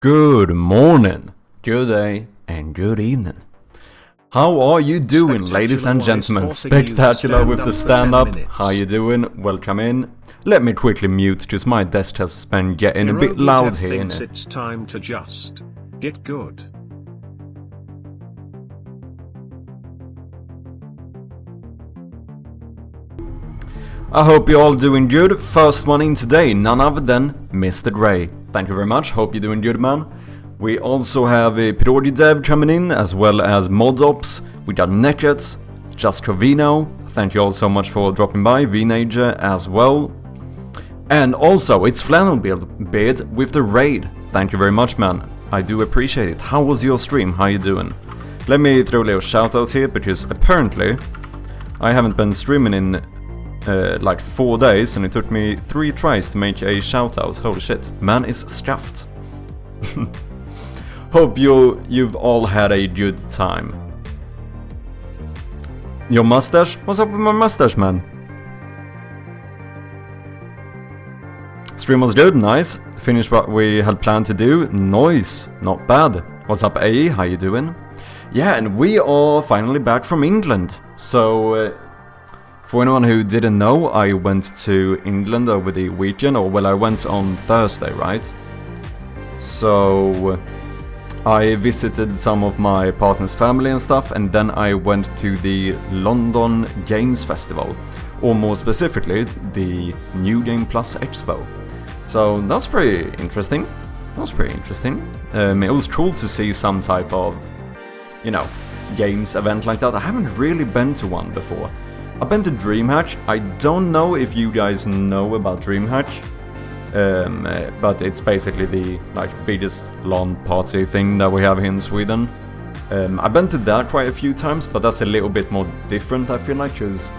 Good morning, good day, and good evening. How are you doing, ladies and gentlemen? Spectacular with the stand-up. How you doing? Welcome in. Let me quickly mute, because my desk has been getting a bit loud here. It's time to just get good. I hope you're all doing good. First one in today, none other than Mr. Gray. Thank you very much, hope you're doing good, man. We also have a gamedev coming in, as well as modops. We got Naked, Just Covino. Thank you all so much for dropping by, Vnager as well. And also, it's Flannelbeard with the raid. Thank you very much, man. I do appreciate it. How was your stream? How you doing? Let me throw a little shout out here, because apparently I haven't been streaming in like 4 days, and it took me 3 tries to make a shout out. Holy shit, man is scuffed. Hope you've all had a good time. Your mustache? What's up with my mustache, man? Stream was good, nice. Finished what we had planned to do. Nice, not bad. What's up, AE? How you doing? Yeah, and we are finally back from England. So, for anyone who didn't know, I went to England over the weekend, or well, I went on Thursday, right? So I visited some of my partner's family and stuff, and then I went to the London Games Festival, or more specifically, the New Game Plus Expo. So that's pretty interesting. It was cool to see some type of, you know, games event like that. I haven't really been to one before. I've been to DreamHack. I don't know if you guys know about DreamHack, but it's basically the biggest LAN party thing that we have here in Sweden. I've been to that quite a few times, but that's a little bit more different, I feel like, because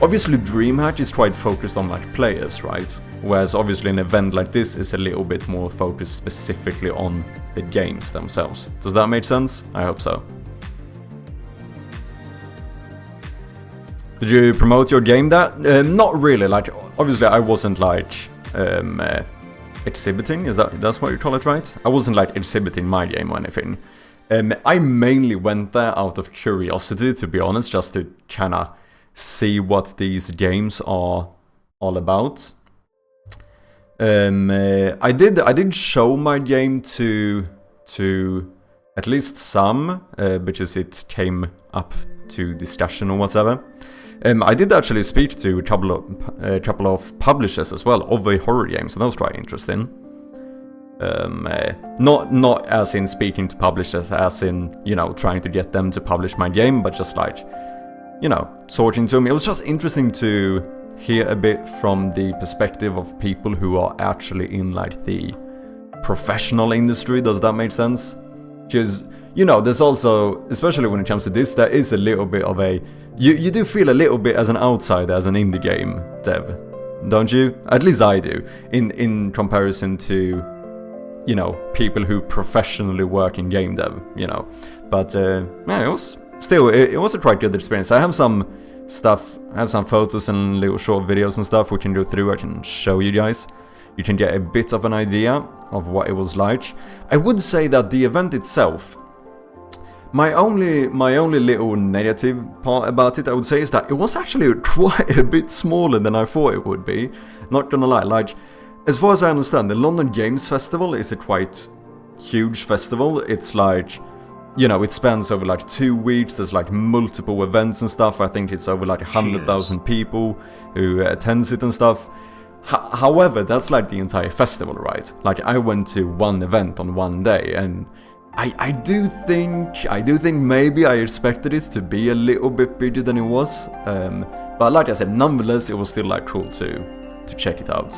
obviously DreamHack is quite focused on players, right? Whereas obviously an event like this is a little bit more focused specifically on the games themselves. Does that make sense? I hope so. Did you promote your game that? Not really, obviously I wasn't exhibiting, that's what you call it, right? I wasn't exhibiting my game or anything. I mainly went there out of curiosity, to be honest, just to kinda see what these games are all about. I did show my game to at least some, because it came up to discussion or whatever. I did actually speak to a couple of publishers as well of a horror game, so that was quite interesting. Not as in speaking to publishers, as in, you know, trying to get them to publish my game, but just you know, talking to them. It was just interesting to hear a bit from the perspective of people who are actually in the professional industry. Does that make sense? Because, you know, there's also, especially when it comes to this, there is a little bit of a... You do feel a little bit as an outsider, as an indie game dev, don't you? At least I do, in comparison to, you know, people who professionally work in game dev, you know. But, yeah, it was a quite good experience. I have some stuff, I have some photos and little short videos and stuff we can go through. I can show you guys. You can get a bit of an idea of what it was like. I would say that the event itself, my only little negative part about it, I would say, is that it was actually quite a bit smaller than I thought it would be. Not gonna lie, as far as I understand, the London Games Festival is a quite huge festival. It's you know, it spans over 2 weeks. There's multiple events and stuff. I think it's over 100,000 people who attends it and stuff. However, that's the entire festival, right? I went to one event on one day, and I do think maybe I expected it to be a little bit bigger than it was. But like I said, nonetheless, it was still cool to check it out.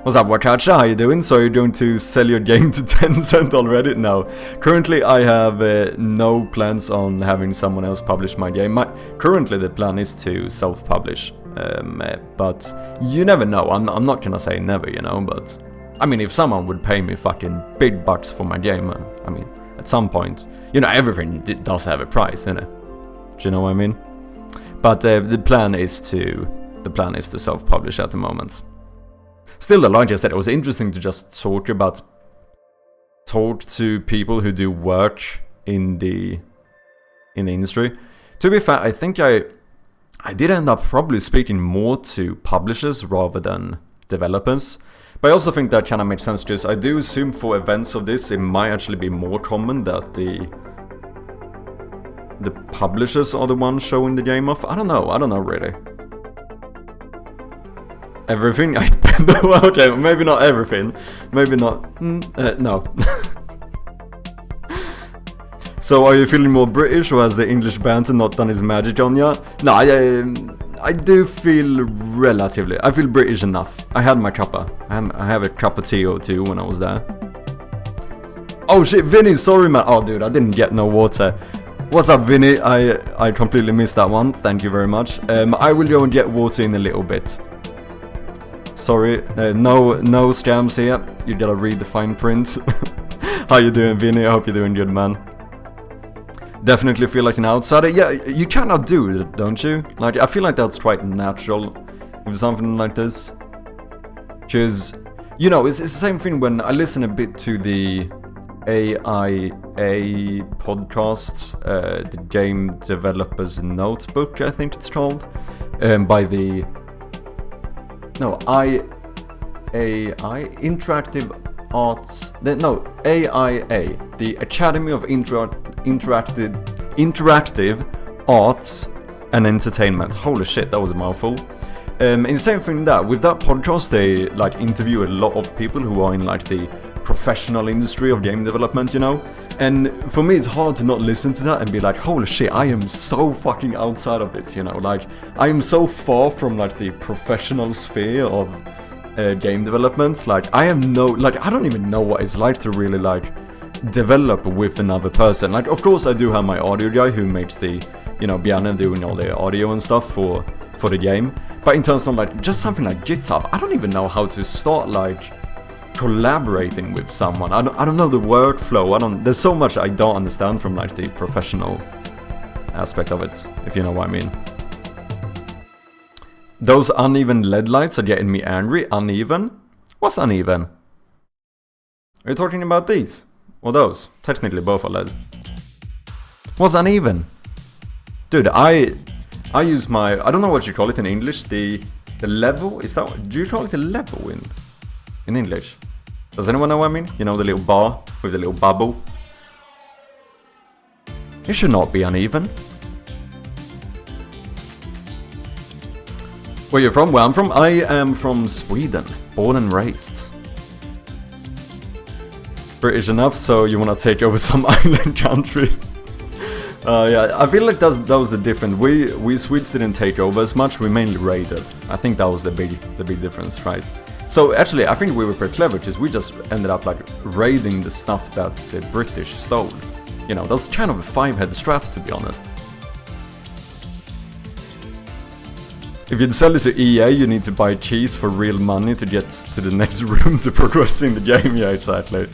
What's up, Wakacha? How you doing? So you're going to sell your game to Tencent already? No. Currently, I have no plans on having someone else publish my game. Currently, the plan is to self-publish. But you never know. I'm not gonna say never, you know, but... I mean, if someone would pay me fucking big bucks for my game, I mean, at some point... You know, everything does have a price, innit? Do you know what I mean? But the plan is to self-publish at the moment. Still, like I said, it was interesting to just talk about talk to people who do work in the industry. To be fair, I think I did end up probably speaking more to publishers rather than developers. But I also think that kind of makes sense, because I do assume for events of this, it might actually be more common that the publishers are the ones showing the game off. I don't know really. Everything? Okay, maybe not everything. Maybe not. No. So, are you feeling more British, or has the English banter not done his magic on ya? No, I do feel relatively. I feel British enough. I had my cuppa. I have a cup of tea or two when I was there. Oh shit, Vinny, sorry man. Oh dude, I didn't get no water. What's up, Vinny? I completely missed that one. Thank you very much. I will go and get water in a little bit. Sorry, no scams here. You gotta read the fine print. How you doing, Vinny? I hope you're doing good, man. Definitely feel like an outsider. Yeah, you cannot do it, don't you? Like, I feel like that's quite natural with something like this. Because, you know, it's the same thing when I listen a bit to the AIA podcast, the Game Developers Notebook, I think it's called, by the... No, Interactive Arts... No, AIA, the Academy of Interactive Arts and Entertainment. Holy shit, that was a mouthful. And the same thing with that podcast, they like interview a lot of people who are in like the professional industry of game development, you know? And for me, it's hard to not listen to that and be like, holy shit, I am so fucking outside of it, you know? Like, I am so far from like the professional sphere of game development. Like, I don't even know what it's like to really like develop with another person. Like, of course I do have my audio guy who makes the, you know, Bjarne doing all the audio and stuff for the game. But in terms of like just something like GitHub, I don't even know how to start like collaborating with someone. I don't know the workflow. There's so much I don't understand from like the professional aspect of it, if you know what I mean. Those uneven LED lights are getting me angry. Uneven? What's uneven? Are you talking about these? Or those? Technically both are LED. What's uneven? Dude, I use my... I don't know what you call it in English. The level? Is that... Do you call it a level in English? Does anyone know what I mean? You know, the little bar with the little bubble? It should not be uneven. Where you from? Where I'm from? I am from Sweden. Born and raised. British enough, so you wanna take over some island country. Yeah, I feel like that was the difference. We Swedes didn't take over as much, we mainly raided. I think that was the big difference, right? So actually, I think we were pretty clever, because we just ended up like raiding the stuff that the British stole. You know, that's kind of a five-head strat, to be honest. If you'd sell it to EA, you need to buy cheese for real money to get to the next room to progress in the game. Yeah, exactly.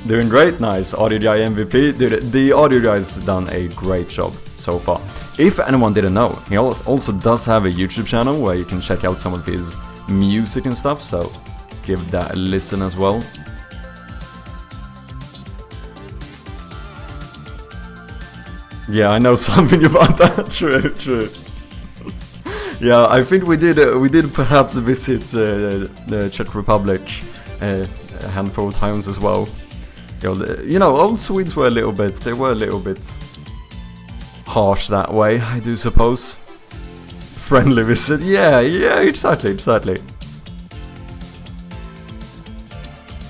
Doing great, nice. Audio guy MVP. Dude, the audio guy's done a great job so far. If anyone didn't know, he also does have a YouTube channel where you can check out some of his music and stuff, so give that a listen as well. Yeah, I know something about that. True. Yeah, I think we did perhaps visit the Czech Republic a handful of times as well. You know, old Swedes were a little bit harsh that way, I do suppose. Friendly visit, yeah, exactly.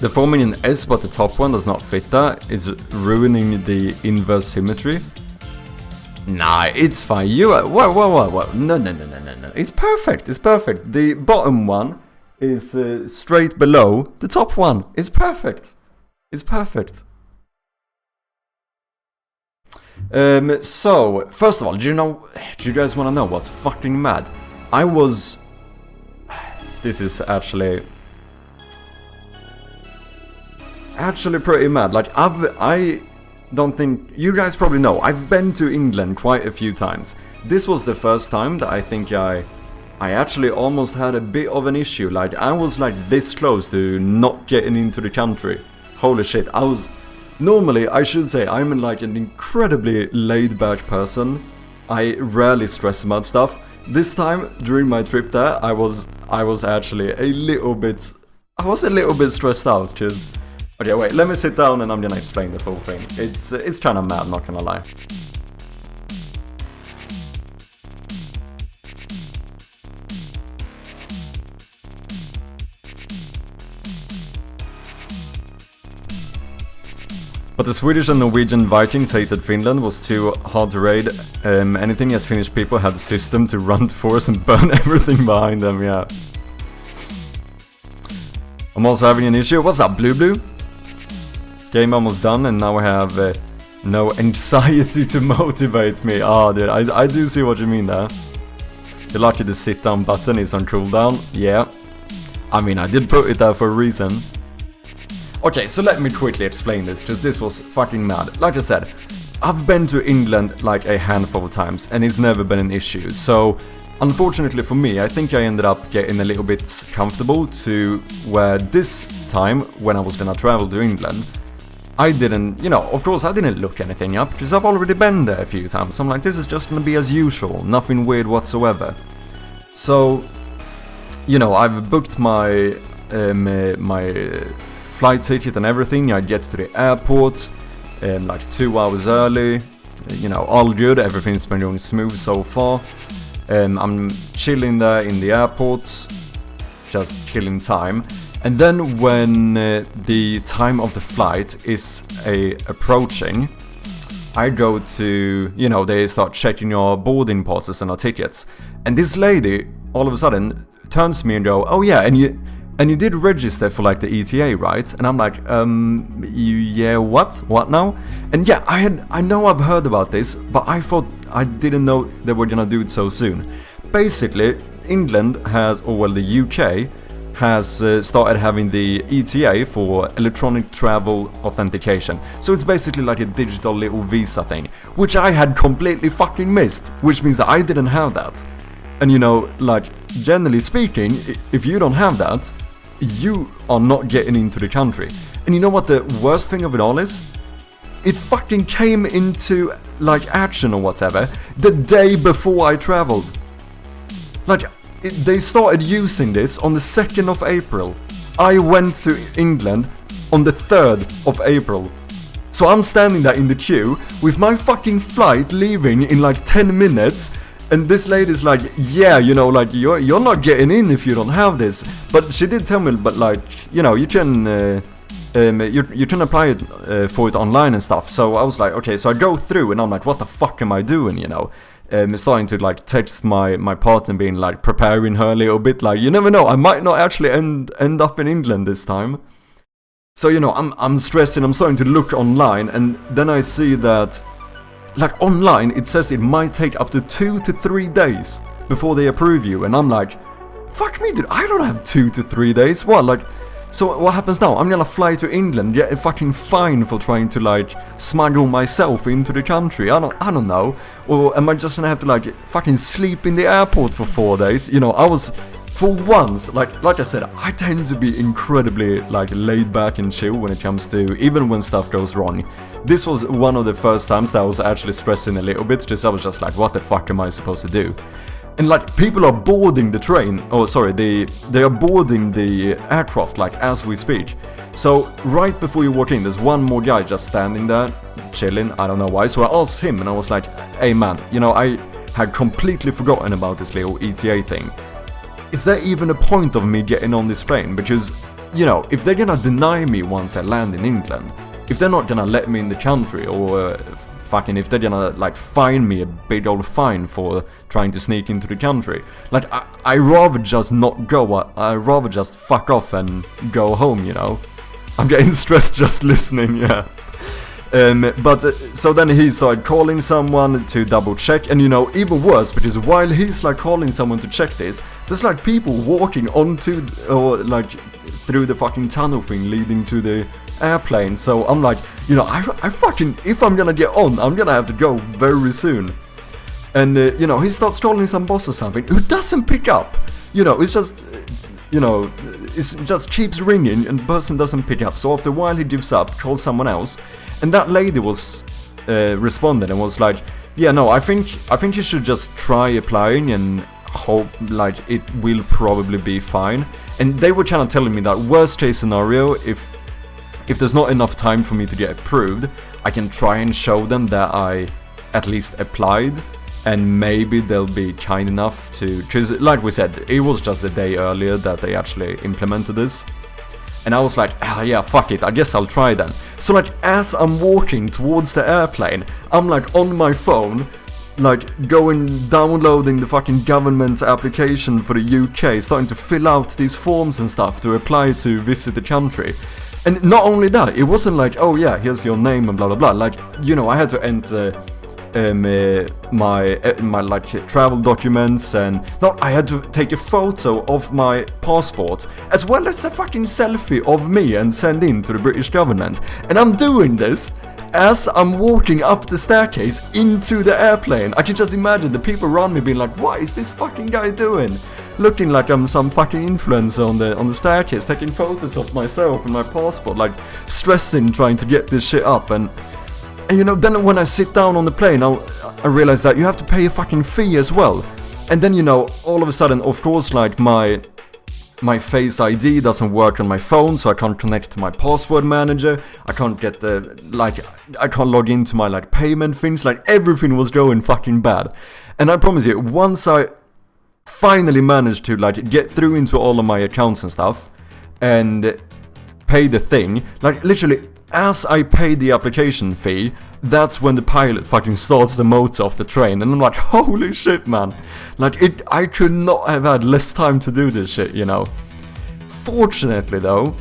The forming in S, but the top one does not fit that, is ruining the inverse symmetry. Nah, it's fine. What? No. It's perfect. The bottom one is straight below the top one. It's perfect. So, first of all, do you guys want to know what's fucking mad? This is actually pretty mad. Like, I don't think... You guys probably know, I've been to England quite a few times. This was the first time that I think I I actually almost had a bit of an issue. Like, I was like this close to not getting into the country. Holy shit, normally, I should say, I'm like an incredibly laid-back person. I rarely stress about stuff. This time, during my trip there, I was actually a little bit stressed out, cause... Okay, wait, let me sit down and I'm gonna explain the full thing. It's kinda mad, not gonna lie. But the Swedish and Norwegian Vikings hated Finland, was too hard to raid anything, as Finnish people had a system to run to force and burn everything behind them, yeah. I'm also having an issue. What's up, Blue Blue? Game almost done and now I have no anxiety to motivate me. Ah, dude, I do see what you mean there. You're lucky the sit down button is on cooldown. Yeah. I mean, I did put it there for a reason. Okay, so let me quickly explain this, because this was fucking mad. Like I said, I've been to England like a handful of times, and it's never been an issue. So, unfortunately for me, I think I ended up getting a little bit comfortable to where this time, when I was gonna travel to England, I didn't, you know, of course I didn't look anything up, because I've already been there a few times. I'm like, this is just gonna be as usual, nothing weird whatsoever. So, you know, I've booked my flight ticket and everything. I get to the airport like 2 hours early, you know, all good, everything's been going smooth so far. I'm chilling there in the airport, just killing time. And then when the time of the flight is approaching, I go to, you know, they start checking your boarding passes and your tickets. And this lady, all of a sudden, turns to me and go, oh yeah, and you did register for like the ETA, right? And I'm like, yeah, what? What now? And yeah, I know I've heard about this, but I thought I didn't know they were gonna do it so soon. Basically, England has, or well, the UK has started having the ETA for electronic travel authentication. So it's basically like a digital little visa thing, which I had completely fucking missed, which means that I didn't have that. And you know, like, generally speaking, if you don't have that, you are not getting into the country. And you know what the worst thing of it all is? It fucking came into, like, action or whatever the day before I traveled. Like, they started using this on the 2nd of April. I went to England on the 3rd of April. So I'm standing there in the queue with my fucking flight leaving in like 10 minutes. And this lady's like, yeah, you know, like, you're not getting in if you don't have this. But she did tell me, but like, you know, you can apply it for it online and stuff. So I was like, okay, so I go through and I'm like, what the fuck am I doing, you know? Starting to like text my partner, being like, preparing her a little bit, like, you never know, I might not actually end up in England this time. So, you know, I'm stressing, I'm starting to look online, and then I see that, like, online it says it might take up to 2 to 3 days before they approve you, and I'm like, fuck me, dude, I don't have 2 to 3 days. What, like, so what happens now? I'm gonna fly to England, get a fucking fine for trying to like smuggle myself into the country. I don't know. Or am I just gonna have to like fucking sleep in the airport for 4 days? You know, I was, for once, like I said, I tend to be incredibly like laid back and chill when it comes to, even when stuff goes wrong. This was one of the first times that I was actually stressing a little bit, because I was just like, what the fuck am I supposed to do? And like, people are boarding the train, oh sorry, they are boarding the aircraft like as we speak. So right before you walk in, there's one more guy just standing there, chilling, I don't know why. So I asked him and I was like, hey man, you know, I had completely forgotten about this little ETA thing. Is there even a point of me getting on this plane? Because, you know, if they're gonna deny me once I land in England, if they're not gonna let me in the country, or fucking if they're gonna like fine me a big old fine for trying to sneak into the country, like I rather just not go. I rather just fuck off and go home, you know. I'm getting stressed just listening, yeah. So then he started calling someone to double check, and you know, even worse, because while he's like calling someone to check this, there's like people walking onto, or like through the fucking tunnel thing leading to the airplane. So I'm like, you know, I fucking, if I'm gonna get on, I'm gonna have to go very soon. And, you know, he starts calling some boss or something who doesn't pick up. You know, it's just, you know, it just keeps ringing and the person doesn't pick up. So after a while he gives up, calls someone else. And that lady was responded and was like, yeah, no, I think you should just try applying and hope like it will probably be fine. And they were kind of telling me that worst case scenario, if there's not enough time for me to get approved, I can try and show them that I at least applied, and maybe they'll be kind enough to, because like we said, it was just a day earlier that they actually implemented this. And I was like, ah, yeah, fuck it, I guess I'll try then. So like, as I'm walking towards the airplane, I'm like on my phone, like downloading the fucking government application for the UK, starting to fill out these forms and stuff to apply to visit the country. And not only that, it wasn't like, oh yeah, here's your name and blah blah blah. Like, you know, I had to enter my like travel documents, and no, I had to take a photo of my passport as well as a fucking selfie of me and send in to the British government. And I'm doing this as I'm walking up the staircase into the airplane. I can just imagine the people around me being like, what is this fucking guy doing? Looking like I'm some fucking influencer on the staircase, taking photos of myself and my passport, like stressing, trying to get this shit up. And you know, then when I sit down on the plane, I realize that you have to pay a fucking fee as well. And then, you know, all of a sudden, of course, like my Face ID doesn't work on my phone, so I can't connect to my password manager. I can't get I can't log into my like payment things. Like, everything was going fucking bad. And I promise you, once I finally managed to like get through into all of my accounts and stuff and pay the thing, like literally as I paid the application fee, that's when the pilot fucking starts the motor of the train. And I'm like, holy shit, man. Like, I could not have had less time to do this shit, you know. Fortunately, though,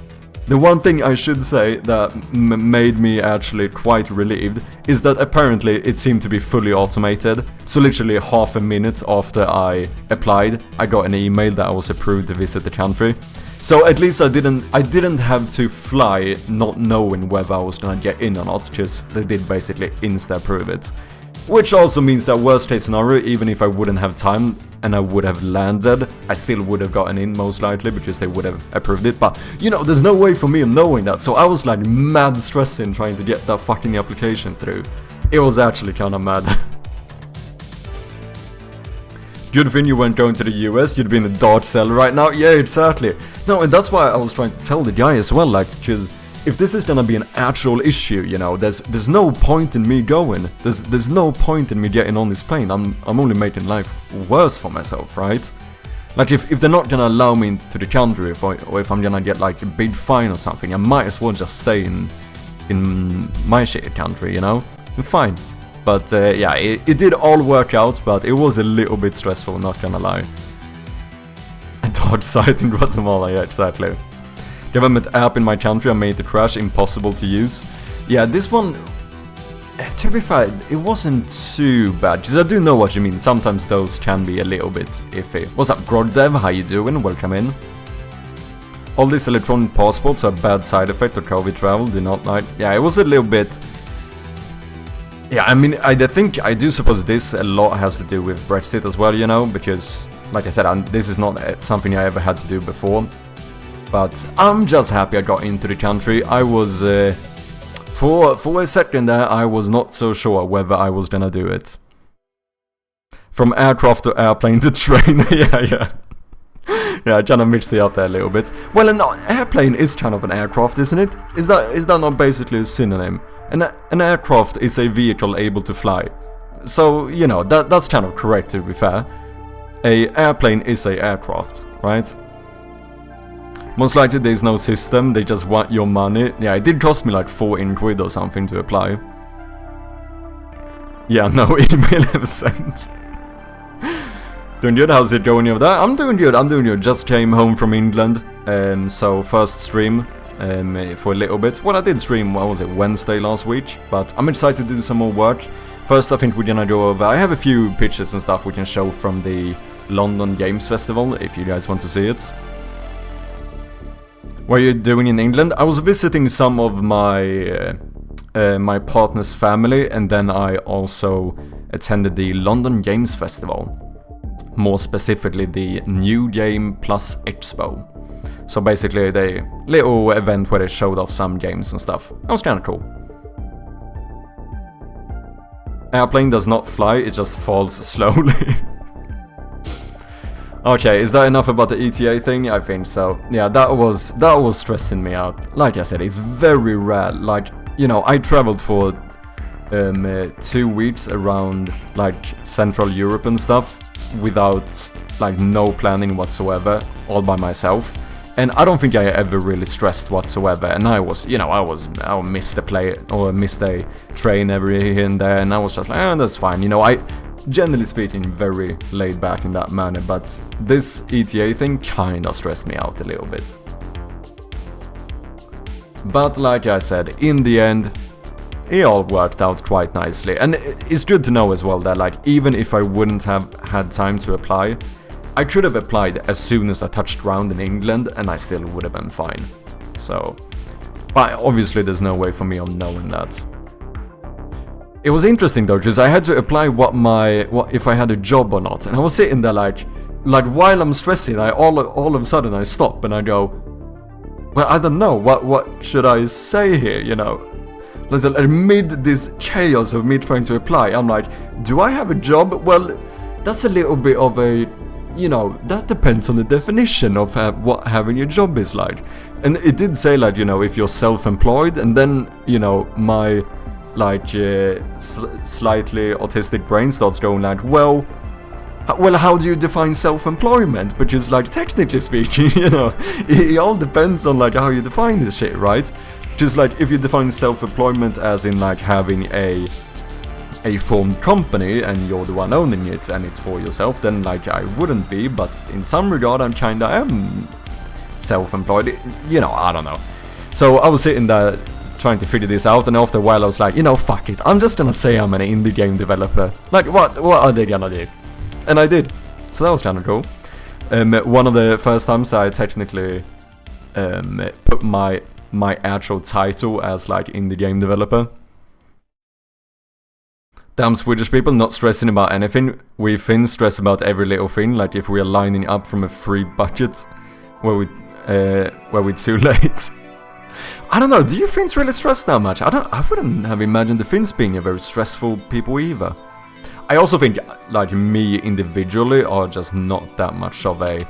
the one thing I should say that made me actually quite relieved is that apparently it seemed to be fully automated. So literally half a minute after I applied, I got an email that I was approved to visit the country. So at least I didn't have to fly not knowing whether I was gonna get in or not, because they did basically insta-approve it. Which also means that worst case scenario, even if I wouldn't have time and I would have landed, I still would have gotten in most likely, because they would have approved it. But, you know, there's no way for me of knowing that, so I was like mad stressing trying to get that fucking application through. It was actually kinda mad. Good thing you weren't going to the US, you'd be in a dark cell right now. Yeah, exactly. No, and that's why I was trying to tell the guy as well, like, because if this is gonna be an actual issue, you know, there's no point in me going. There's no point in me getting on this plane. I'm only making life worse for myself, right? Like, if they're not gonna allow me into the country, or if I'm gonna get like a big fine or something, I might as well just stay in my shit country, you know? Fine. But yeah, it did all work out, but it was a little bit stressful, not gonna lie. A dark site in Guatemala, yeah, exactly. Government app in my country I made the crash impossible to use. Yeah, this one, to be fair, it wasn't too bad, because I do know what you mean. Sometimes those can be a little bit iffy. What's up, gamedev? How you doing? Welcome in. All these electronic passports are a bad side effect of COVID travel, do not like. Yeah, it was a little bit. Yeah, I mean, I do suppose this a lot has to do with Brexit as well, you know, because, like I said, this is not something I ever had to do before. But I'm just happy I got into the country. I was, for a second there, I was not so sure whether I was gonna do it. From aircraft to airplane to train, yeah. Yeah, I kind of mixed it up there a little bit. Well, an airplane is kind of an aircraft, isn't it? Is that not basically a synonym? An aircraft is a vehicle able to fly. So, you know, that's kind of correct, to be fair. A airplane is a aircraft, right? Most likely there's no system, they just want your money. Yeah, it did cost me like 14 quid or something to apply. Yeah, no email ever sent. Doing good, how's it going over there? I'm doing good, just came home from England. So first stream for a little bit. Well, I did stream, what was it, Wednesday last week, but I'm excited to do some more work. First, I think we're gonna go over, I have a few pictures and stuff we can show from the London Games Festival, if you guys want to see it. What are you doing in England? I was visiting some of my my partner's family, and then I also attended the London Games Festival. More specifically, the New Game Plus Expo. So basically, the little event where they showed off some games and stuff. That was kind of cool. Airplane does not fly, it just falls slowly. Okay, is that enough about the ETA thing? I think so. Yeah, that was stressing me out. Like I said, it's very rare. Like, you know, I traveled for 2 weeks around like Central Europe and stuff without like no planning whatsoever, all by myself. And I don't think I ever really stressed whatsoever. And I missed a play or missed a train every here and there, and I was just like, that's fine. You know, I generally speaking very laid back in that manner, but this ETA thing kinda stressed me out a little bit. But like I said, in the end, it all worked out quite nicely. And it's good to know as well that like even if I wouldn't have had time to apply, I could have applied as soon as I touched ground in England and I still would have been fine. So, but obviously there's no way for me of knowing that. It was interesting though, because I had to apply what if I had a job or not, and I was sitting there like while I'm stressing, all of a sudden I stop and I go, well, I don't know, what should I say here, you know? Amid this chaos of me trying to apply, I'm like, do I have a job? Well, that's a little bit of a, you know, that depends on the definition of what having a job is like. And it did say like, you know, if you're self-employed, and then, you know, my like slightly autistic brain starts going like, well, how do you define self-employment? Because like technically speaking, you know, it all depends on like how you define this shit, right? Just like if you define self-employment as in like having a formed company and you're the one owning it and it's for yourself, then like I wouldn't be, but in some regard I'm kinda self-employed, you know, I don't know. So I was sitting there trying to figure this out, and after a while I was like, you know, fuck it, I'm just gonna say I'm an indie game developer. Like what are they gonna do? And I did. So that was kinda cool. One of the first times I technically put my actual title as like indie game developer. Damn Swedish people not stressing about anything. We Finns stress about every little thing, like if we are lining up from a free budget where we're too late. I don't know, do you Finns really stress that much? I wouldn't have imagined the Finns being a very stressful people either. I also think, like, me individually are just not that much of a...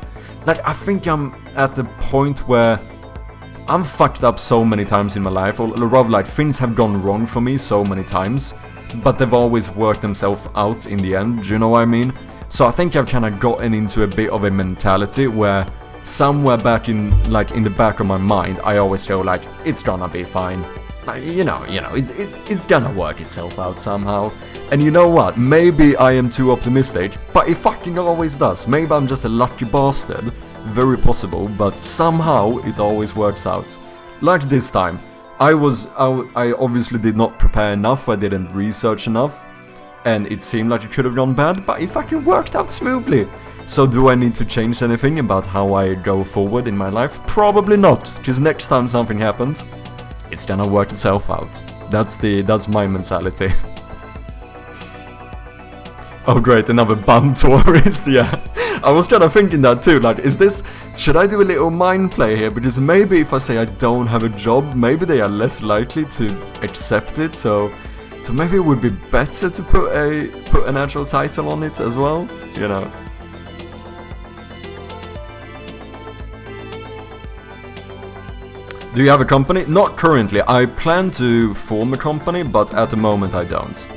Like, I think I'm at the point where I'm fucked up so many times in my life, or rather, like, things have gone wrong for me so many times, but they've always worked themselves out in the end, do you know what I mean? So I think I've kind of gotten into a bit of a mentality where somewhere back in the back of my mind, I always go like, it's gonna be fine. Like, you know, it's gonna work itself out somehow. And you know what? Maybe I am too optimistic, but it fucking always does. Maybe I'm just a lucky bastard. Very possible, but somehow it always works out. Like this time, I obviously did not prepare enough, I didn't research enough, and it seemed like it could have gone bad, but it fucking worked out smoothly. So do I need to change anything about how I go forward in my life? Probably not, because next time something happens, it's gonna work itself out. That's my mentality. Oh great, another bum tourist, yeah. I was kind of thinking that too, like, should I do a little mind play here? Because maybe if I say I don't have a job, maybe they are less likely to accept it, so maybe it would be better to put an actual title on it as well, you know. Do you have a company? Not currently. I plan to form a company, but at the moment I don't.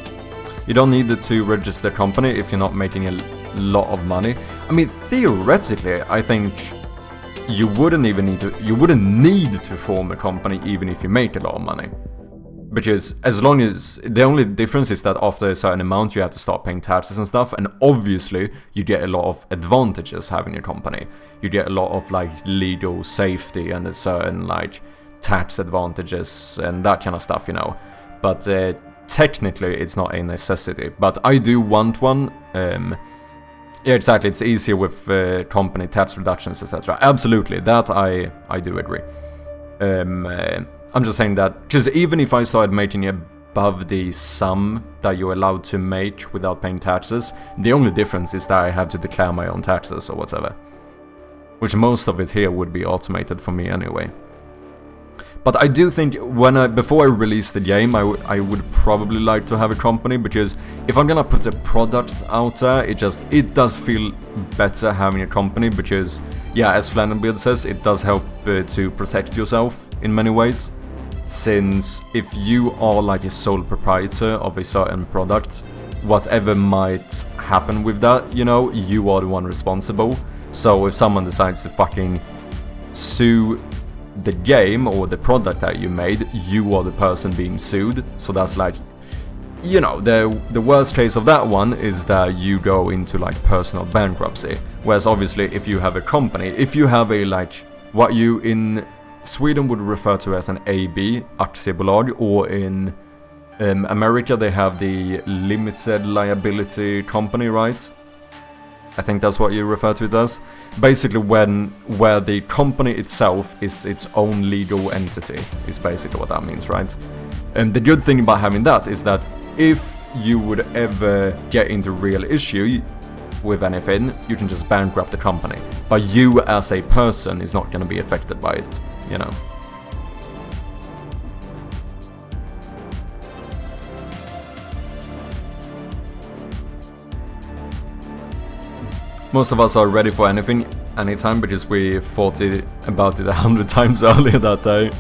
You don't need to register a company if you're not making a lot of money. I mean, theoretically, I think you wouldn't need to form a company even if you make a lot of money. Because as long as, the only difference is that after a certain amount you have to start paying taxes and stuff, and obviously you get a lot of advantages having a company. You get a lot of like legal safety and a certain like tax advantages and that kind of stuff, you know. But technically it's not a necessity, but I do want one. Yeah, exactly, it's easier with company tax reductions, etc. Absolutely, that I do agree. I'm just saying that, because even if I started making above the sum that you're allowed to make without paying taxes, the only difference is that I have to declare my own taxes or whatever. Which most of it here would be automated for me anyway. But I do think before I release the game, I would probably like to have a company, because if I'm gonna put a product out there, it does feel better having a company, because yeah, as Flandenbeard says, it does help to protect yourself in many ways. Since if you are like a sole proprietor of a certain product, whatever might happen with that, you know, you are the one responsible. So if someone decides to fucking sue the game or the product that you made, you are the person being sued. So that's like, you know, the worst case of that one is that you go into like personal bankruptcy. Whereas obviously if you have a company, if you have a like what you in Sweden would refer to as an AB, aktiebolag, or in America they have the limited liability company, right? I think that's what you refer to it as. Basically where the company itself is its own legal entity, is basically what that means, right? And the good thing about having that is that if you would ever get into real issue with anything, you can just bankrupt the company. But you as a person is not going to be affected by it, you know. Most of us are ready for anything, anytime, because we thought about it 100 times earlier that day.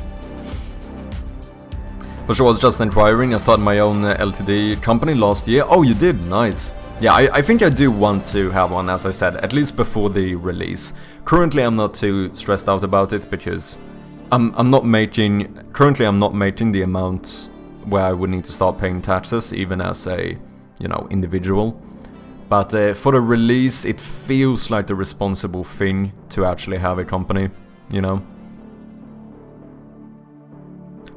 For sure, I was just inquiring. I started my own LTD company last year. Oh, you did? Nice. Yeah, I think I do want to have one, as I said, at least before the release. Currently, I'm not too stressed out about it, because I'm not making the amount where I would need to start paying taxes, even as a, you know, individual. But for the release, it feels like the responsible thing to actually have a company, you know.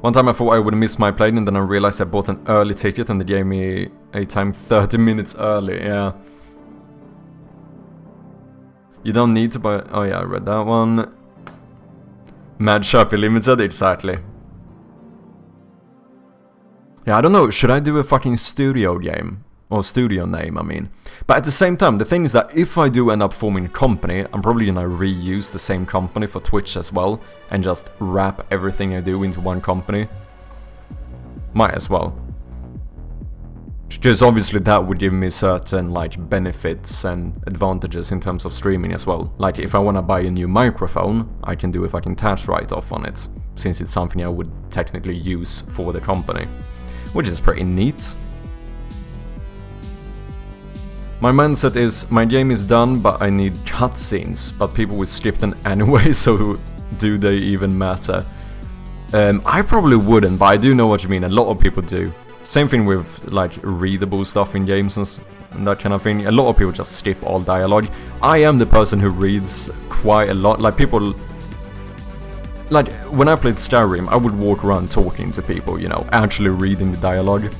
One time I thought I would miss my plane, and then I realized I bought an early ticket and they gave me a time 30 minutes early, yeah. You don't need to buy... Oh yeah, I read that one. Mad Sharpie Limited, exactly. Yeah, I don't know, should I do a fucking studio game? Or studio name, I mean. But at the same time, the thing is that if I do end up forming a company, I'm probably gonna reuse the same company for Twitch as well, and just wrap everything I do into one company. Might as well. Because obviously that would give me certain like benefits and advantages in terms of streaming as well. Like if I wanna buy a new microphone, I can do a fucking tax write-off on it, since it's something I would technically use for the company. Which is pretty neat. My mindset is, my game is done, but I need cutscenes, but people will skip them anyway, so do they even matter? I probably wouldn't, but I do know what you mean, a lot of people do. Same thing with, like, readable stuff in games and that kind of thing. A lot of people just skip all dialogue. I am the person who reads quite a lot, like, people... Like, when I played Skyrim, I would walk around talking to people, you know, actually reading the dialogue.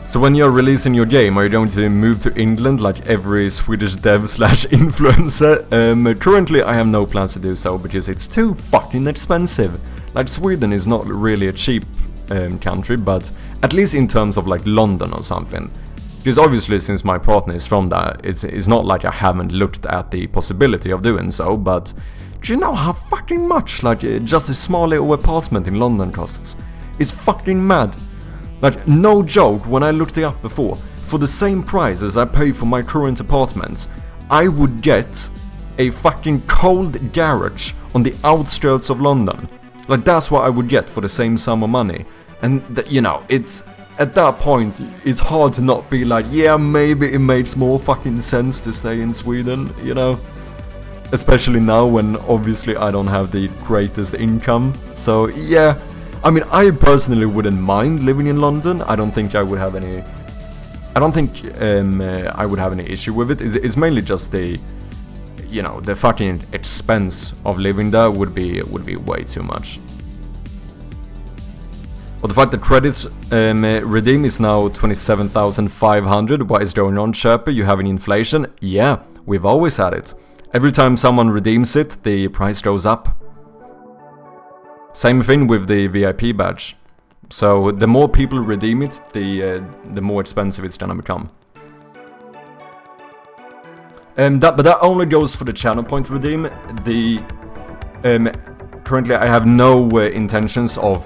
So when you're releasing your game, are you going to move to England like every Swedish dev slash influencer? Currently I have no plans to do so, because it's too fucking expensive. Like, Sweden is not really a cheap country, but at least in terms of like London or something. Because obviously, since my partner is from there, it's not like I haven't looked at the possibility of doing so, but do you know how fucking much like just a small little apartment in London costs? It's fucking mad. Like, no joke, when I looked it up before, for the same price as I pay for my current apartment, I would get a fucking cold garage on the outskirts of London. Like, that's what I would get for the same sum of money. And, you know, it's... At that point, it's hard to not be like, yeah, maybe it makes more fucking sense to stay in Sweden, you know? Especially now when, obviously, I don't have the greatest income. So, yeah... I mean, I personally wouldn't mind living in London. I don't think I would have any... I don't think I would have any issue with it. It's mainly just the... You know, the fucking expense of living there would be way too much. But the fact that credits redeem is now 27,500. What is going on, Sherpa? You have an inflation? Yeah, we've always had it. Every time someone redeems it, the price goes up. Same thing with the VIP badge. So the more people redeem it, the more expensive it's gonna become. But that only goes for the channel point redeem. Currently I have no intentions of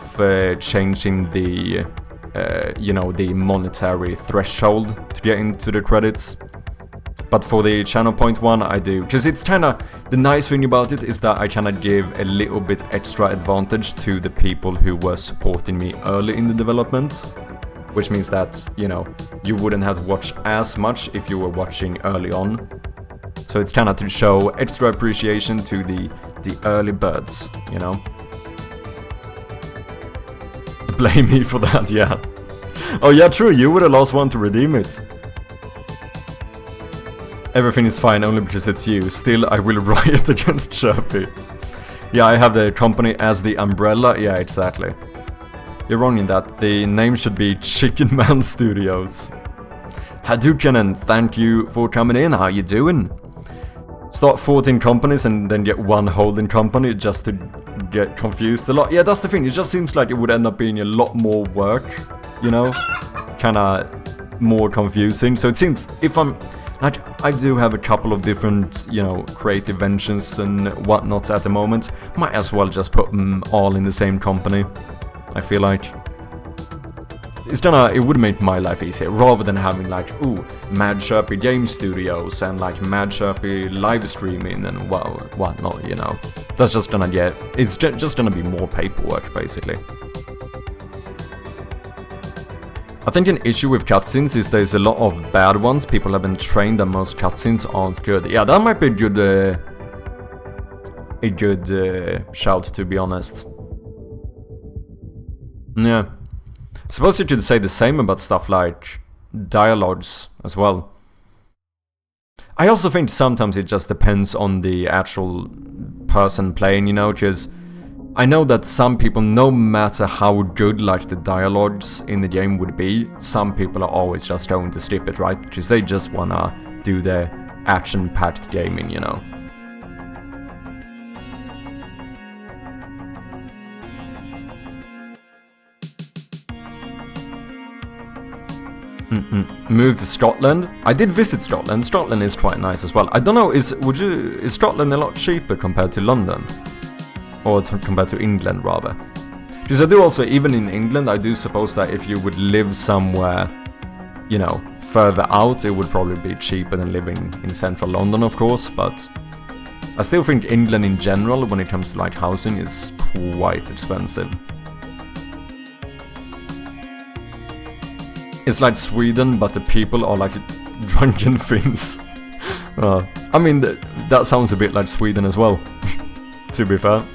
changing the the monetary threshold to get into the credits. But for the channel point one, I do. Because it's kinda... The nice thing about it is that I kinda give a little bit extra advantage to the people who were supporting me early in the development. Which means that, you wouldn't have to watch as much if you were watching early on. So it's kinda to show extra appreciation to the early birds, Blame me for that, yeah. Oh yeah, true, you were the last one to redeem it. Everything is fine only because it's you. Still, I will riot against Chirpy. Yeah, I have the company as the umbrella. Yeah, exactly. You're wrong in that. The name should be Chicken Man Studios. Hadouken, thank you for coming in. How you doing? Start 14 companies and then get one holding company just to get confused a lot. Yeah, that's the thing. It just seems like it would end up being a lot more work, Kinda more confusing. So it seems, if I'm... I do have a couple of different, creative ventures and whatnot at the moment. Might as well just put them all in the same company, I feel like. It would make my life easier, rather than having Mad Chirpy Game Studios and Mad Chirpy live streaming and whatnot, That's just gonna it's just gonna be more paperwork, basically. I think an issue with cutscenes is there's a lot of bad ones. People have been trained that most cutscenes aren't good. Yeah, that might be a good shout, to be honest. Yeah. Suppose you could say the same about stuff like dialogues as well. I also think sometimes it just depends on the actual person playing, because I know that some people, no matter how good the dialogues in the game would be, some people are always just going to skip it, right? Because they just wanna do the action-packed gaming, Move to Scotland. I did visit Scotland. Scotland is quite nice as well. I don't know, is Scotland a lot cheaper compared to London? Or compared to England, rather. Because I do also, even in England, I do suppose that if you would live somewhere, further out, it would probably be cheaper than living in central London, of course, but I still think England in general, when it comes to housing, is quite expensive. It's like Sweden, but the people are like drunken Finns. I mean, that sounds a bit like Sweden as well, to be fair.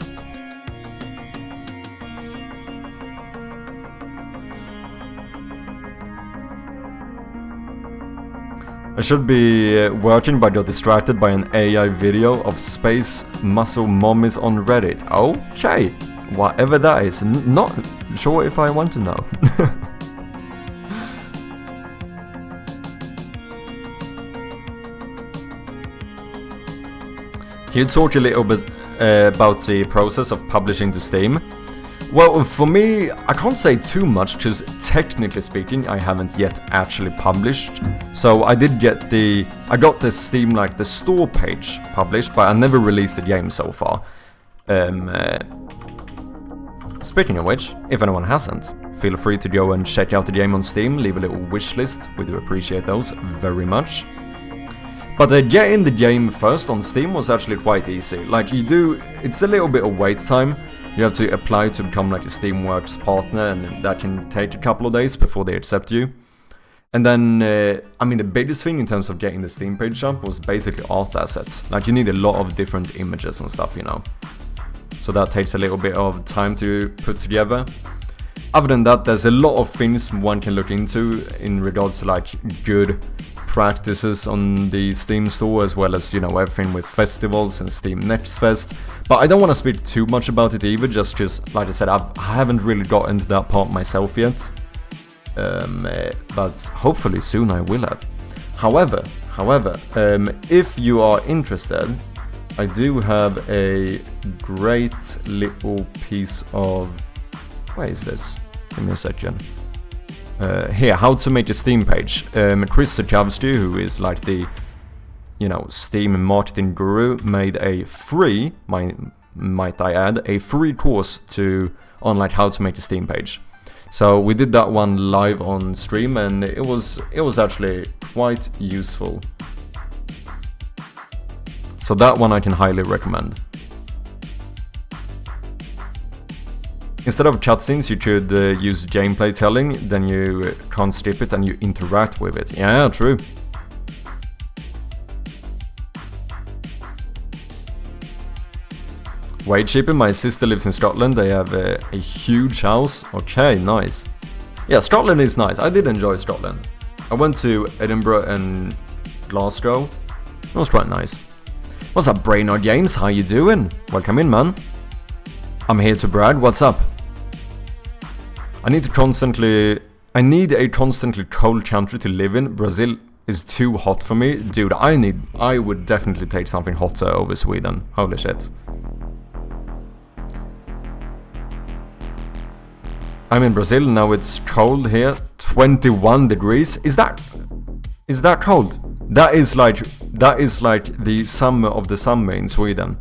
I should be working but got distracted by an AI video of space muscle mommies on Reddit. Okay, whatever that is. Not sure if I want to know. Can you talk a little bit about the process of publishing to Steam? Well, for me, I can't say too much, because technically speaking, I haven't yet actually published. So I did get I got the Steam, the store page published, but I never released the game so far. Speaking of which, if anyone hasn't, feel free to go and check out the game on Steam, leave a little wish list, we do appreciate those very much. But getting the game first on Steam was actually quite easy. It's a little bit of wait time. You have to apply to become a Steamworks partner, and that can take a couple of days before they accept you. And then, the biggest thing in terms of getting the Steam page up was basically art assets. You need a lot of different images and stuff, So that takes a little bit of time to put together. Other than that, there's a lot of things one can look into in regards to good practices on the Steam store, as well as, everything with festivals and Steam Next Fest. But I don't want to speak too much about it either, just because, like I said, I haven't really got into that part myself yet. But hopefully soon I will have. However, if you are interested, I do have a great little piece of... Where is this? Give me a second. Here, how to make a Steam page. Chris Sachowski, who is like the, you know, Steam marketing guru, made a free, might I add, a free course on like how to make a Steam page. So we did that one live on stream, and it was actually quite useful. So that one I can highly recommend. Instead of cutscenes, you could use gameplay telling, then you can't skip it and you interact with it. Yeah, true. Wage shipping, my sister lives in Scotland, they have a huge house. Okay, nice. Yeah, Scotland is nice, I did enjoy Scotland. I went to Edinburgh and Glasgow, it was quite nice. What's up, Brainerd Games, how you doing? Welcome in, man. I'm here to brag, what's up? I need a constantly cold country to live in. Brazil is too hot for me. Dude, I would definitely take something hotter over Sweden. Holy shit. I'm in Brazil, now it's cold here. 21 degrees. Is that cold? That is like the summer of the summer in Sweden.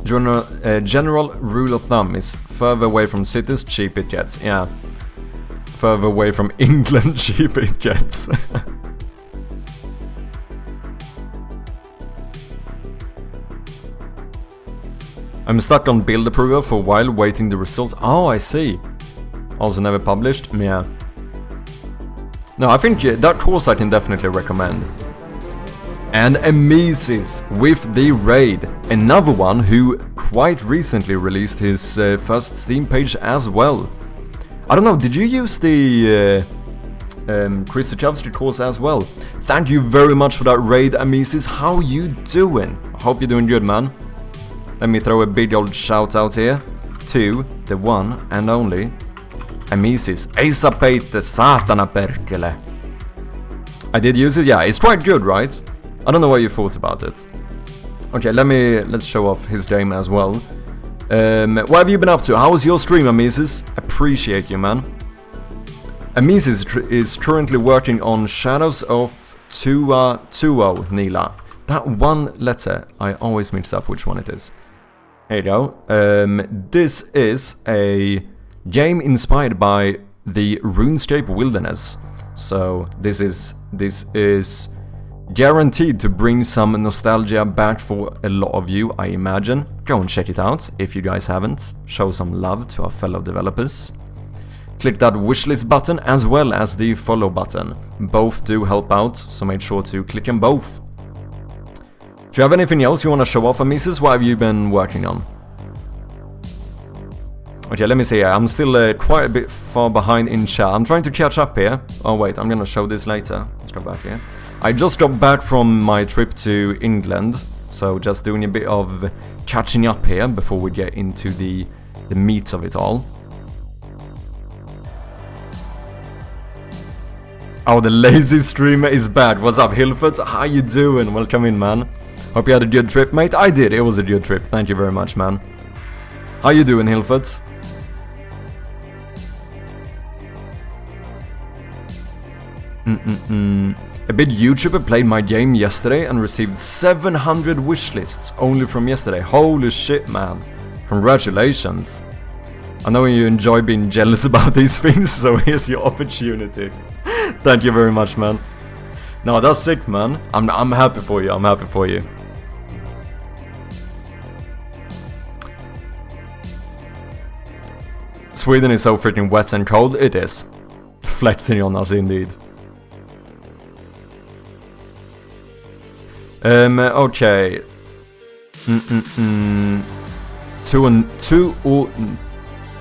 General rule of thumb is further away from cities, cheaper it gets. Yeah. Further away from England, cheaper it gets. I'm stuck on build approval for a while, waiting the results. Oh, I see. Also never published? Yeah. No, I think that course I can definitely recommend. And Amisis with the raid, another one who quite recently released his first Steam page as well. I don't know, did you use the Chris Sachowski course as well? Thank you very much for that raid, Amisis. How you doing? I hope you're doing good, man. Let me throw a big old shout out here to the one and only Amisis. Eisa peite satana perkele. I did use it, yeah, it's quite good, right? I don't know what you thought about it. Okay, let's show off his game as well. What have you been up to? How was your stream, Amisis? Appreciate you, man. Amisis is currently working on Shadows of Tuo, Nila. That one letter, I always mix up which one it is. Here you go. This is a game inspired by the RuneScape Wilderness. So this is guaranteed to bring some nostalgia back for a lot of you, I imagine. Go and check it out if you guys haven't. Show some love to our fellow developers. Click that wishlist button as well as the follow button. Both do help out, so make sure to click them both. Do you have anything else you want to show off, Amisis? What have you been working on? Okay, let me see. I'm still quite a bit far behind in chat. I'm trying to catch up here. Oh wait, I'm gonna show this later. Let's go back here. I just got back from my trip to England, so just doing a bit of catching up here before we get into the meat of it all. Oh, the lazy streamer is back. What's up, Hilford? How you doing? Welcome in, man. Hope you had a good trip, mate. I did. It was a good trip. Thank you very much, man. How you doing, Hilford? A big YouTuber played my game yesterday and received 700 wishlists only from yesterday. Holy shit, man. Congratulations. I know you enjoy being jealous about these things, so here's your opportunity. Thank you very much, man. No, that's sick, man. I'm happy for you. I'm happy for you. Sweden is so freaking wet and cold. It is. Flexing on us, indeed. Okay.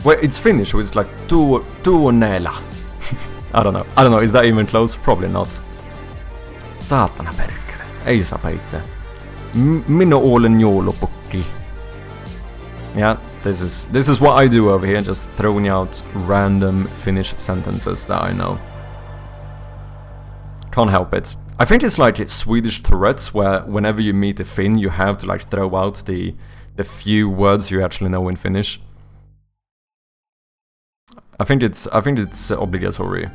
Wait, it's Finnish, so it's like tuonela. I don't know. Is that even close? Probably not. Saatana perkele. Ei saa peitse. Minä olen joulupukki. Yeah, this is what I do over here, just throwing out random Finnish sentences that I know. Can't help it. I think it's like Swedish Tourette's, where whenever you meet a Finn, you have to like throw out the few words you actually know in Finnish. I think it's obligatory.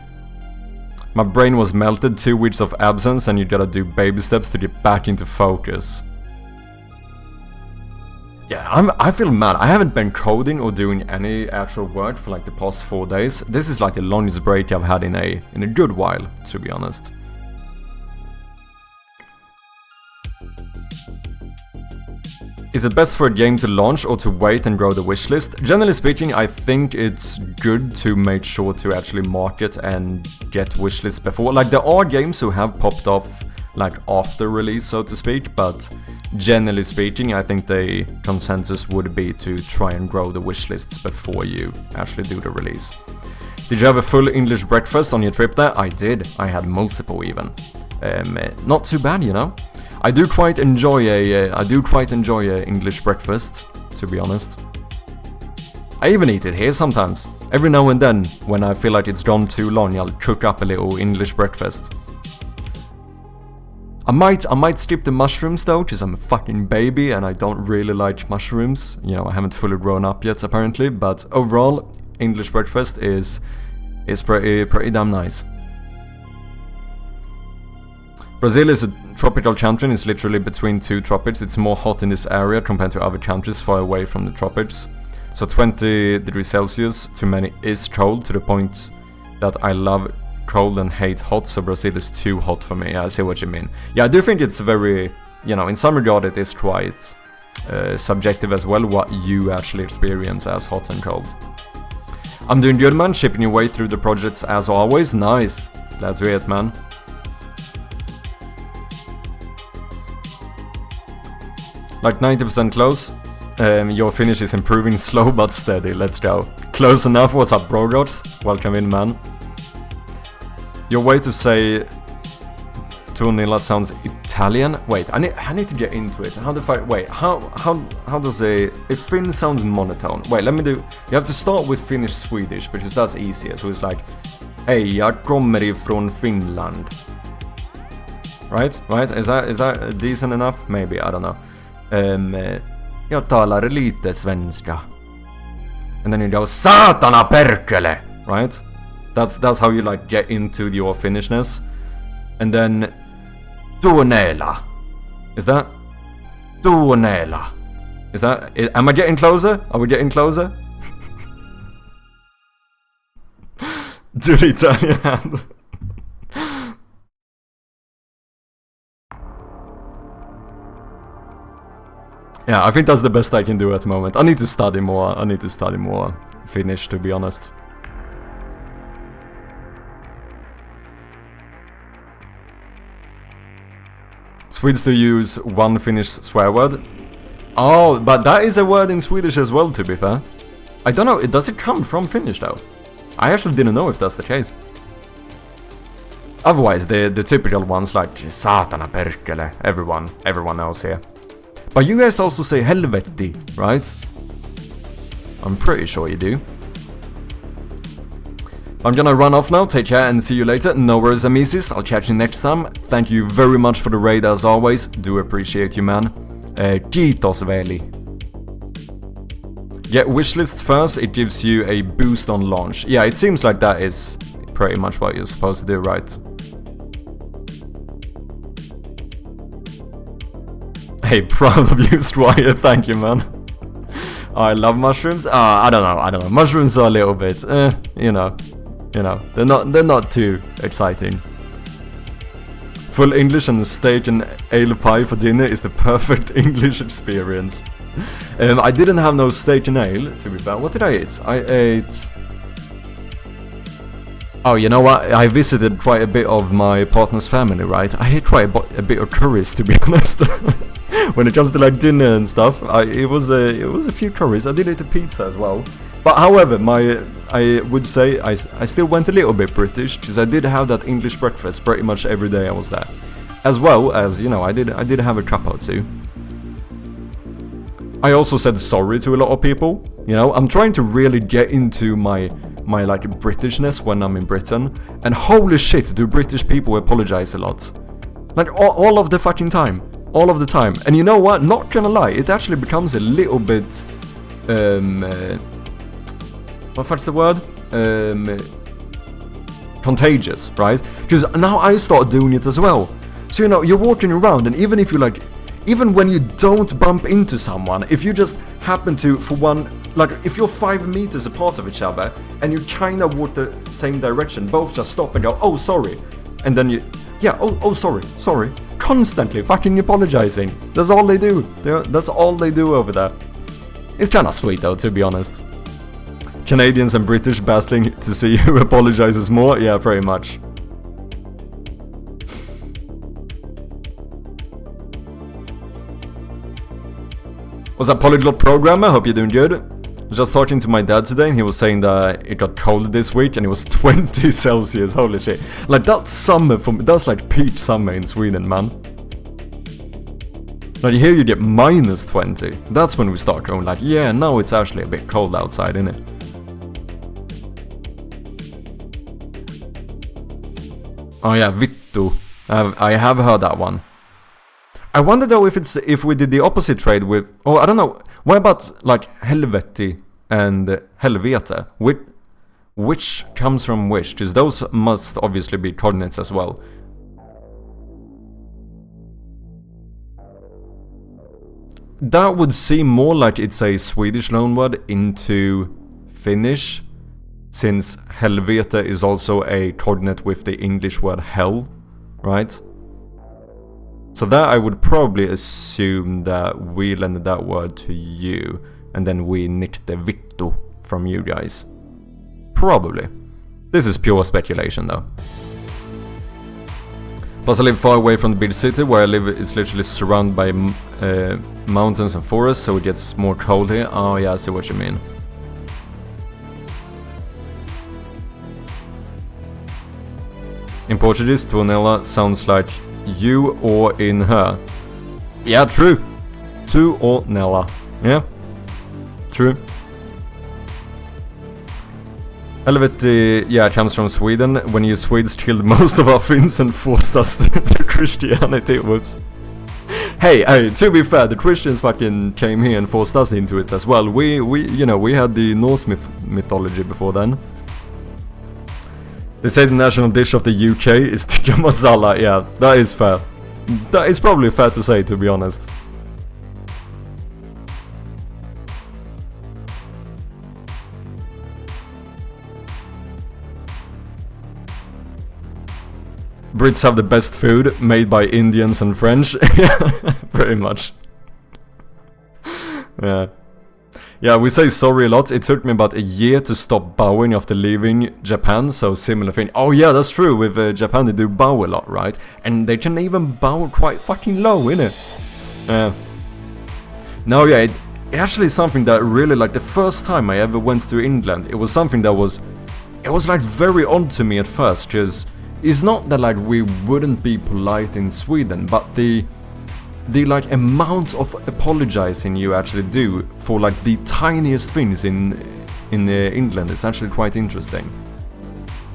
My brain was melted, 2 weeks of absence, and you gotta do baby steps to get back into focus. Yeah, I feel mad. I haven't been coding or doing any actual work for like the past 4 days. This is like the longest break I've had in a good while, to be honest. Is it best for a game to launch or to wait and grow the wishlist? Generally speaking, I think it's good to make sure to actually market and get wishlists before. Like, there are games who have popped off like after release, so to speak, but generally speaking, I think the consensus would be to try and grow the wishlists before you actually do the release. Did you have a full English breakfast on your trip there? I did. I had multiple even. Not too bad, you know. I do quite enjoy a English breakfast, to be honest. I even eat it here sometimes. Every now and then, when I feel like it's gone too long, I'll cook up a little English breakfast. I might skip the mushrooms though, because I'm a fucking baby and I don't really like mushrooms. You know, I haven't fully grown up yet apparently, but overall, English breakfast is pretty damn nice. Brazil is a tropical country and is literally between 2 tropics. It's more hot in this area compared to other countries far away from the tropics. So 20 degrees Celsius to many is cold, to the point that I love cold and hate hot, so Brazil is too hot for me. I see what you mean. Yeah, I do think it's very, you know, in some regard it is quite subjective as well, what you actually experience as hot and cold. I'm doing good, man, shipping your way through the projects as always. Nice, glad to hear it, man. Like 90% close. Your Finnish is improving, slow but steady. Let's go. Close enough. What's up, Brogots? Welcome in, man. Your way to say Tunilla sounds Italian. Wait, I need to get into it. How does a Finn sounds monotone? Wait, let me do. You have to start with Finnish Swedish because that's easier. So it's like, hey, jag kommer ifrån Finland. Right? Is that decent enough? Maybe, I don't know. Jag talar lite svenska. And then you go satana perkele, right? That's how you like get into your Finnishness. And then tuonela. Is that tuonela? Is that, am I getting closer? Are we getting closer? Do the Italian hand. Yeah, I think that's the best I can do at the moment. I need to study more. Finnish, to be honest. Swedes do use one Finnish swear word. Oh, but that is a word in Swedish as well, to be fair. I don't know, does it come from Finnish though? I actually didn't know if that's the case. Otherwise, the typical ones like satana perkele, everyone knows here. But you guys also say helvetti, right? I'm pretty sure you do. I'm gonna run off now, take care and see you later. No worries, Amisis, I'll catch you next time. Thank you very much for the raid as always, do appreciate you, man. Kiitos, veli. Get wishlist first, it gives you a boost on launch. Yeah, it seems like that is pretty much what you're supposed to do, right? Hey, proud of you, Stryer, thank you, man. I love mushrooms. I don't know. Mushrooms are a little bit, you know, they're not too exciting. Full English and steak and ale pie for dinner is the perfect English experience. I didn't have no steak and ale, to be fair. What did I eat? I ate... Oh, you know what? I visited quite a bit of my partner's family, right? I ate quite a bit of curries, to be honest. When it comes to like dinner and stuff, it was a few curries. I did eat a pizza as well. But however, I would say I still went a little bit British, because I did have that English breakfast pretty much every day I was there. As well as, you know, I did have a cup or two. I also said sorry to a lot of people. You know, I'm trying to really get into my like Britishness when I'm in Britain, and holy shit, do British people apologize a lot. Like all of the fucking time. All of the time. And you know what? Not gonna lie, it actually becomes a little bit what's the word? Contagious, right? Because now I start doing it as well. So you know, you're walking around, and even if you like, even when you don't bump into someone, if you just happen to, for one, like if you're 5 meters apart of each other and you kind of walk the same direction, both just stop and go, oh sorry, and then you, yeah, oh sorry, constantly fucking apologizing. That's all they do. That's all they do over there. It's kind of sweet though, to be honest. Canadians and British battling to see who apologizes more. Yeah, pretty much. What's up, Polyglot Programmer? Hope you're doing good. I was just talking to my dad today, and he was saying that it got cold this week, and it was 20 Celsius. Holy shit! Like that's summer for me. That's like peak summer in Sweden, man. Like here you get minus 20. That's when we start going like, yeah, now it's actually a bit cold outside, isn't it? Oh yeah, vittu. I have heard that one. I wonder though if we did the opposite trade with, oh I don't know. What about like helveti and helvete? Which comes from which? Because those must obviously be coordinates as well. That would seem more like it's a Swedish loanword into Finnish, since helvete is also a coordinate with the English word hell, right? So that I would probably assume that we lended that word to you, and then we nicked the vittu from you guys. Probably. This is pure speculation though. Plus I live far away from the big city. Where I live is literally surrounded by mountains and forests, so it gets more cold here. Oh yeah, I see what you mean. In Portuguese, Tuonela sounds like you or in her. Yeah, true. Tu or Nella. Yeah, true. Helvete, yeah, comes from Sweden. When you Swedes killed most of our Finns and forced us to Christianity. Whoops. Hey, to be fair, the Christians fucking came here and forced us into it as well. We had the Norse mythology before then. They say the national dish of the UK is tikka masala. Yeah, that is fair. That is probably fair to say, to be honest. Brits have the best food, made by Indians and French. Yeah, pretty much. Yeah. Yeah, we say sorry a lot. It took me about a year to stop bowing after leaving Japan, so similar thing. Oh yeah, that's true. With Japan, they do bow a lot, right? And they can even bow quite fucking low, innit? No, yeah, it actually is something that really, like, the first time I ever went to England, it was something that was, it was like very odd to me at first, because it's not that like we wouldn't be polite in Sweden, but the like amount of apologizing you actually do for like the tiniest things in England is actually quite interesting.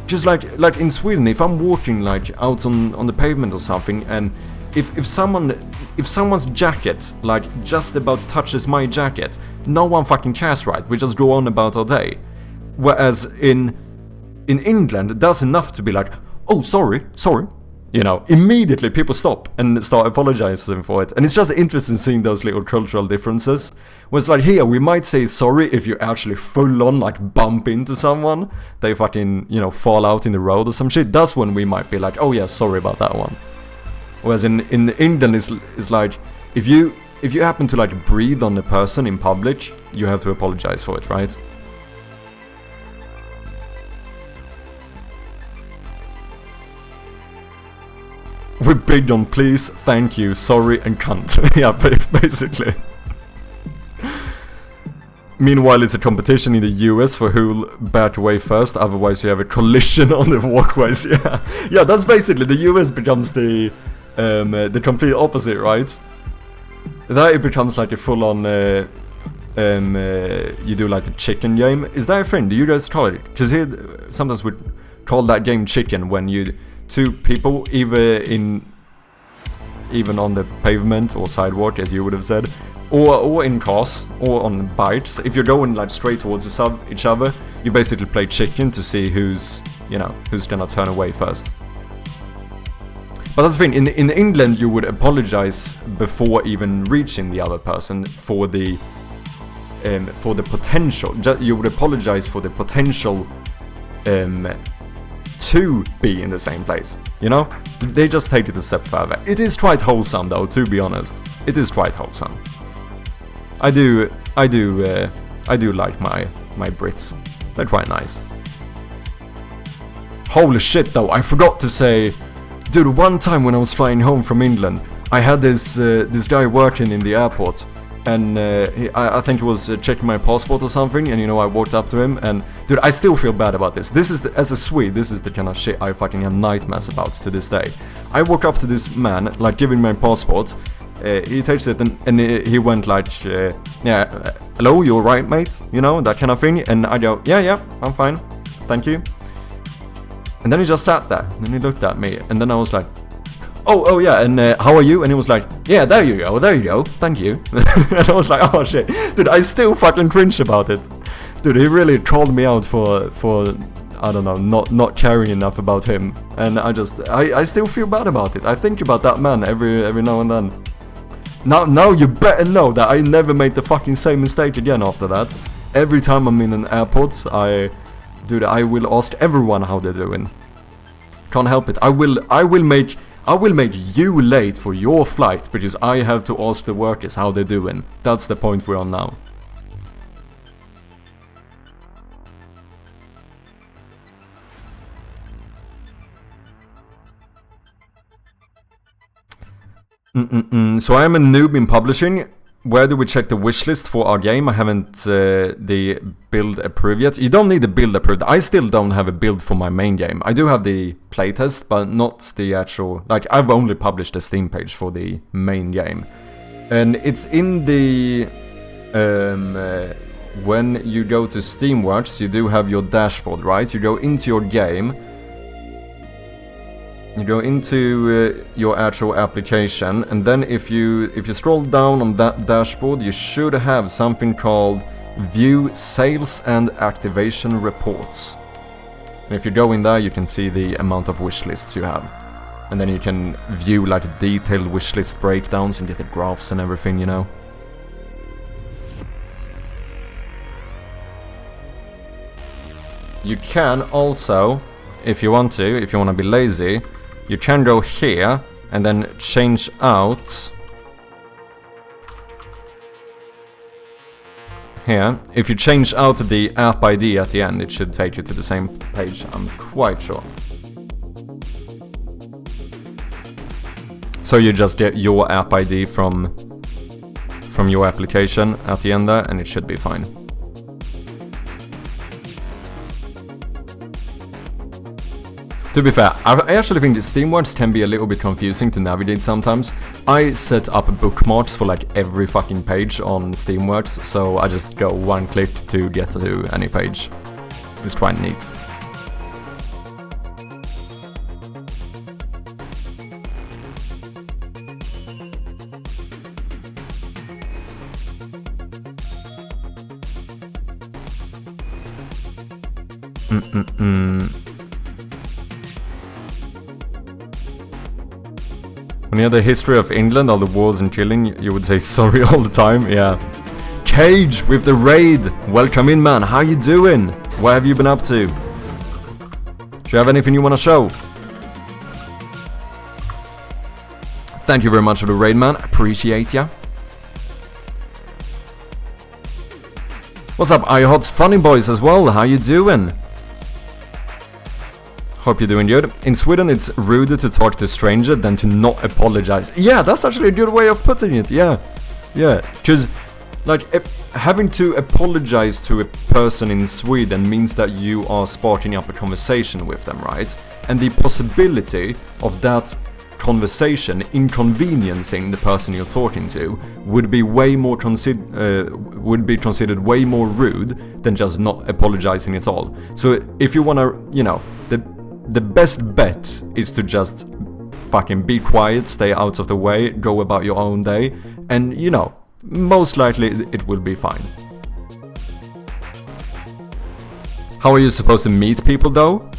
Just like in Sweden, if I'm walking like out on the pavement or something, and if someone's jacket like just about touches my jacket, no one fucking cares, right? We just go on about our day. Whereas in England, that's enough to be like, oh sorry. You know, immediately people stop and start apologizing for it. And it's just interesting seeing those little cultural differences. Where it's like, here, we might say sorry if you actually full on, like, bump into someone. They fucking, you know, fall out in the road or some shit. That's when we might be like, oh yeah, sorry about that one. Whereas in England, it's like, if you happen to, like, breathe on a person in public, you have to apologize for it, right? We're big on please, thank you, sorry, and cunt. Yeah, basically. Meanwhile, it's a competition in the US for who'll back away first, otherwise you have a collision on the walkways. Yeah, that's basically, the US becomes the complete opposite, right? There it becomes like a full-on, you do like the chicken game. Is that a thing? Do you guys call it? Because here, sometimes we call that game chicken when you, two people, even on the pavement or sidewalk, as you would have said, or in cars, or on bikes. If you're going like straight towards each other, you basically play chicken to see who's gonna turn away first. But that's the thing, in England you would apologize before even reaching the other person for the potential. You would apologize for the potential to be in the same place, you know? They just take it a step further. It is quite wholesome though, to be honest. It is quite wholesome. I do like my Brits. They're quite nice. Holy shit though, I forgot to say, dude, one time when I was flying home from England, I had this guy working in the airport, and I think he was checking my passport or something, and I walked up to him, and dude, I still feel bad about this. This is as a Swede, this is the kind of shit I fucking have nightmares about to this day. I walk up to this man, like giving my passport. He takes it and he went like, yeah, hello, you alright, mate? That kind of thing. And I go, yeah, I'm fine, thank you. And then he just sat there, and then he looked at me, and then I was like, oh yeah, and how are you? And he was like, yeah, there you go, thank you. And I was like, oh shit, dude, I still fucking cringe about it. Dude, he really called me out for I don't know, not caring enough about him, and I still feel bad about it. I think about that man every now and then. Now you better know that I never make the fucking same mistake again after that. Every time I'm in an airport, I will ask everyone how they're doing. Can't help it. I will make you late for your flight because I have to ask the workers how they're doing. That's the point we're on now. So I am a noob in publishing. Where do we check the wishlist for our game? I haven't the build approved yet. You don't need the build approved. I still don't have a build for my main game. I do have the playtest, but not the actual... Like, I've only published a Steam page for the main game. And it's in the... when you go to Steamworks, you do have your dashboard, right? You go into your game... You go into your actual application, and then if you scroll down on that dashboard, you should have something called View Sales and Activation Reports. And if you go in there, you can see the amount of wishlists you have. And then you can view like detailed wishlist breakdowns and get the graphs and everything, You can also, if you want to be lazy, you can go here and then change out here. If you change out the app ID at the end, it should take you to the same page, I'm quite sure. So you just get your app ID from your application at the end there, and it should be fine. To be fair, I actually think the Steamworks can be a little bit confusing to navigate sometimes. I set up bookmarks for like every fucking page on Steamworks, so I just go one click to get to any page. It's quite neat. When you had the history of England, all the wars and killing, you would say sorry all the time, yeah. Cage with the raid! Welcome in, man, how you doing? What have you been up to? Do you have anything you want to show? Thank you very much for the raid, man, appreciate ya. What's up, iHot's Funny Boys as well, how you doing? Hope you're doing good. In Sweden, it's ruder to talk to a stranger than to not apologize. Yeah, that's actually a good way of putting it. Yeah, because like having to apologize to a person in Sweden means that you are sparking up a conversation with them, right? And the possibility of that conversation inconveniencing the person you're talking to would be way more would be considered way more rude than just not apologizing at all. So if you wanna, you know, the best bet is to just fucking be quiet, stay out of the way, go about your own day, and you know, most likely it will be fine. How are you supposed to meet people though?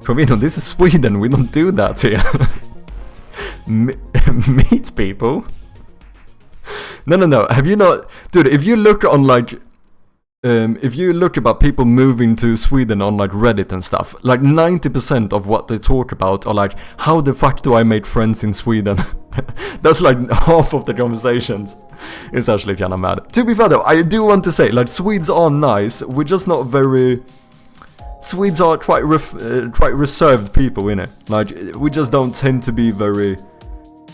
Covino, this is Sweden, we don't do that here. Meet people? No, have you not... Dude, if you look on like... if you look about people moving to Sweden on like Reddit and stuff, like 90% of what they talk about are like, how the fuck do I make friends in Sweden? That's like half of the conversations. It's actually kind of mad. To be fair though, I do want to say, like, Swedes are nice, we're just not very... Swedes are quite reserved people, innit? Like, we just don't tend to be very...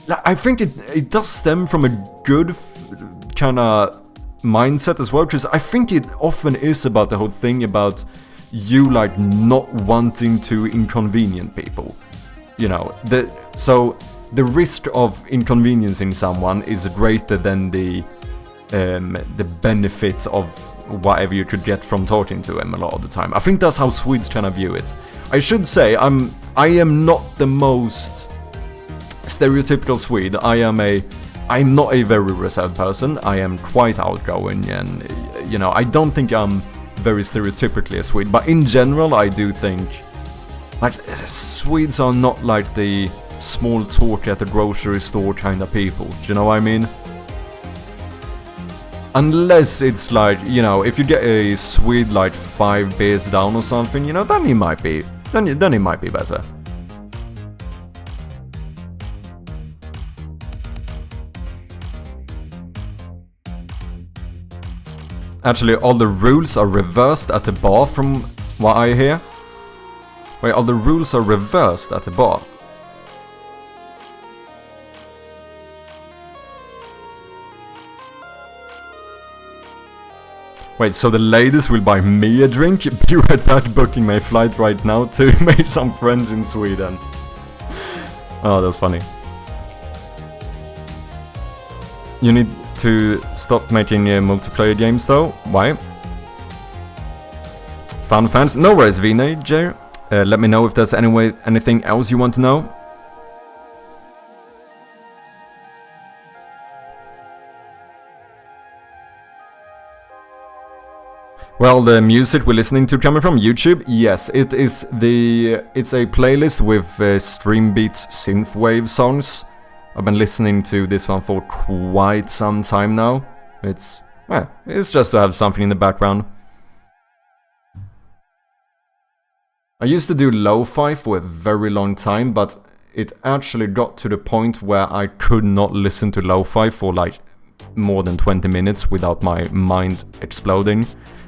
Like, I think it does stem from a good kind of mindset as well, because I think it often is about the whole thing about you, like, not wanting to inconvenience people. You know, so the risk of inconveniencing someone is greater than the benefit of whatever you could get from talking to them a lot of the time. I think that's how Swedes kind of view it. I should say, I am not the most stereotypical Swede. I'm not a very reserved person. I am quite outgoing, and you know, I don't think I'm very stereotypically a Swede, but in general I do think like Swedes are not like the small talk at the grocery store kind of people. Do you know what I mean? Unless it's like, you know, if you get a Swede like 5 beers down or something, you know, then it might be better. Actually, all the rules are reversed at the bar from what I hear. Wait, all the rules are reversed at the bar. Wait, so the ladies will buy me a drink? Be right back, booking my flight right now to make some friends in Sweden. Oh, that's funny. You need to stop making multiplayer games though. Why? Found fans? No worries, Vinager. Let me know if there's anything else you want to know. Well, the music we're listening to coming from YouTube, yes, it's a playlist with Stream Beats synthwave songs. I've been listening to this one for quite some time now. It's just to have something in the background. I used to do lo-fi for a very long time, but it actually got to the point where I could not listen to lo-fi for like more than 20 minutes without my mind exploding.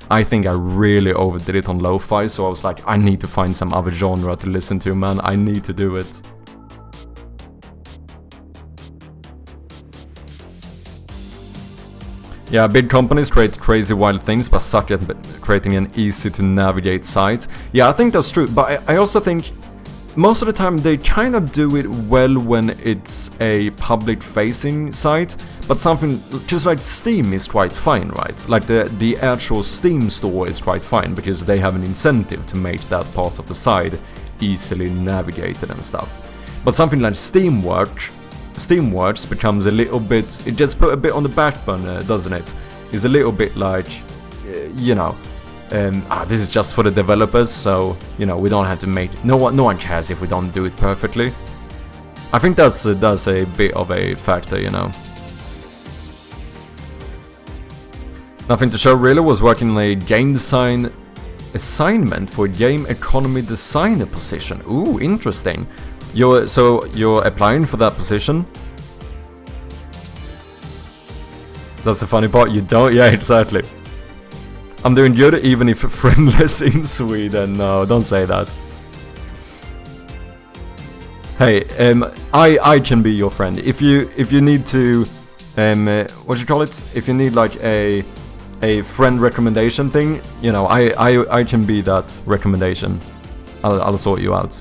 I think I really overdid it on lo-fi, so I was like, I need to find some other genre to listen to, man. I need to do it. Yeah, big companies create crazy wild things, but suck at creating an easy to navigate site. Yeah, I think that's true, but I also think most of the time they kind of do it well when it's a public facing site, but something just like Steam is quite fine, right? Like the actual Steam store is quite fine because they have an incentive to make that part of the site easily navigated and stuff. But something like Steamworks becomes a little bit, it gets put a bit on the back burner, doesn't it? It's a little bit like, you know, this is just for the developers, so, you know, we don't have to make, no one cares if we don't do it perfectly. I think that's a bit of a factor, you know. Nothing to show really, was working on a game design assignment for a game economy designer position. Ooh, interesting. So you're applying for that position? That's the funny part, you don't? Yeah, exactly. I'm doing good even if friendless in Sweden. No, don't say that. Hey, I can be your friend. If you need to, what you call it? If you need like a friend recommendation thing, you know, I can be that recommendation. I'll sort you out.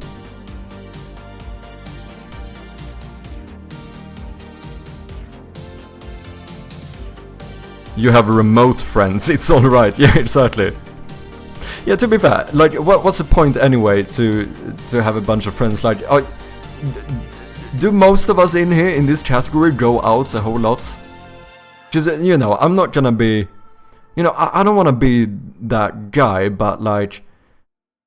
you have remote friends, it's alright. Yeah, exactly. Yeah, to be fair, like, what's the point anyway to have a bunch of friends? Like, do most of us in here in this category go out a whole lot? Because, you know, I'm not gonna be, you know, I don't want to be that guy, but like,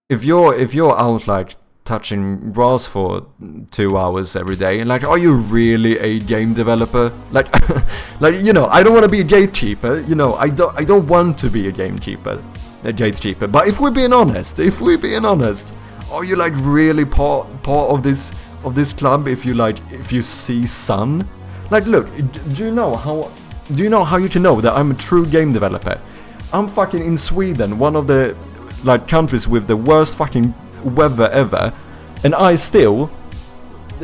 if you're out like touching grass for 2 hours every day, like, are you really a game developer? Like, like, you know, I don't want to be a gatekeeper. You know, I don't want to be a gatekeeper. But if we're being honest, are you like really part of this club? If you see sun, like, look, do you know how you can know that I'm a true game developer? I'm fucking in Sweden, one of the like countries with the worst fucking weather ever, and I still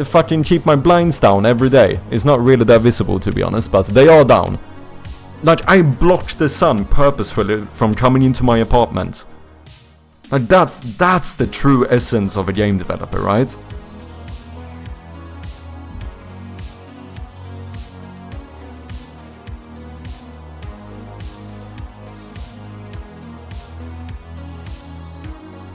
fucking keep my blinds down every day. It's not really that visible, to be honest, but they are down. Like, I blocked the sun purposefully from coming into my apartment. Like, that's the true essence of a game developer, right?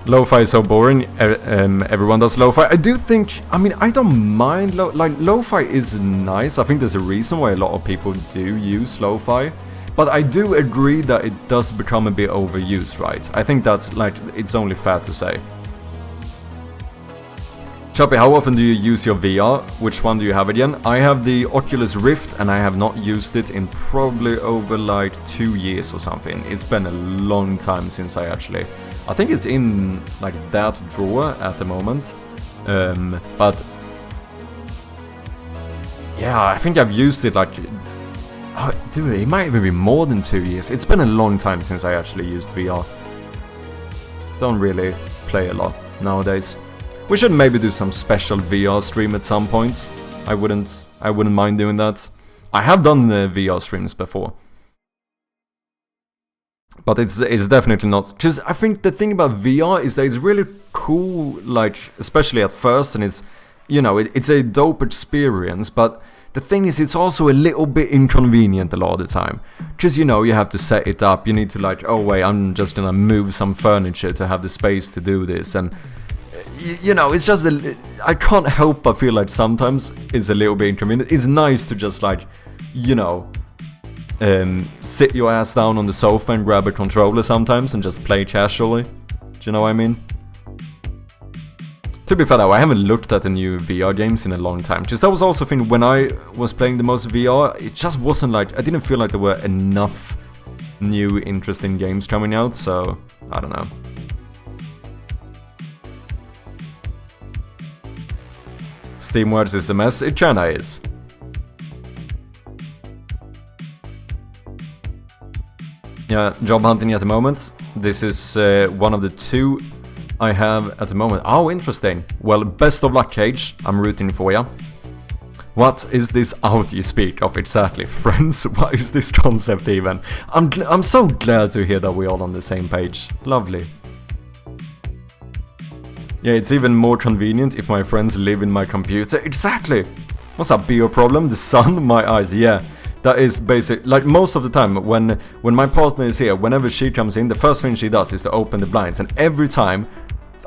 Lo-fi is so boring. Everyone does lo-fi. I do think, I mean, I don't mind lo-fi is nice. I think there's a reason why a lot of people do use lo-fi, but I do agree that it does become a bit overused, right? I think that's like, it's only fair to say. Choppy, how often do you use your VR? Which one do you have again? I have the Oculus Rift, and I have not used it in probably over like 2 years or something. It's been a long time since I think it's in like that drawer at the moment, but yeah, I think I've used it like, dude, it might even be more than 2 years. It's been a long time since I actually used VR. Don't really play a lot nowadays. We should maybe do some special VR stream at some point. I wouldn't mind doing that. I have done the VR streams before. But it's definitely not, because I think the thing about VR is that it's really cool, like, especially at first, and it's, you know, it's a dope experience, but the thing is, it's also a little bit inconvenient a lot of the time, because, you know, you have to set it up, you need to like, oh wait, I'm just gonna move some furniture to have the space to do this, and, you know, it's just, I can't help but feel like sometimes it's a little bit inconvenient. It's nice to just like, you know, sit your ass down on the sofa and grab a controller sometimes and just play casually. Do you know what I mean? To be fair though, I haven't looked at the new VR games in a long time, because that was also a thing when I was playing the most VR, it just wasn't like, I didn't feel like there were enough new interesting games coming out, so I don't know. SteamWorks is a mess, it kinda is. Yeah, job hunting at the moment. This is one of the 2 I have at the moment. Oh, interesting. Well, best of luck, Cage. I'm rooting for ya. What is this out you speak of exactly? Friends, what is this concept even? I'm so glad to hear that we're all on the same page. Lovely. Yeah, it's even more convenient if my friends live in my computer. Exactly. What's up, be your problem? The sun, my eyes, yeah. That is basic, like most of the time when my partner is here, whenever she comes in, the first thing she does is to open the blinds, and every time,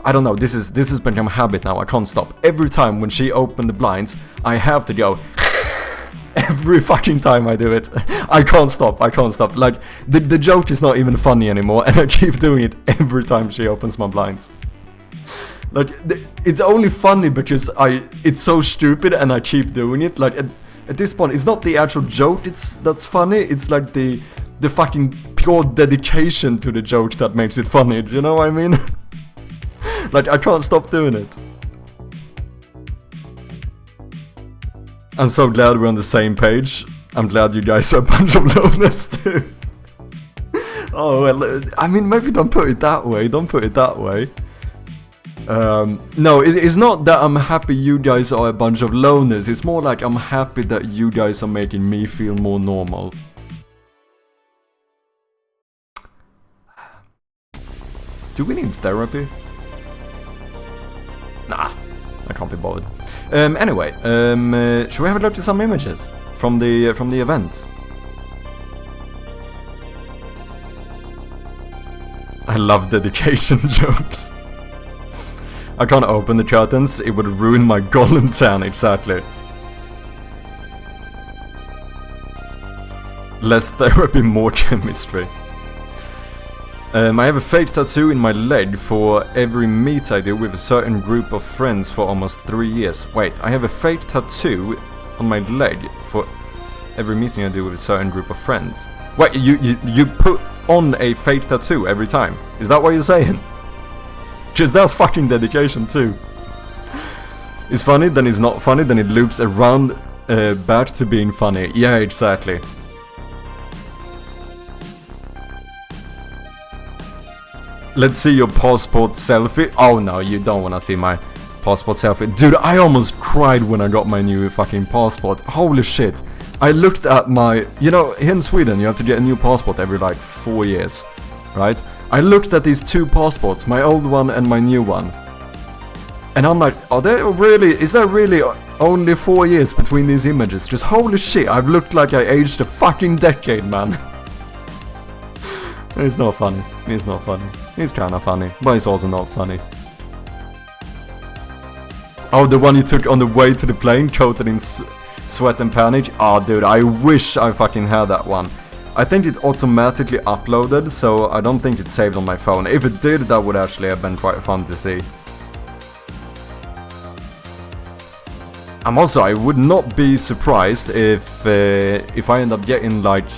I don't know, this has become a habit now, I can't stop. Every time when she opens the blinds, I have to go every fucking time I do it. I can't stop, like the joke is not even funny anymore, and I keep doing it every time she opens my blinds. Like, it's only funny because it's so stupid and I keep doing it, like at this point, it's not the actual joke that's funny, it's like the fucking pure dedication to the jokes that makes it funny, do you know what I mean? Like, I can't stop doing it. I'm so glad we're on the same page. I'm glad you guys are a bunch of loners too. Oh, well, I mean, maybe don't put it that way, No, it's not that I'm happy you guys are a bunch of loners, it's more like I'm happy that you guys are making me feel more normal. Do we need therapy? Nah, I can't be bothered. Anyway, should we have a look at some images from the event? I love dedication jokes. I can't open the curtains, it would ruin my golden tan, exactly. Less therapy, more chemistry. I have a fake tattoo in my leg for every meet I do with a certain group of friends for almost 3 years. Wait, I have a fake tattoo on my leg for every meeting I do with a certain group of friends. Wait, you put on a fake tattoo every time? Is that what you're saying? Because that's fucking dedication too. It's funny, then it's not funny, then it loops around back to being funny. Yeah, exactly. Let's see your passport selfie. Oh no, you don't wanna see my passport selfie. Dude, I almost cried when I got my new fucking passport. Holy shit. I looked at my... You know, here in Sweden you have to get a new passport every like 4 years. Right? I looked at these 2 passports, my old one and my new one. And I'm like, are there really... Is there really only 4 years between these images? Just holy shit, I've looked like I aged a fucking decade, man. It's not funny. It's not funny. It's kinda funny, but it's also not funny. Oh, the one you took on the way to the plane, coated in sweat and panic? Oh, dude, I wish I fucking had that one. I think it automatically uploaded, so I don't think it's saved on my phone. If it did, that would actually have been quite fun to see. I would not be surprised if I end up getting like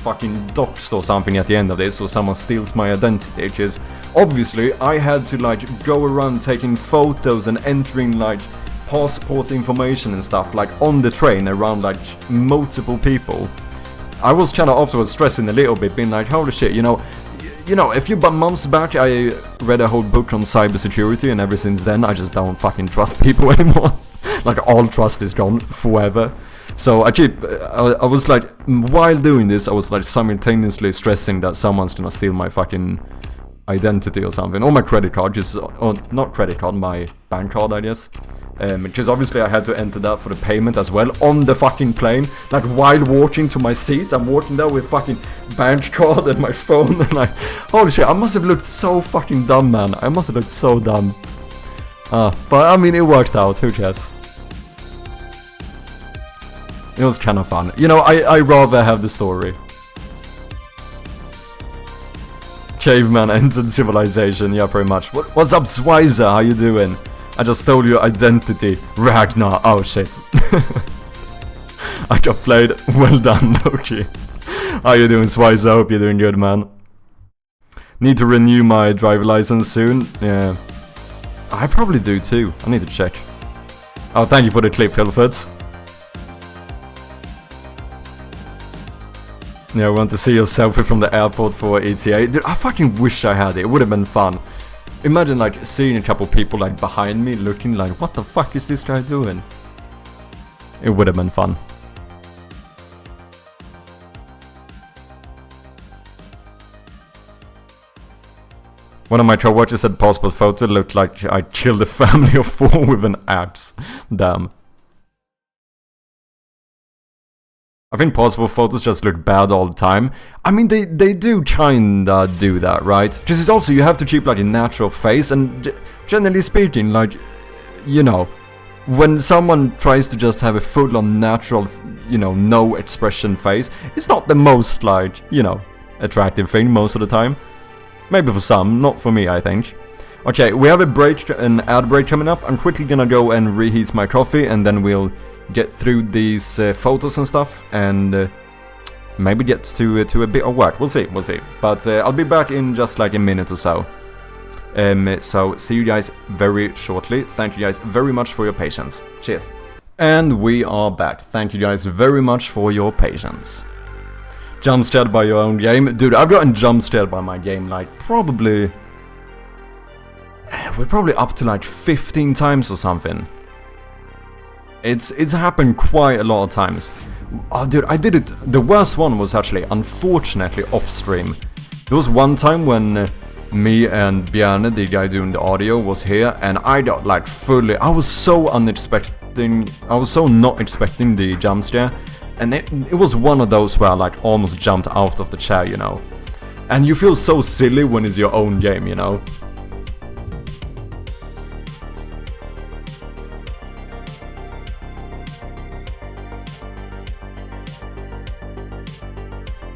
fucking doxed or something at the end of this, or someone steals my identity, because obviously I had to like go around taking photos and entering like passport information and stuff like on the train around like multiple people. I was kind of afterwards stressing a little bit, being like, holy shit, you know, a few months back I read a whole book on cybersecurity, and ever since then I just don't fucking trust people anymore. Like all trust is gone forever. So I was like, while doing this, I was like simultaneously stressing that someone's gonna steal my fucking identity or something, or my credit card, or not credit card, my bank card, I guess. Because obviously I had to enter that for the payment as well on the fucking plane. Like while walking to my seat, I'm walking there with fucking bank card and my phone, and like, holy shit, I must have looked so fucking dumb, man. I must have looked so dumb. But I mean, it worked out. Who cares? It was kind of fun. You know, I rather have the story. Caveman entered civilization, yeah, pretty much. What's up, Swizer? How you doing? I just stole your identity. Ragnar, oh shit. I got played. Well done, Loki. How you doing, Swizer? Hope you're doing good, man. Need to renew my driver license soon. Yeah. I probably do too. I need to check. Oh, thank you for the clip, Hilford. Yeah, I want to see your selfie from the airport for ETA. Dude, I fucking wish I had it. It would have been fun. Imagine like seeing a couple people like behind me looking like, what the fuck is this guy doing? It would have been fun. One of my co-watchers said passport photo looked like I killed a family of 4 with an axe. Damn. I think passport photos just look bad all the time. I mean, they do kinda do that, right? Because it's also, you have to keep like a natural face, and generally speaking, like, you know, when someone tries to just have a full-on natural, you know, no expression face, it's not the most, like, you know, attractive thing most of the time. Maybe for some, not for me, I think. Okay, we have a break, an ad break coming up. I'm quickly gonna go and reheat my coffee, and then we'll get through these photos and stuff, and maybe get to a bit of work. We'll see. But I'll be back in just like a minute or so. So see you guys very shortly. Thank you guys very much for your patience. Cheers. And we are back. Thank you guys very much for your patience. Jump scared by your own game. Dude, I've gotten jump scared by my game like probably... We're probably up to like 15 times or something. It's happened quite a lot of times. Oh, dude, I did it. The worst one was actually, unfortunately, off stream. There was one time when me and Bjarne, the guy doing the audio, was here, and I got like fully... I was so not expecting the jump scare, and it was one of those where I like almost jumped out of the chair, you know. And you feel so silly when it's your own game, you know?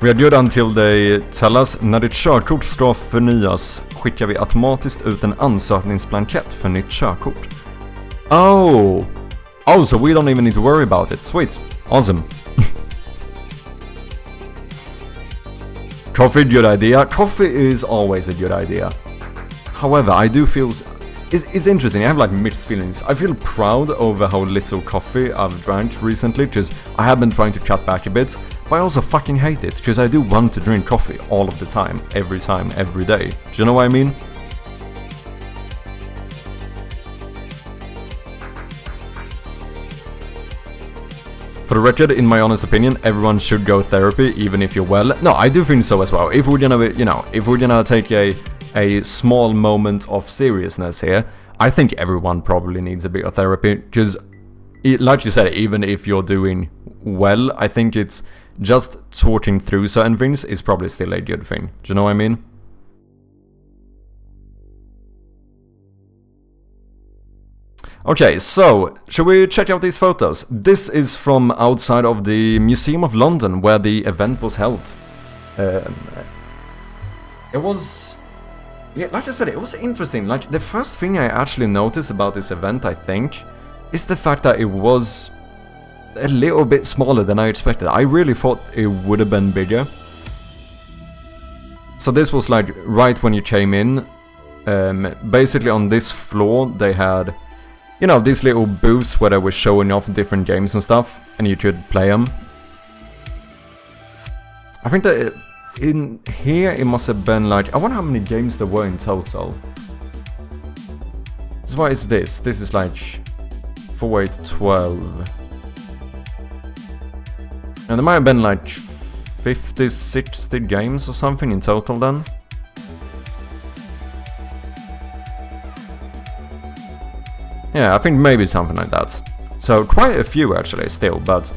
We are good until they tell us när ditt körkort ska förnyas skickar vi automatiskt ut en ansökningsblankett för nytt körkort. Oh! Oh, so we don't even need to worry about it. Sweet. Awesome. Coffee, good idea. Coffee is always a good idea. However, I do feel... It's interesting, I have like mixed feelings. I feel proud over how little coffee I've drank recently, because I have been trying to cut back a bit, but I also fucking hate it, because I do want to drink coffee all of the time, every day. Do you know what I mean? For the record, in my honest opinion, everyone should go therapy, even if you're well. No, I do think so as well. If we're gonna, you know, if we're gonna take a small moment of seriousness here, I think everyone probably needs a bit of therapy, because, like you said, even if you're doing well, I think it's just talking through certain things is probably still a good thing. Do you know what I mean? Okay, so, should we check out these photos? This is from outside of the Museum of London, where the event was held. It was... Yeah, like I said, it was interesting. Like, the first thing I actually noticed about this event, I think, is the fact that it was a little bit smaller than I expected. I really thought it would have been bigger. So this was like right when you came in. Basically on this floor they had, you know, these little booths where they were showing off different games and stuff, and you could play them. I think that in here it must have been like, I wonder how many games there were in total. So what is this? This is like 4, 8, 12. And there might have been like 50, 60 games or something in total then. Yeah, I think maybe something like that. So quite a few actually still, but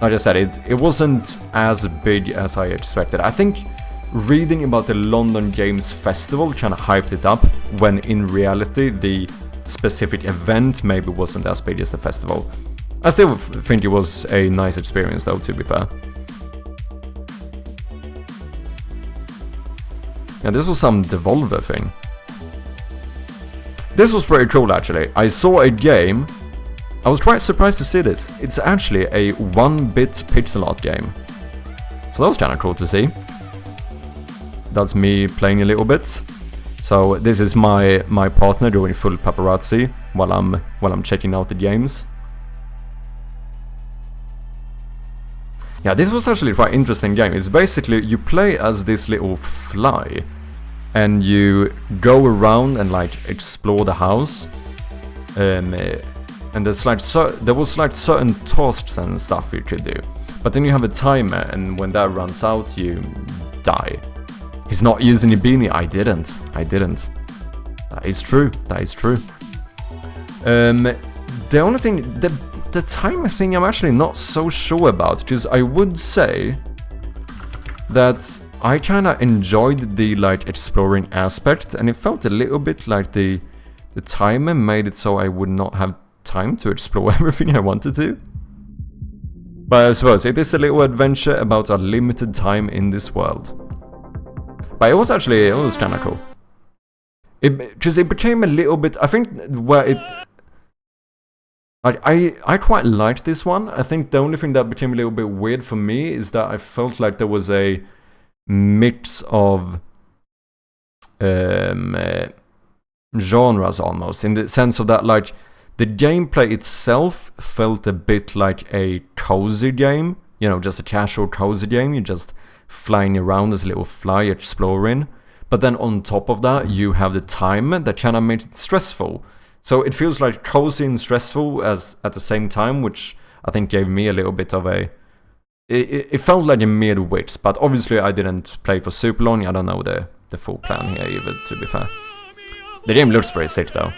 like I said, it wasn't as big as I expected. I think reading about the London Games Festival kind of hyped it up, when in reality the specific event maybe wasn't as big as the festival. I still think it was a nice experience though, to be fair. Yeah, this was some Devolver thing. This was pretty cool actually. I saw a game. I was quite surprised to see this. It's actually a 1-bit pixel art game. So that was kind of cool to see. That's me playing a little bit. So this is my partner doing full paparazzi while I'm checking out the games. Yeah, this was actually quite interesting game. It's basically you play as this little fly, and you go around and like explore the house. And there's like there was like certain tasks and stuff you could do, but then you have a timer, and when that runs out, you die. He's not using a beanie. I didn't. That is true. The only thing, the timer thing, I'm actually not so sure about, because I would say that I kind of enjoyed the like exploring aspect, and it felt a little bit like the timer made it so I would not have time to explore everything I wanted to. But I suppose it is a little adventure about a limited time in this world. But it was kind of cool. Because it became a little bit, I think, where it... Like, I quite liked this one. I think the only thing that became a little bit weird for me is that I felt like there was a mix of genres almost, in the sense of that, like, the gameplay itself felt a bit like a cozy game, you know, just a casual cozy game. You're just flying around as a little fly exploring, but then on top of that you have the timer that kind of makes it stressful. So it feels like cozy and stressful as at the same time, which I think gave me a little bit of a... It felt like a mid-wit, but obviously I didn't play for super long. I don't know the full plan here either, to be fair. The game looks very sick though.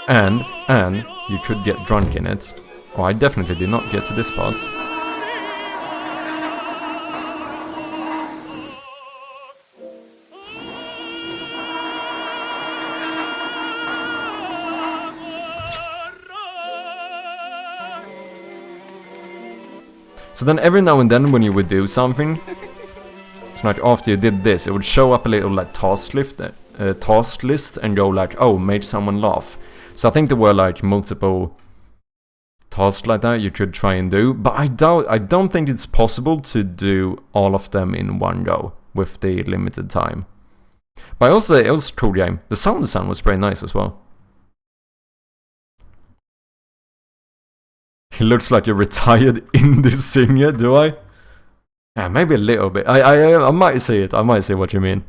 And you could get drunk in it. Oh, I definitely did not get to this part. So then every now and then when you would do something, so like after you did this, it would show up a little like task list and go like, oh, made someone laugh. So I think there were like multiple tasks like that you could try and do, but I don't think it's possible to do all of them in one go with the limited time. But also, it was a cool game. The sound design was pretty nice as well. He looks like a retired indie singer, do I? Yeah, maybe a little bit. I might see it. I might see what you mean.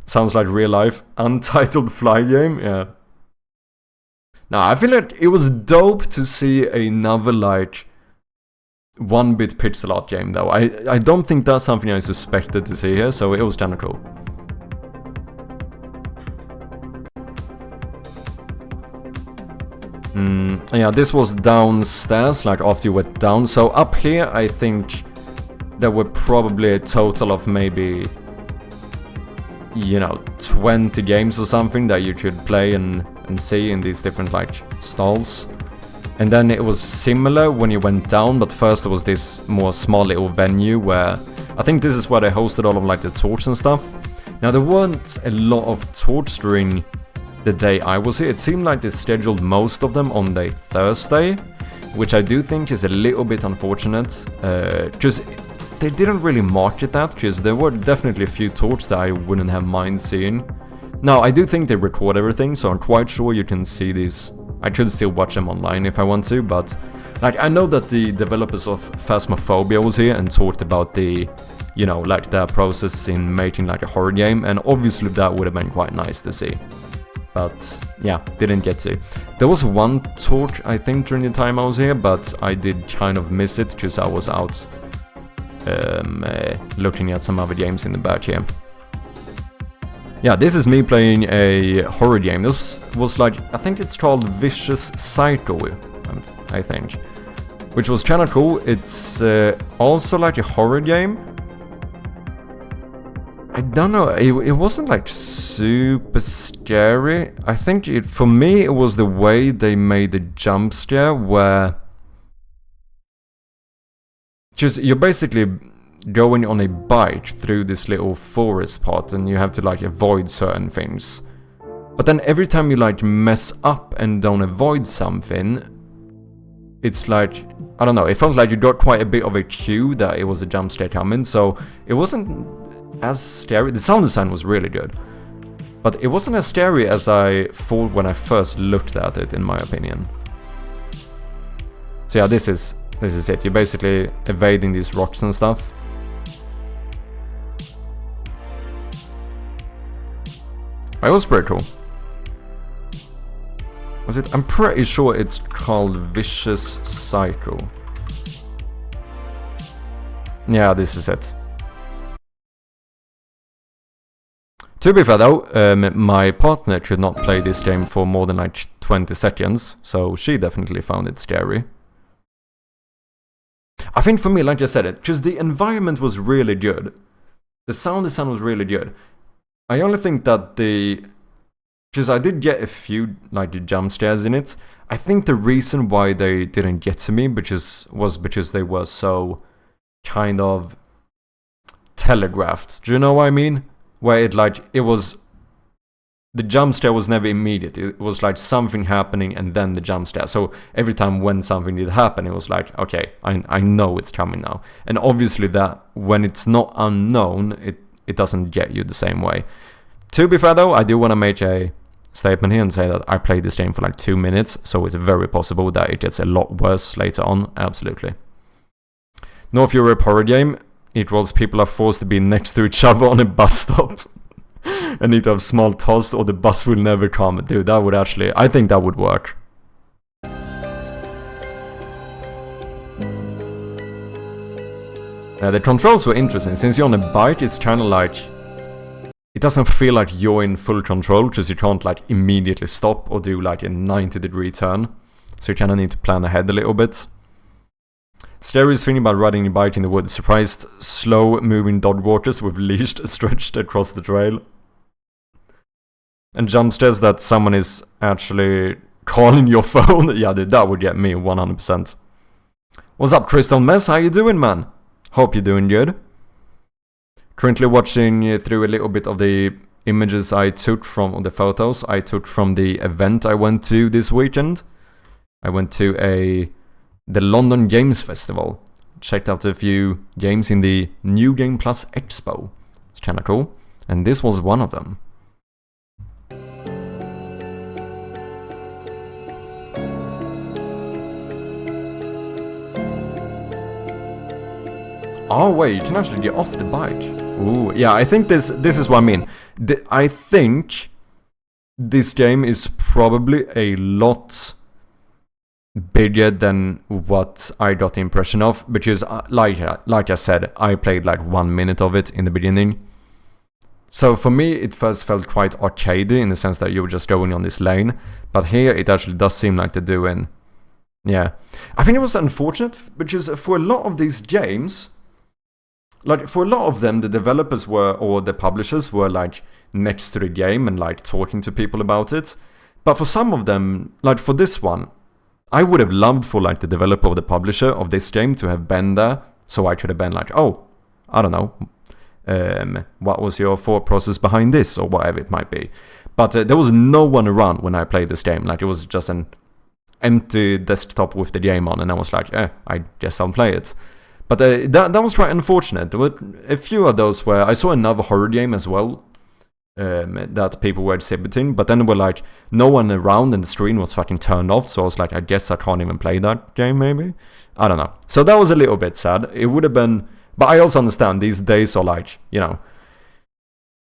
Sounds like real life. Untitled fly game, yeah. Now, I feel like it was dope to see another, like, 1-bit pixel art game, though. I don't think that's something I suspected to see here, so it was kinda cool. Yeah, this was downstairs, like after you went down. So up here, I think there were probably a total of maybe, you know, 20 games or something that you could play and see in these different, like, stalls. And then it was similar when you went down, but first there was this more small little venue where I think this is where they hosted all of, like, the torch and stuff. Now, there weren't a lot of torch during the day I was here. It seemed like they scheduled most of them on the Thursday, which I do think is a little bit unfortunate, because they didn't really market that, because there were definitely a few torches that I wouldn't have mind seeing. Now, I do think they record everything, so I'm quite sure you can see these. I could still watch them online if I want to, but like I know that the developers of Phasmophobia was here and talked about the, you know, like their process in making like a horror game, and obviously that would have been quite nice to see. But yeah, didn't get to. There was one torch, I think, during the time I was here, but I did kind of miss it because I was out looking at some other games in the back here. Yeah, this is me playing a horror game. This was like, I think it's called Vicious Cycle, I think. Which was kind of cool. It's also like a horror game. I don't know, it wasn't like super scary. I think for me it was the way they made the jump scare where just you're basically going on a bike through this little forest part and you have to like avoid certain things. But then every time you like mess up and don't avoid something, it's like, I don't know, it felt like you got quite a bit of a cue that it was a jump scare coming, so it wasn't as scary. The sound design was really good, but it wasn't as scary as I thought when I first looked at it, in my opinion. So yeah, this is it. You're basically evading these rocks and stuff. It was pretty cool. Was it? I'm pretty sure it's called Vicious Cycle. Yeah, this is it. To be fair though, my partner could not play this game for more than like 20 seconds, so she definitely found it scary. I think for me, like I said, because the environment was really good. The sound design was really good. I only think that because I did get a few like jump scares in it. I think the reason why they didn't get to me was because they were so kind of telegraphed. Do you know what I mean? Where the jump scare was never immediate. It was like something happening and then the jump scare. So every time when something did happen, it was like, okay, I know it's coming now. And obviously that when it's not unknown, it doesn't get you the same way. To be fair though, I do want to make a statement here and say that I played this game for like 2 minutes, so it's very possible that it gets a lot worse later on, absolutely. North Europe horror game. It was people are forced to be next to each other on a bus stop and need to have small toast or the bus will never come. Dude, that would actually, I think that would work. The controls were interesting. Since you're on a bike, it's kind of like, it doesn't feel like you're in full control because you can't like immediately stop or do like a 90-degree turn. So you kind of need to plan ahead a little bit. Scariest thing about riding a bike in the woods, surprised slow-moving dog walkers with leash stretched across the trail. And jump scares that someone is actually calling your phone. Yeah, dude, that would get me 100%. What's up, Crystal Mess? How you doing, man? Hope you're doing good. Currently watching through a little bit of the images I took from, or the photos I took from the event I went to this weekend. I went to the London Games Festival. Checked out a few games in the New Game Plus Expo. It's kinda cool. And this was one of them. Oh wait, you can actually get off the bike. Ooh, yeah, I think this is what I mean. I think this game is probably a lot bigger than what I got the impression of, because like I said, I played like 1 minute of it in the beginning. So for me, it first felt quite arcadey in the sense that you were just going on this lane, but here it actually does seem like they're doing. Yeah, I think it was unfortunate because for a lot of these games, like for a lot of them, the developers were, or the publishers were like next to the game and like talking to people about it. But for some of them, like for this one, I would have loved for like the developer or the publisher of this game to have been there, so I could have been like, oh, I don't know, what was your thought process behind this, or whatever it might be. But there was no one around when I played this game. Like it was just an empty desktop with the game on, and I was like, I guess I'll play it. But that was quite unfortunate. There were a few of those where I saw another horror game as well that people were exhibiting, but then there were like no one around and the screen was fucking turned off, so I was like, I guess I can't even play that game maybe? I don't know. So that was a little bit sad. It would have been, but I also understand these days are like, you know,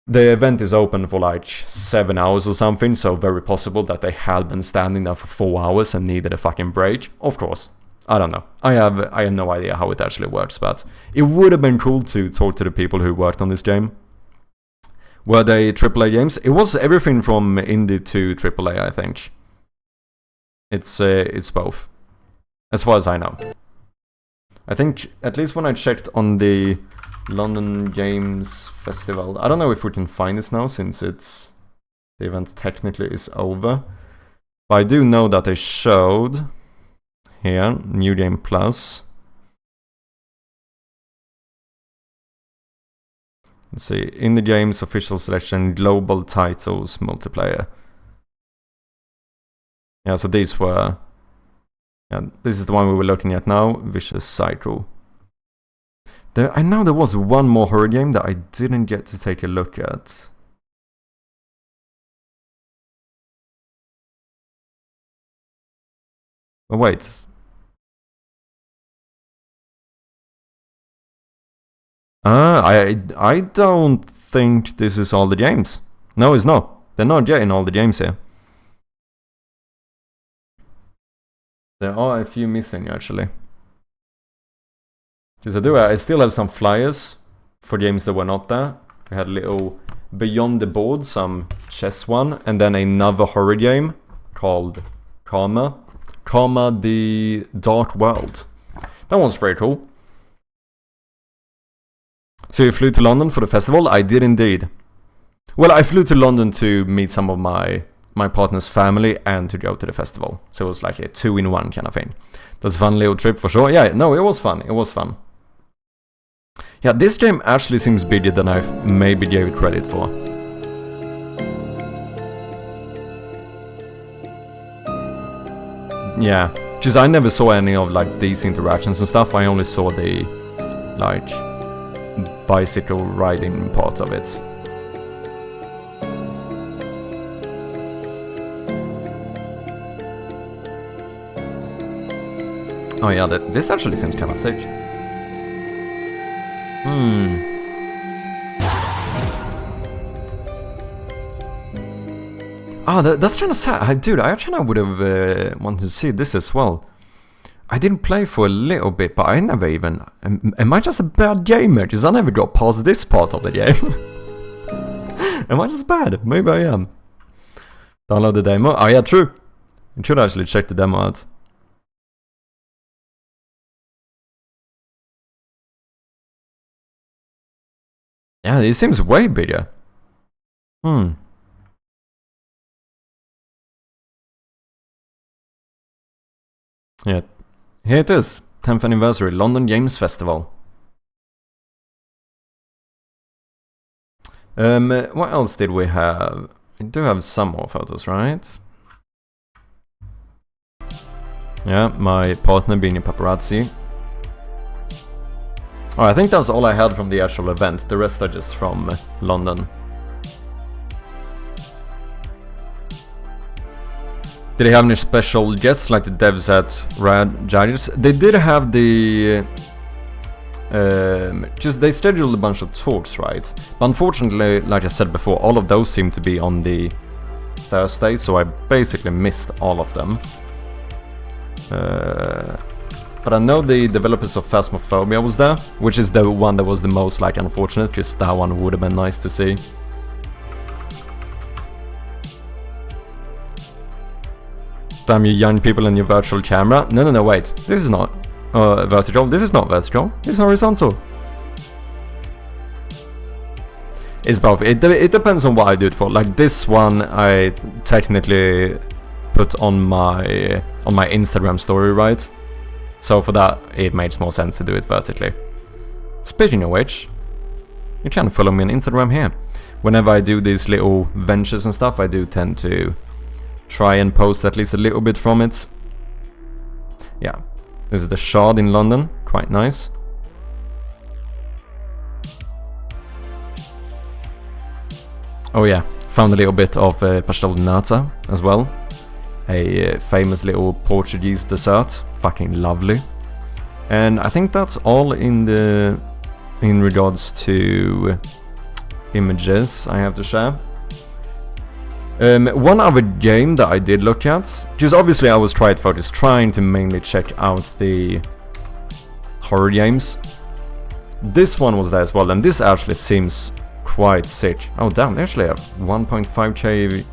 the event is open for like 7 hours or something, so very possible that they had been standing there for 4 hours and needed a fucking break. Of course. I don't know. I have no idea how it actually works, but it would have been cool to talk to the people who worked on this game. Were they AAA games? It was everything from indie to AAA, I think. It's both, as far as I know. I think, at least when I checked on the London Games Festival, I don't know if we can find this now, since the event technically is over. But I do know that they showed here, New Game Plus. Let's see, in the game's official selection, global titles, multiplayer. Yeah, so these were... Yeah, this is the one we were looking at now, Vicious Cycle. I know there was one more horror game that I didn't get to take a look at. Oh wait. I don't think this is all the games. No, it's not. They're not getting all the games here. There are a few missing, actually. Because I still have some flyers for games that were not there. We had a little Beyond the Board, some chess one, and then another horror game called Karma. Karma the Dark World. That one's pretty cool. So you flew to London for the festival? I did indeed. Well, I flew to London to meet some of my partner's family and to go to the festival. So it was like a 2-in-1 kind of thing. That's a fun little trip for sure. Yeah, no, it was fun. It was fun. Yeah, this game actually seems bigger than I maybe gave it credit for. Yeah, because I never saw any of like these interactions and stuff. I only saw the like bicycle riding part of it. Oh yeah, this actually seems kind of sick. Ah, that's kind of sad. Dude, I actually would have wanted to see this as well. I didn't play for a little bit, but I never even... Am I just a bad gamer? Because I never got past this part of the game. Am I just bad? Maybe I am. Download the demo. Oh yeah, true. You should actually check the demo out. Yeah, it seems way bigger. Yeah, here it is. 10th anniversary, London Games Festival. What else did we have? We do have some more photos, right? Yeah, my partner being a paparazzi. Oh, I think that's all I had from the actual event. The rest are just from London. Did they have any special guests like the devs at Rad Gyres? They did have the... just they scheduled a bunch of talks, right? But unfortunately, like I said before, all of those seem to be on the Thursday, so I basically missed all of them. But I know the developers of Phasmophobia was there, which is the one that was the most like unfortunate, just that one would have been nice to see. Damn you young people in your virtual camera. No, wait. This is not vertical. This is not vertical. It's horizontal. It's both. It depends on what I do it for. Like this one, I technically put on my Instagram story, right? So for that, it makes more sense to do it vertically. Speaking of which, you can follow me on Instagram here. Whenever I do these little ventures and stuff, I do tend to try and post at least a little bit from it. Yeah, this is the Shard in London, quite nice. Oh yeah, found a little bit of pastel de nata as well. A famous little Portuguese dessert, fucking lovely. And I think that's all in regards to images I have to share. One other game that I did look at, because obviously I was focused trying to mainly check out the horror games. This one was there as well, and this actually seems quite sick. Oh damn, they actually have 1.5k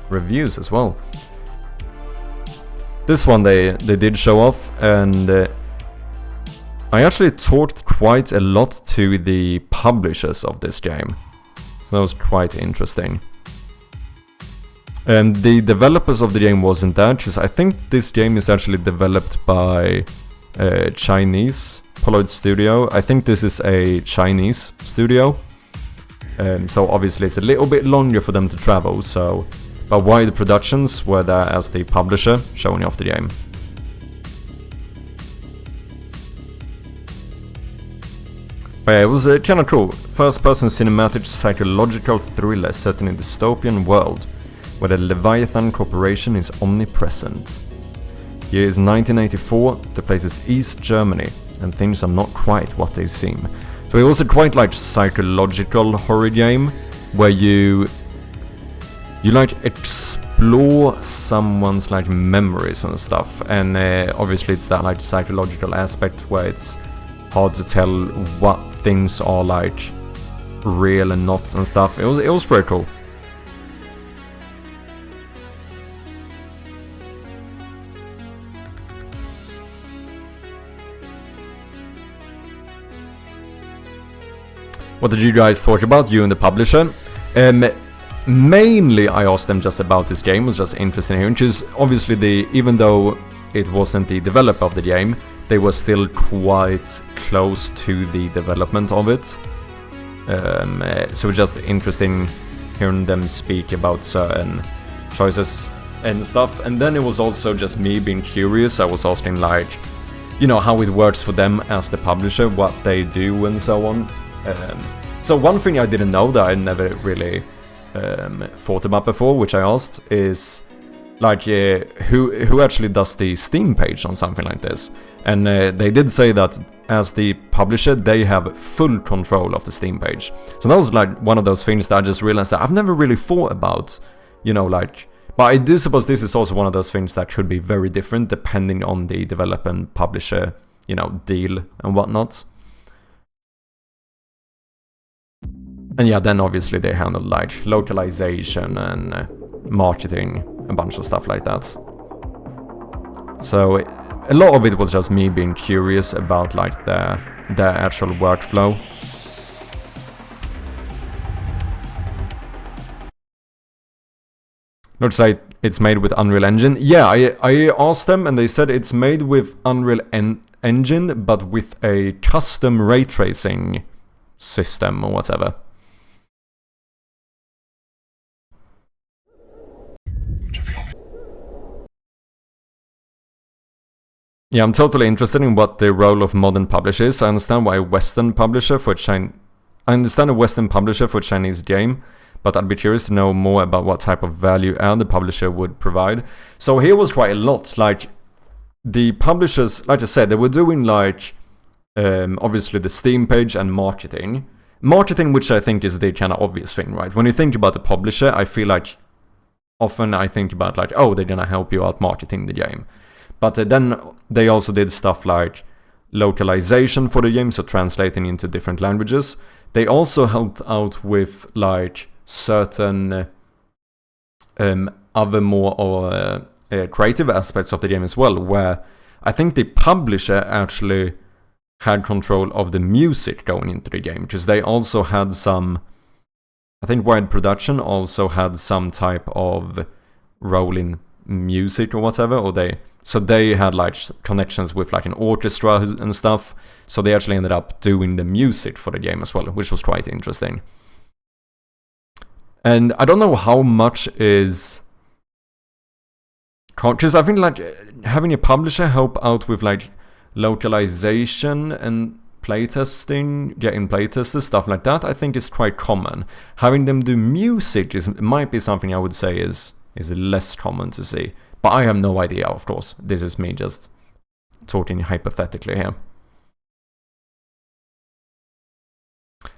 reviews as well. This one they did show off, and I actually talked quite a lot to the publishers of this game, so that was quite interesting. And the developers of the game wasn't there, because I think this game is actually developed by a Chinese Poloid studio. I think this is a Chinese studio, so obviously it's a little bit longer for them to travel, so... But Wide Productions were there as the publisher, showing off the game. But yeah, it was kinda cool. First-person cinematic psychological thriller set in a dystopian world, where the Leviathan Corporation is omnipresent. Year is 1984, the place is East Germany, and things are not quite what they seem. So it was a quite like psychological horror game, where you like explore someone's like memories and stuff, and obviously it's that like psychological aspect where it's hard to tell what things are like real and not and stuff. It was pretty cool. What did you guys talk about, you and the publisher? Mainly I asked them just about this game, it was just interesting here, which is obviously even though it wasn't the developer of the game, they were still quite close to the development of it. So just interesting hearing them speak about certain choices and stuff. And then it was also just me being curious. I was asking like, you know, how it works for them as the publisher, what they do and so on. So one thing I didn't know that I never really thought about before, which I asked, is like who actually does the Steam page on something like this. And they did say that as the publisher, they have full control of the Steam page. So that was like one of those things that I just realized that I've never really thought about, you know, like... But I do suppose this is also one of those things that could be very different depending on the developer and publisher, you know, deal and whatnot. And yeah, then obviously they handle like localization and marketing, a bunch of stuff like that. So a lot of it was just me being curious about like their actual workflow. Looks like it's made with Unreal Engine. Yeah, I asked them and they said it's made with Unreal Engine, but with a custom ray tracing system or whatever. Yeah, I'm totally interested in what the role of modern publishers is. I understand why a Western publisher for I understand a Western publisher for a Chinese game, but I'd be curious to know more about what type of value add the publisher would provide. So here was quite a lot. Like, the publishers, like I said, they were doing like, obviously the Steam page and marketing. Marketing, which I think is the kind of obvious thing, right? When you think about the publisher, I feel like often I think about like, oh, they're gonna help you out marketing the game. But then they also did stuff like localization for the game, so translating into different languages. They also helped out with like certain other more creative aspects of the game as well, where I think the publisher actually had control of the music going into the game, because they also had some, I think Wired Production also had some type of role in music or whatever, or they had like connections with like an orchestra and stuff, so they actually ended up doing the music for the game as well, which was quite interesting. And I don't know how much is, because I think like having a publisher help out with like localization and playtesting, getting playtesters, stuff like that, I think is quite common. Having them do music might be something I would say is less common to see. But I have no idea, of course. This is me just talking hypothetically here.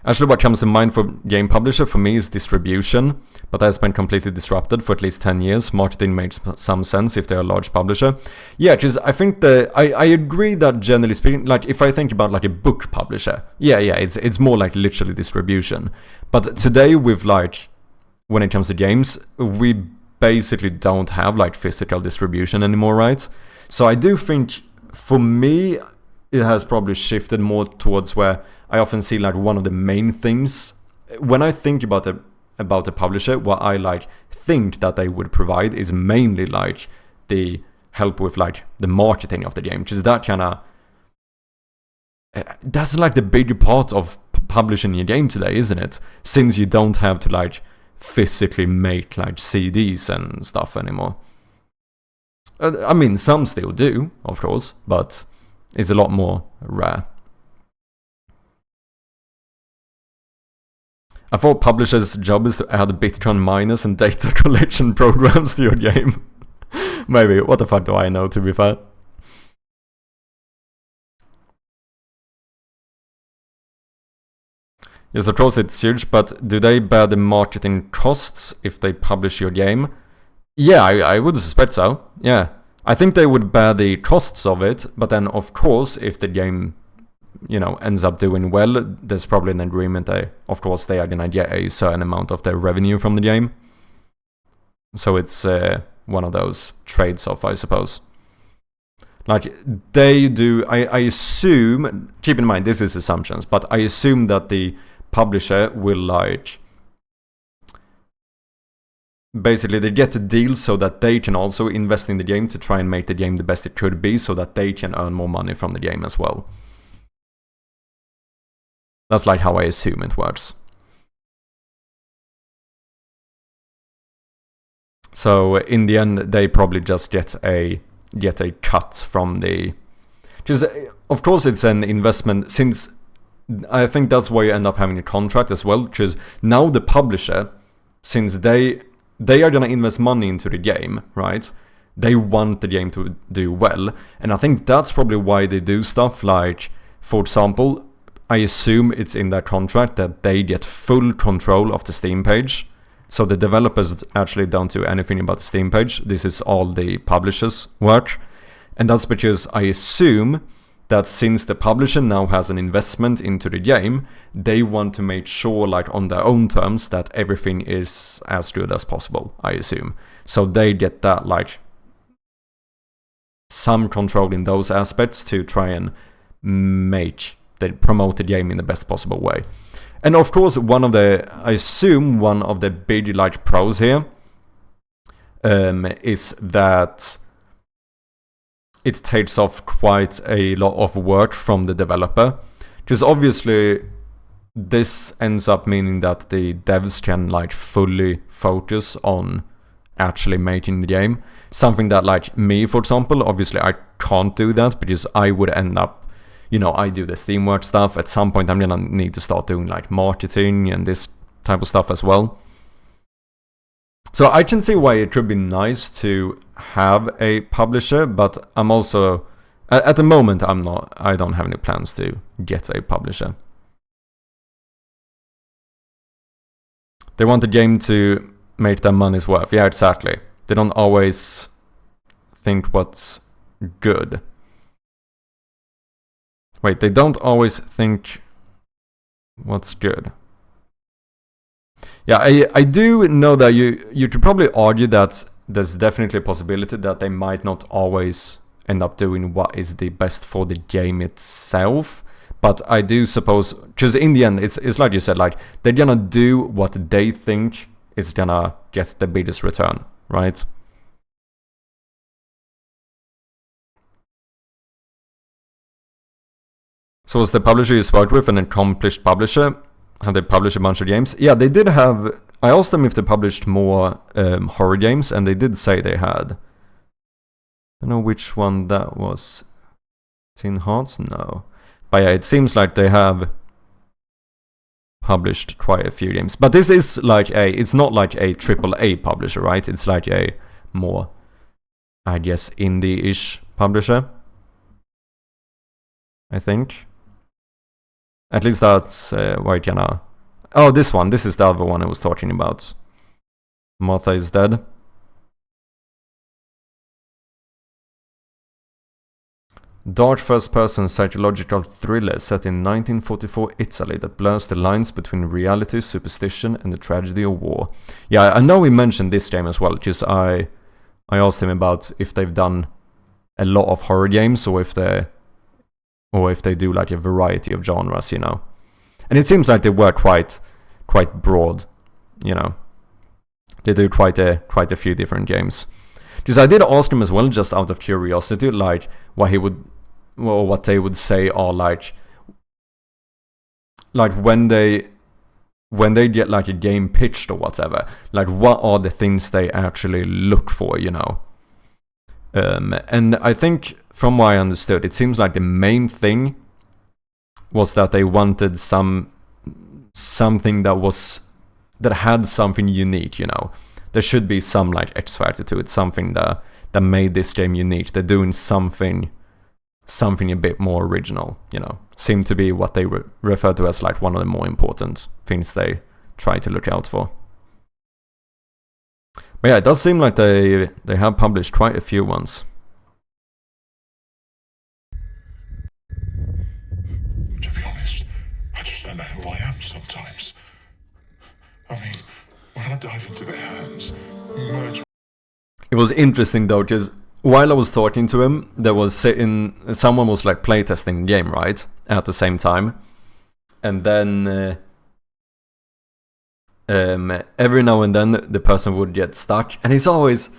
Actually, what comes to mind for game publisher for me is distribution, but that has been completely disrupted for at least 10 years. Marketing makes some sense if they're a large publisher. Yeah, because I think I agree that generally speaking, like if I think about like a book publisher, yeah, it's more like literally distribution. But today with like, when it comes to games, we basically don't have like physical distribution anymore, right? So I do think for me it has probably shifted more towards where I often see like one of the main things when I think about a publisher, what I like think that they would provide is mainly like the help with like the marketing of the game, because that kind of that's like the big part of publishing your game today, isn't it? Since you don't have to like physically make like CDs and stuff anymore. I mean, some still do, of course, but it's a lot more rare. I thought publishers' job is to add Bitcoin miners and data collection programs to your game. Maybe, what the fuck do I know, to be fair? Yes, of course it's huge, but do they bear the marketing costs if they publish your game? Yeah, I would suspect so, yeah. I think they would bear the costs of it, but then of course if the game, you know, ends up doing well, there's probably an agreement that, of course, they are gonna get a certain amount of their revenue from the game. So it's one of those trades-off, I suppose. Like, they do, I assume, keep in mind, this is assumptions, but I assume that the publisher will, like, basically they get a deal so that they can also invest in the game to try and make the game the best it could be, so that they can earn more money from the game as well. That's like how I assume it works. So in the end, they probably just get a cut from the, because of course it's an investment, since I think that's why you end up having a contract as well, because now the publisher, since they are gonna invest money into the game, right? They want the game to do well, and I think that's probably why they do stuff like, for example, I assume it's in their contract that they get full control of the Steam page. So the developers actually don't do anything about the Steam page. This is all the publisher's work. And that's because I assume that since the publisher now has an investment into the game, they want to make sure, like on their own terms, that everything is as good as possible, I assume. So they get that, like, some control in those aspects to try and promote the game in the best possible way. And of course, I assume one of the big, like, pros here, is that it takes off quite a lot of work from the developer. Because obviously this ends up meaning that the devs can like fully focus on actually making the game. Something that like me, for example, obviously I can't do that because I would end up, I do the Steamworks stuff. At some point I'm gonna need to start doing like marketing and this type of stuff as well. So I can see why it could be nice to have a publisher, but I'm also, at the moment, I don't have any plans to get a publisher. They want the game to make their money's worth. Yeah, exactly. They don't always think what's good. Wait, they don't always think what's good. Yeah, I do know that you could probably argue that there's definitely a possibility that they might not always end up doing what is the best for the game itself. But I do suppose, because in the end, it's like you said, like they're gonna do what they think is gonna get the biggest return, right? So was the publisher you spoke with an accomplished publisher? Have they published a bunch of games? Yeah, they did have. I asked them if they published more horror games, and they did say they had. I don't know which one that was. Tin Hearts? No. But yeah, it seems like they have published quite a few games. But this is like it's not like a AAA publisher, right? It's like a more, I guess, indie-ish publisher, I think. At least that's why it gonna... Oh, this one. This is the other one I was talking about. Martha is Dead. Dark first-person psychological thriller set in 1944 Italy that blurs the lines between reality, superstition, and the tragedy of war. Yeah, I know we mentioned this game as well, because I asked him about if they've done a lot of horror games, or if they do like a variety of genres, And it seems like they were quite broad, They do quite a few different games. Because I did ask him as well, just out of curiosity, like what they would say are like when they get like a game pitched or whatever, like what are the things they actually look for, And I think from what I understood, it seems like the main thing was that they wanted something that had something unique, There should be some like X factor to it, something that made this game unique. They're doing something a bit more original, Seemed to be what they refer to as like one of the more important things they try to look out for. But yeah, it does seem like they have published quite a few ones. To be honest, I just don't know who I am sometimes. I mean, when I dive into their hands, merge. It was interesting though, because while I was talking to him, someone was like playtesting the game, right? At the same time. And then every now and then the person would get stuck. And it's always,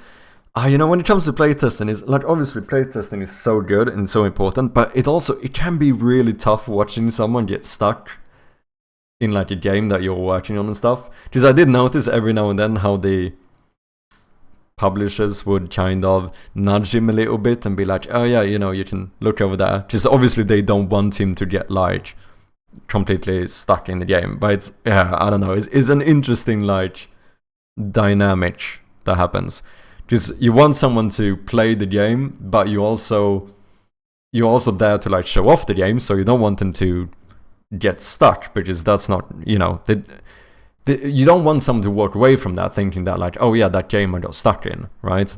when it comes to playtesting, it's like obviously playtesting is so good and so important, but it can be really tough watching someone get stuck in like a game that you're working on and stuff. Because I did notice every now and then how the publishers would kind of nudge him a little bit and be like, oh yeah, you can look over there. Because obviously they don't want him to get like completely stuck in the game. But it's, I don't know, it's an interesting like dynamic that happens. Because you want someone to play the game, but you're also there to like show off the game, so you don't want them to get stuck, because that's not, you don't want someone to walk away from that thinking that like, oh yeah, that game I got stuck in, right?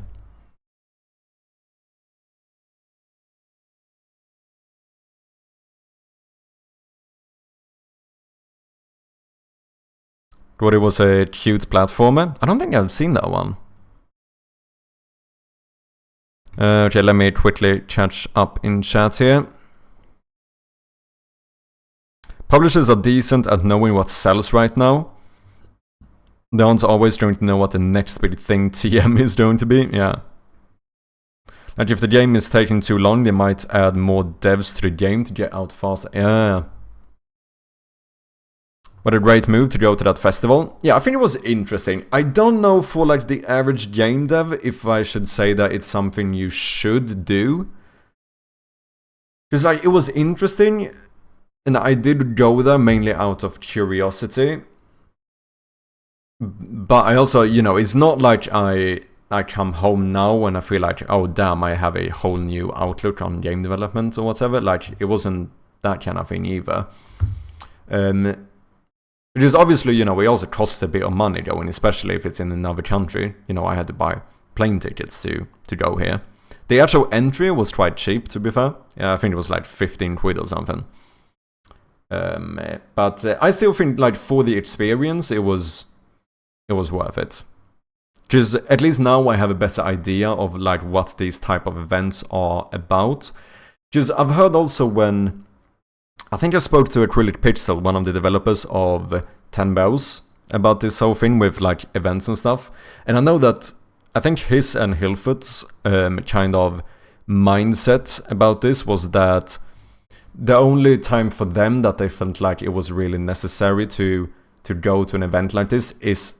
What, it was a cute platformer? I don't think I've seen that one. Okay, let me quickly catch up in chat here. Publishers are decent at knowing what sells right now. The ones always going to know what the next big thing TM is going to be, yeah. Like if the game is taking too long, they might add more devs to the game to get out faster. Yeah. What a great move to go to that festival. Yeah, I think it was interesting. I don't know for like the average game dev if I should say that it's something you should do. Because like it was interesting, and I did go there mainly out of curiosity. But I also, you know, it's not like I come home now and I feel like, oh damn, I have a whole new outlook on game development or whatever. Like it wasn't that kind of thing either. Because obviously, you know, it also costs a bit of money going, especially if it's in another country. You know, I had to buy plane tickets to go here. The actual entry was quite cheap, to be fair. Yeah, I think it was like 15 quid or something. But I still think, like, for the experience, it was worth it. Because at least now I have a better idea of, like, what these type of events are about. Because I've heard also when... I think I spoke to Acrylic Pixel, one of the developers of 10 Bells, about this whole thing with like events and stuff. And I know that I think his and Hilfert's kind of mindset about this was that the only time for them that they felt like it was really necessary to go to an event like this is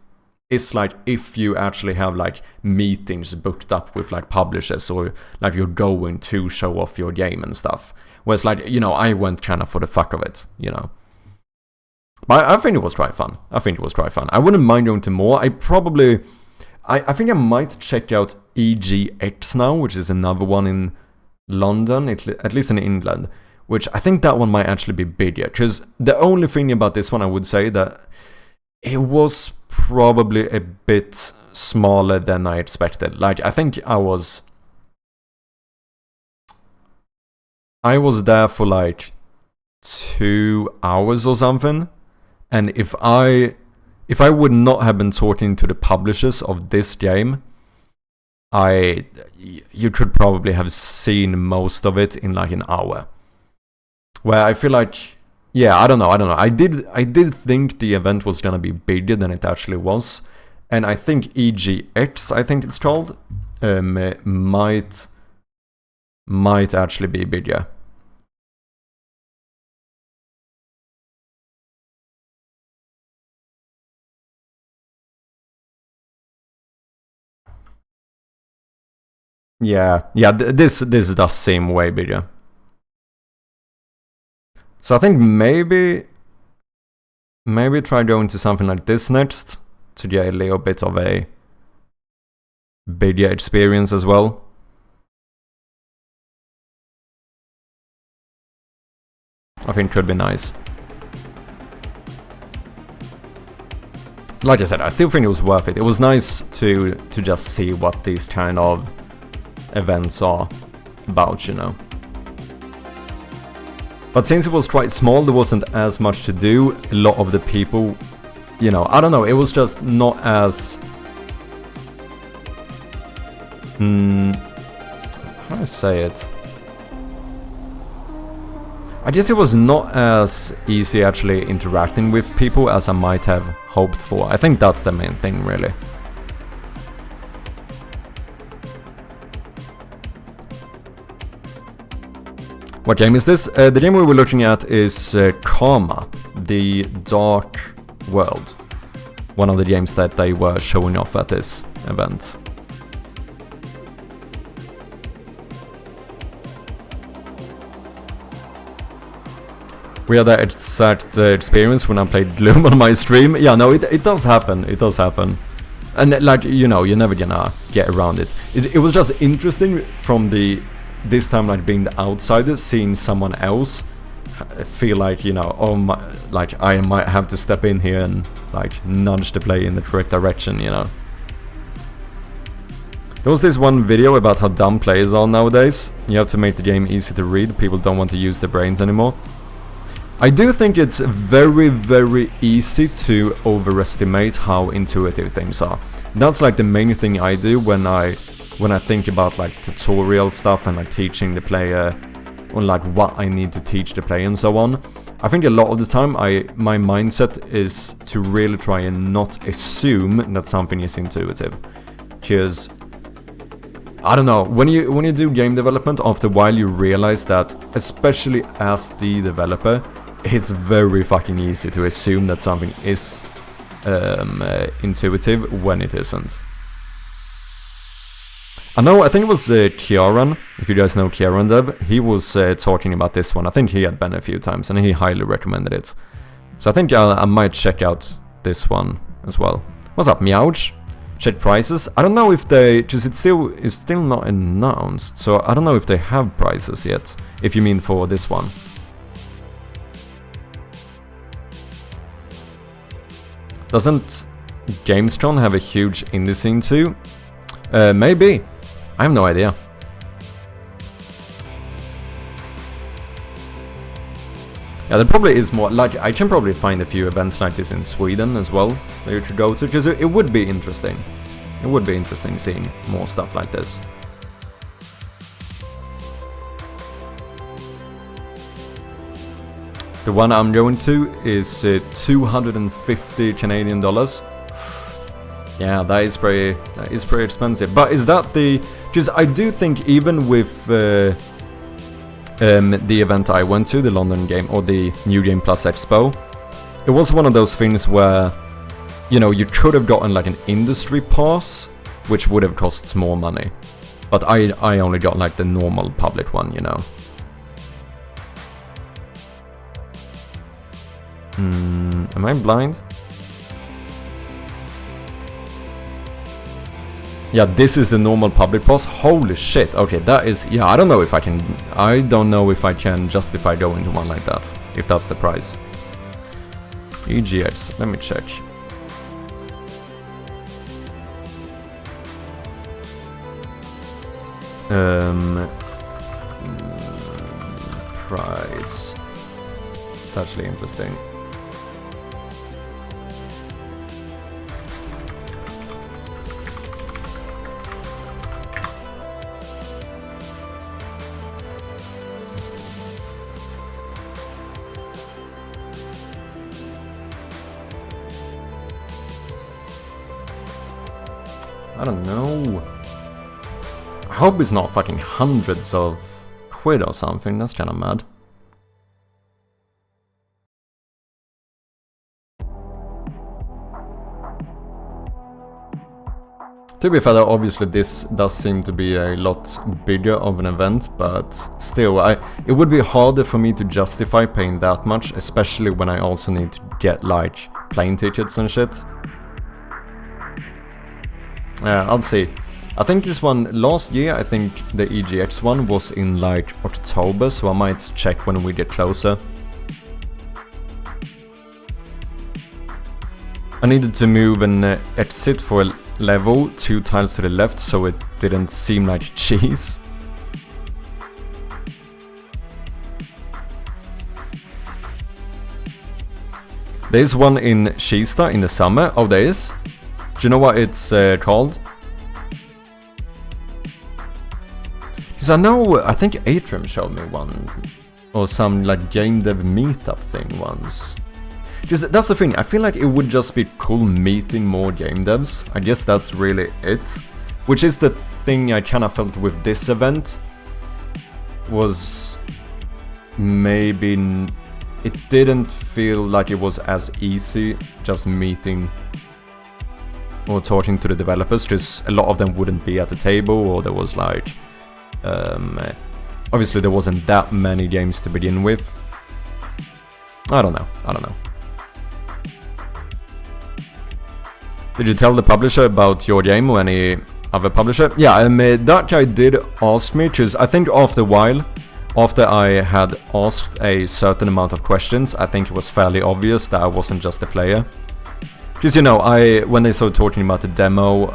like if you actually have like meetings booked up with like publishers, or like you're going to show off your game and stuff. Whereas, like, you know, I went kind of for the fuck of it, you know. But I think it was quite fun. I wouldn't mind going to more. I think I might check out EGX now, which is another one in London, at least in England. Which I think that one might actually be bigger. Because the only thing about this one, I would say that it was probably a bit smaller than I expected. Like, I think I was there for like 2 hours or something, and if I would not have been talking to the publishers of this game, you could probably have seen most of it in like an hour. Where I feel like, yeah, I don't know. I did think the event was gonna be bigger than it actually was, and I think EGX, I think it's called, might actually be bigger. Yeah, this does seem way bigger. So I think maybe try going to something like this next to get a little bit of a bigger experience as well. I think could be nice. Like I said, I still think it was worth it. It was nice to just see what these kind of events are about, you know. But since it was quite small, there wasn't as much to do. A lot of the people, you know, I don't know, it was just not as... how do I say it? I guess it was not as easy actually interacting with people as I might have hoped for. I think that's the main thing, really. What game is this? The game we were looking at is Karma, the Dark World. One of the games that they were showing off at this event. We had that exact experience when I played Gloom on my stream. Yeah, no, it does happen. It does happen. And like, you know, you're never gonna get around it. It was just interesting from this time, like being the outsider, seeing someone else feel like, you know, oh my, like I might have to step in here and like nudge the play in the correct direction, you know. There was this one video about how dumb players are nowadays. You have to make the game easy to read. People don't want to use their brains anymore. I do think it's very, very easy to overestimate how intuitive things are. That's like the main thing I do when I think about like tutorial stuff and like teaching the player on like what I need to teach the player and so on. I think a lot of the time my mindset is to really try and not assume that something is intuitive. Because I don't know, when you do game development, after a while you realize that, especially as the developer, it's very fucking easy to assume that something is intuitive when it isn't. I think it was Kieran, if you guys know Kieran Dev, he was talking about this one. I think he had been a few times and he highly recommended it. So I think I might check out this one as well. What's up, Meowch? Check prices. I don't know if they, because it's still not announced, so I don't know if they have prices yet, if you mean for this one. Doesn't Gamestron have a huge indie scene too? Maybe. I have no idea. Yeah, there probably is more, like, I can probably find a few events like this in Sweden as well that you could go to, because it would be interesting. It would be interesting seeing more stuff like this. The one I'm going to is 250 Canadian dollars. Yeah, that is pretty expensive. But is that the... Because I do think even with the event I went to, the London Game, or the New Game Plus Expo, it was one of those things where, you know, you could have gotten like an industry pass, which would have cost more money. But I only got like the normal public one, you know. Am I blind? Yeah, this is the normal public pass. Holy shit. Okay, that is... Yeah, I don't know if I can... I don't know if I can justify going to one like that, if that's the price. EGX, let me check. Price. It's actually interesting. I don't know. I hope it's not fucking hundreds of quid or something. That's kind of mad. To be fair, obviously this does seem to be a lot bigger of an event, but still, it would be harder for me to justify paying that much, especially when I also need to get like plane tickets and shit. I'll see. I think this one, last year, I think the EGX one was in like October, so I might check when we get closer. I needed to move an exit for a level 2 tiles to the left so it didn't seem like cheese. There's one in Kista in the summer. Oh, there is? Do you know what it's called? Because I think Atrium showed me once, or some like game dev meetup thing once. Because that's the thing, I feel like it would just be cool meeting more game devs. I guess that's really it. Which is the thing I kind of felt with this event. Was maybe... It didn't feel like it was as easy just meeting or talking to the developers, because a lot of them wouldn't be at the table, or there was like... obviously there wasn't that many games to begin with. I don't know. Did you tell the publisher about your game or any other publisher? Yeah, that guy did ask me, because I think after a while, after I had asked a certain amount of questions, I think it was fairly obvious that I wasn't just a player. Because, you know, when they started talking about the demo,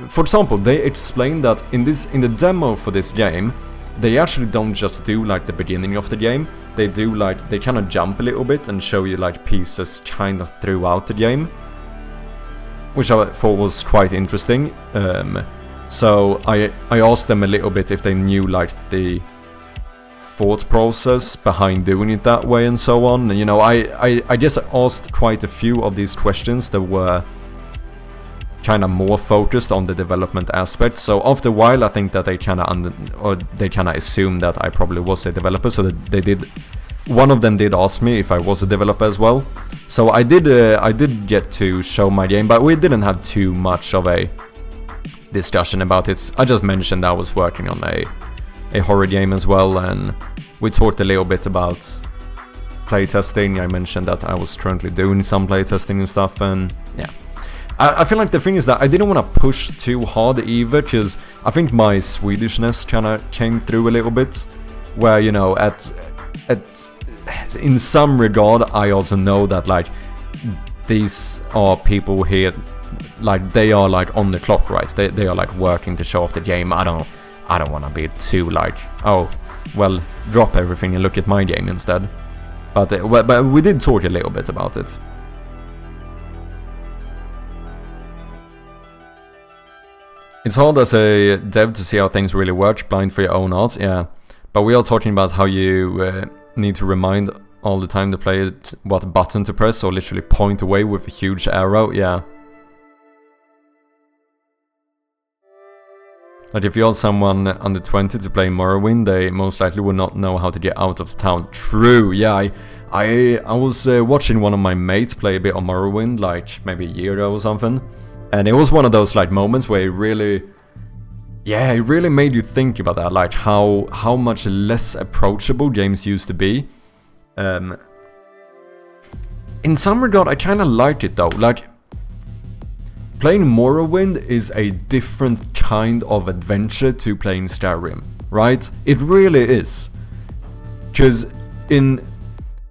for example, they explained that in the demo for this game, they actually don't just do like the beginning of the game. They do like, they kind of jump a little bit and show you like pieces kind of throughout the game, which I thought was quite interesting. So I asked them a little bit if they knew like the thought process behind doing it that way and so on. And, you know, I guess I asked quite a few of these questions that were kind of more focused on the development aspect. So after a while, I think that they kind of assumed that I probably was a developer. So that they did. One of them did ask me if I was a developer as well. So I did get to show my game, but we didn't have too much of a discussion about it. I just mentioned I was working on a horror game as well, and we talked a little bit about playtesting. I mentioned that I was currently doing some playtesting and stuff, and yeah. I feel like the thing is that I didn't want to push too hard either, because I think my Swedishness kind of came through a little bit, where, you know, in some regard, I also know that, like, these are people here, like, they are, like, on the clock, right? They are, like, working to show off the game. I don't want to be too, like, oh, well, drop everything and look at my game instead. But we did talk a little bit about it. It's hard as a dev to see how things really work, blind for your own art, yeah. But we are talking about how you need to remind all the time to play it what button to press, or literally point away with a huge arrow, yeah. Like, if you ask someone under 20 to play Morrowind, they most likely would not know how to get out of the town. True, yeah, I was watching one of my mates play a bit of Morrowind, like, maybe a year ago or something. And it was one of those, like, moments where it really made you think about that, like, how much less approachable games used to be. In some regard, I kind of liked it, though. Like, playing Morrowind is a different kind of adventure to playing Skyrim, right? It really is. Because in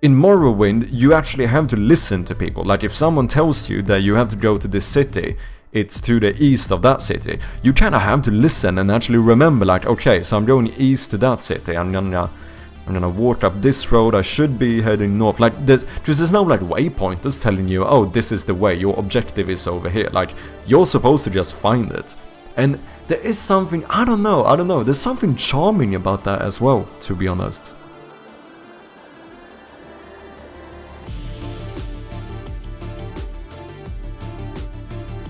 Morrowind, you actually have to listen to people. Like, if someone tells you that you have to go to this city, it's to the east of that city. You kind of have to listen and actually remember, like, okay, so I'm going east to that city. I'm gonna walk up this road. I should be heading north. Like, there's no, like, waypointers telling you, oh, this is the way. Your objective is over here. Like, you're supposed to just find it. And there is something, I don't know. There's something charming about that as well, to be honest.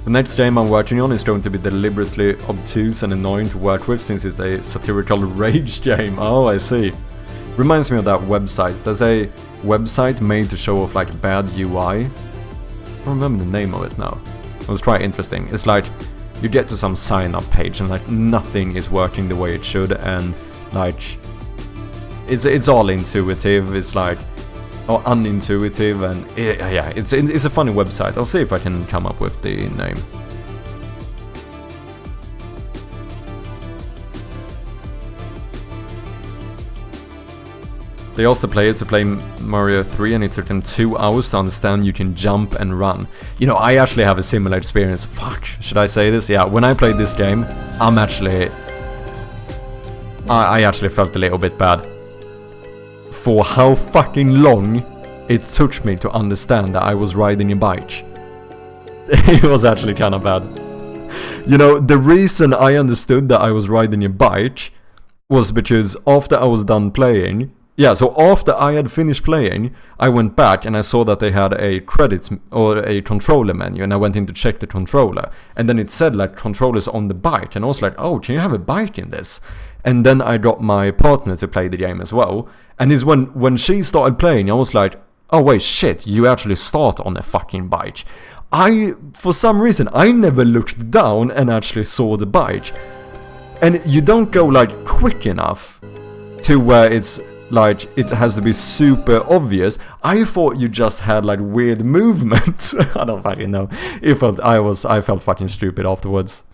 The next game I'm working on is going to be deliberately obtuse and annoying to work with, since it's a satirical rage game. Oh, I see. Reminds me of that website. There's a website made to show off, like, bad UI. I don't remember the name of it now. It was quite interesting. It's like, you get to some sign-up page and, like, nothing is working the way it should, and, like, it's all intuitive. It's like, or unintuitive, and yeah, it's a funny website. I'll see if I can come up with the name. They asked the player to play Mario 3, and it took them 2 hours to understand you can jump and run. You know, I actually have a similar experience. Fuck, should I say this? Yeah, when I played this game, I actually felt a little bit bad for how fucking long it took me to understand that I was riding a bike. It was actually kind of bad. You know, the reason I understood that I was riding a bike was because after I was done playing, yeah, so after I had finished playing, I went back and I saw that they had a credits or a controller menu, and I went in to check the controller, and then it said, like, controllers on the bike, and I was like, oh, can you have a bike in this? And then I got my partner to play the game as well, and is when she started playing, I was like, oh wait, shit, you actually start on a fucking bike. For some reason, I never looked down and actually saw the bike. And you don't go, like, quick enough to where it's like, it has to be super obvious. I thought you just had, like, weird movement. I don't fucking know. I felt fucking stupid afterwards.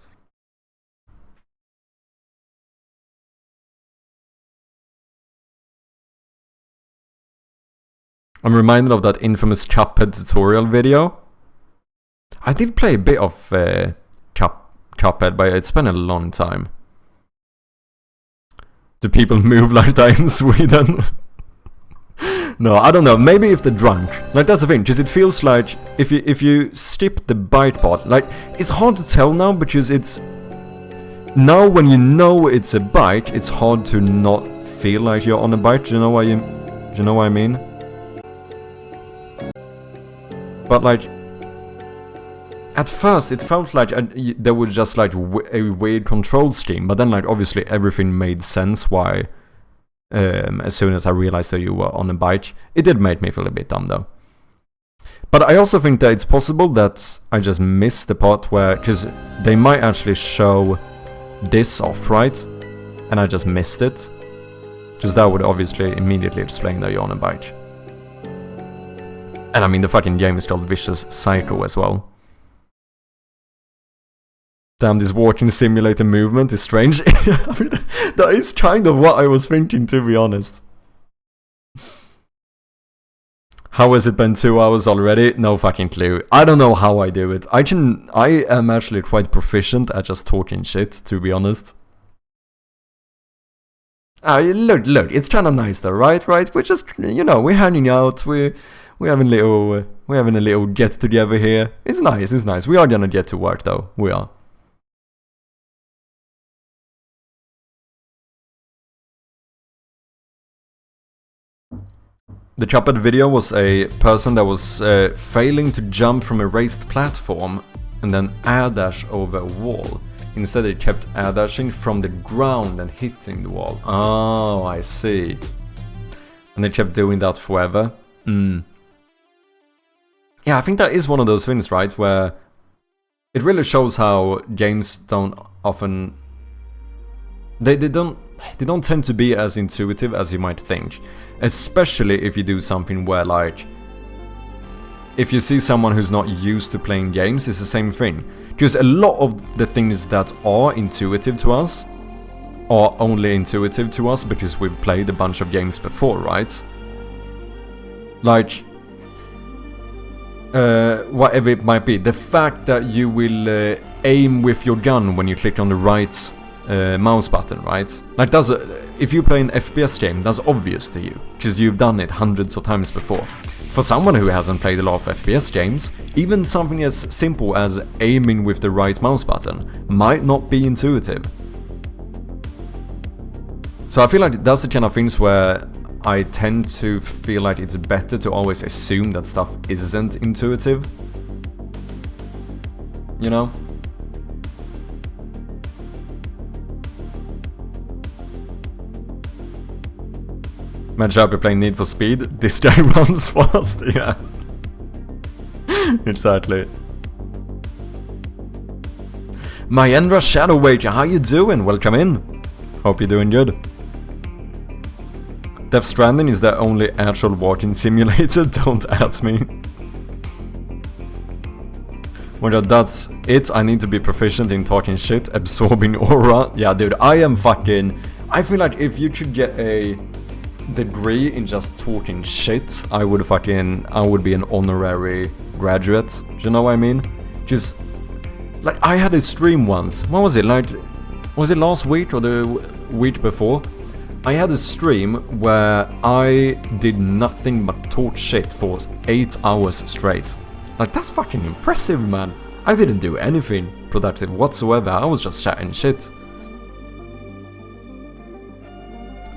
I'm reminded of that infamous Cuphead tutorial video. I did play a bit of Cuphead, but it's been a long time. Do people move like that in Sweden? No, I don't know. Maybe if they're drunk. Like, that's the thing, because it feels like if you skip the bite part, like, it's hard to tell now, because it's now when you know it's a bite, it's hard to not feel like you're on a bike. Do you know what I mean? But like, at first it felt like there was just like a weird control scheme, but then like obviously everything made sense why. As soon as I realized that you were on a bike, it did make me feel a bit dumb though. But I also think that it's possible that I just missed the part where, because they might actually show this off, right? And I just missed it. Because that would obviously immediately explain that you're on a bike. And I mean, the fucking game is called Vicious Cycle as well. Damn, this walking simulator movement is strange. I mean, that is kind of what I was thinking, to be honest. How has it been 2 hours already? No fucking clue. I don't know how I do it. I am actually quite proficient at just talking shit, to be honest. Look, it's kind of nice though, right? We're just, you know, we're hanging out, we're having a little get together here. It's nice. We are gonna get to work though. We are. The Choppered video was a person that was failing to jump from a raised platform and then air dash over a wall. Instead they kept air dashing from the ground and hitting the wall. Oh, I see. And they kept doing that forever. Yeah, I think that is one of those things, right, where it really shows how games don't often... They don't tend to be as intuitive as you might think. Especially if you do something where, like, if you see someone who's not used to playing games, it's the same thing. Because a lot of the things that are intuitive to us are only intuitive to us because we've played a bunch of games before, right? Like, whatever it might be. The fact that you will aim with your gun when you click on the right mouse button, right? Like, if you play an FPS game, that's obvious to you, because you've done it hundreds of times before. For someone who hasn't played a lot of FPS games, even something as simple as aiming with the right mouse button might not be intuitive. So I feel like that's the kind of things where I tend to feel like it's better to always assume that stuff isn't intuitive. You know? Imagine you're playing Need for Speed, this guy runs fast, yeah. Exactly. Myendra Shadowwaker, how you doing? Welcome in. Hope you're doing good. Death Stranding is the only actual walking simulator, don't at me. Well, that's it, I need to be proficient in talking shit, absorbing aura. Yeah, dude, I feel like if you could get a degree in just talking shit, I would be an honorary graduate. Do you know what I mean? Just like, I had a stream once. What was it? Like, was it last week or the week before? I had a stream where I did nothing but talk shit for 8 hours straight. Like, that's fucking impressive, man. I didn't do anything productive whatsoever. I was just chatting shit.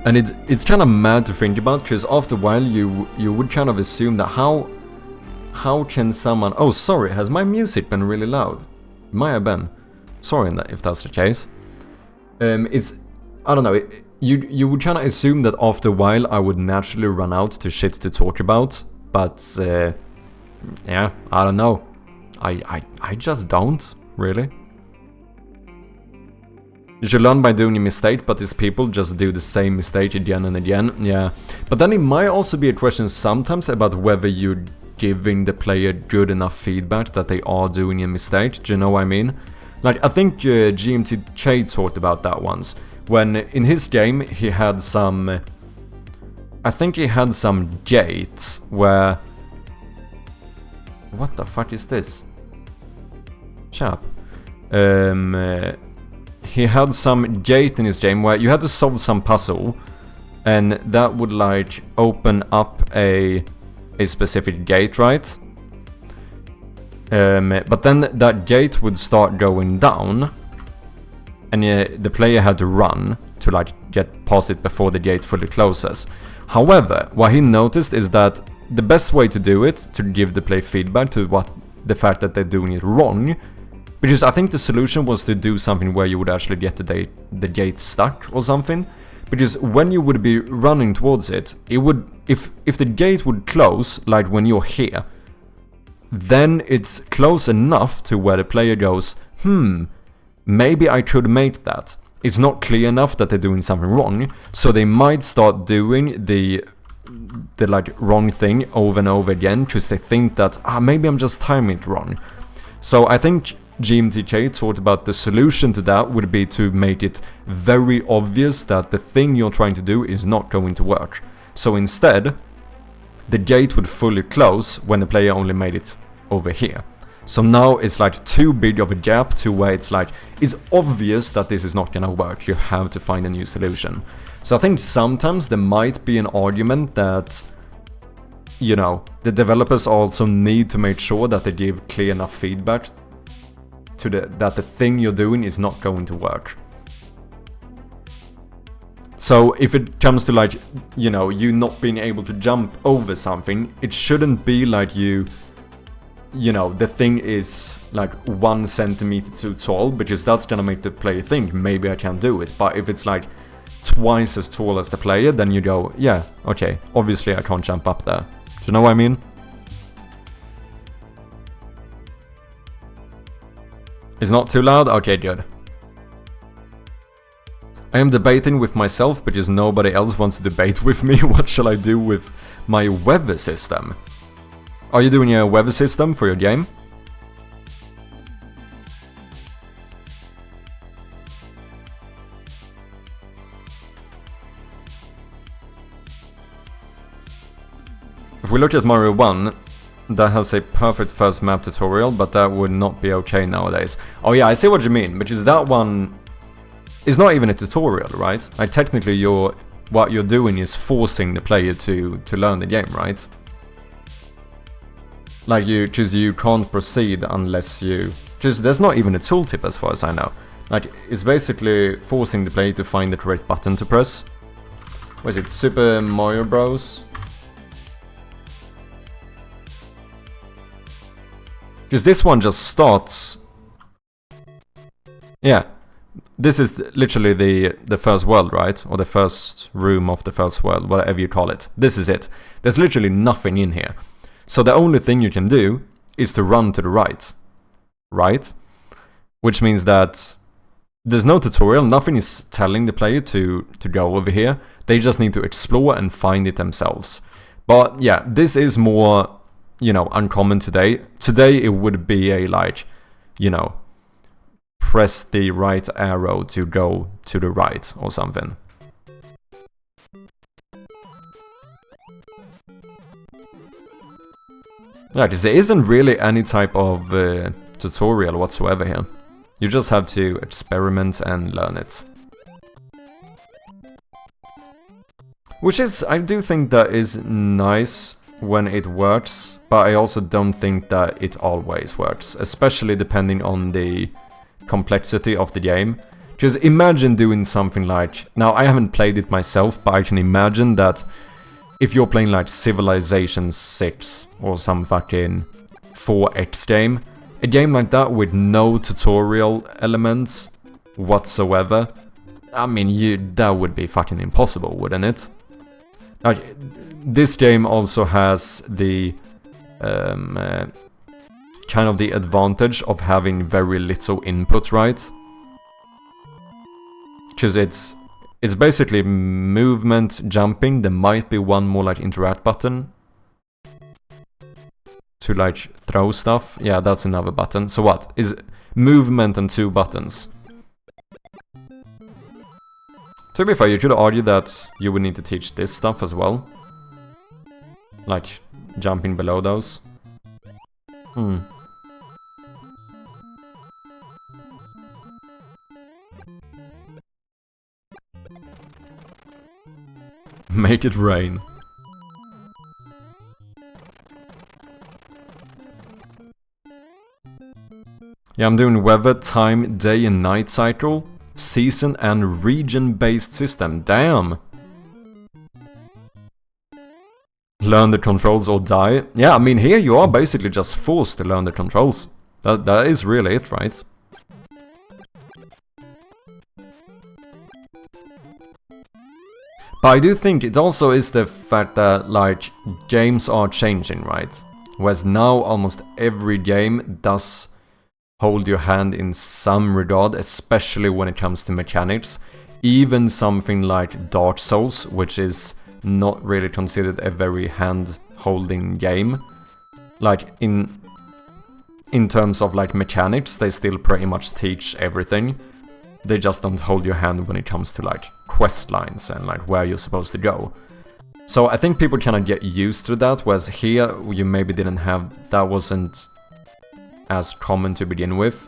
And it's kind of mad to think about, because after a while you would kind of assume that how can someone... Oh, sorry, has my music been really loud? It might have been. Sorry if that's the case. I don't know, you would kind of assume that after a while I would naturally run out to shit to talk about, but yeah, I don't know. I just don't, really. You should learn by doing a mistake, but these people just do the same mistake again and again, yeah. But then it might also be a question sometimes about whether you're giving the player good enough feedback that they are doing a mistake, do you know what I mean? Like, I think GMTK talked about that once, when in his game he had some... I think he had some gate where... What the fuck is this? Shut up. He had some gate in his game where you had to solve some puzzle, and that would like open up a specific gate, right? But then that gate would start going down, and the player had to run to like get past it before the gate fully closes. However, what he noticed is that the best way to do it, to give the player feedback to what the fact that they're doing it wrong, because I think the solution was to do something where you would actually get the gate stuck or something. Because when you would be running towards it, it would, if the gate would close, like when you're here, then it's close enough to where the player goes, maybe I could make that. It's not clear enough that they're doing something wrong, so they might start doing the like wrong thing over and over again, because they think that, maybe I'm just timing it wrong. So I think GMTK talked about the solution to that would be to make it very obvious that the thing you're trying to do is not going to work. So instead, the gate would fully close when the player only made it over here. So now it's like too big of a gap to where it's like, it's obvious that this is not gonna work, you have to find a new solution. So I think sometimes there might be an argument that, you know, the developers also need to make sure that they give clear enough feedback to that the thing you're doing is not going to work. So if it comes to like, you know, you not being able to jump over something, it shouldn't be like you know, the thing is like 1 centimeter too tall, because that's gonna make the player think, maybe I can do it. But if it's like twice as tall as the player, then you go, yeah, okay, obviously I can't jump up there. Do you know what I mean? It's not too loud? Okay, good. I am debating with myself because nobody else wants to debate with me. What shall I do with my weather system? Are you doing a weather system for your game? If we look at Mario 1, that has a perfect first map tutorial, but that would not be okay nowadays. Oh yeah, I see what you mean, because that one is not even a tutorial, right? Like technically what you're doing is forcing the player to learn the game, right? Like because you can't proceed unless you... Because there's not even a tooltip as far as I know. Like, it's basically forcing the player to find the correct button to press. What is it, Super Mario Bros? Because this one just starts... Yeah, this is literally the first world, right? Or the first room of the first world, whatever you call it. This is it. There's literally nothing in here. So the only thing you can do is to run to the right. Right? Which means that there's no tutorial, nothing is telling the player to go over here. They just need to explore and find it themselves. But yeah, this is more, you know, uncommon today. Today it would be a like, you know, press the right arrow to go to the right or something. Yeah, because there isn't really any type of tutorial whatsoever here. You just have to experiment and learn it. Which is, I do think that is nice when it works, but I also don't think that it always works, especially depending on the complexity of the game. Because imagine doing something like, now I haven't played it myself, but I can imagine that if you're playing like Civilization 6 or some fucking 4X game, a game like that with no tutorial elements whatsoever, I mean, that would be fucking impossible, wouldn't it? Like, this game also has the kind of the advantage of having very little input, right? Because it's basically movement, jumping. There might be one more like interact button to like throw stuff. Yeah, that's another button. So what? Is movement and 2 buttons. To be fair, you could argue that you would need to teach this stuff as well. Like jumping below those. Make it rain. Yeah, I'm doing weather, time, day and night cycle. season and region-based system. Damn! Learn the controls or die. Yeah, I mean, here you are basically just forced to learn the controls. That is really it, right? But I do think it also is the fact that, like, games are changing, right? Whereas now almost every game does hold your hand in some regard, especially when it comes to mechanics. Even something like Dark Souls, which is not really considered a very hand-holding game. Like, in terms of, like, mechanics, they still pretty much teach everything. They just don't hold your hand when it comes to, like, quest lines and, like, where you're supposed to go. So I think people kind of get used to that, whereas here you maybe didn't have... that wasn't as common to begin with.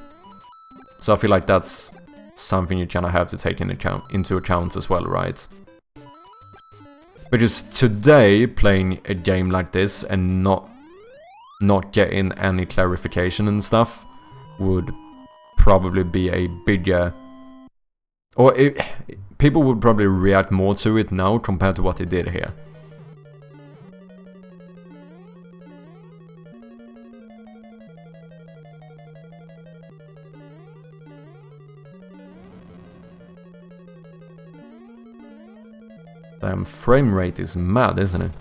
So I feel like that's something you kind of have to take into account as well, right? Because today, playing a game like this and not getting any clarification and stuff would probably be a bigger... or people would probably react more to it now compared to what they did here. Damn, frame rate is mad, isn't it?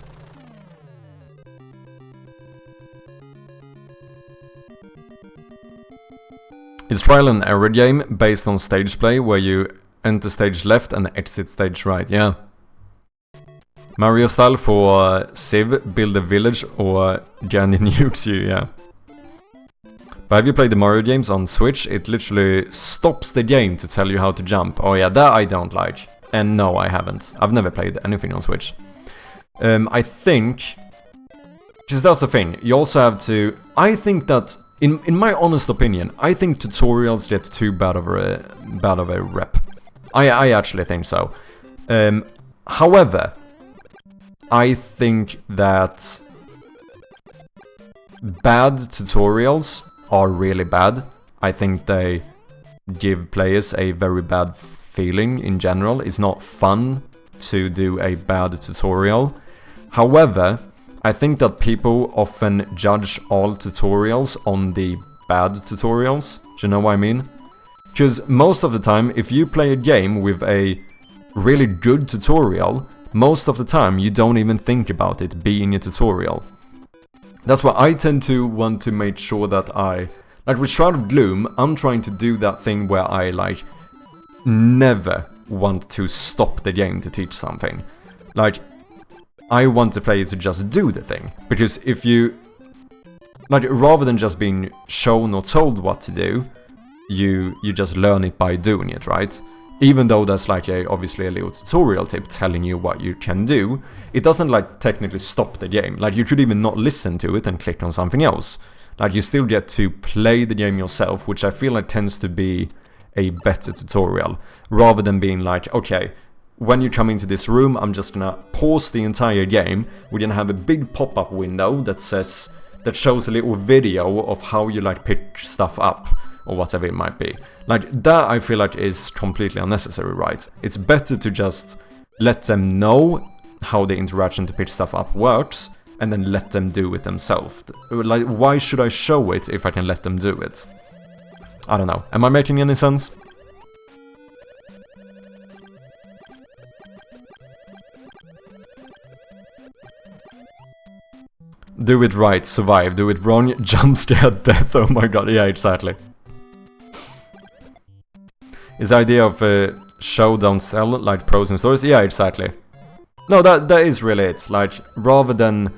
It's trial and error game based on stage play where you enter stage left and exit stage right, yeah. Mario style for Civ, build a village, or Jandy nukes you, yeah. But have you played the Mario games on Switch? It literally stops the game to tell you how to jump. Oh yeah, that I don't like. And no, I haven't. I've never played anything on Switch. I think... just that's the thing. You also have to... I think that, in my honest opinion, I think tutorials get too bad of a rep. I actually think so. However, I think that bad tutorials are really bad. I think they give players a very bad feeling in general. It's not fun to do a bad tutorial. However, I think that people often judge all tutorials on the bad tutorials. Do you know what I mean? Because most of the time, if you play a game with a really good tutorial, most of the time you don't even think about it being a tutorial. That's why I tend to want to make sure that like with Shroud of Gloom, I'm trying to do that thing where I, like, never want to stop the game to teach something. Like, I want the player to just do the thing. Because if you... like, rather than just being shown or told what to do, you just learn it by doing it, right? Even though that's like obviously a little tutorial tip telling you what you can do, it doesn't like technically stop the game. Like you could even not listen to it and click on something else. Like you still get to play the game yourself, which I feel like tends to be a better tutorial. Rather than being like, okay, when you come into this room, I'm just gonna pause the entire game. We're gonna have a big pop-up window that shows a little video of how you like pick stuff up, or whatever it might be. Like, that I feel like is completely unnecessary, right? It's better to just let them know how the interaction to pick stuff up works, and then let them do it themselves. Like, why should I show it if I can let them do it? I don't know. Am I making any sense? Do it right, survive. Do it wrong, jump scare, death. Oh my god, yeah, exactly. Is the idea of show, don't sell, like pros and stories? Yeah, exactly. No, that is really it. Like, rather than...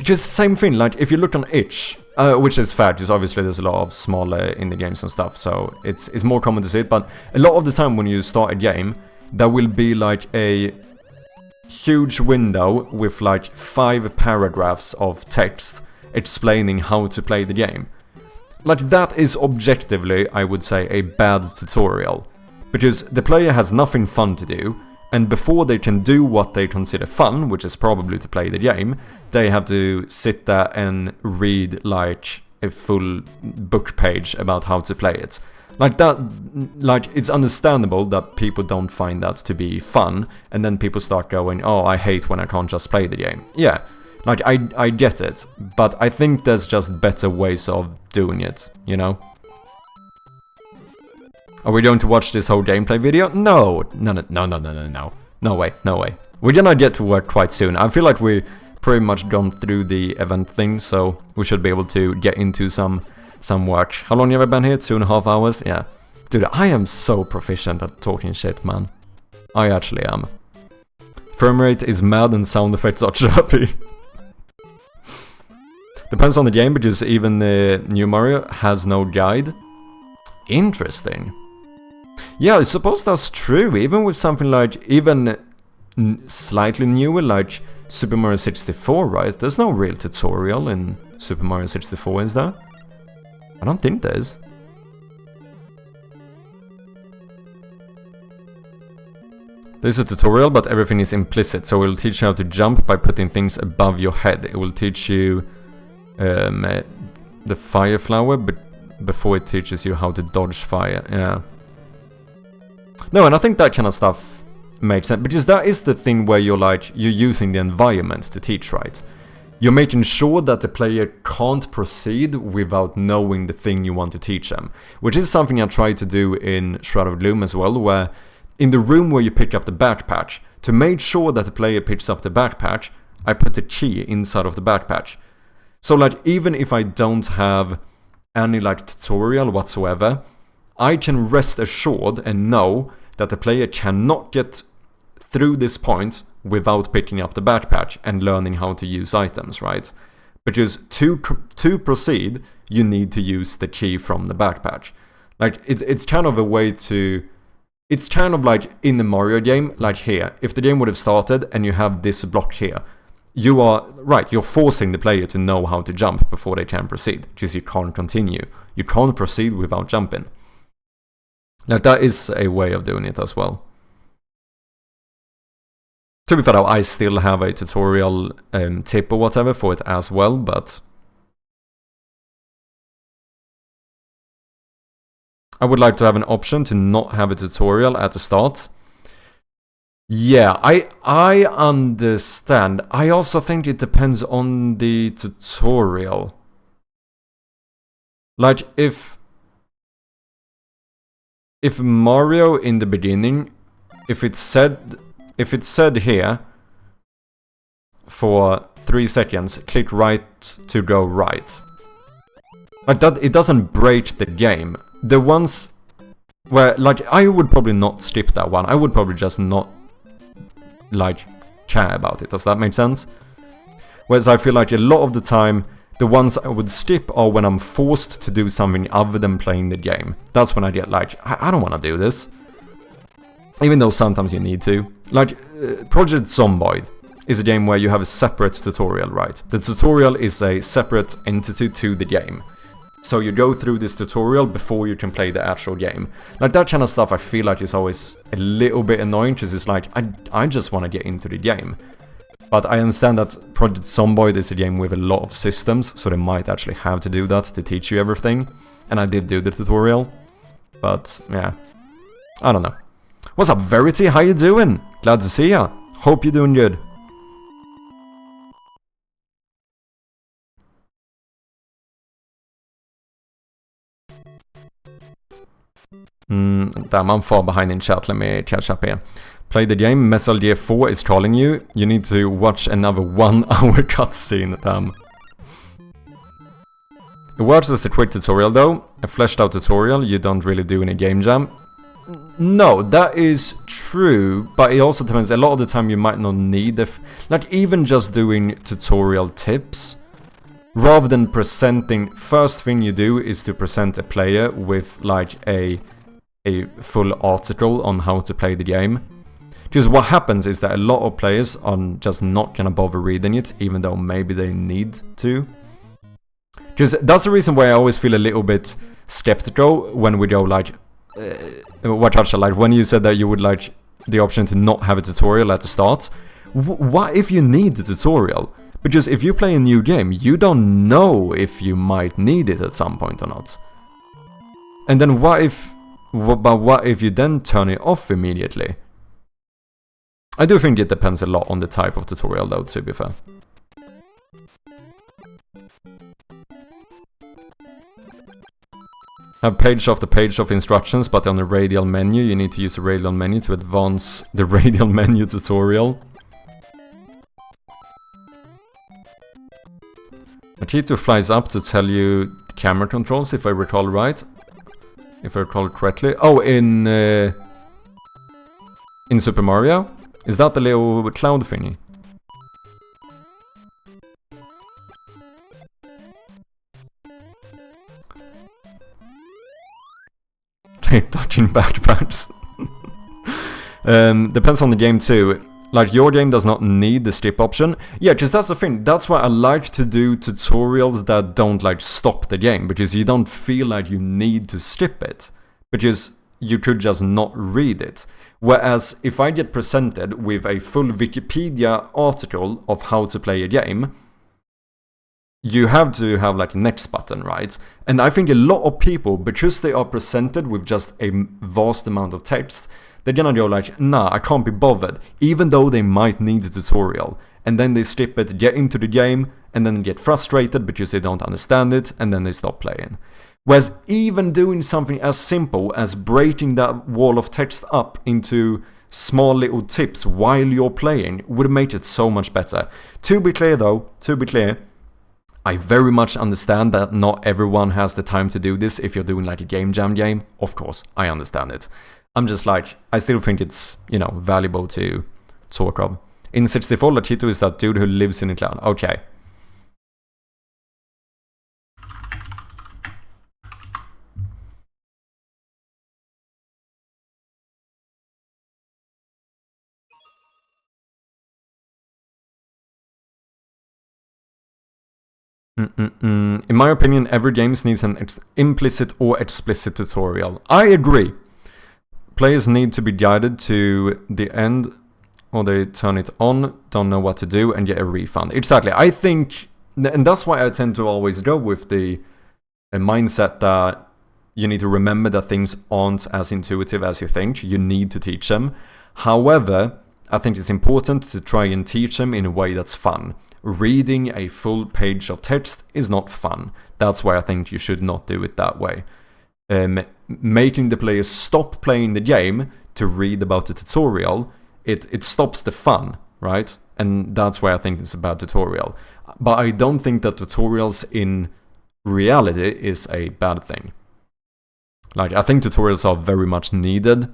just same thing, like, if you look on itch, which is fair, because obviously there's a lot of smaller indie games and stuff, so it's more common to see it, but a lot of the time when you start a game, there will be like a huge window with like 5 paragraphs of text explaining how to play the game. Like, that is objectively, I would say, a bad tutorial. Because the player has nothing fun to do, and before they can do what they consider fun, which is probably to play the game, they have to sit there and read, like, a full book page about how to play it. Like that, like it's understandable that people don't find that to be fun, and then people start going, oh, I hate when I can't just play the game. Yeah, like I get it, but I think there's just better ways of doing it, you know? Are we going to watch this whole gameplay video? No, no way. We're gonna get to work quite soon. I feel like we're pretty much gone through the event thing, so we should be able to get into some work. How long have I been here? 2.5 hours? Yeah. Dude, I am so proficient at talking shit, man. I actually am. Frame rate is mad and sound effects are chirpy. Depends on the game, because even the new Mario has no guide. Interesting. Yeah, I suppose that's true. Even with something like, even slightly newer, like Super Mario 64, right? There's no real tutorial in Super Mario 64, is there? I don't think there is. There's a tutorial, but everything is implicit, so it will teach you how to jump by putting things above your head. It will teach you the fire flower, but before it teaches you how to dodge fire. Yeah. No, and I think that kind of stuff makes sense, because that is the thing where you're using the environment to teach, right? You're making sure that the player can't proceed without knowing the thing you want to teach them, which is something I try to do in Shroud of Gloom as well, where in the room where you pick up the backpack, to make sure that the player picks up the backpack, I put a key inside of the backpack. So like, even if I don't have any like tutorial whatsoever, I can rest assured and know that the player cannot get through this point without picking up the backpack and learning how to use items, right? Because to proceed, you need to use the key from the backpack. Like, it's kind of a way to... It's kind of like in the Mario game, like here. If the game would have started and you have this block here, you are... Right, you're forcing the player to know how to jump before they can proceed, because you can't continue. You can't proceed without jumping. Like, that is a way of doing it as well. To be fair though, I still have a tutorial tip or whatever for it as well, but... I would like to have an option to not have a tutorial at the start. Yeah, I understand. I also think it depends on the tutorial. Like, if Mario in the beginning, if it said here for 3 seconds, click right to go right. Like that, it doesn't break the game. The ones where, like, I would probably not skip that one. I would probably just not, like, care about it. Does that make sense? Whereas I feel like a lot of the time, the ones I would skip are when I'm forced to do something other than playing the game. That's when I get like, I don't want to do this. Even though sometimes you need to. Like, Project Zomboid is a game where you have a separate tutorial, right? The tutorial is a separate entity to the game. So you go through this tutorial before you can play the actual game. Like, that kind of stuff I feel like is always a little bit annoying, because it's like, I just want to get into the game. But I understand that Project Zomboid is a game with a lot of systems, so they might actually have to do that to teach you everything. And I did do the tutorial. But, yeah. I don't know. What's up, Verity? How you doing? Glad to see ya. Hope you're doing good. Damn, I'm far behind in chat. Let me catch up here. Play the game. Metal Gear 4 is calling you. You need to watch another 1 hour cutscene. Damn. It works as a quick tutorial though. A fleshed out tutorial you don't really do in a game jam. No, that is true, but it also depends. A lot of the time you might not need like, even just doing tutorial tips, rather than presenting, first thing you do is to present a player with like a full article on how to play the game. Because what happens is that a lot of players are just not gonna bother reading it, even though maybe they need to. Because that's the reason why I always feel a little bit skeptical when we go like, like when you said that you would like the option to not have a tutorial at the start. What if you need the tutorial? Because if you play a new game, you don't know if you might need it at some point or not. And then what if you then turn it off immediately? I do think it depends a lot on the type of tutorial though, to be fair. Have page after page of instructions, but on the radial menu, you need to use the radial menu to advance the radial menu tutorial. Akito flies up to tell you camera controls, if I recall right. If I recall correctly. Oh, in Super Mario? Is that the little cloud thingy? Touching backpacks. Depends on the game too. Like, your game does not need the skip option. Yeah, because that's the thing. That's why I like to do tutorials that don't, like, stop the game. Because you don't feel like you need to skip it. Because you could just not read it. Whereas, if I get presented with a full Wikipedia article of how to play a game, you have to have, like, a next button, right? And I think a lot of people, because they are presented with just a vast amount of text, they're gonna go like, nah, I can't be bothered, even though they might need a tutorial. And then they skip it, get into the game, and then get frustrated because they don't understand it, and then they stop playing. Whereas even doing something as simple as breaking that wall of text up into small little tips while you're playing would make it so much better. To be clear though, I very much understand that not everyone has the time to do this if you're doing like a game jam game. Of course, I understand it. I'm just like, I still think it's, you know, valuable to talk of. In 64, Lachito is that dude who lives in a cloud. Okay. In my opinion, every game needs an implicit or explicit tutorial. I agree. Players need to be guided to the end, or they turn it on, don't know what to do, and get a refund. Exactly. I think, and that's why I tend to always go with the mindset that you need to remember that things aren't as intuitive as you think. You need to teach them. However, I think it's important to try and teach them in a way that's fun. Reading a full page of text is not fun. That's why I think you should not do it that way. Making the players stop playing the game to read about the tutorial, it stops the fun, right? And that's why I think it's a bad tutorial. But I don't think that tutorials in reality is a bad thing. Like, I think tutorials are very much needed.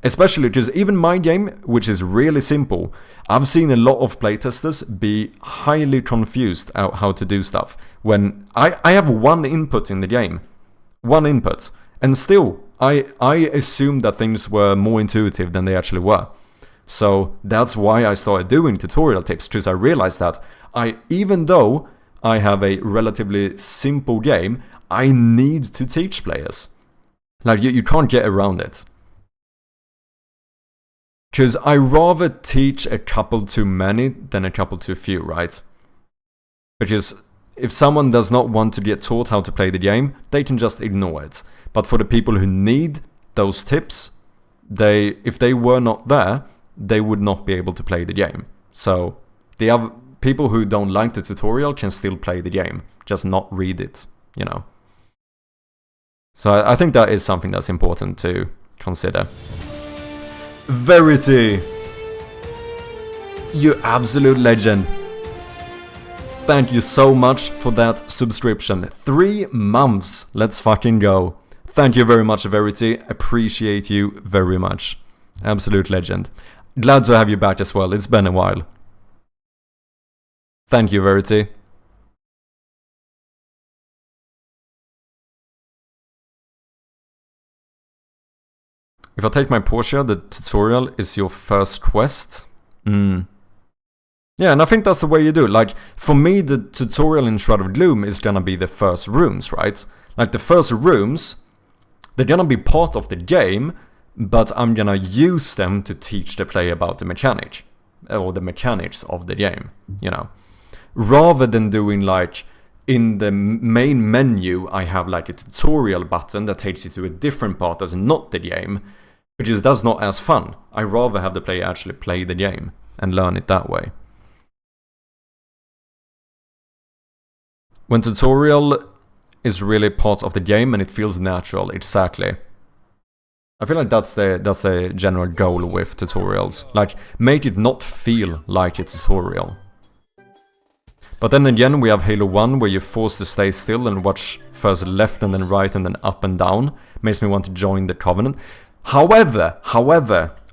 Especially because even my game, which is really simple, I've seen a lot of playtesters be highly confused about how to do stuff. When I have one input in the game. One input. And still, I assumed that things were more intuitive than they actually were. So that's why I started doing tutorial tips, because I realized that even though I have a relatively simple game, I need to teach players. Like, you can't get around it. Because I rather teach a couple too many than a couple too few, right? Because if someone does not want to get taught how to play the game, they can just ignore it. But for the people who need those tips, if they were not there, they would not be able to play the game. So the other people who don't like the tutorial can still play the game, just not read it, you know. So I think that is something that's important to consider. Verity! You absolute legend. Thank you so much for that subscription. 3 months. Let's fucking go. Thank you very much, Verity. Appreciate you very much. Absolute legend. Glad to have you back as well. It's been a while. Thank you, Verity. If I take my Porsche, the tutorial is your first quest. Yeah, and I think that's the way you do. Like, for me, the tutorial in Shroud of Gloom is gonna be the first rooms, right? Like, the first rooms, they're gonna be part of the game, but I'm gonna use them to teach the player about the mechanic. Or the mechanics of the game, you know. Rather than doing, like, in the main menu I have like a tutorial button that takes you to a different part that's not the game, which is that's not as fun. I rather have the player actually play the game and learn it that way. When tutorial is really part of the game and it feels natural, exactly. I feel like that's the general goal with tutorials. Like, make it not feel like a tutorial. But then again, we have Halo 1 where you're forced to stay still and watch first left and then right and then up and down. Makes me want to join the Covenant. However,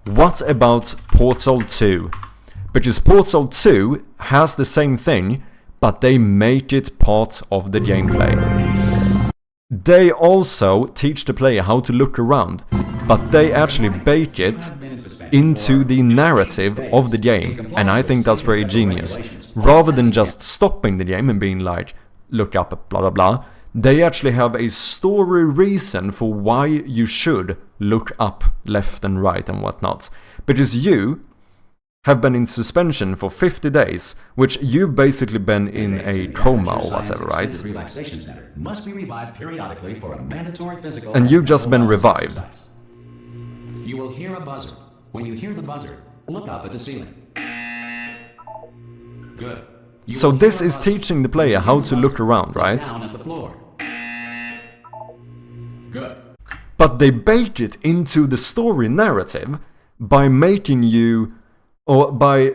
what about Portal 2? Because Portal 2 has the same thing, but they make it part of the gameplay. They also teach the player how to look around, but they actually bake it into the narrative of the game, and I think that's pretty genius. Rather than just stopping the game and being like, look up, blah blah blah, they actually have a story reason for why you should look up, left and right and whatnot. Because you have been in suspension for 50 days, which you've basically been in a coma or whatever, right? And you've just been revived. You will hear a buzzer. When you hear the buzzer, look up at the ceiling. Good. So this is teaching the player how to look around, right? Down at the floor. Good. But they bake it into the story narrative by making you, or by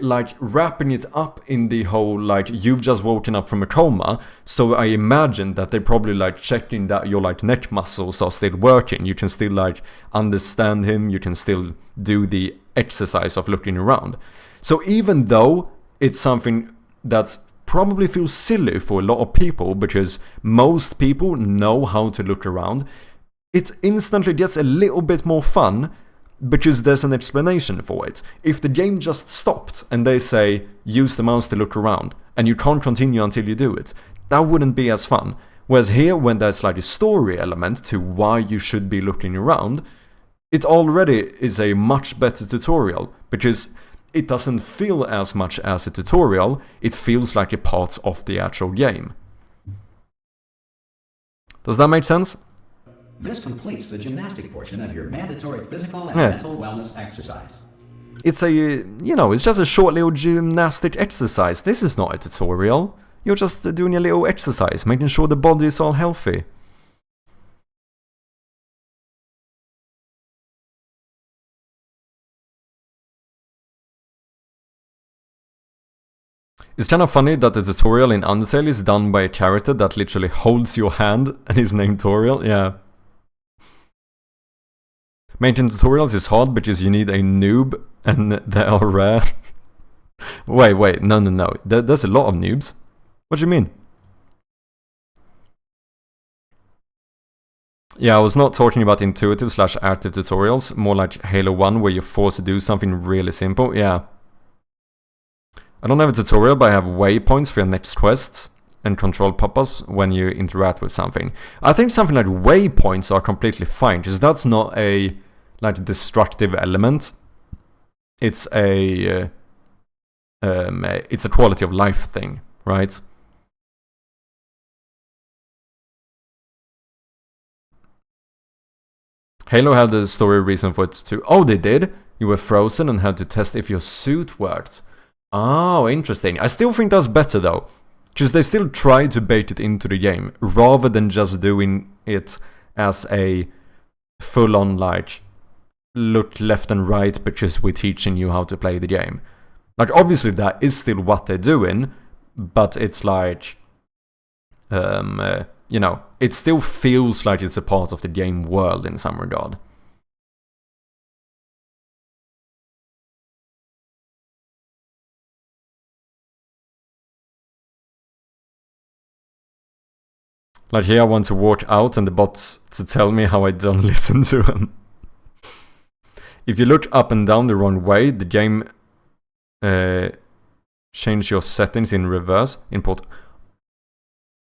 like wrapping it up in the whole like you've just woken up from a coma. So I imagine that they're probably like checking that your like neck muscles are still working. You can still like understand him. You can still do the exercise of looking around. So even though it's something that probably feels silly for a lot of people because most people know how to look around, it instantly gets a little bit more fun because there's an explanation for it. If the game just stopped and they say, use the mouse to look around, and you can't continue until you do it, that wouldn't be as fun. Whereas here, when there's like a story element to why you should be looking around, it already is a much better tutorial, because it doesn't feel as much as a tutorial, it feels like a part of the actual game. Does that make sense? This completes the gymnastic portion of your mandatory physical and mental wellness exercise. It's a, it's just a short little gymnastic exercise. This is not a tutorial. You're just doing a little exercise, making sure the body is all healthy. It's kind of funny that the tutorial in Undertale is done by a character that literally holds your hand and is named Toriel. Yeah. Making tutorials is hard because you need a noob and they are rare. wait, no. There's a lot of noobs. What do you mean? Yeah, I was not talking about intuitive/active tutorials, more like Halo 1 where you're forced to do something really simple. Yeah. I don't have a tutorial, but I have waypoints for your next quests and control pop-ups when you interact with something. I think something like waypoints are completely fine, because that's not a like destructive element. It's a quality of life thing, right? Halo had the story reason for it too. Oh, they did? You were frozen and had to test if your suit worked. Oh, interesting. I still think that's better though, because they still try to bake it into the game, rather than just doing it as a full-on like look left and right because we're teaching you how to play the game. Like, obviously that is still what they're doing, but it's like, it still feels like it's a part of the game world in some regard. Like here I want to walk out and the bots to tell me how I don't listen to them. If you look up and down the wrong way, the game change your settings in reverse. Import.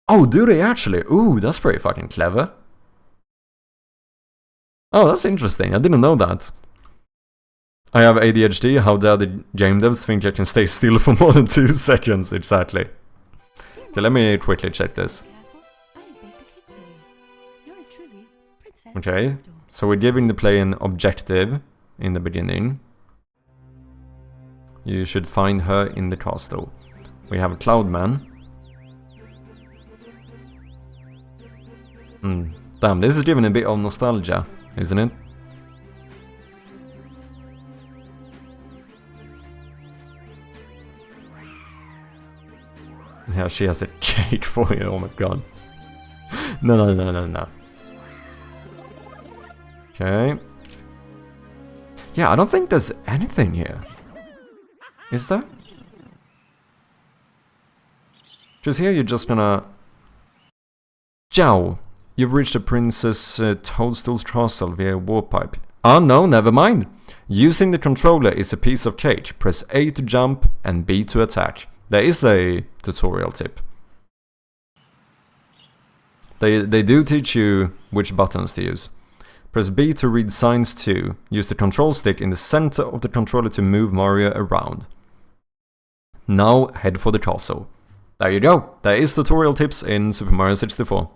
Oh, do they actually? Ooh, that's pretty fucking clever. Oh, that's interesting. I didn't know that. I have ADHD. How dare the game devs think I can stay still for more than 2 seconds? Exactly. Okay, let me quickly check this. Okay, so we're giving the player an objective in the beginning. You should find her in the castle. We have a Cloudman. Damn, this is giving a bit of nostalgia, isn't it? Yeah, she has a cake for you, oh my god. No. Okay. Yeah, I don't think there's anything here. Is there? Because here you're just gonna... Ciao! You've reached the Princess Toadstool's castle via warpipe. Ah, no, never mind. Using the controller is a piece of cake. Press A to jump and B to attack. There is a tutorial tip. They do teach you which buttons to use. Press B to read signs 2. Use the control stick in the center of the controller to move Mario around. Now head for the castle. There you go. There is tutorial tips in Super Mario 64.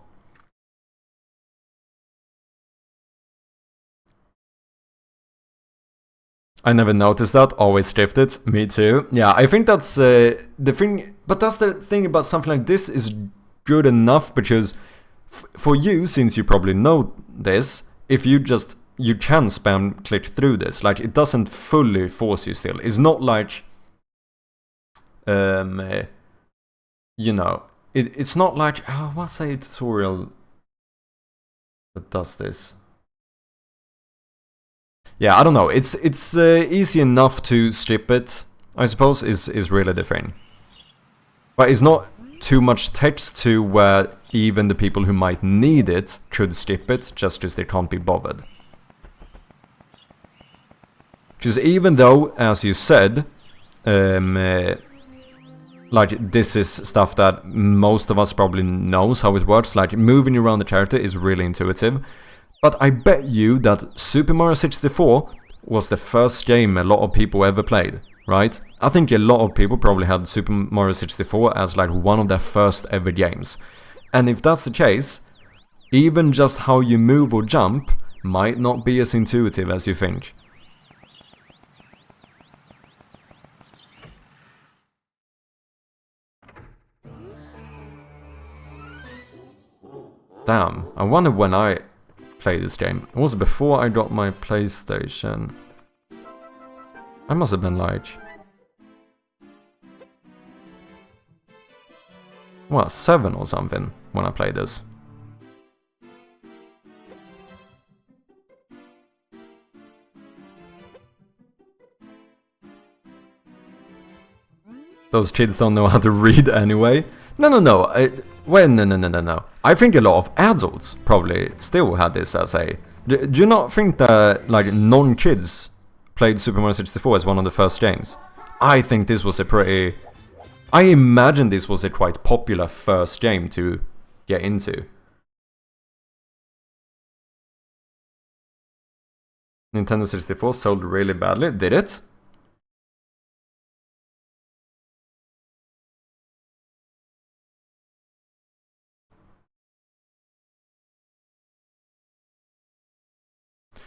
I never noticed that, always skipped it. Me too. Yeah, I think that's the thing, but that's the thing about something like this is good enough because for you, since you probably know this, if you can spam click through this, like it doesn't fully force you still. It's not like, you know, it's not like, what's a tutorial that does this? Yeah, I don't know. It's easy enough to skip it, I suppose, is really the thing. But it's not too much text to where even the people who might need it could skip it just because they can't be bothered. Because even though, as you said, like this is stuff that most of us probably knows how it works, like moving around the character is really intuitive. But I bet you that Super Mario 64 was the first game a lot of people ever played, right? I think a lot of people probably had Super Mario 64 as like one of their first ever games. And if that's the case, even just how you move or jump might not be as intuitive as you think. Damn, I wonder when I played this game. It was before I got my PlayStation. I must have been like... what, 7 or something when I played this. Those kids don't know how to read anyway. No. No. I think a lot of adults probably still had this as a... Do you not think that like non-kids played Super Mario 64 as one of the first games? I think this was a pretty... I imagine this was a quite popular first game to get into. Nintendo 64 sold really badly, did it?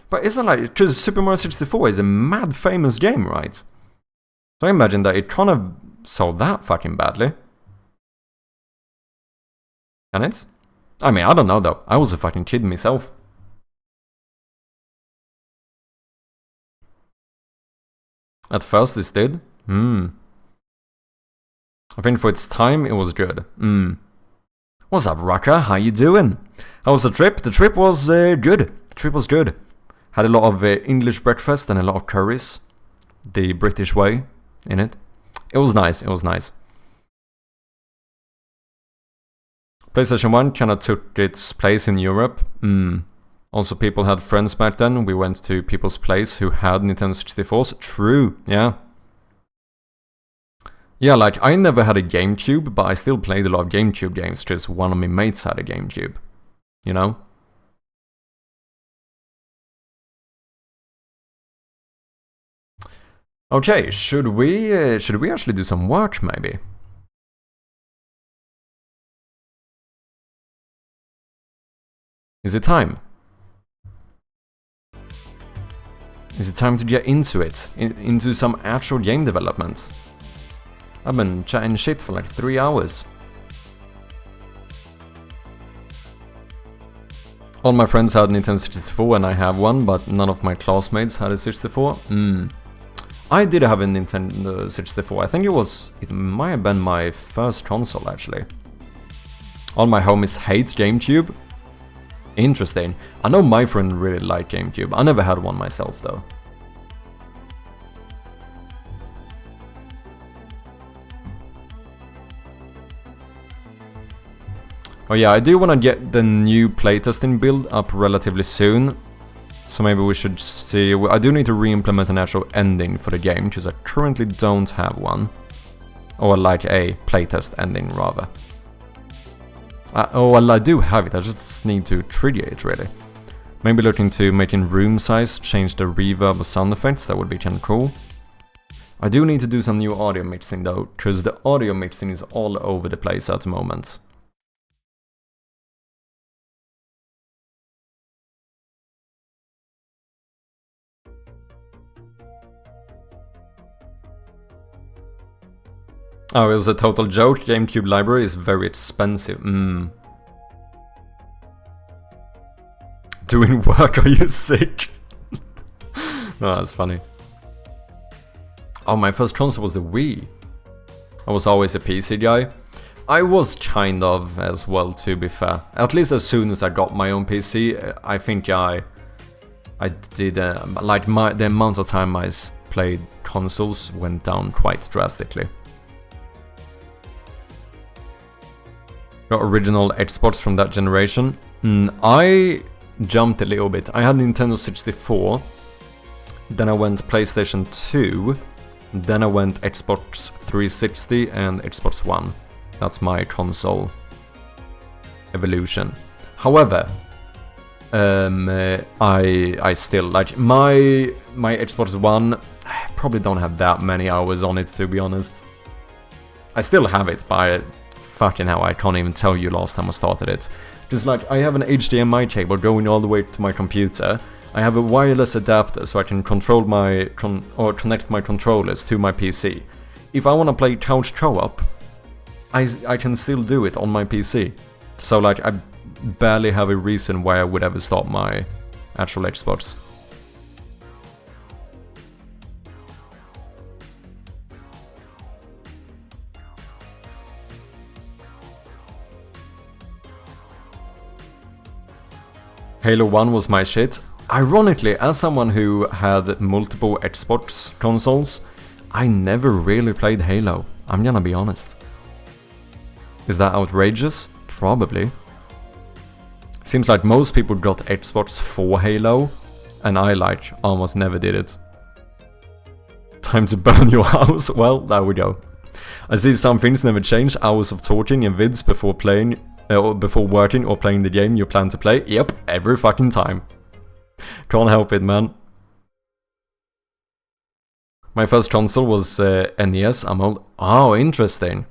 But isn't like, because Super Mario 64 is a mad famous game, right? So I imagine that it kind of sold that fucking badly. Can it? I mean, I don't know though. I was a fucking kid myself. At first it did. I think for its time it was good. What's up, Raka? How you doing? How was the trip? The trip was good. The trip was good. Had a lot of English breakfast and a lot of curries. The British way in it. It was nice, it was nice. PlayStation 1 kind of took its place in Europe. Also, people had friends back then. We went to people's place who had Nintendo 64s. True, yeah. Yeah, like, I never had a GameCube, but I still played a lot of GameCube games, because one of my mates had a GameCube. You know? Okay, should we actually do some work, maybe? Is it time? Is it time to get into it? Into some actual game development? I've been chatting shit for like 3 hours. All my friends had Nintendo 64 and I have one, but none of my classmates had a 64. I did have a Nintendo 64. I think it might have been my first console actually. All my homies hate GameCube. Interesting. I know my friend really liked GameCube. I never had one myself though. Oh yeah, I do want to get the new playtesting build up relatively soon. So maybe we should see... I do need to re-implement an actual ending for the game, because I currently don't have one. Or like a playtest ending, rather. Oh, well, I do have it, I just need to trigger it, really. Maybe looking to making room size, change the reverb or sound effects, that would be kind of cool. I do need to do some new audio mixing, though, because the audio mixing is all over the place at the moment. Oh, it was a total joke. GameCube library is very expensive. Doing work, are you sick? No, that's funny. Oh, my first console was the Wii. I was always a PC guy. I was kind of as well, to be fair. At least as soon as I got my own PC, I think I did, like the amount of time I played consoles went down quite drastically. Got original Xbox from that generation. I jumped a little bit. I had Nintendo 64, then I went PlayStation 2, then I went Xbox 360 and Xbox One. That's my console evolution. However, I still like my Xbox One. I probably don't have that many hours on it, to be honest. I still have it, but fucking hell, I can't even tell you last time I started it. Because like, I have an HDMI cable going all the way to my computer. I have a wireless adapter so I can control or connect my controllers to my PC. If I want to play couch co-op, I can still do it on my PC. So like, I barely have a reason why I would ever stop my actual Xbox. Halo 1 was my shit. Ironically, as someone who had multiple Xbox consoles, I never really played Halo. I'm gonna be honest. Is that outrageous? Probably. Seems like most people got Xbox for Halo, and I like almost never did it. Time to burn your house? Well, there we go. I see some things never change. Hours of talking in vids before playing. Before working or playing the game you plan to play. Yep, every fucking time. Can't help it, man. My first console was NES. I'm old. Oh, interesting.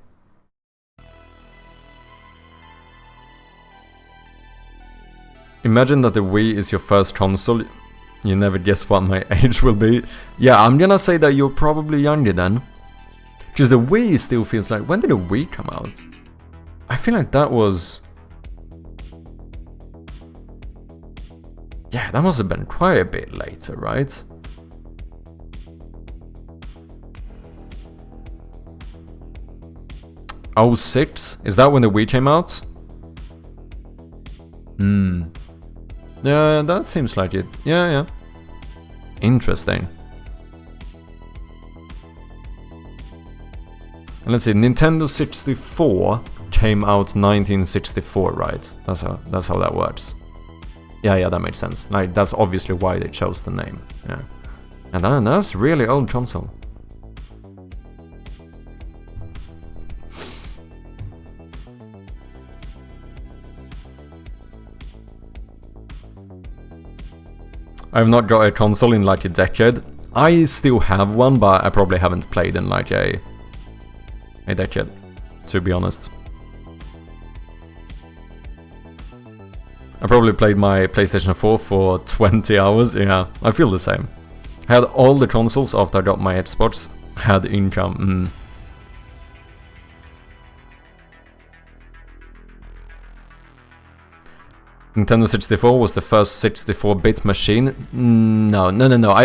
Imagine that the Wii is your first console. You never guess what my age will be. Yeah, I'm gonna say that you're probably younger then. Because the Wii still feels like... When did the Wii come out? I feel like that was... Yeah, that must have been quite a bit later, right? '06? Is that when the Wii came out? Yeah, that seems like it. Yeah. Interesting. And let's see, Nintendo 64 came out 1964, right? That's how that works. Yeah, that makes sense. Like, that's obviously why they chose the name. Yeah. And that's really old console. I've not got a console in like a decade. I still have one, but I probably haven't played in like a decade, to be honest. I probably played my PlayStation 4 for 20 hours. Yeah, I feel the same. I had all the consoles after I got my Xbox. Had income. Nintendo 64 was the first 64-bit machine. No.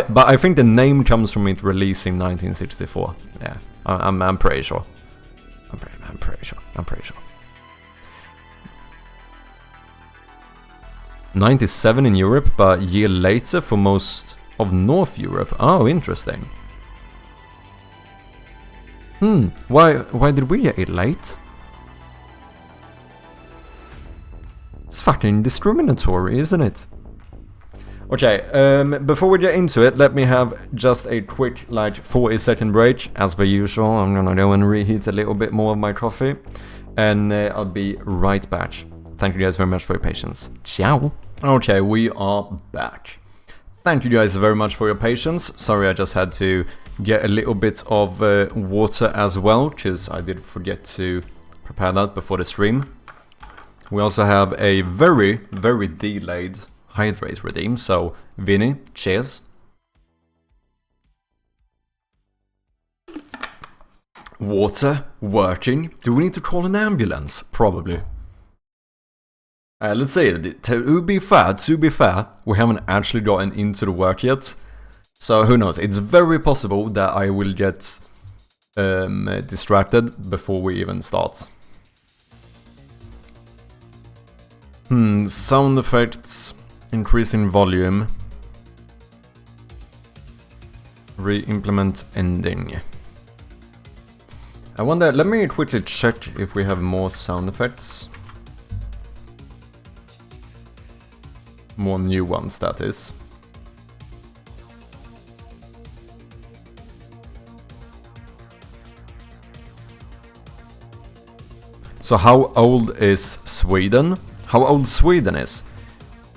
But I think the name comes from it released in 1964. Yeah, I'm pretty sure. I'm pretty sure. 97 in Europe, but a year later for most of North Europe. Oh, interesting. Why did we get it late? It's fucking discriminatory, isn't it? Okay, before we get into it, let me have just a quick, 40-second break. As per usual, I'm gonna go and reheat a little bit more of my coffee. And I'll be right back. Thank you guys very much for your patience. Ciao! Okay, we are back. Thank you guys very much for your patience. Sorry, I just had to get a little bit of water as well, because I did forget to prepare that before the stream. We also have a very, very delayed hydrate redeem, so Vinny, cheers. Water, working. Do we need to call an ambulance? Probably. Let's see, to be fair, we haven't actually gotten into the work yet. So who knows, it's very possible that I will get distracted before we even start. Sound effects, increasing volume, re-implement ending. I wonder, let me quickly check if we have more sound effects. More new ones, that is. So how old is Sweden? How old Sweden is?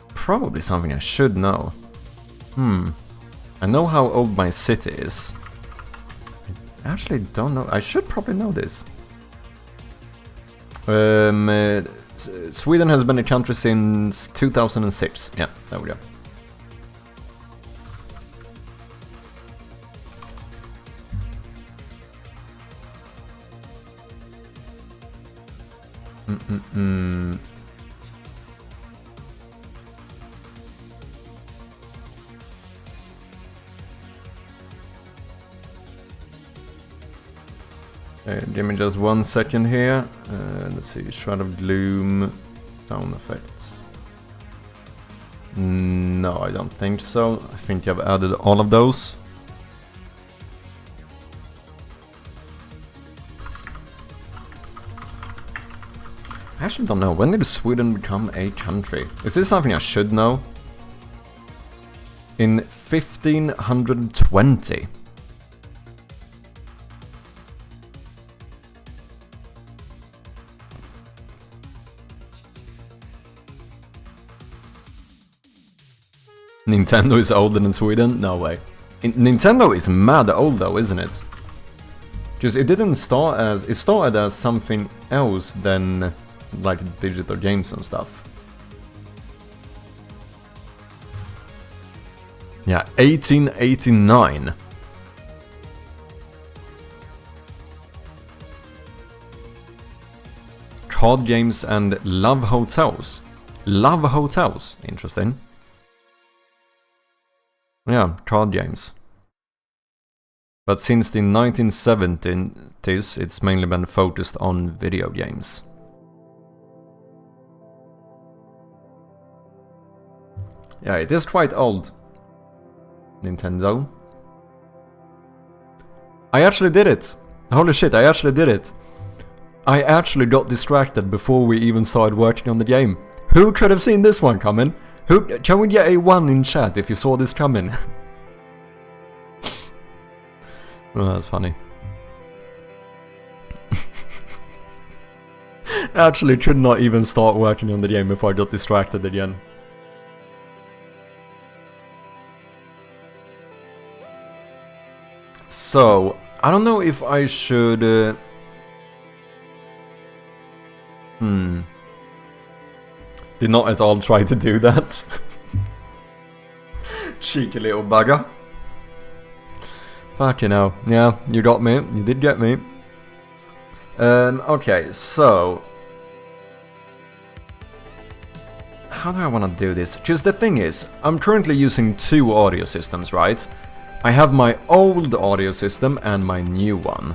Probably something I should know. I know how old my city is. I actually don't know. I should probably know this. Sweden has been a country since 2006. Yeah, there we go. Give me just 1 second here. Let's see, Shroud of Gloom, sound effects. No, I don't think so. I think I've added all of those. I actually don't know. When did Sweden become a country? Is this something I should know? In 1520. Nintendo is older than Sweden? No way. Nintendo is mad old though, isn't it? Because it didn't start as... It started as something else than like digital games and stuff. Yeah, 1889. Card games and love hotels. Love hotels, interesting. Yeah, card games. But since the 1970s, it's mainly been focused on video games. Yeah, it is quite old. Nintendo. I actually did it! Holy shit, I actually did it! I actually got distracted before we even started working on the game. Who could have seen this one coming? Can we get a 1 in chat if you saw this coming? Oh, that's funny. Actually could not even start working on the game before I got distracted again. So, I don't know if I should... Did not at all try to do that. Cheeky little bugger. Fucking hell. Yeah, you got me. You did get me. Okay, so... how do I want to do this? Because the thing is, I'm currently using 2 audio systems, right? I have my old audio system and my new one.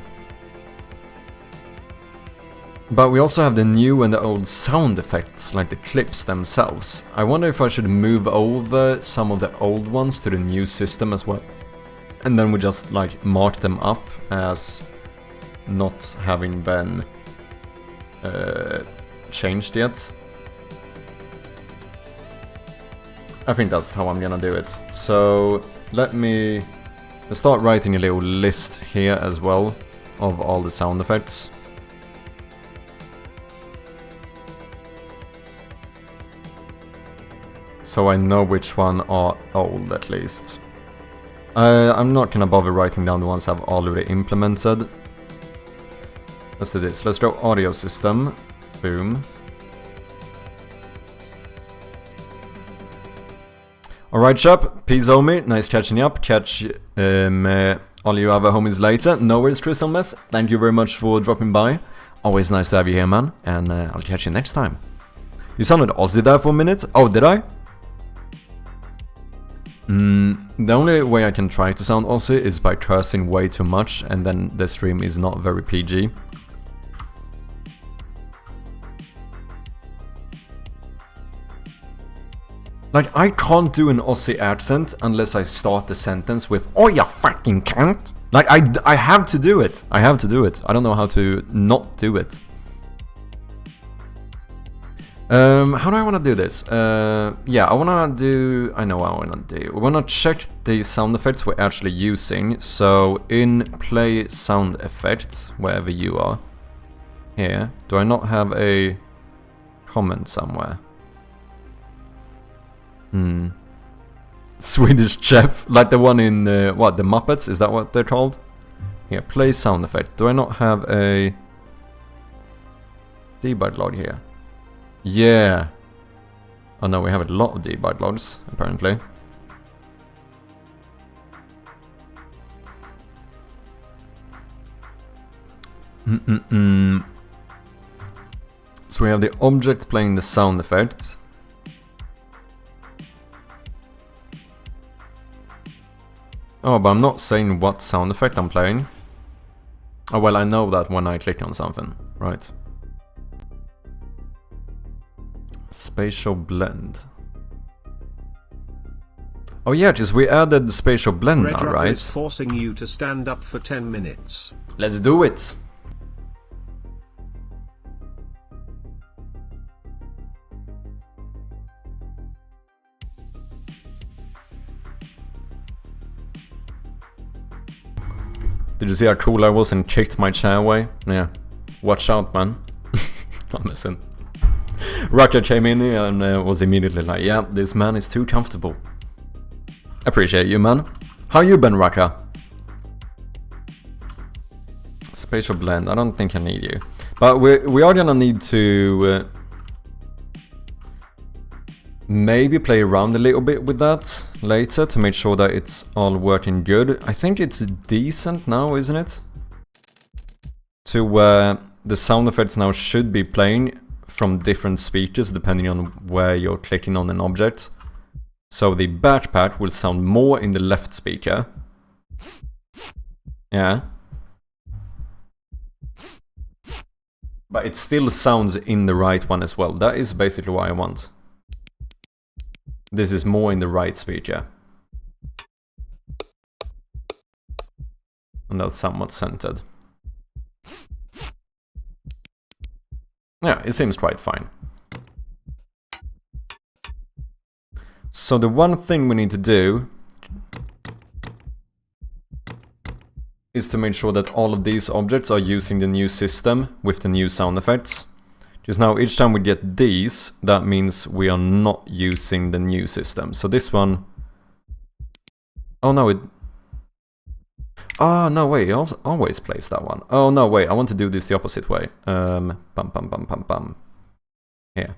But we also have the new and the old sound effects, like the clips themselves. I wonder if I should move over some of the old ones to the new system as well. And then we just like mark them up as not having been changed yet. I think that's how I'm gonna do it. So let's start writing a little list here as well of all the sound effects. So I know which one are old at least. I'm not gonna bother writing down the ones I've already implemented. Let's do this. Let's go audio system. Boom. Alright, chap. Peace, homie. Nice catching up. Catch all you other homies later. No worries, Crystal Mess. Thank you very much for dropping by. Always nice to have you here, man. And I'll catch you next time. You sounded Aussie there for a minute. Oh, did I? The only way I can try to sound Aussie is by cursing way too much, and then the stream is not very PG. Like, I can't do an Aussie accent unless I start the sentence with, "Oh, you fucking cunt!" Like, I have to do it. I have to do it. I don't know how to not do it. How do I want to do this? Yeah, I know what I want to do. We want to check the sound effects we're actually using. So, in play sound effects, wherever you are, here, do I not have a comment somewhere? Swedish chef, like the one in, what, the Muppets? Is that what they're called? Here, play sound effect. Do I not have a debug log here? Yeah. Oh no, we have a lot of debug logs, apparently. So we have the object playing the sound effect. Oh, but I'm not saying what sound effect I'm playing. Oh, well, I know that when I click on something, right? Spatial blend. Oh yeah, just we added the spatial blend now, right? Is forcing you to stand up for 10 minutes. Let's do it! Did you see how cool I was and kicked my chair away? Yeah. Watch out, man. I'm missing. Rucker came in and was immediately like, yeah, this man is too comfortable. Appreciate you, man. How you been, Rucker? Spatial blend, I don't think I need you. But we are gonna need to maybe play around a little bit with that later to make sure that it's all working good. I think it's decent now, isn't it? To where the sound effects now should be playing from different speakers depending on where you're clicking on an object. So the backpack will sound more in the left speaker. Yeah. But it still sounds in the right one as well. That is basically what I want. This is more in the right speaker. And that's somewhat centered. Yeah, it seems quite fine. So the one thing we need to do is to make sure that all of these objects are using the new system with the new sound effects. Just now, each time we get these, that means we are not using the new system. So this one... Oh no, it... Ah, no, wait, it always plays that one. Oh no, wait, I want to do this the opposite way. Here.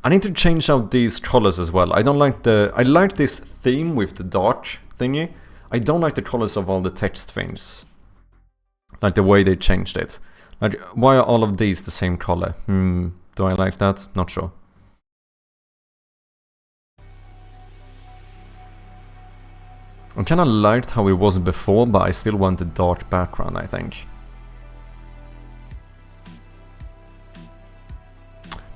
I need to change out these colors as well. I don't like I like this theme with the dark thingy. I don't like the colors of all the text things. Like the way they changed it. Like, why are all of these the same color? Do I like that? Not sure. I kinda liked how it was before, but I still want a dark background, I think.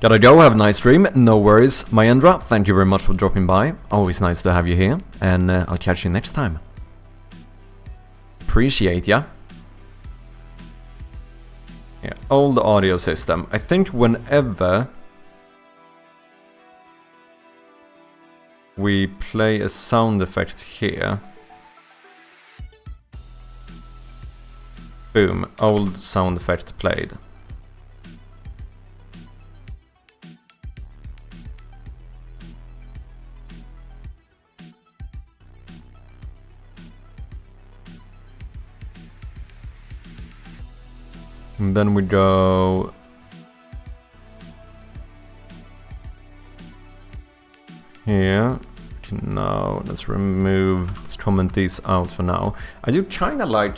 Gotta go, have a nice stream, no worries. Mayendra, thank you very much for dropping by. Always nice to have you here, and I'll catch you next time. Appreciate ya. Yeah, old audio system. I think whenever we play a sound effect here, boom, old sound effect played. And then we go here. Now let's comment these out for now. I do kinda like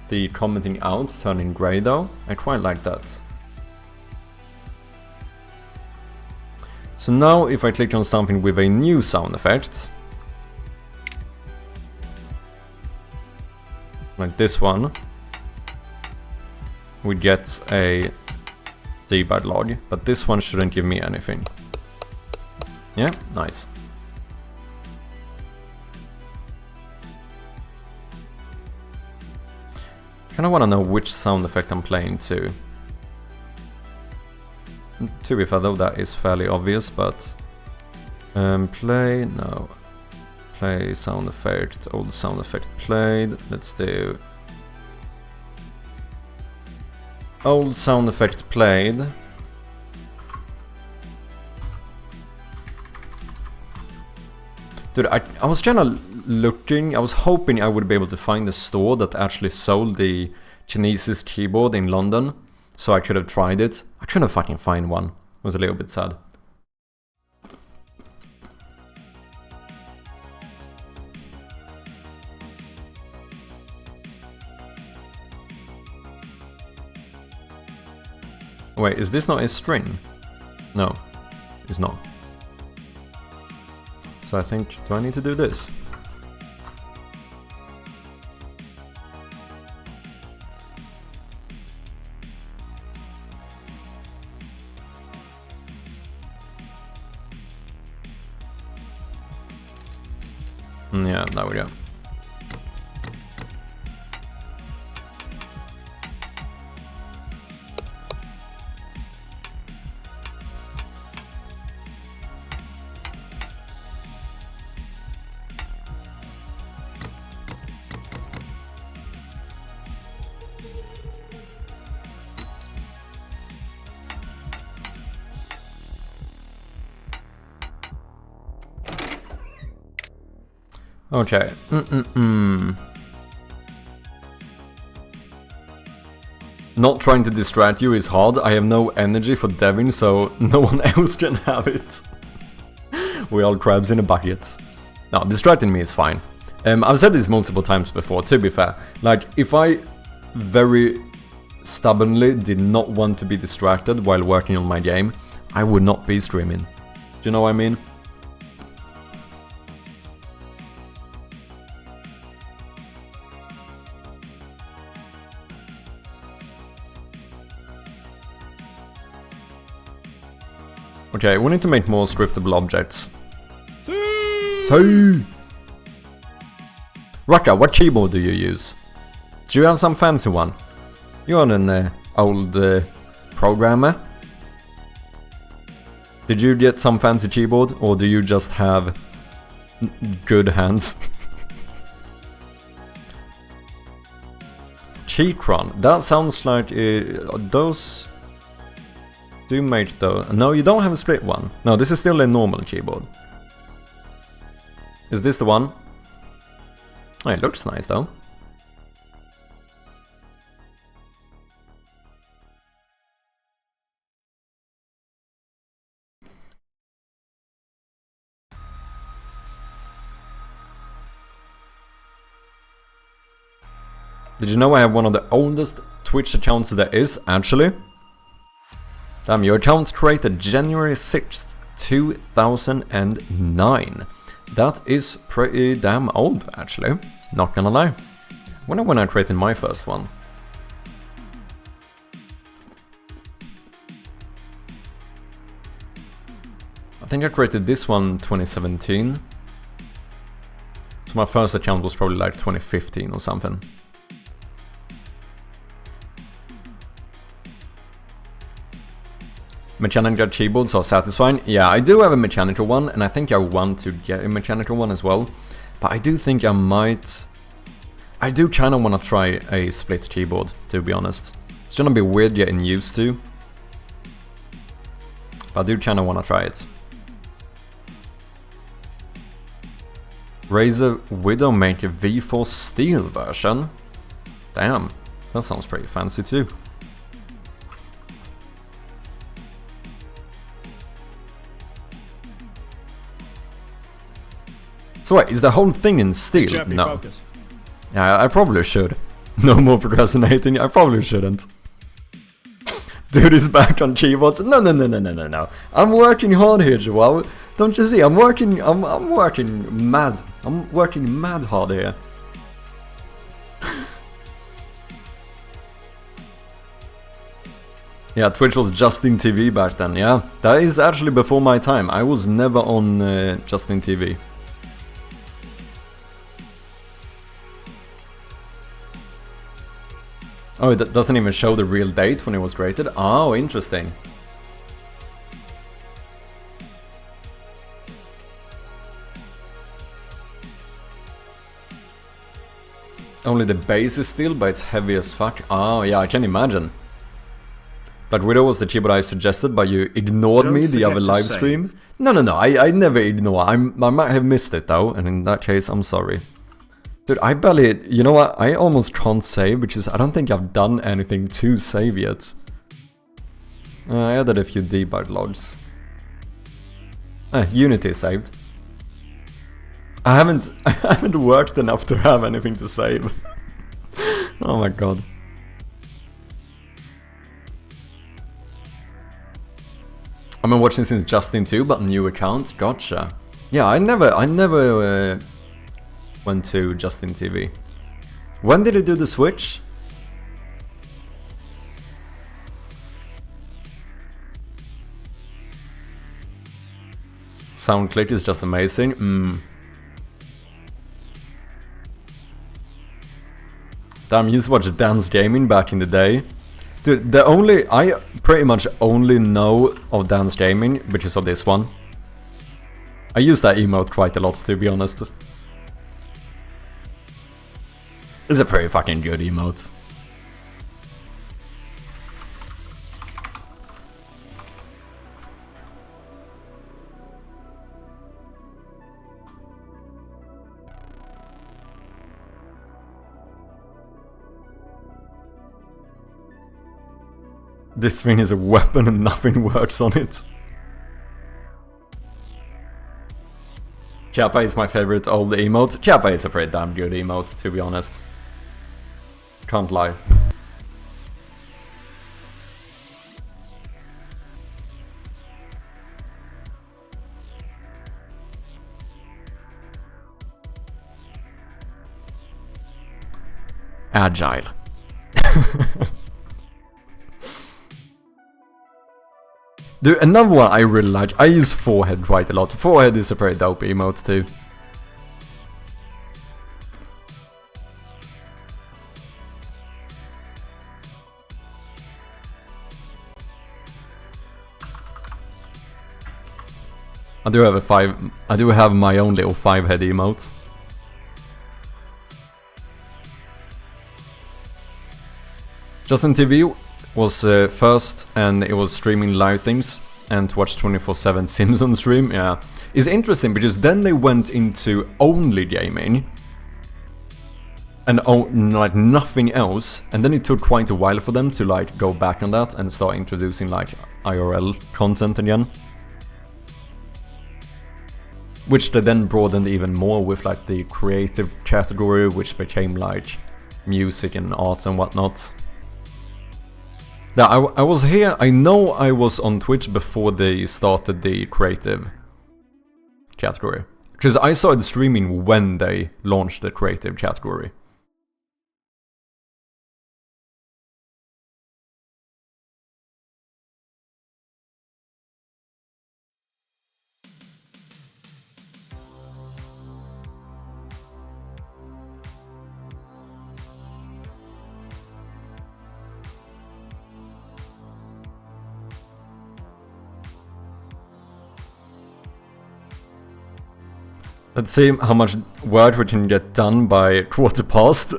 the commenting out turning grey though. I quite like that. So now if I click on something with a new sound effect, like this one, we get a debug log, but this one shouldn't give me anything. Yeah, nice. Kinda wanna know which sound effect I'm playing to. To be fair though, that is fairly obvious, but play sound effect, old sound effect played. Let's do old sound effect played. Dude, I was kinda looking, I was hoping I would be able to find a store that actually sold the Kinesis keyboard in London, so I could have tried it. I couldn't fucking find one. It was a little bit sad. Wait, is this not a string? No, it's not. So I think, do I need to do this? Yeah, there we go. Okay. Not trying to distract you is hard. I have no energy for deving, so no one else can have it. We all crabs in a bucket. No, distracting me is fine. I've said this multiple times before, to be fair. Like, if I very stubbornly did not want to be distracted while working on my game, I would not be streaming. Do you know what I mean? Okay, we need to make more scriptable objects. See! Raka, what keyboard do you use? Do you have some fancy one? You're an old programmer. Did you get some fancy keyboard, or do you just have good hands? Keychron, that sounds like those do make though. No, you don't have a split one. No, this is still a normal keyboard. Is this the one? Oh, it looks nice though. Did you know I have one of the oldest Twitch accounts there is, actually? Damn, your account created January 6th, 2009. That is pretty damn old, actually. Not gonna lie. Wonder when I created my first one. I think I created this one 2017. So my first account was probably like 2015 or something. Mechanical keyboards are satisfying. Yeah, I do have a mechanical one, and I think I want to get a mechanical one as well. But I do think I might... I do kind of want to try a split keyboard, to be honest. It's gonna be weird getting used to. But I do kind of want to try it. Razer Widowmaker V4 Steel version? Damn, that sounds pretty fancy too. So wait, is the whole thing in steel? No. Focus. Yeah, I probably should. No more procrastinating, I probably shouldn't. Dude is back on keyboards. No. I'm working hard here, Joel. Don't you see? I'm working mad. I'm working mad hard here. Yeah, Twitch was Justin TV back then, yeah. That is actually before my time. I was never on Justin TV. Oh, it doesn't even show the real date when it was created? Oh, interesting. Only the base is steel, but it's heavy as fuck. Oh, yeah, I can imagine. Black Widow was the keyboard I suggested, but you ignored me the other live stream. No, I never ignore. I might have missed it though, and in that case, I'm sorry. Dude, I barely... You know what? I almost can't save, because I don't think I've done anything to save yet. I added a few debug logs. Unity is saved. I haven't worked enough to have anything to save. Oh my god. I've been watching since Justin too, but new account. Gotcha. Yeah, I never went to Justin TV. When did he do the switch? Sound click is just amazing. Damn, you used to watch Dance Gaming back in the day. Dude, I pretty much only know of Dance Gaming because of this one. I use that emote quite a lot, to be honest. It's a pretty fucking good emote. This thing is a weapon and nothing works on it. Kappa is my favorite old emote. Kappa is a pretty damn good emote, to be honest. Can't lie. Agile. Dude, another one I really like, I use Forehead quite a lot. Forehead is a pretty dope emote too. I do have my own little 5-head emote. Justin TV was first, and it was streaming live things and to watch 24/7 Simpsons stream. Yeah, it's interesting because then they went into only gaming and like nothing else, and then it took quite a while for them to like go back on that and start introducing like IRL content again, which they then broadened even more with like the creative category, which became like music and art and whatnot. Yeah, I was here, I know I was on Twitch before they started the creative category. Because I started streaming when they launched the creative category. Let's see how much work we can get done by quarter past.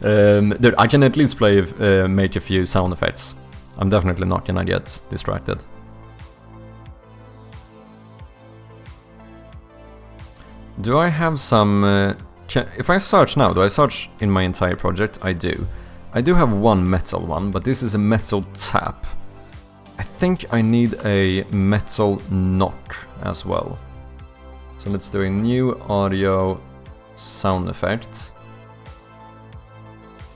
Dude, I can at least make a few sound effects. I'm definitely not gonna get distracted. Do I have some... if I search now, do I search in my entire project? I do. I do have one metal one, but this is a metal tap. I think I need a metal knock as well. So let's do a new audio sound effect.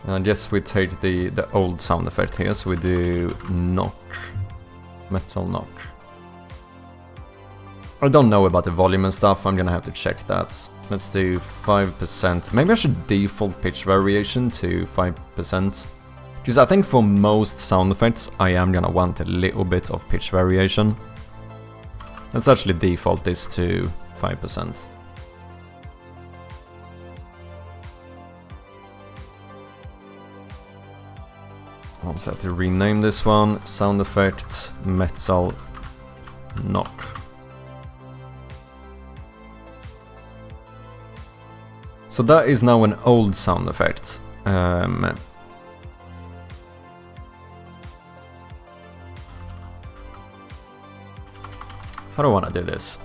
And I guess we take the old sound effect here, so we do knock. Metal knock. I don't know about the volume and stuff, I'm gonna have to check that. Let's do 5%. Maybe I should default pitch variation to 5%. Because I think for most sound effects I am gonna want a little bit of pitch variation. Let's actually default this to 5%. I also have to rename this one. Sound effect metal knock. So that is now an old sound effect. How do I want to do this?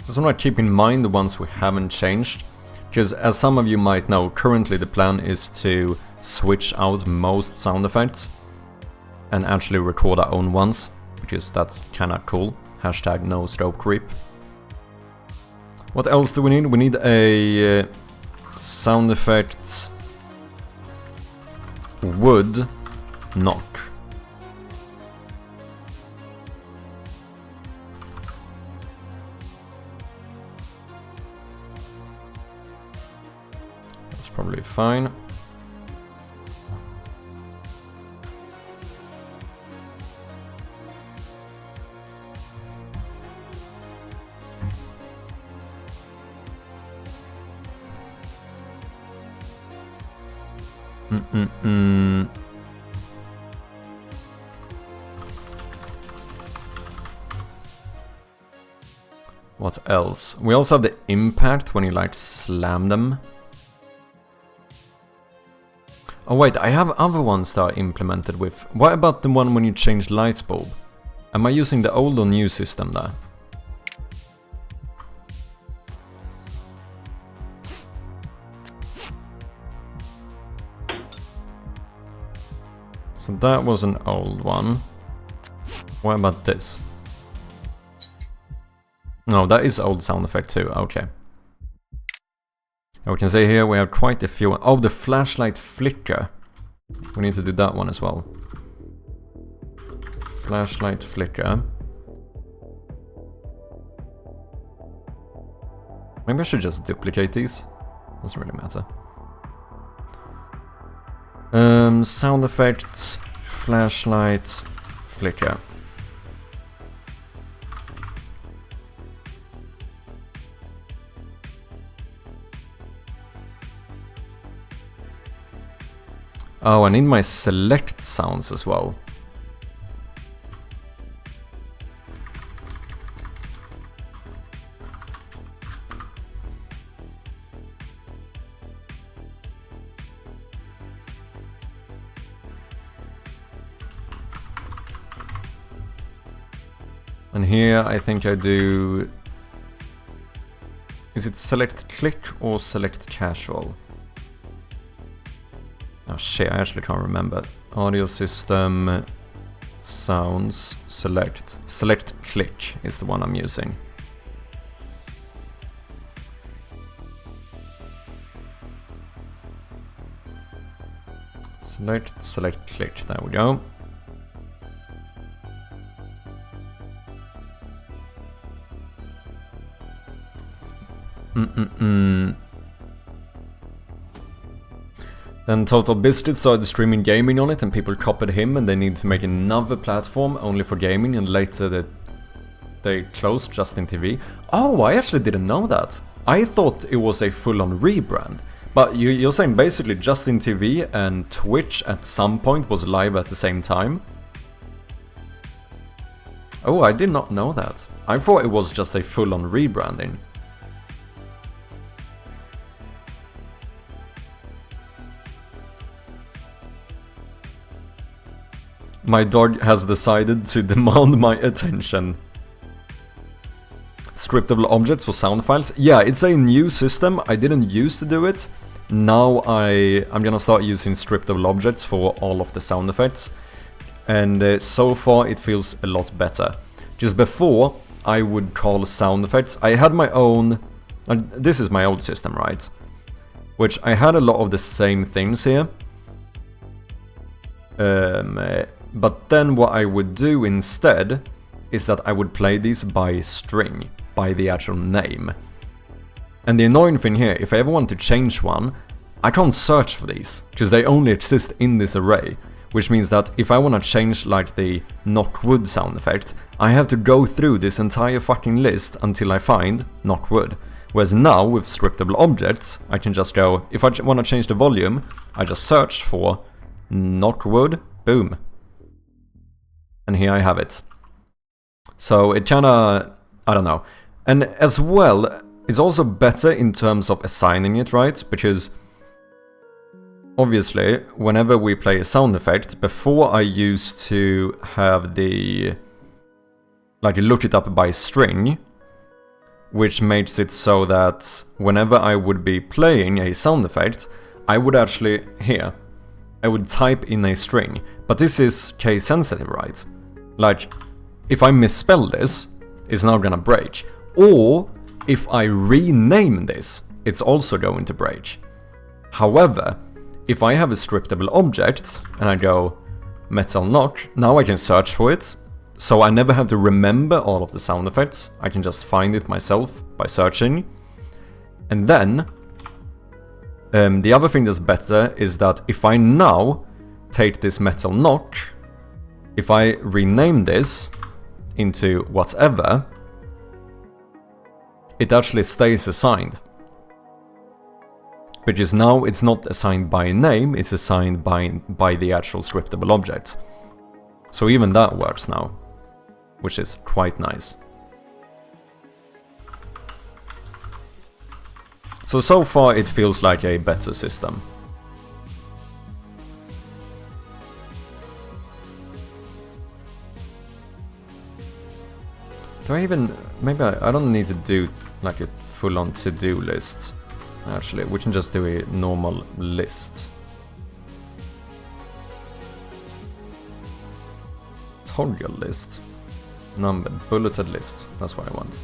Just want to keep in mind the ones we haven't changed, because as some of you might know, currently the plan is to switch out most sound effects and actually record our own ones, because that's kinda cool. Hashtag no scope creep. What else do we need? We need a sound effect wood knock. Probably fine. What else? We also have the impact when you like slam them. Oh wait, I have other ones that are implemented with... What about the one when you change light bulb? Am I using the old or new system there? So that was an old one. What about this? No, that is old sound effect too, okay. We can see here we have quite a few. Oh, the flashlight flicker. We need to do that one as well. Flashlight flicker. Maybe I should just duplicate these. Doesn't really matter. Sound effect, flashlight, flicker. Oh, I need my select sounds as well. And here I think I do... Is it select click or select casual? Oh shit, I actually can't remember. Audio system, sounds, select. Select click is the one I'm using. Select click, there we go. Then Total Biscuit started streaming gaming on it and people copied him and they need to make another platform only for gaming, and later they closed Justin TV. Oh, I actually didn't know that. I thought it was a full-on rebrand. But you're saying basically Justin TV and Twitch at some point was live at the same time? Oh, I did not know that. I thought it was just a full-on rebranding. My dog has decided to demand my attention. Scriptable objects for sound files. Yeah, it's a new system. I didn't used to do it. Now I'm gonna start using scriptable objects for all of the sound effects. And so far it feels a lot better. Just before, I would call sound effects. I had my own... this is my old system, right? Which I had a lot of the same things here. But then what I would do instead is that I would play these by string, by the actual name. And the annoying thing here, if I ever want to change one, I can't search for these, because they only exist in this array. Which means that if I want to change like the knock wood sound effect, I have to go through this entire fucking list until I find knock wood. Whereas now, with scriptable objects, I can just go, if I want to change the volume, I just search for knock wood, boom. And here I have it. So it kinda, I don't know. And as well, it's also better in terms of assigning it, right? Because obviously, whenever we play a sound effect, before I used to have the, like, look it up by string, which makes it so that whenever I would be playing a sound effect, I would actually, here, I would type in a string. But this is case sensitive, right? Like, if I misspell this, it's now gonna break. Or, if I rename this, it's also going to break. However, if I have a scriptable object, and I go metal knock, now I can search for it. So I never have to remember all of the sound effects, I can just find it myself by searching. And then, the other thing that's better is that if I now take this metal knock, if I rename this into whatever, it actually stays assigned. Because now it's not assigned by name, it's assigned by the actual scriptable object. So even that works now, which is quite nice. So far it feels like a better system. Do I even... maybe I don't need to do like a full-on to-do list. Actually, we can just do a normal list. Toggle list. Numbered, bulleted list. That's what I want.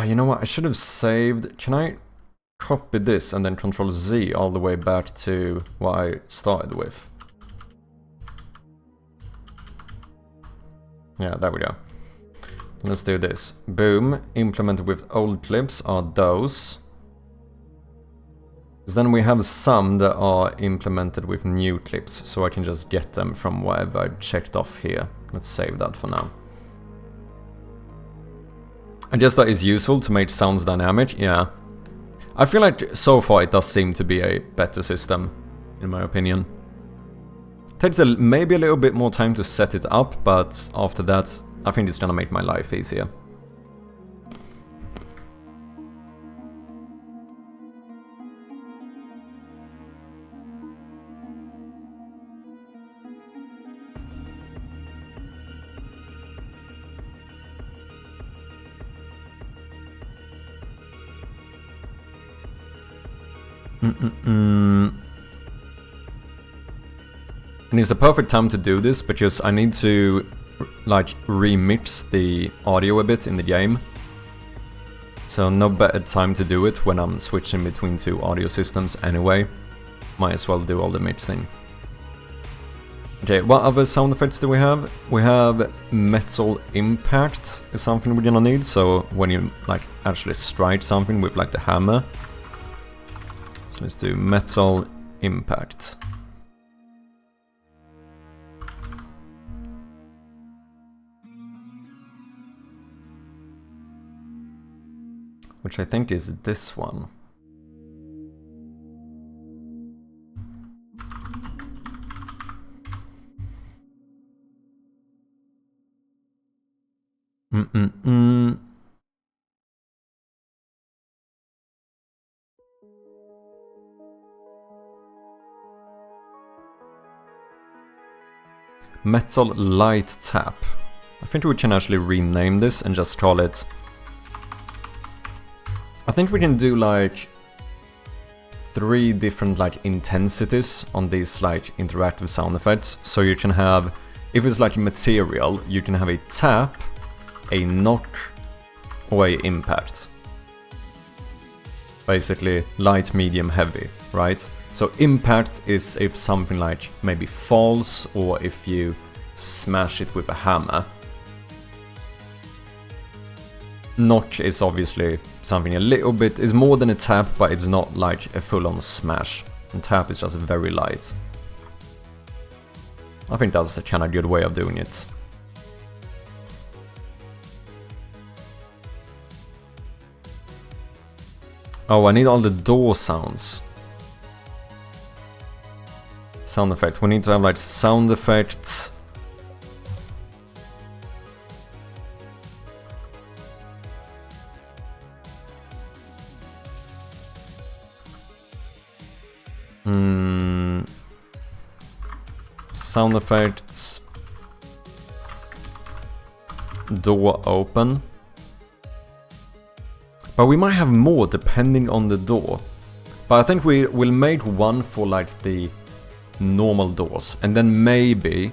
You know what, I should have saved... Can I copy this and then Control Z all the way back to what I started with? Yeah, there we go. Let's do this. Boom, implemented with old clips are those. Then we have some that are implemented with new clips, so I can just get them from whatever I checked off here. Let's save that for now. I guess that is useful to make sounds dynamic, yeah. I feel like so far it does seem to be a better system, in my opinion. Takes maybe a little bit more time to set it up, but after that, I think it's gonna make my life easier. And it's a perfect time to do this because I need to like remix the audio a bit in the game. So no better time to do it when I'm switching between two audio systems anyway. Might as well do all the mixing. Okay, what other sound effects do we have? We have metal impact is something we're gonna need, so when you like actually strike something with like the hammer. So let's do metal impact. Which I think is this one. Metal light tap. I think we can actually rename this and just call it... I think we can do like 3 different like intensities on these like interactive sound effects. So you can have, if it's like material, you can have a tap, a knock, or a impact. Basically light, medium, heavy, right? So impact is if something like maybe falls or if you smash it with a hammer. Knock is obviously something a little bit, is more than a tap, but it's not like a full-on smash. And tap is just very light. I think that's a kind of good way of doing it. Oh, I need all the door sounds. Sound effect. We need to have like sound effects. Sound effects. Door open. But we might have more depending on the door. But I think we will make one for like the normal doors. And then maybe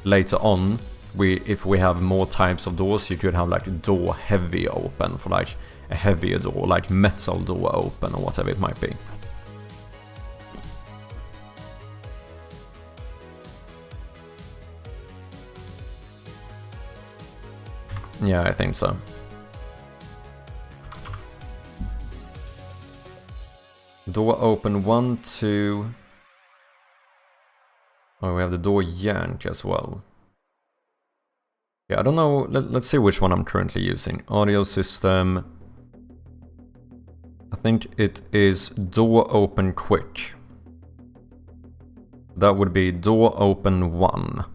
later on, if we have more types of doors, you could have like a door heavy open for like a heavier door, like metal door open or whatever it might be. Yeah, I think so. Door open 1, 2. Oh, we have the door yank as well. Yeah, I don't know. Let's see which one I'm currently using. Audio system. I think it is door open quick. That would be door open 1.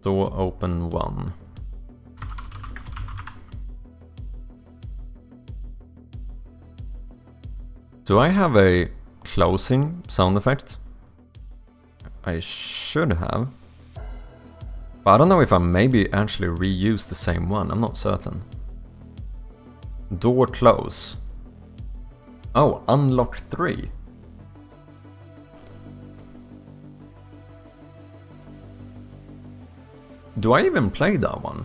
Door open 1. Do I have a closing sound effect? I should have. But I don't know if I maybe actually reused the same one. I'm not certain. Door close. Oh, unlock 3. Do I even play that one?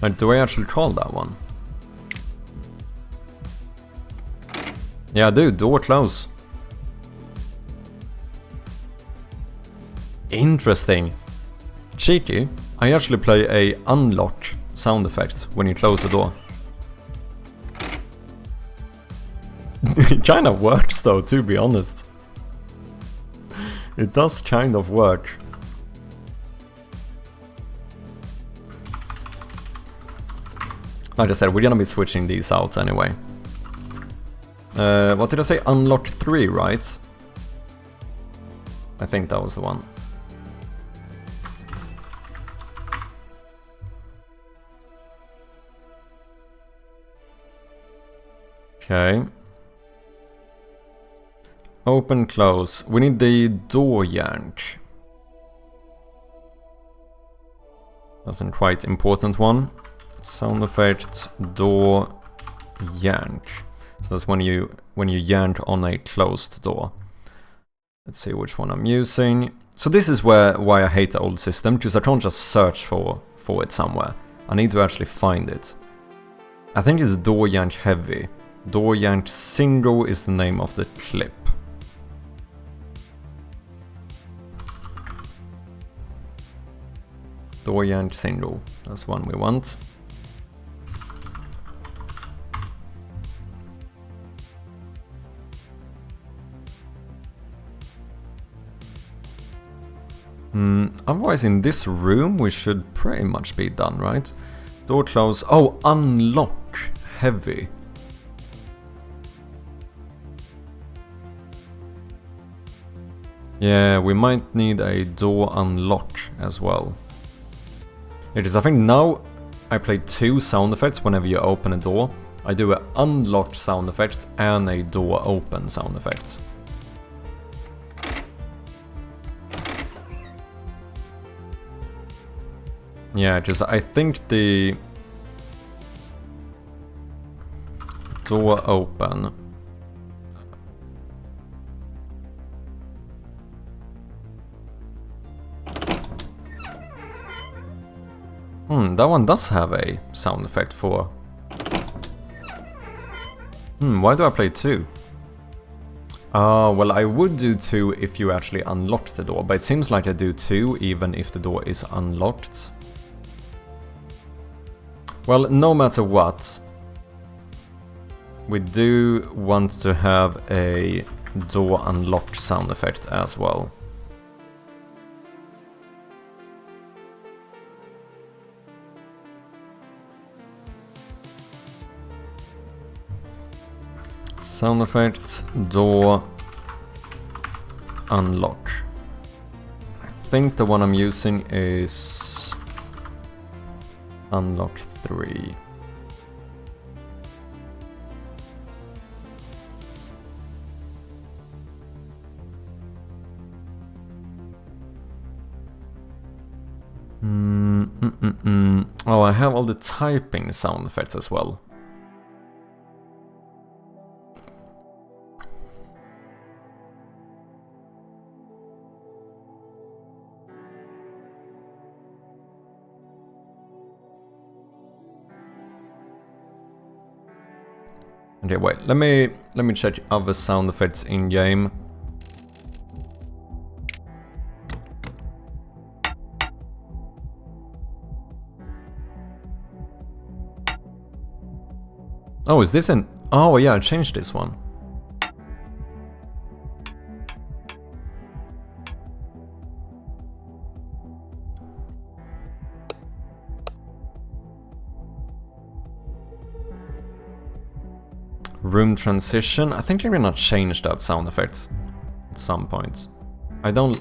Like, do I actually call that one? Yeah, I do. Door close. Interesting. Cheeky. I actually play a unlock sound effect when you close the door. It kind of works though, to be honest. It does kind of work. Like I said, we're gonna be switching these out anyway. What did I say? Unlock 3, right? I think that was the one. Okay. Open, close. We need the door yank. That's a quite important one. Sound effect, door yank. So that's when you yank on a closed door. Let's see which one I'm using. So this is why I hate the old system, because I can't just search for it somewhere. I need to actually find it. I think it's door yank heavy. Door yank single is the name of the clip. Door yank single. That's one we want. Otherwise in this room we should pretty much be done, right? Door close. Oh, unlock heavy. Yeah, we might need a door unlock as well. Because I think now I play 2 sound effects whenever you open a door. I do an unlocked sound effect and a door open sound effect. Yeah, because I think the door open. That one does have a sound effect for... why do I play 2? Well, I would do 2 if you actually unlocked the door, but it seems like I do 2 even if the door is unlocked. Well, no matter what, we do want to have a door unlocked sound effect as well. Sound effect, door unlock. I think the one I'm using is unlock 3. Oh, I have all the typing sound effects as well. Okay, wait, let me check other sound effects in game. Oh, is this an... Oh yeah, I changed this one. Room transition. I think I'm gonna change that sound effect at some point. I don't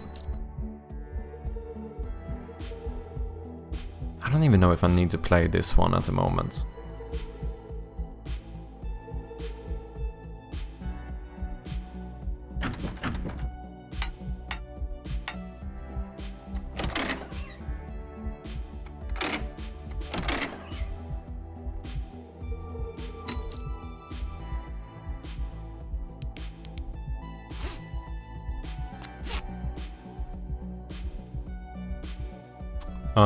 even know if I need to play this one at the moment.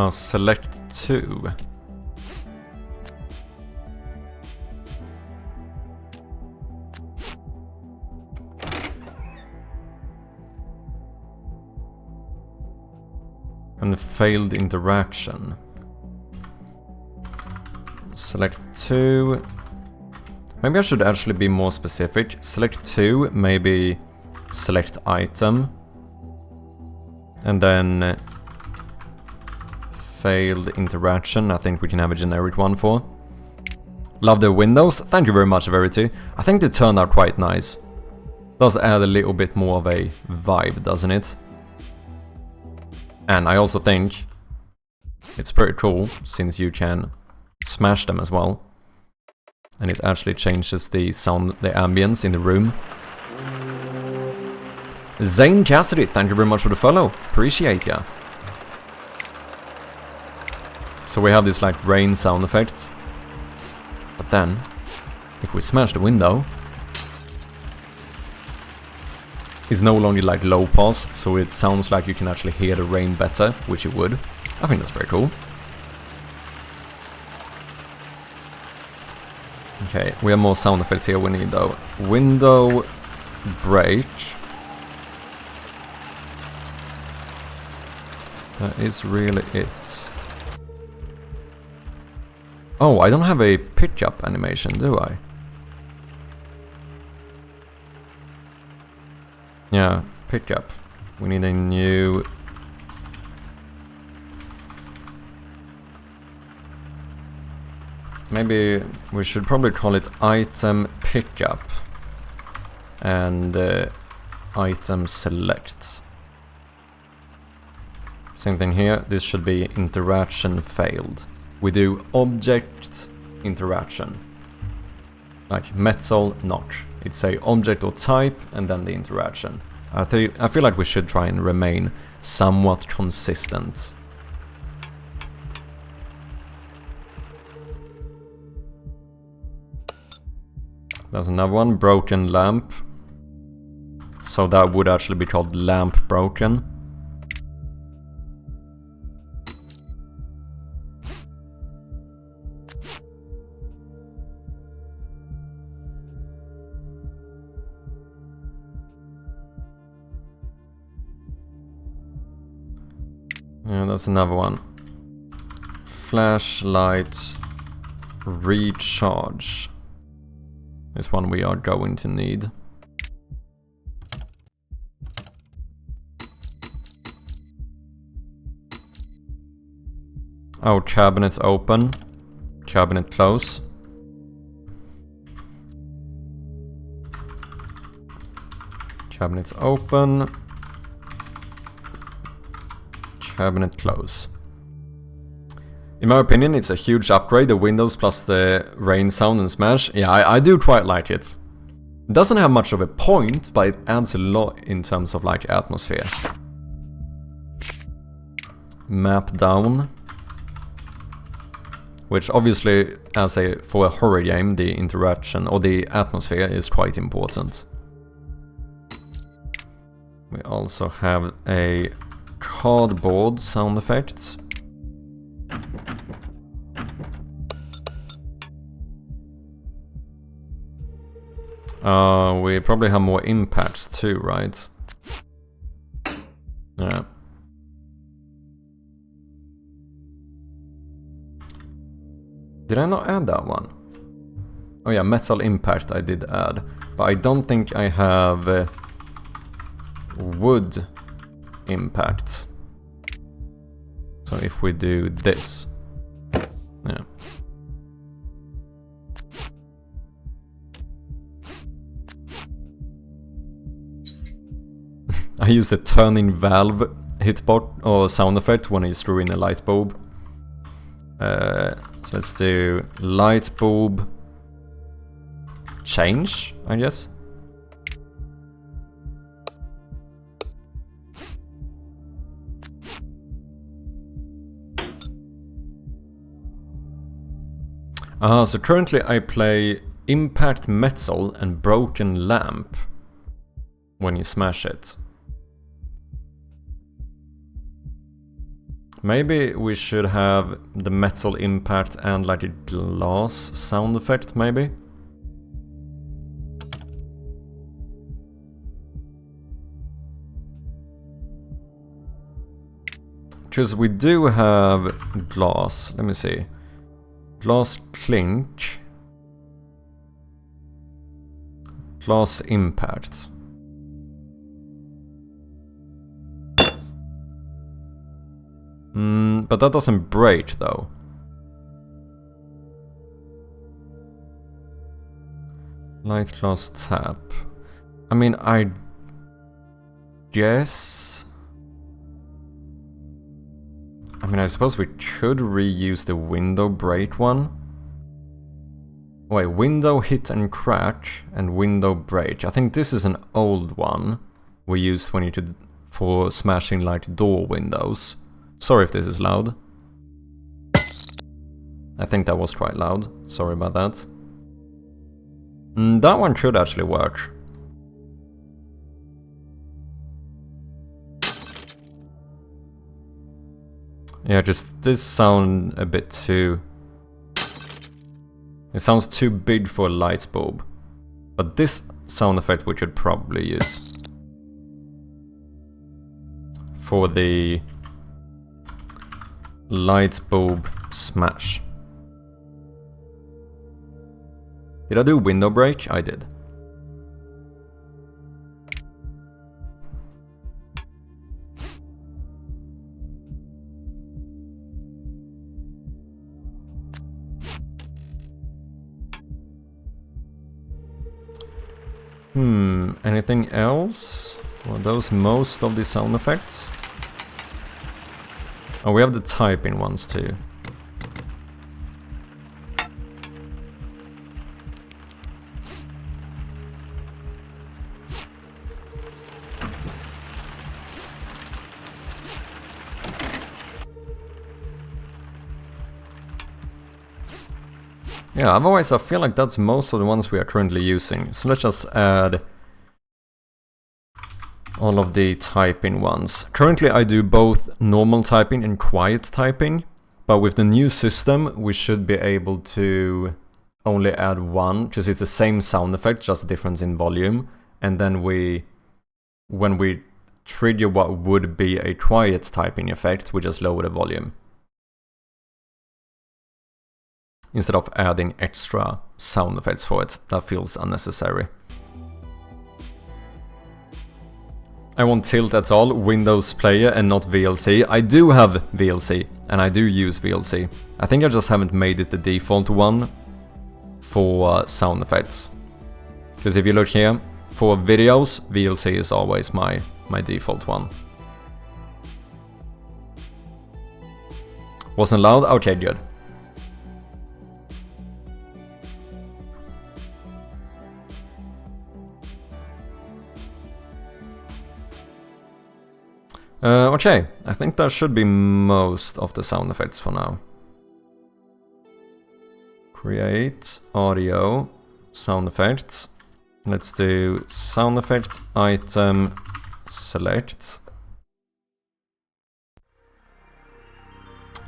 Select 2. And failed interaction. Select 2. Maybe I should actually be more specific. Select 2, maybe select item. And then failed interaction, I think we can have a generic one for. Love the windows. Thank you very much, Verity. I think they turned out quite nice. Does add a little bit more of a vibe, doesn't it? And I also think it's pretty cool since you can smash them as well. And it actually changes the sound, the ambience in the room. Zane Cassidy, thank you very much for the follow. Appreciate ya. So we have this like rain sound effect. But then, if we smash the window, it's no longer like low pass, so it sounds like you can actually hear the rain better, which it would. I think that's very cool. Okay, we have more sound effects here we need though. Window break. That is really it. Oh, I don't have a pitch-up animation, do I? Yeah, pitch-up. We need a new... Maybe we should probably call it item pitch-up. And item select. Same thing here, this should be interaction failed. We do object interaction. Like metal notch. It's a object or type and then the interaction. I feel like we should try and remain somewhat consistent. There's another one, broken lamp. So that would actually be called lamp broken. Yeah, that's another one. Flashlight recharge. This one we are going to need. Oh, cabinet open. Cabinet close. Cabinet open. Cabinet close. In my opinion, it's a huge upgrade, the windows plus the rain sound and smash. Yeah, I do quite like it. It doesn't have much of a point, but it adds a lot in terms of like atmosphere. Map down. Which obviously, for a horror game, the interaction or the atmosphere is quite important. We also have a cardboard sound effect. We probably have more impacts too, right? Yeah. Did I not add that one? Oh yeah, metal impact I did add. But I don't think I have wood impact. So if we do this. Yeah. I use the turning valve hitbox or sound effect when you screw in a light bulb. So let's do light bulb change, I guess. So currently I play impact metal and broken lamp when you smash it. Maybe we should have the metal impact and like a glass sound effect, maybe? Because we do have glass, let me see. Glass clink. Glass impact. But that doesn't break though. Light class tap. I mean, I guess... I mean, I suppose we could reuse the window break one. Wait, window hit and crack and window break. I think this is an old one we used when you could for smashing like door windows. Sorry if this is loud. I think that was quite loud. Sorry about that. That one could actually work. Yeah, just this sound a bit too... It sounds too big for a light bulb. But this sound effect we could probably use. For the light bulb smash. Did I do window break? I did. Anything else? Were those most of the sound effects? Oh, we have the typing ones too. Yeah, otherwise I feel like that's most of the ones we are currently using. So let's just add all of the typing ones. Currently I do both normal typing and quiet typing, but with the new system we should be able to only add one, because it's the same sound effect, just difference in volume, and then when we trigger what would be a quiet typing effect, we just lower the volume. Instead of adding extra sound effects for it, that feels unnecessary. I won't tilt at all, Windows Player and not VLC. I do have VLC, and I do use VLC. I think I just haven't made it the default one for sound effects. Because if you look here, for videos, VLC is always my default one. Wasn't loud? Okay, good. Okay, I think that should be most of the sound effects for now. Create audio, sound effects. Let's do sound effect, item, select.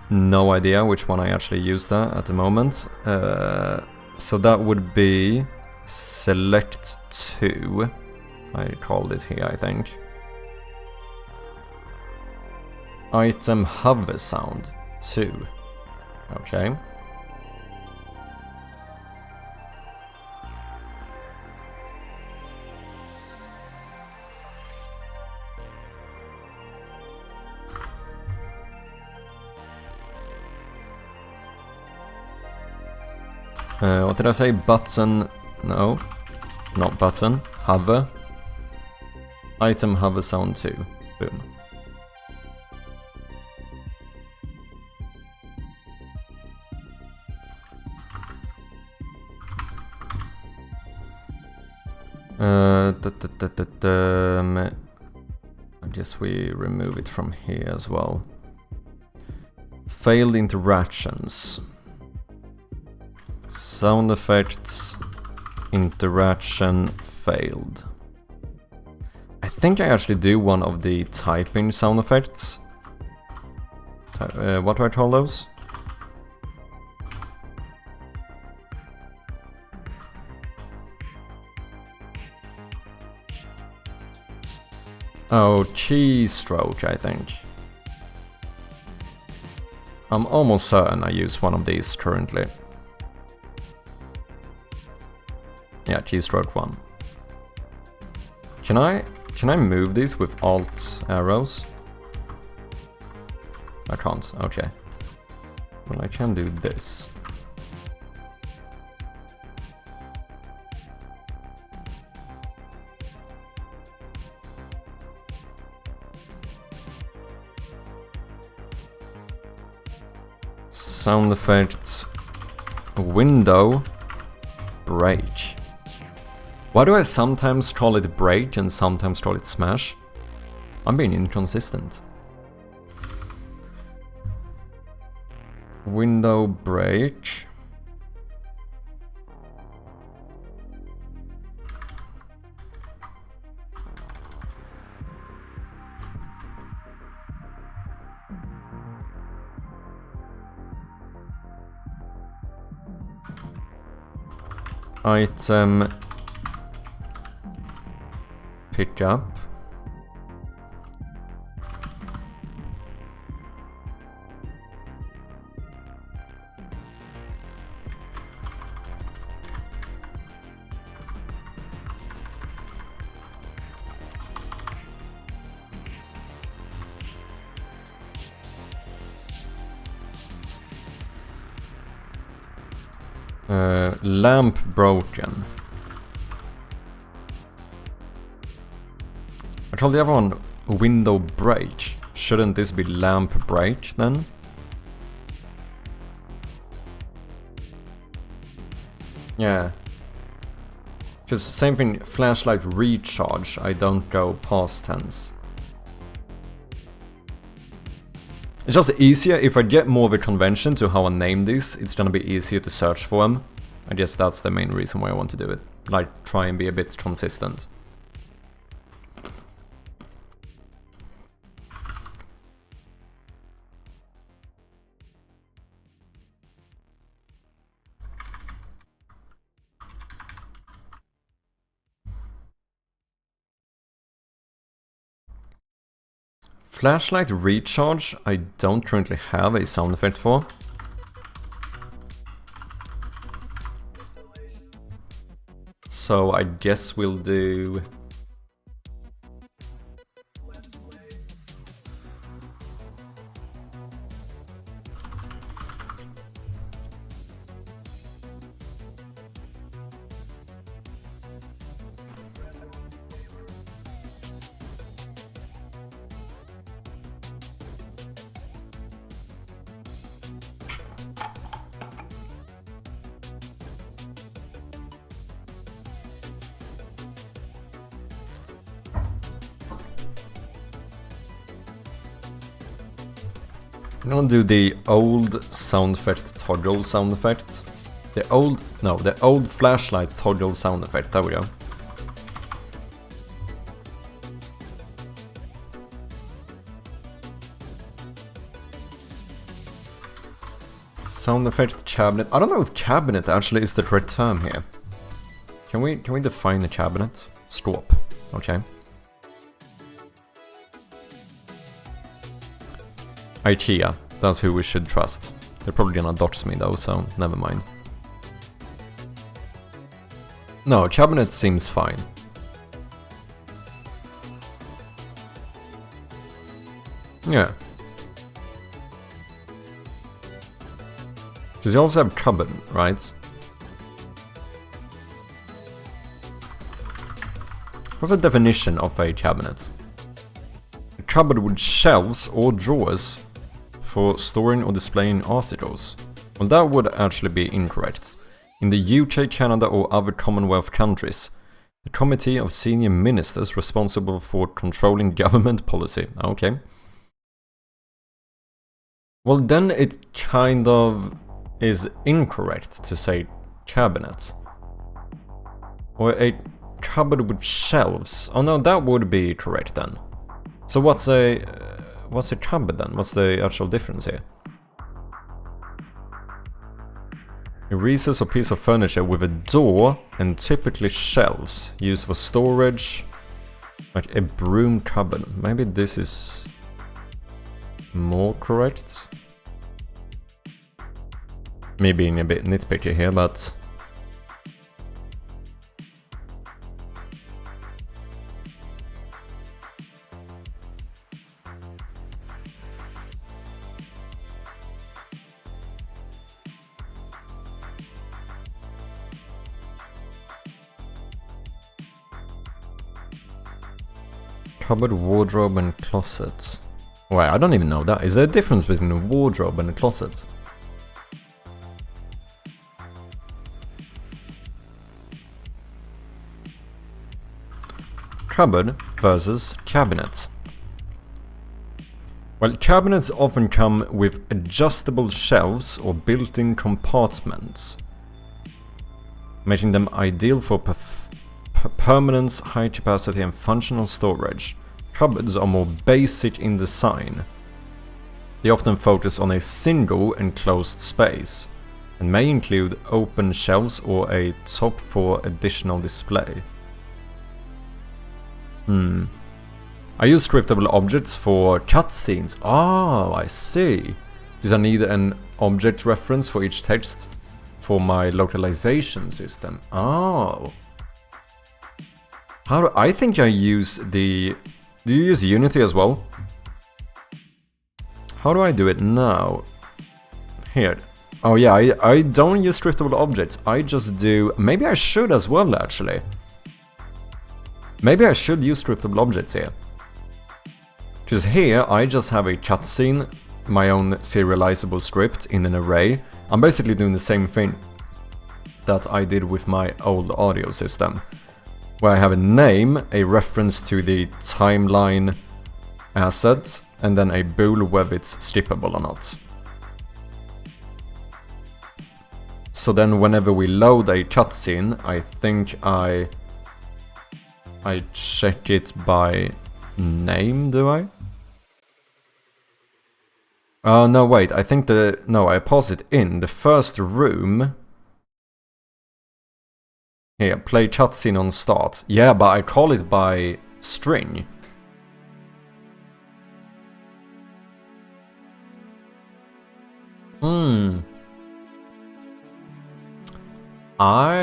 No idea which one I actually used at the moment. So that would be select 2. I called it here, I think. Item hover sound 2. Okay. What did I say? Button? No, not button. Hover. Item hover sound 2. Boom. I guess we remove it from here as well. Failed interactions. Sound effects, interaction failed. I think I actually do one of the typing sound effects. What do I call those? Oh, keystroke, I think. I'm almost certain I use one of these currently. Yeah, keystroke 1. Can I move these with alt arrows? I can't, okay. Well, I can do this. sound effects, window, break. Why do I sometimes call it break and sometimes call it smash? I'm being inconsistent. Window break. Item pick up. Lamp broken. I told the other one window break. Shouldn't this be lamp break then? Yeah. Just same thing, flashlight recharge. I don't go past tense. It's just easier if I get more of a convention to how I name this. It's gonna be easier to search for them. I guess that's the main reason why I want to do it. Like, try and be a bit consistent. Flashlight recharge, I don't currently have a sound effect for. So I guess we'll do... I'm gonna do the old sound effect toggle sound effect. The old flashlight toggle sound effect, there we go. Sound effect cabinet. I don't know if cabinet actually is the correct term here. Can we define a cabinet? Stop. Okay. IKEA, that's who we should trust. They're probably gonna dox me though, so never mind. No, cabinet seems fine. Yeah. Because you also have cupboard, right? What's the definition of a cabinet? A cupboard with shelves or drawers for storing or displaying articles. Well, that would actually be incorrect. In the UK, Canada or other Commonwealth countries, the Committee of Senior Ministers responsible for controlling government policy. Okay. Well, then it kind of is incorrect to say cabinet. Or a cupboard with shelves. Oh no, that would be correct then. So what's a cupboard then? What's the actual difference here? A recess or piece of furniture with a door and typically shelves used for storage, like a broom cupboard. Maybe this is more correct? Me being a bit nitpicky here, but... Cupboard, wardrobe and closet. Wait, I don't even know that. Is there a difference between a wardrobe and a closet? Cupboard versus cabinet. Well, cabinets often come with adjustable shelves or built-in compartments, making them ideal for permanence, high capacity and functional storage. Cupboards are more basic in design. They often focus on a single enclosed space, and may include open shelves or a top for additional display. I use scriptable objects for cutscenes. Oh, I see. Does I need an object reference for each text for my localization system? Oh. How do I think I use the... Do you use Unity as well? How do I do it now? Here. Oh yeah, I don't use scriptable objects. I just do... Maybe I should as well, actually. Maybe I should use scriptable objects here. Because here I just have a cutscene, my own serializable script in an array. I'm basically doing the same thing that I did with my old audio system, where I have a name, a reference to the timeline asset, and then a bool whether it's skippable or not. So then whenever we load a cutscene, I think I check it by name, do I? Oh, no, wait, I think no, I pass it in. The first room... Here, play cutscene on start. Yeah, but I call it by string.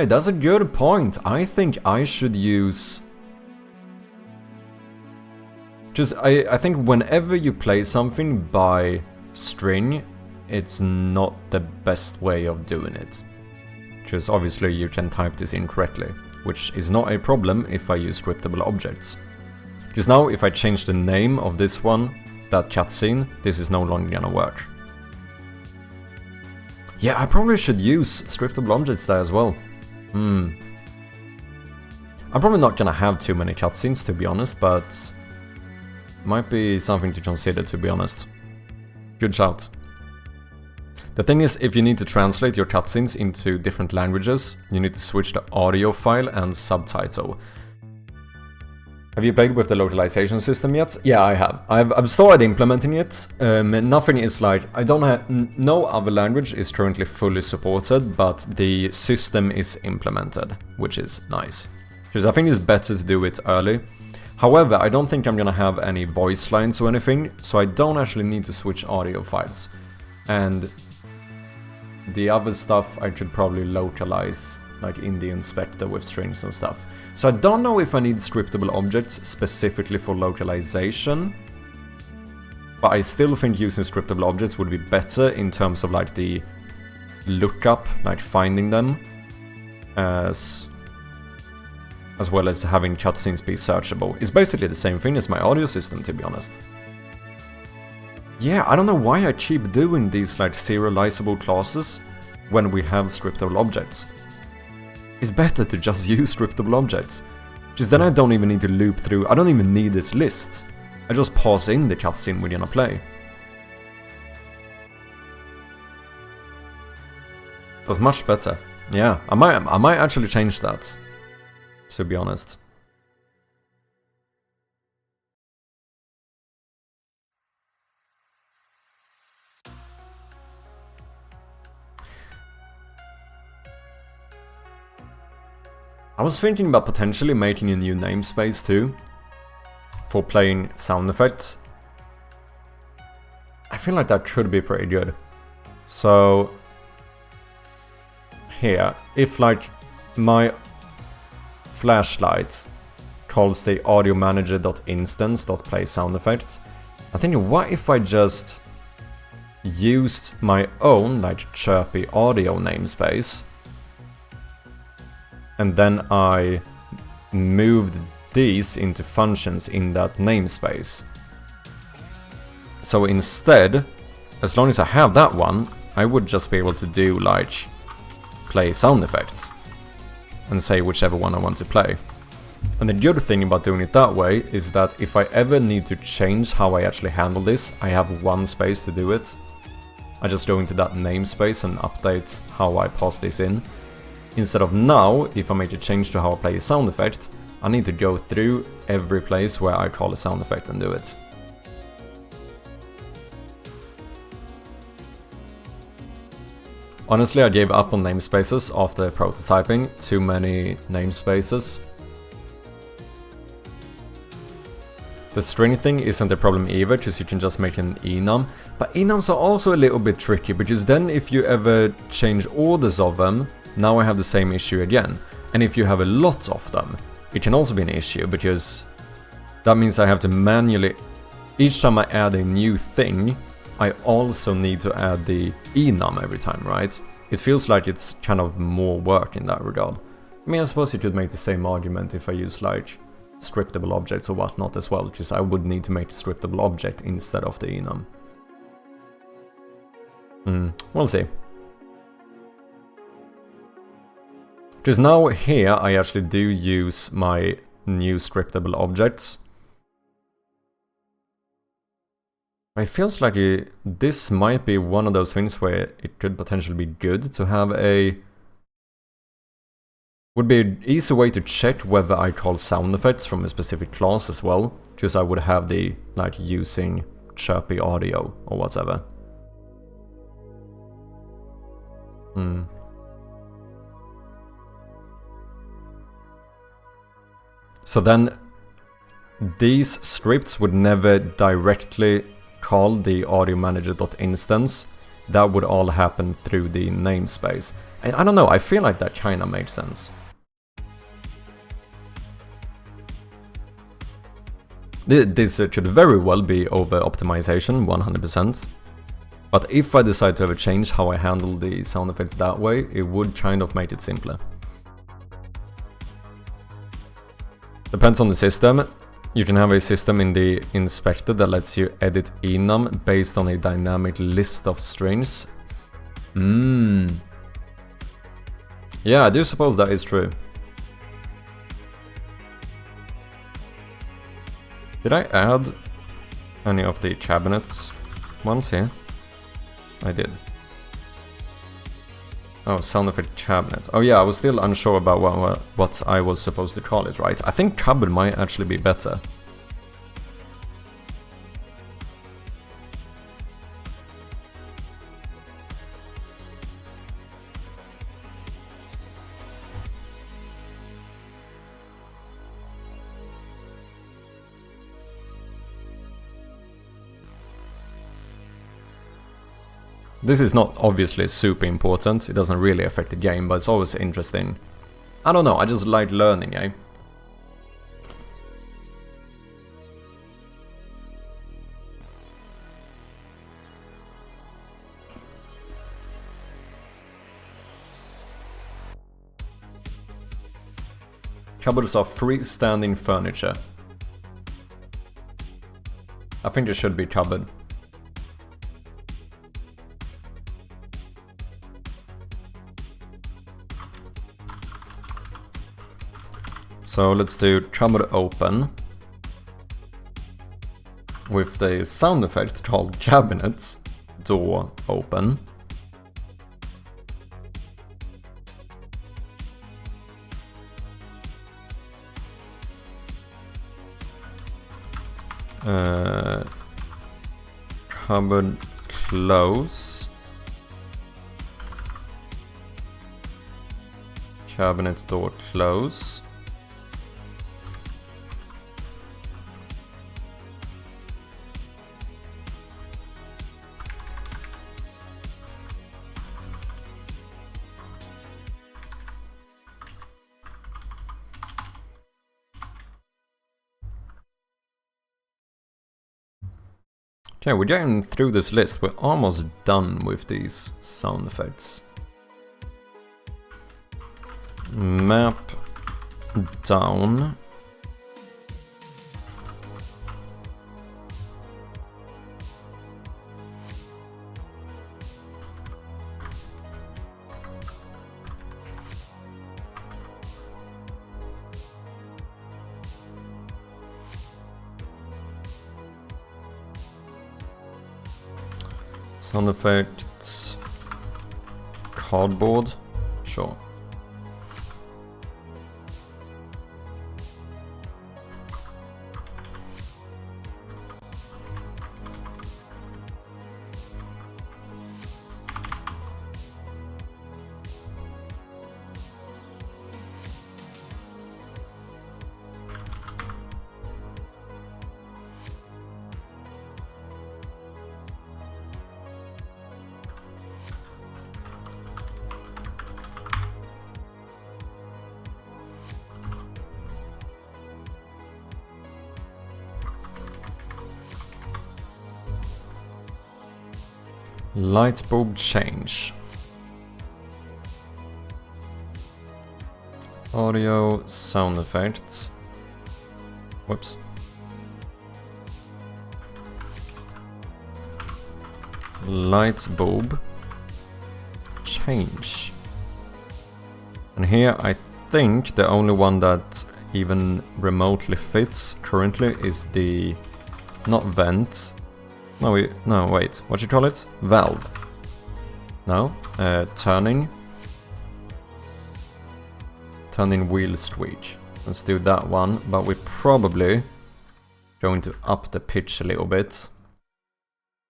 That's a good point. I think I should use... Just, I think whenever you play something by string, it's not the best way of doing it. Because obviously you can type this incorrectly, which is not a problem if I use scriptable objects. Because now if I change the name of this one, that cutscene, this is no longer gonna work. Yeah, I probably should use scriptable objects there as well. I'm probably not gonna have too many cutscenes, to be honest, but... Might be something to consider, to be honest. Good shout. The thing is, if you need to translate your cutscenes into different languages, you need to switch the audio file and subtitle. Have you played with the localization system yet? Yeah, I have. I've started implementing it. Nothing is like... I don't have... No other language is currently fully supported, but the system is implemented, which is nice. Because I think it's better to do it early. However, I don't think I'm gonna have any voice lines or anything, so I don't actually need to switch audio files. And the other stuff I could probably localize, like in the inspector with strings and stuff. So I don't know if I need scriptable objects specifically for localization, but I still think using scriptable objects would be better in terms of like the lookup, like finding them, as well as having cutscenes be searchable. It's basically the same thing as my audio system, to be honest. Yeah, I don't know why I keep doing these like serializable classes when we have scriptable objects. It's better to just use scriptable objects. Because then I don't even need to loop through, I don't even need this list. I just pass in the cutscene we're gonna play. That's much better. Yeah, I might actually change that, to be honest. I was thinking about potentially making a new namespace too, for playing sound effects. I feel like that could be pretty good. So, here, if like my flashlight calls the audio manager.instance.play sound effect, I think what if I just used my own like chirpy audio namespace, and then I moved these into functions in that namespace. So instead, as long as I have that one, I would just be able to do like play sound effects and say whichever one I want to play. And the good thing about doing it that way is that if I ever need to change how I actually handle this, I have one space to do it. I just go into that namespace and update how I pass this in. Instead of now, if I make a change to how I play a sound effect, I need to go through every place where I call a sound effect and do it. Honestly, I gave up on namespaces after prototyping. Too many namespaces. The string thing isn't a problem either, because you can just make an enum. But enums are also a little bit tricky, because then if you ever change orders of them, now I have the same issue again. And if you have a lot of them, it can also be an issue, because that means I have to manually... Each time I add a new thing, I also need to add the enum every time, right? It feels like it's kind of more work in that regard. I mean, I suppose you could make the same argument if I use like scriptable objects or whatnot as well, because I would need to make a scriptable object instead of the enum. We'll see. Because now here I actually do use my new scriptable objects. It feels like this might be one of those things where it could potentially be good to have a... Would be an easy way to check whether I call sound effects from a specific class as well, because I would have the, like, using chirpy audio or whatever. So then, these scripts would never directly call the audio manager.instance. That would all happen through the namespace. And I don't know, I feel like that kinda makes sense. This could very well be over optimization, 100%. But if I decide to ever change how I handle the sound effects that way, it would kind of make it simpler. Depends on the system. You can have a system in the inspector that lets you edit enum based on a dynamic list of strings. Yeah, I do suppose that is true. Did I add any of the cabinets ones here? I did. Oh, sound effect cabinet. Oh yeah, I was still unsure about what I was supposed to call it, right? I think cupboard might actually be better. This is not obviously super important, it doesn't really affect the game, but it's always interesting. I don't know, I just like learning, eh? Cupboards are freestanding furniture. I think it should be cupboard. So let's do cupboard open with the sound effect called cabinet door open. Cupboard close. Cabinet door close. Okay, we're getting through this list. We're almost done with these sound effects. Map down. Sound effects. Cardboard. Sure. Light bulb change. Audio, sound effects. Whoops. Light bulb change. And here I think the only one that even remotely fits currently is the not vent. No, wait, what you call it? Valve. No, turning wheel squeak. Let's do that one, but we're probably going to up the pitch a little bit.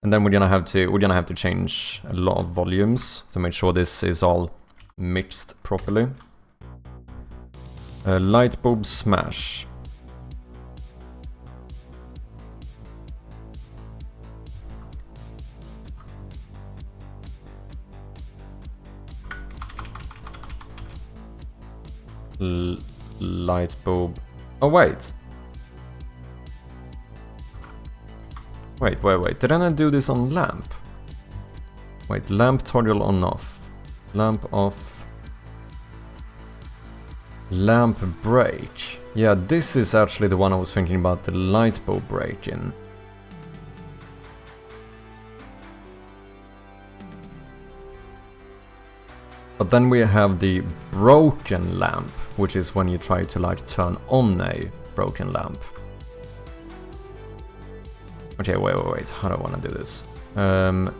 And then we're gonna have to change a lot of volumes to make sure this is all mixed properly. Light bulb smash. Light bulb. Oh wait. Wait. Did I not do this on lamp? Wait, lamp toggle on off. Lamp off. Lamp break. Yeah, this is actually the one I was thinking about, the light bulb break in. But then we have the broken lamp, which is when you try to like turn on a broken lamp. Okay, wait, how do I want to do this? Okay,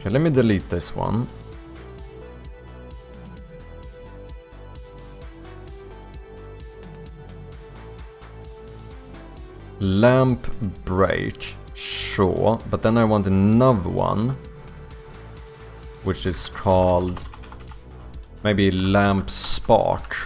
let me delete this one. Lamp break. Sure, but then I want another one, which is called maybe lamp spark.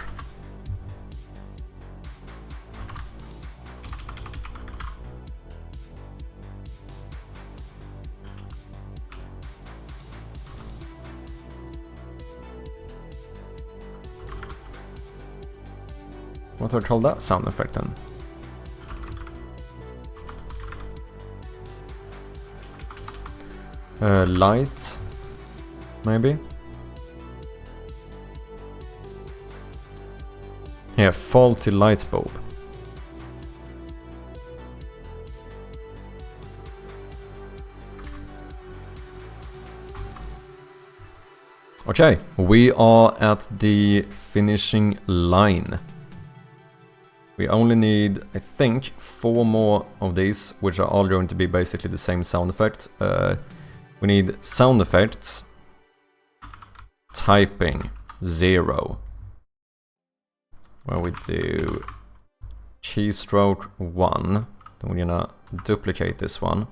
What do I call that sound effect then? Light, maybe? Yeah, faulty light bulb. Okay, we are at the finishing line. We only need, I think, 4 more of these, which are all going to be basically the same sound effect. We need sound effects, typing, 0. Where we do keystroke 1. Then we're gonna duplicate this one.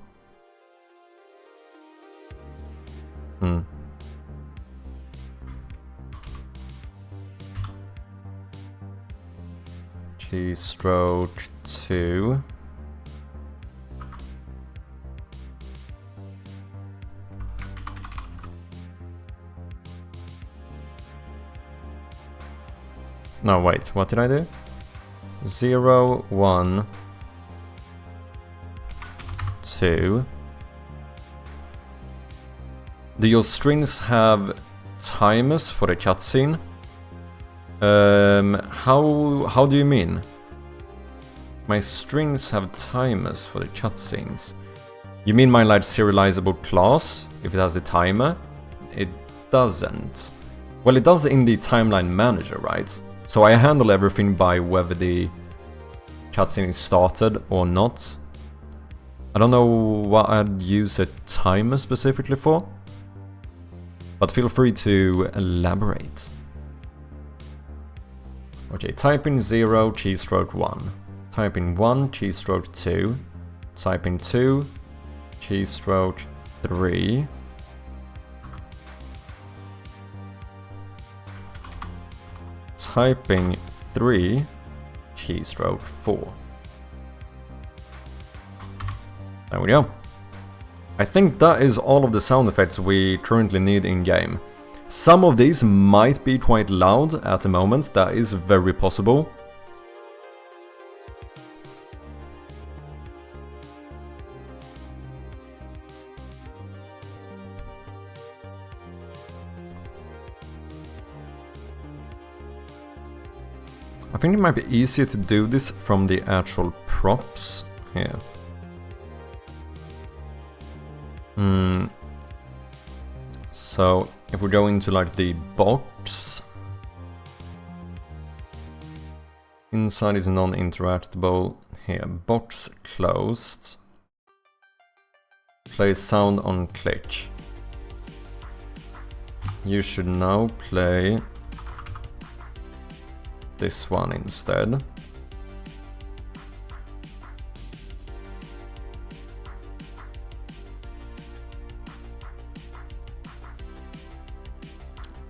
Keystroke 2. No, wait, what did I do? 0, 1, 2. Do your strings have timers for the cutscene? How do you mean? My strings have timers for the cutscenes. You mean my like serializable class, if it has a timer? It doesn't. Well, it does in the timeline manager, right? So I handle everything by whether the cutscene is started or not. I don't know what I'd use a timer specifically for, but feel free to elaborate. Okay, type in 0, keystroke 1. Type in 1, keystroke 2. Type in 2, keystroke 3. Typing 3, keystroke 4. There we go. I think that is all of the sound effects we currently need in game. Some of these might be quite loud at the moment, that is very possible. I think it might be easier to do this from the actual props here. So if we go into like the box, inside is non-interactable. Here, box closed. Play sound on click. You should now play this one instead.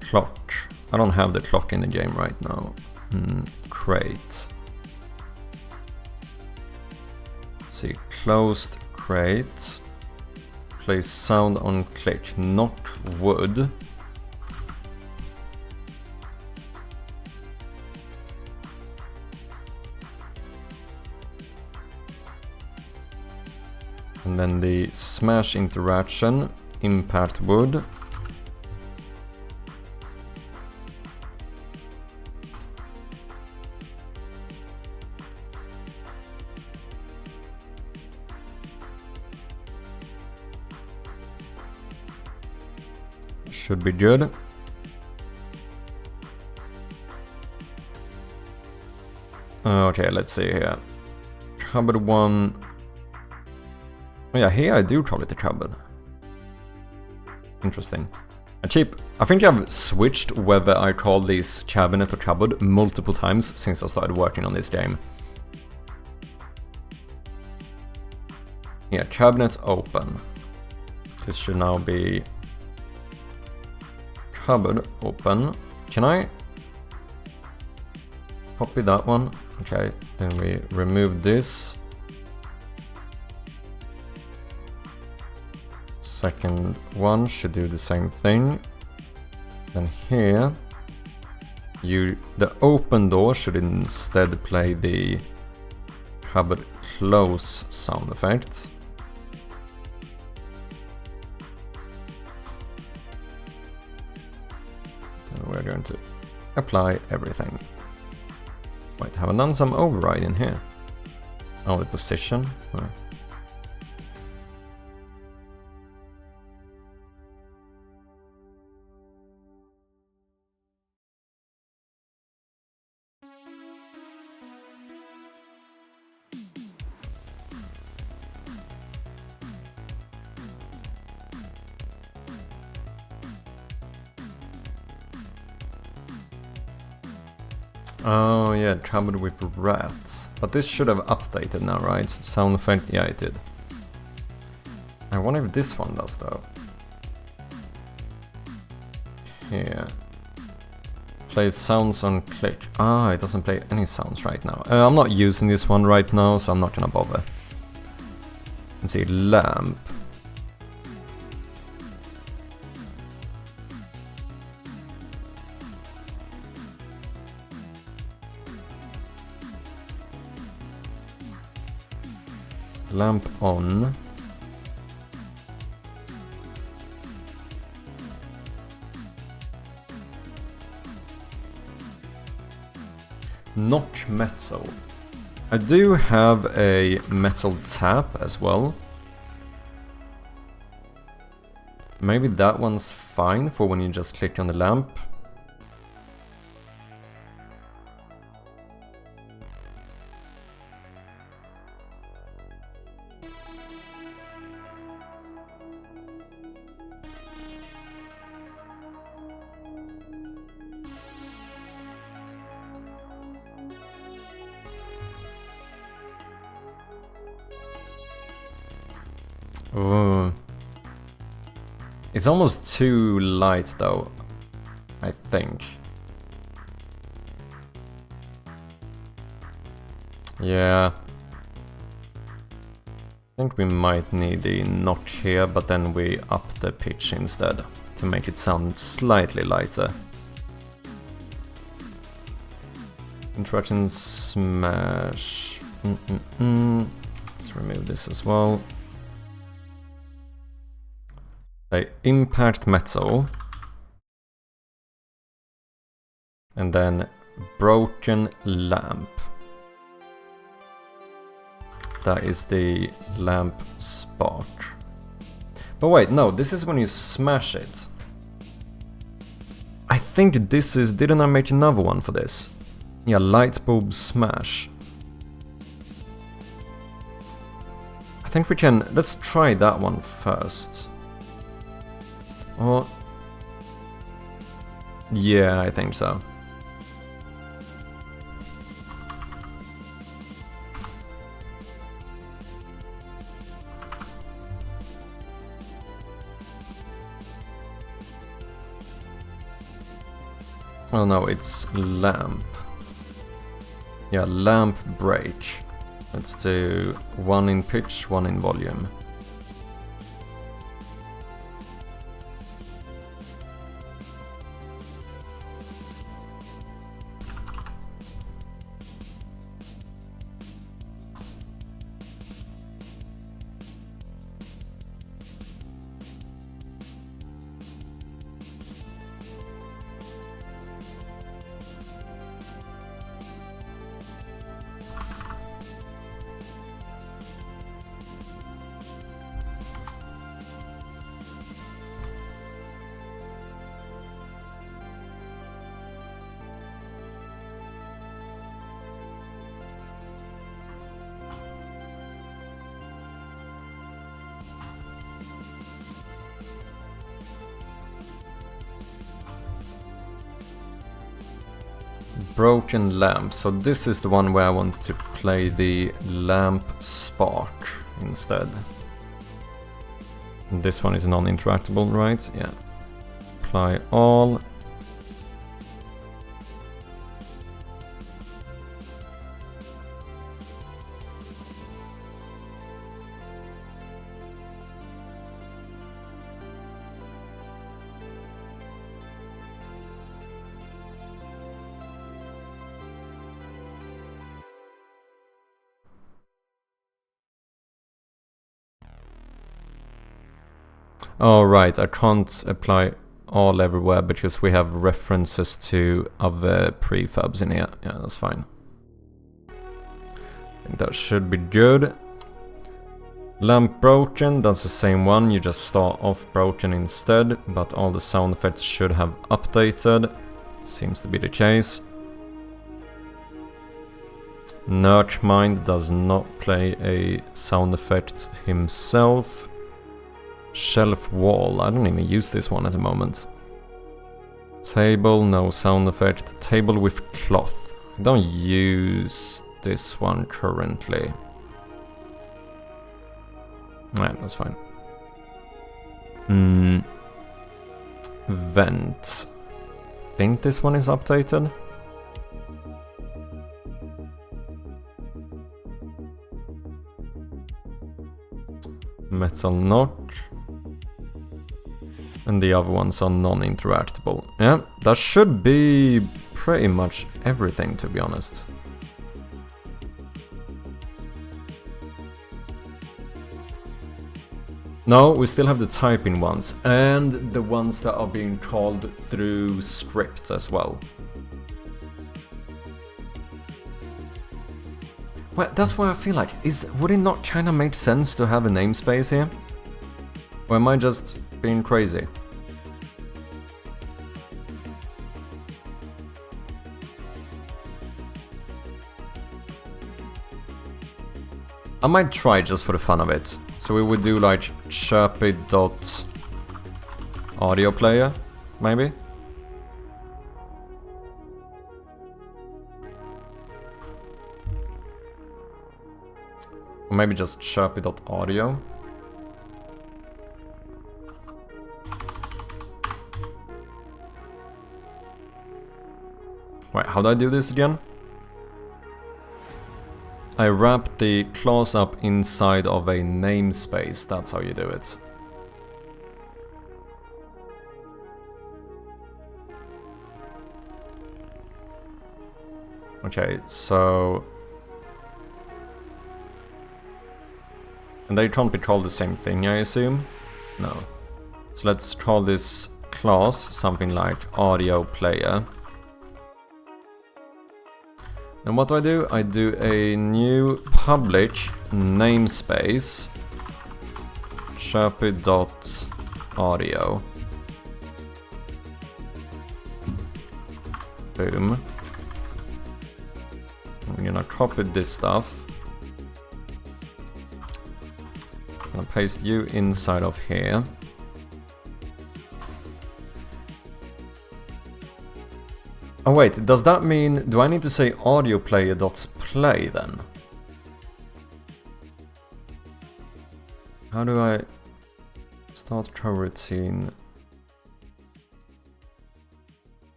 Clock. I don't have the clock in the game right now. Crate. Let's see, closed crate. Play sound on click, not wood. And then the smash interaction, impact wood. Should be good. Okay, let's see here. Cupboard 1. Oh yeah, here I do call it a cupboard. Interesting. I think I've switched whether I call this cabinet or cupboard multiple times since I started working on this game. Yeah, cabinet open. This should now be cupboard open. Can I copy that one? Okay, then we remove this. Second one should do the same thing. Then here, the open door should instead play the cupboard close sound effect. Then we're going to apply everything. Wait, have I done some override in here? Oh, the position. Where? Oh yeah, cupboard with rats. But this should have updated now, right? Sound effect, yeah it did. I wonder if this one does though. Here. Plays sounds on click. Ah, it doesn't play any sounds right now. I'm not using this one right now, so I'm not gonna bother. Let's see, lamp. Lamp on. Knock metal. I do have a metal tap as well. Maybe that one's fine for when you just click on the lamp. Ooh. It's almost too light though, I think. Yeah. I think we might need the notch here, but then we up the pitch instead to make it sound slightly lighter. Interaction smash. Let's remove this as well. Impact metal. And then broken lamp. That is the lamp spark. But wait, no, this is when you smash it. I think this is... Didn't I make another one for this? Yeah, light bulb smash. I think we can... Let's try that one first. Oh... Yeah, I think so. Oh no, it's lamp. Yeah, lamp break. Let's do 1 in pitch, 1 in volume. Broken lamp. So this is the one where I wanted to play the lamp spark instead. And this one is non-interactable, right? Yeah. Apply all. Oh right, I can't apply all everywhere because we have references to other prefabs in here. Yeah, that's fine. I think that should be good. Lamp broken, that's the same one, you just start off broken instead, but all the sound effects should have updated. Seems to be the case. Nerdmind does not play a sound effect himself. Shelf wall, I don't even use this one at the moment. Table, no sound effect. Table with cloth. I don't use this one currently. Alright, that's fine. Vent. I think this one is updated. Metal notch. And the other ones are non-interactable. Yeah, that should be pretty much everything, to be honest. No, we still have the typing ones, and the ones that are being called through script as well. Well, that's what I feel like. Would it not kind of make sense to have a namespace here? Or am I just being crazy? I might try just for the fun of it. So we would do like chirpy.audio player, maybe? Or maybe just chirpy.audio. Wait, how do I do this again? I wrap the class up inside of a namespace. That's how you do it. Okay, so... And they can't be called the same thing, I assume? No. So let's call this class something like audio player. And what do? I do a new public namespace sharpie.audio. Boom. I'm gonna copy this stuff. I'm gonna paste you inside of here. Oh wait, does that mean, do I need to say audio player.play then? How do I start coroutine?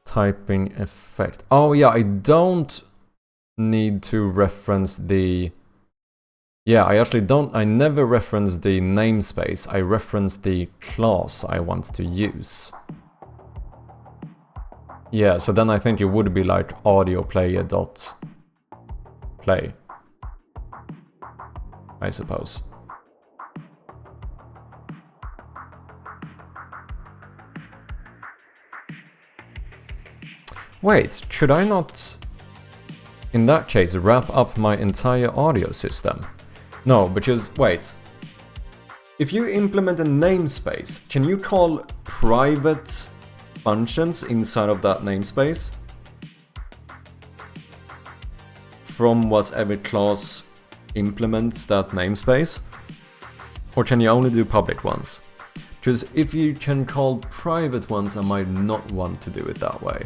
Typing effect. Oh yeah, I don't need to reference the... Yeah, I actually don't, I never reference the namespace, I reference the class I want to use. Yeah, so then I think it would be like audio player.play, I suppose. Wait, should I not, in that case, wrap up my entire audio system? No, because, wait. If you implement a namespace, can you call private functions inside of that namespace from whatever class implements that namespace? Or can you only do public ones? Because if you can call private ones, I might not want to do it that way.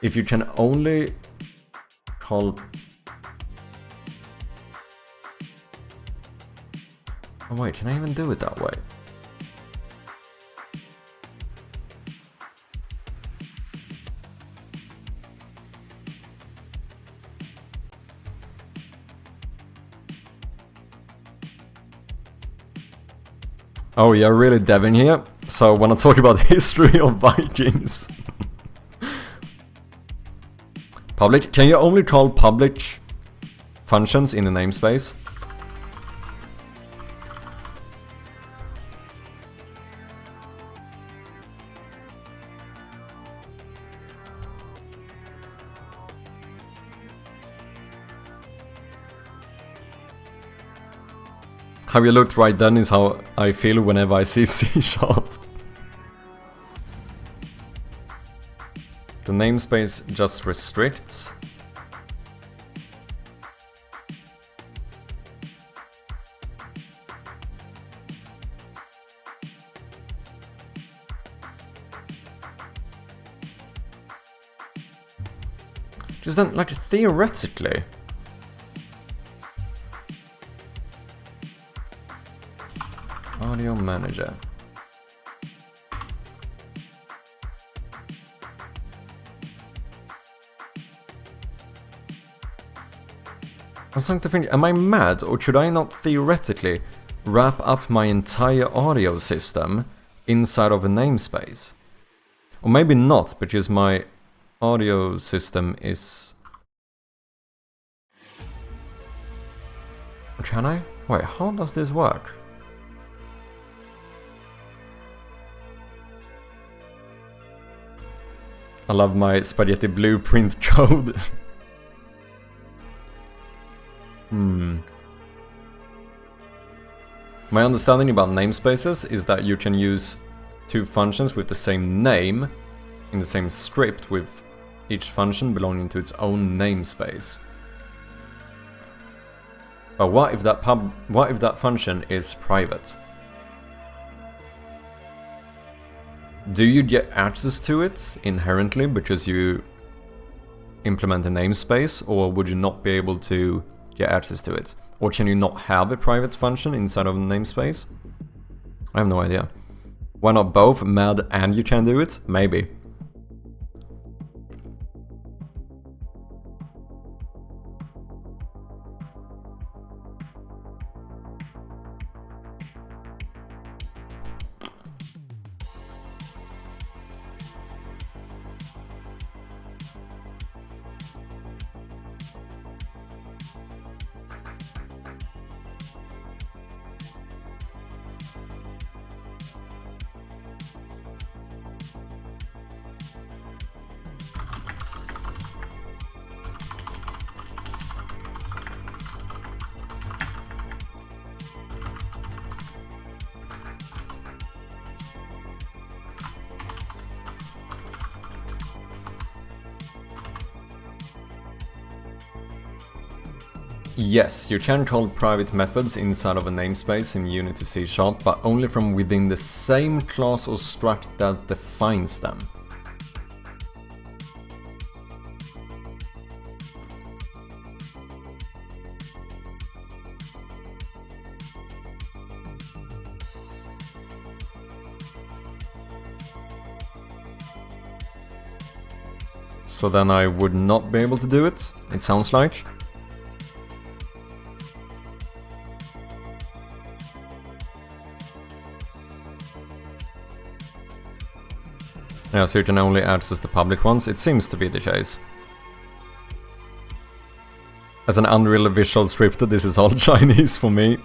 If you can only call... Oh wait, can I even do it that way? Oh, you're really deving here? So when I talk about history of Vikings... Public? Can you only call public functions in the namespace? How you looked right then is how I feel whenever I see C#. The namespace just restricts. Just then, like, theoretically. Audio manager. I was starting to think, am I mad, or should I not theoretically wrap up my entire audio system inside of a namespace? Or maybe not, because my audio system is... Can I? Wait, how does this work? I love my spaghetti blueprint code. My understanding about namespaces is that you can use two functions with the same name in the same script, with each function belonging to its own namespace. But what if that function is private? Do you get access to it inherently because you implement a namespace, or would you not be able to get access to it? Or can you not have a private function inside of a namespace? I have no idea. Why not both? Mad and you can do it? Maybe. Yes, you can call private methods inside of a namespace in Unity C#, but only from within the same class or struct that defines them. So then I would not be able to do it, it sounds like. Yeah, so you can only access the public ones. It seems to be the case. As an Unreal Visual scripter, this is all Chinese for me.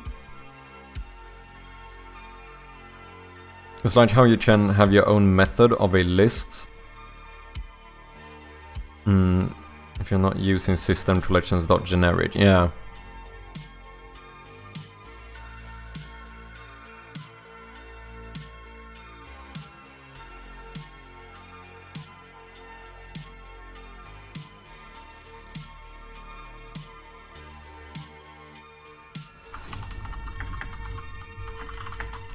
It's like how you can have your own method of a list. If you're not using system collections.generic, yeah.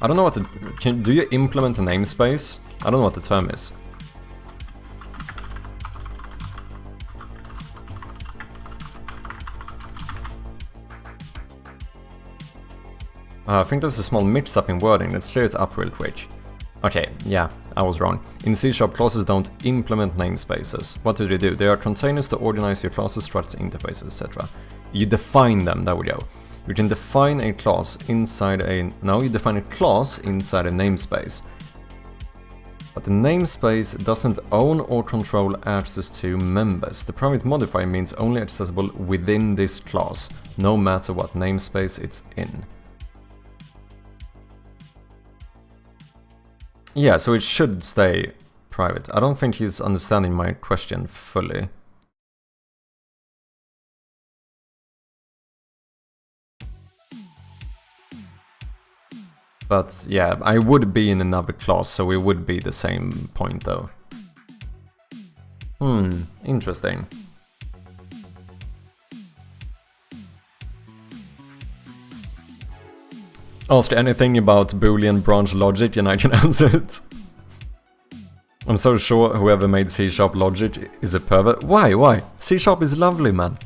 I don't know what the... do you implement a namespace? I don't know what the term is. I think there's a small mix-up in wording. Let's clear it up real quick. Okay, yeah, I was wrong. In C#, classes don't implement namespaces. What do? They are containers to organize your classes, structs, interfaces, etc. You define them, there we go. You can define a class inside a... no, you define a class inside a namespace. But the namespace doesn't own or control access to members. The private modifier means only accessible within this class, no matter what namespace it's in. Yeah, so it should stay private. I don't think he's understanding my question fully. But yeah, I would be in another class, so it would be the same point though. Interesting. Ask anything about Boolean branch logic and I can answer it. I'm so sure whoever made C# logic is a pervert. Why? C# is lovely, man.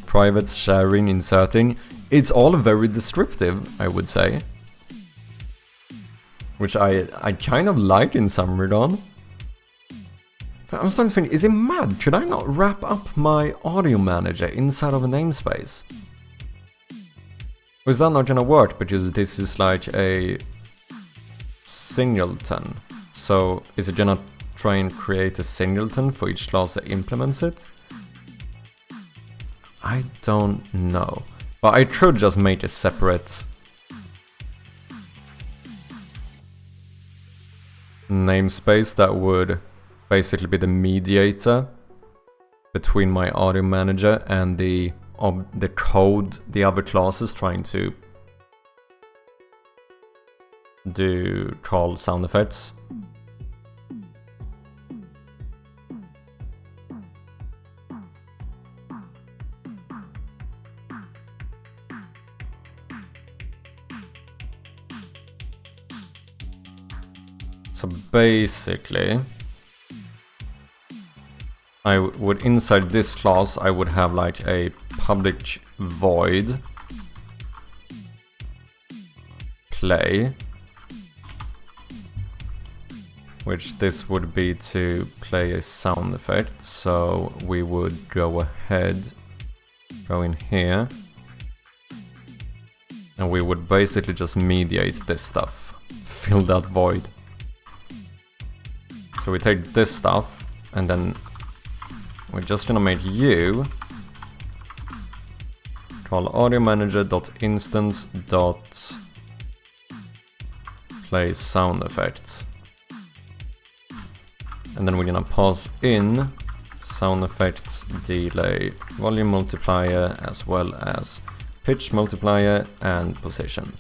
Private, sharing, inserting. It's all very descriptive, I would say. Which I kind of like in some regard. But I'm starting to think, is it mad? Should I not wrap up my audio manager inside of a namespace? Or is that not gonna work because this is like a singleton? So is it gonna try and create a singleton for each class that implements it? I don't know. But I could just make a separate namespace that would basically be the mediator between my audio manager and the code the other classes trying to do call sound effects. So basically, I would, inside this class, I would have like a public void play, which this would be to play a sound effect. So we would go ahead, go in here, and we would basically just mediate this stuff, fill that void. So we take this stuff, and then we're just gonna make you call audio manager.instance.play sound effect. And then we're gonna pass in sound effect, delay, volume multiplier, as well as pitch multiplier and position.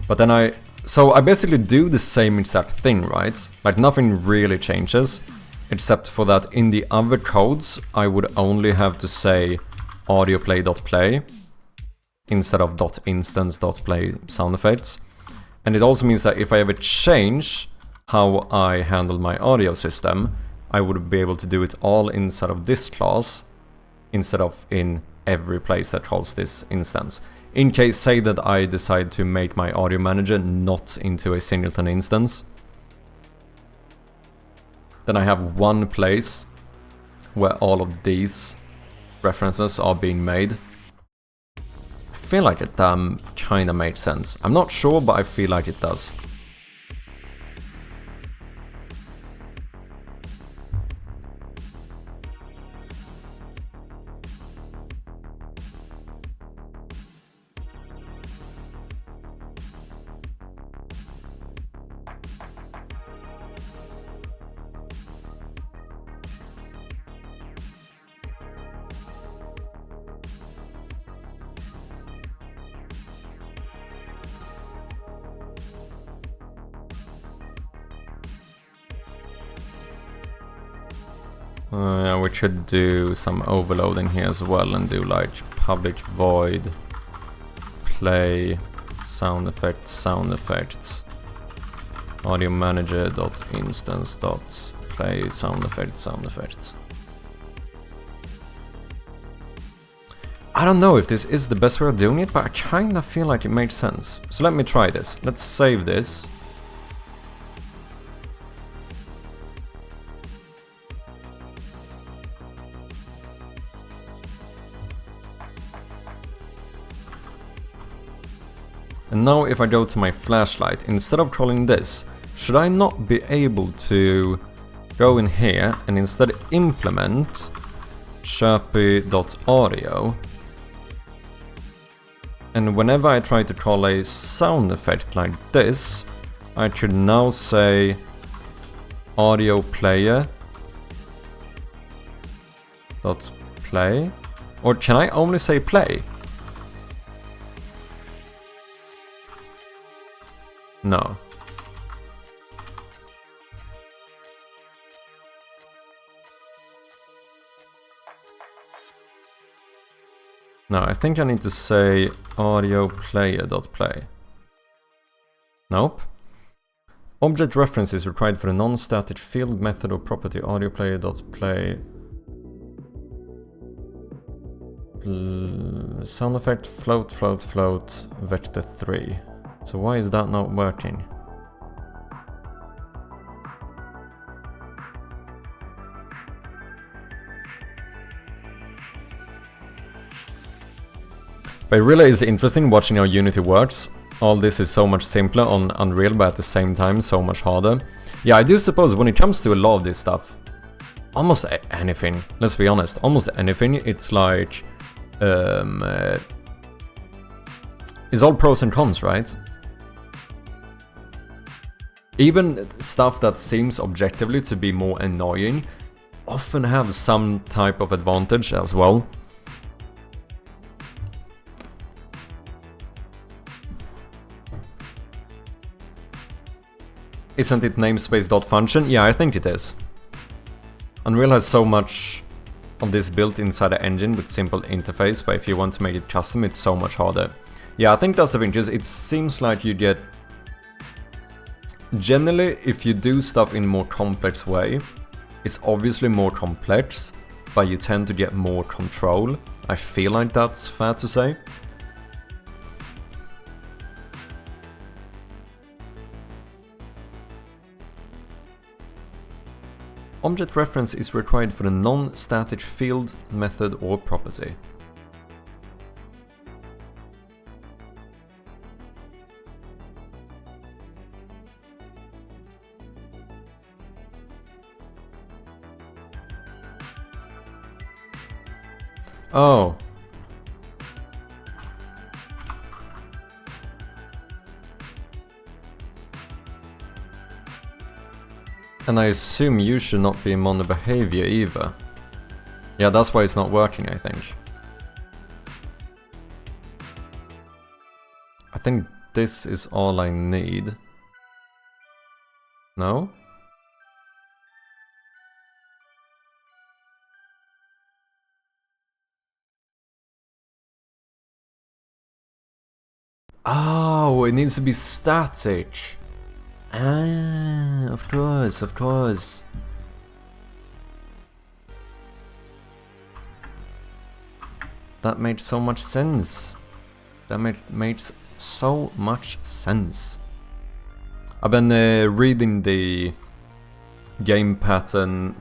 But then I basically do the same exact thing, right? Like nothing really changes. Except for that in the other codes, I would only have to say audioplay.play instead of .instance.play sound effects. And it also means that if I ever change how I handle my audio system, I would be able to do it all inside of this class instead of in every place that calls this instance. In case, say that I decide to make my audio manager not into a singleton instance, then I have one place where all of these references are being made. I feel like it kinda makes sense. I'm not sure, but I feel like it does. We should do some overloading here as well and do like public void play sound effects audio manager dot instance dot play sound effects. I don't know if this is the best way of doing it, but I kinda feel like it makes sense. So let me try this. Let's save this. And now if I go to my flashlight, instead of calling this, should I not be able to go in here and instead implement sharpie.audio? And whenever I try to call a sound effect like this, I should now say audio player dot play? Or can I only say play? No. No, I think I need to say audio player.play. Nope. Object reference is required for the non-static field method or property audio player.play. Sound effect float vector 3. So why is that not working? But it really is interesting watching how Unity works. All this is so much simpler on Unreal, but at the same time so much harder. Yeah, I do suppose when it comes to a lot of this stuff, almost anything, let's be honest, almost anything, it's like... it's all pros and cons, right? Even stuff that seems objectively to be more annoying often have some type of advantage as well. Isn't it namespace.function? Yeah, I think it is. Unreal has so much of this built inside the engine with simple interface, but if you want to make it custom, it's so much harder. Yeah, I think that's the thing, just it seems like you get... Generally, if you do stuff in a more complex way, it's obviously more complex, but you tend to get more control. I feel like that's fair to say. Object reference is required for the non-static field, method or property. Oh. And I assume you should not be mono behavior either. Yeah, that's why it's not working, I think. I think this is all I need. No? Oh, it needs to be static. Ah, of course, of course. That made so much sense. That made so much sense. I've been reading the game programming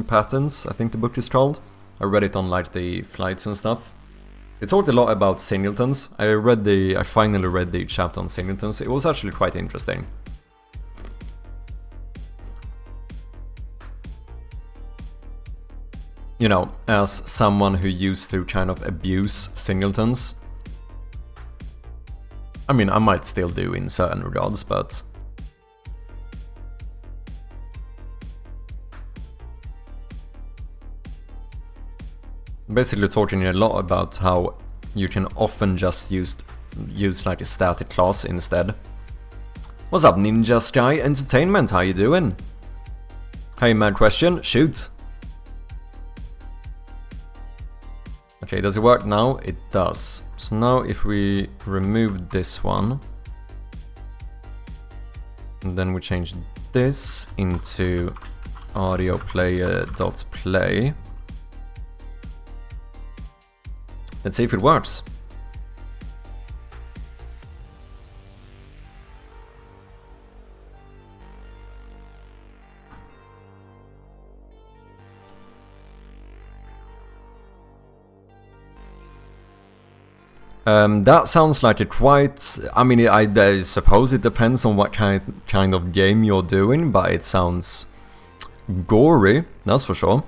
patterns, I think the book is called. I read it on like the flights and stuff. It talked a lot about singletons. I finally read the chapter on singletons. It was actually quite interesting. You know, as someone who used to kind of abuse singletons. I mean, I might still do in certain regards, but... basically talking a lot about how you can often just use like a static class instead. What's up, Ninja Sky Entertainment? How you doing? Hey, mad question? Shoot. Okay, does it work now? It does. So now if we remove this one, and then we change this into audio player.play. Let's see if it works. That sounds like a quite... I mean, I suppose it depends on what kind of game you're doing, but it sounds gory, that's for sure.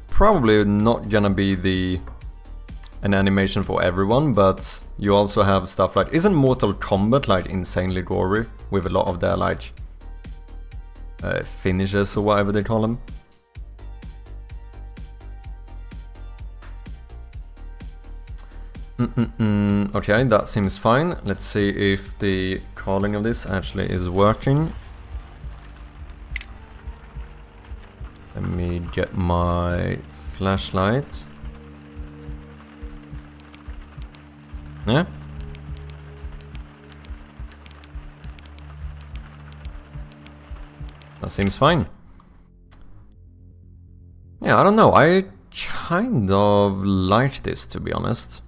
Probably not gonna be an animation for everyone, but you also have stuff like... Isn't Mortal Kombat like insanely gory with a lot of their like finishes or whatever they call them? Okay, that seems fine. Let's see if the calling of this actually is working. Let me get my flashlight. Yeah? That seems fine. Yeah, I don't know. I kind of like this, to be honest.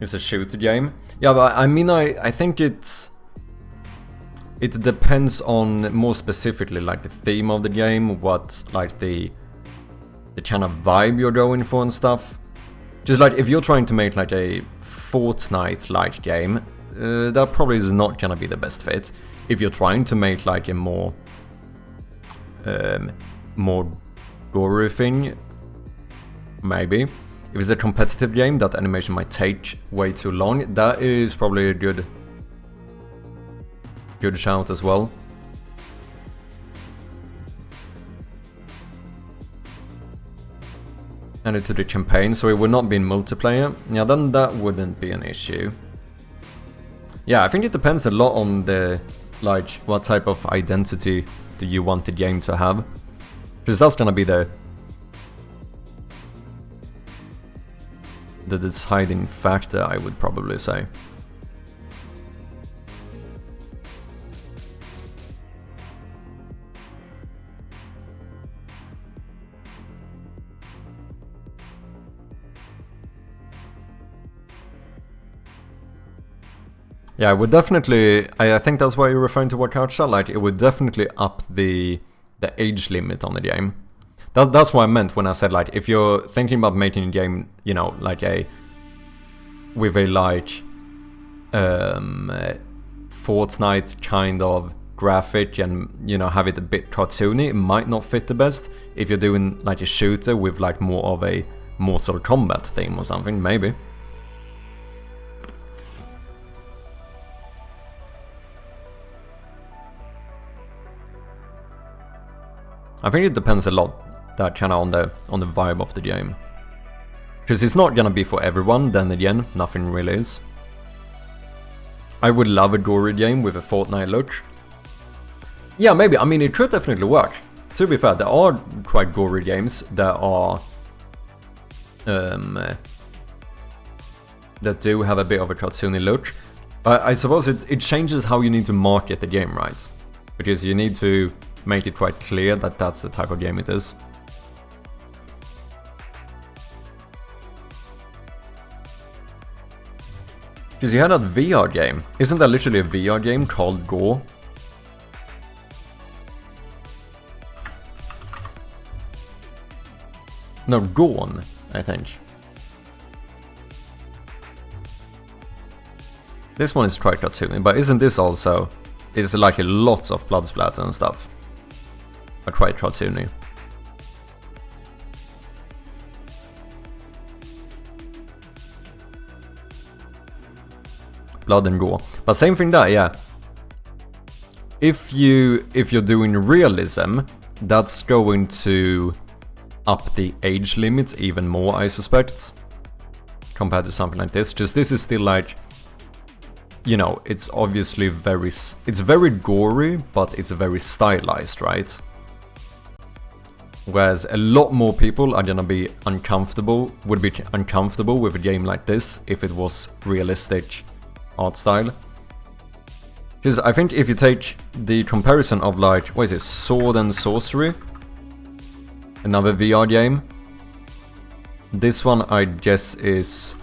It's a shooter game. Yeah, but I mean, I think it depends on more specifically like the theme of the game, what like the kind of vibe you're going for and stuff. Just like if you're trying to make like a Fortnite-like game, that probably is not gonna be the best fit. If you're trying to make like a more gory thing, maybe. If it's a competitive game, that animation might take way too long. That is probably a good shout as well. Add it to the campaign, so it would not be in multiplayer. Yeah, then that wouldn't be an issue. Yeah, I think it depends a lot on the like what type of identity do you want the game to have, because that's gonna be the deciding factor, I would probably say. Yeah, I would definitely... I think that's why you're referring to what Couch like, it would definitely up the age limit on the game. That's what I meant when I said, like, if you're thinking about making a game, you know, like with a, like, Fortnite kind of graphic and, you know, have it a bit cartoony, it might not fit the best. If you're doing, like, a shooter with, like, more of a Mortal Kombat theme or something, maybe. I think it depends a lot, that kind of on the vibe of the game. Because it's not gonna be for everyone, then again, nothing really is. I would love a gory game with a Fortnite look. Yeah, maybe, I mean, it could definitely work. To be fair, there are quite gory games that are... that do have a bit of a cartoony look. But I suppose it changes how you need to market the game, right? Because you need to make it quite clear that that's the type of game it is. Because you had that VR game. Isn't that literally a VR game called Gore? No, Gone, I think. This one is quite cartoony, but isn't this also... It's like lots of blood splatter and stuff. But quite cartoony. Blood and gore. But same thing there, yeah. If you're doing realism, that's going to up the age limit even more, I suspect. Compared to something like this. Just this is still like... You know, it's obviously it's very gory, but it's very stylized, right? Whereas a lot more people are gonna be would be uncomfortable with a game like this if it was realistic art style. Because I think if you take the comparison of like, what is it, Sword and Sorcery? Another VR game. This one I guess is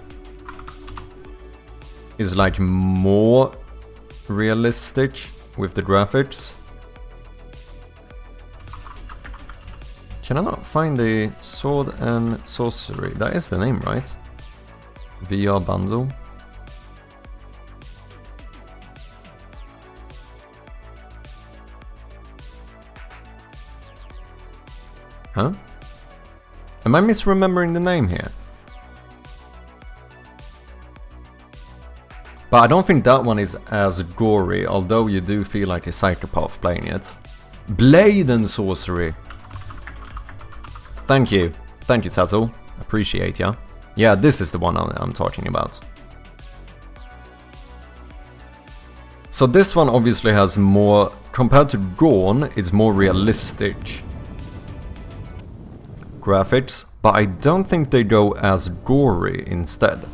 like more realistic with the graphics. Can I not find the Sword and Sorcery? That is the name, right? VR bundle. Huh? Am I misremembering the name here? But I don't think that one is as gory, although you do feel like a psychopath playing it. Blade and Sorcery! Thank you, Tattle. Appreciate ya. Yeah, this is the one I'm talking about. So this one obviously has more, compared to Gone, it's more realistic graphics, but I don't think they go as gory instead.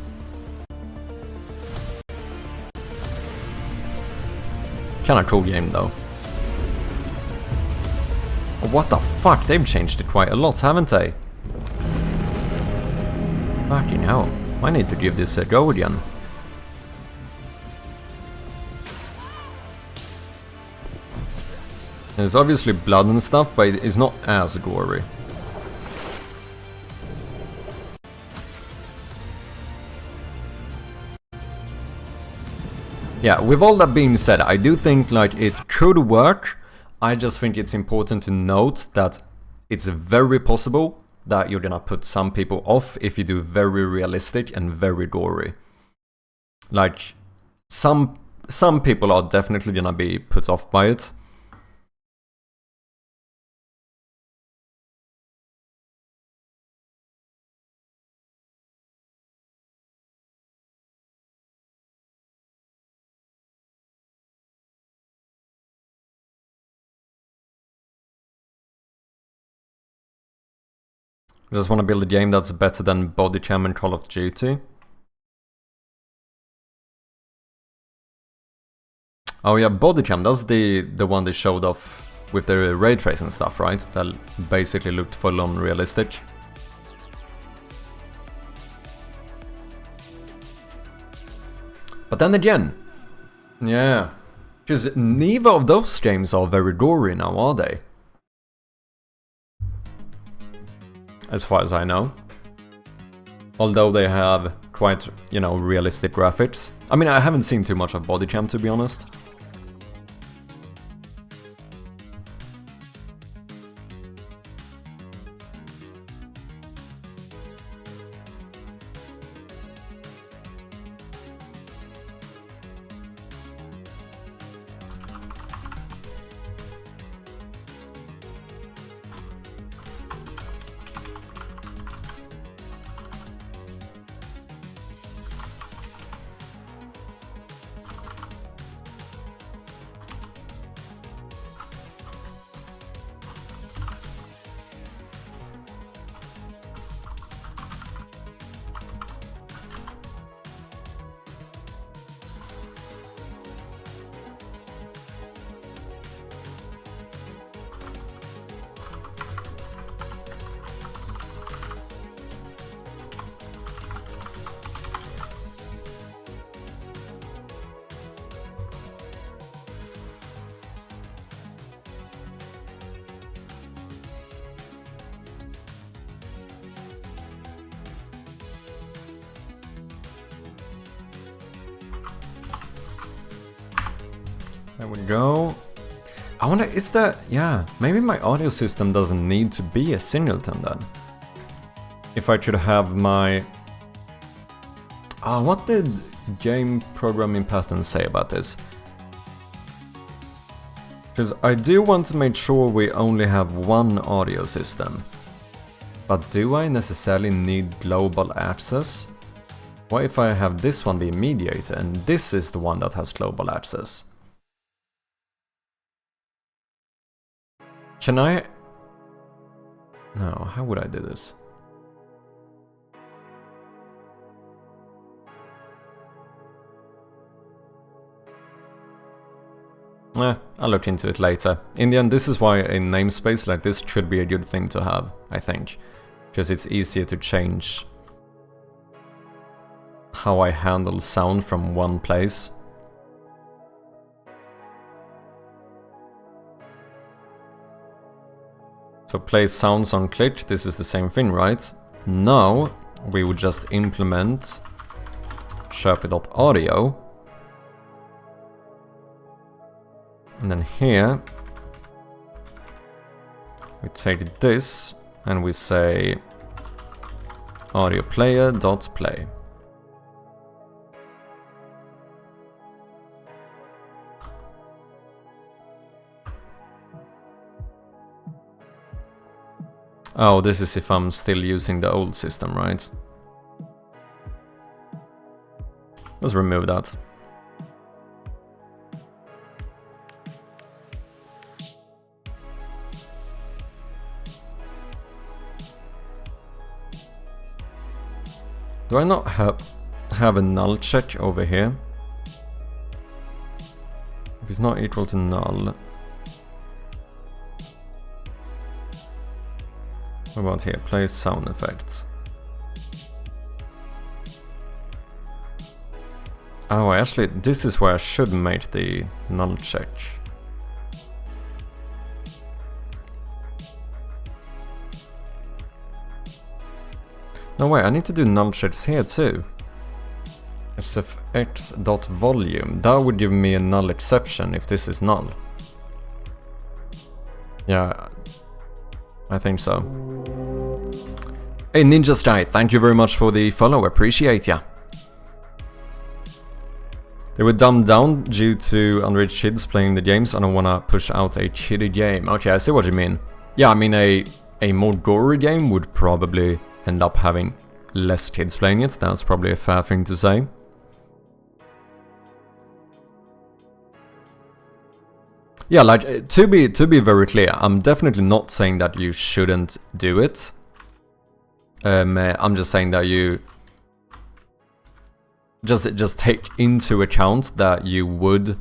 Kinda cool game though. What the fuck, they've changed it quite a lot, haven't they? Fucking hell, I need to give this a go again. There's obviously blood and stuff, but it's not as gory. Yeah, with all that being said, I do think like it could work. I just think it's important to note that it's very possible that you're gonna put some people off if you do very realistic and very gory. Like, some people are definitely gonna be put off by it. I just want to build a game that's better than Bodycam and Call of Duty. Oh yeah, Bodycam, that's the one they showed off with the ray tracing stuff, right? That basically looked full on realistic. But then again, yeah, because neither of those games are very gory now, are they? As far as I know. Although they have quite, you know, realistic graphics. I mean, I haven't seen too much of Bodycam, to be honest. There we go. I wonder, is that... Yeah, maybe my audio system doesn't need to be a singleton then. If I could have my... what did game programming patterns say about this? Because I do want to make sure we only have one audio system. But do I necessarily need global access? What if I have this one, the mediator, and this is the one that has global access? Can I... No, how would I do this? I'll look into it later. In the end, this is why a namespace like this should be a good thing to have, I think. Because it's easier to change how I handle sound from one place. So play sounds on click, this is the same thing, right? Now we would just implement Sharpie.audio. And then here we take this and we say audio player.play. Oh, this is if I'm still using the old system, right? Let's remove that. Do I not have a null check over here? If it's not equal to null. What about here? Play sound effects. Oh, actually, this is where I should make the null check. No way, I need to do null checks here too. sfx.volume. That would give me a null exception if this is null. Yeah, I think so. Hey Ninja Sky, thank you very much for the follow, appreciate ya. They were dumbed down due to underage kids playing the games. I don't wanna push out a kiddie game. Okay, I see what you mean. Yeah, I mean a more gory game would probably end up having less kids playing it. That's probably a fair thing to say. Yeah, like to be very clear, I'm definitely not saying that you shouldn't do it. I'm just saying that you just take into account that you would,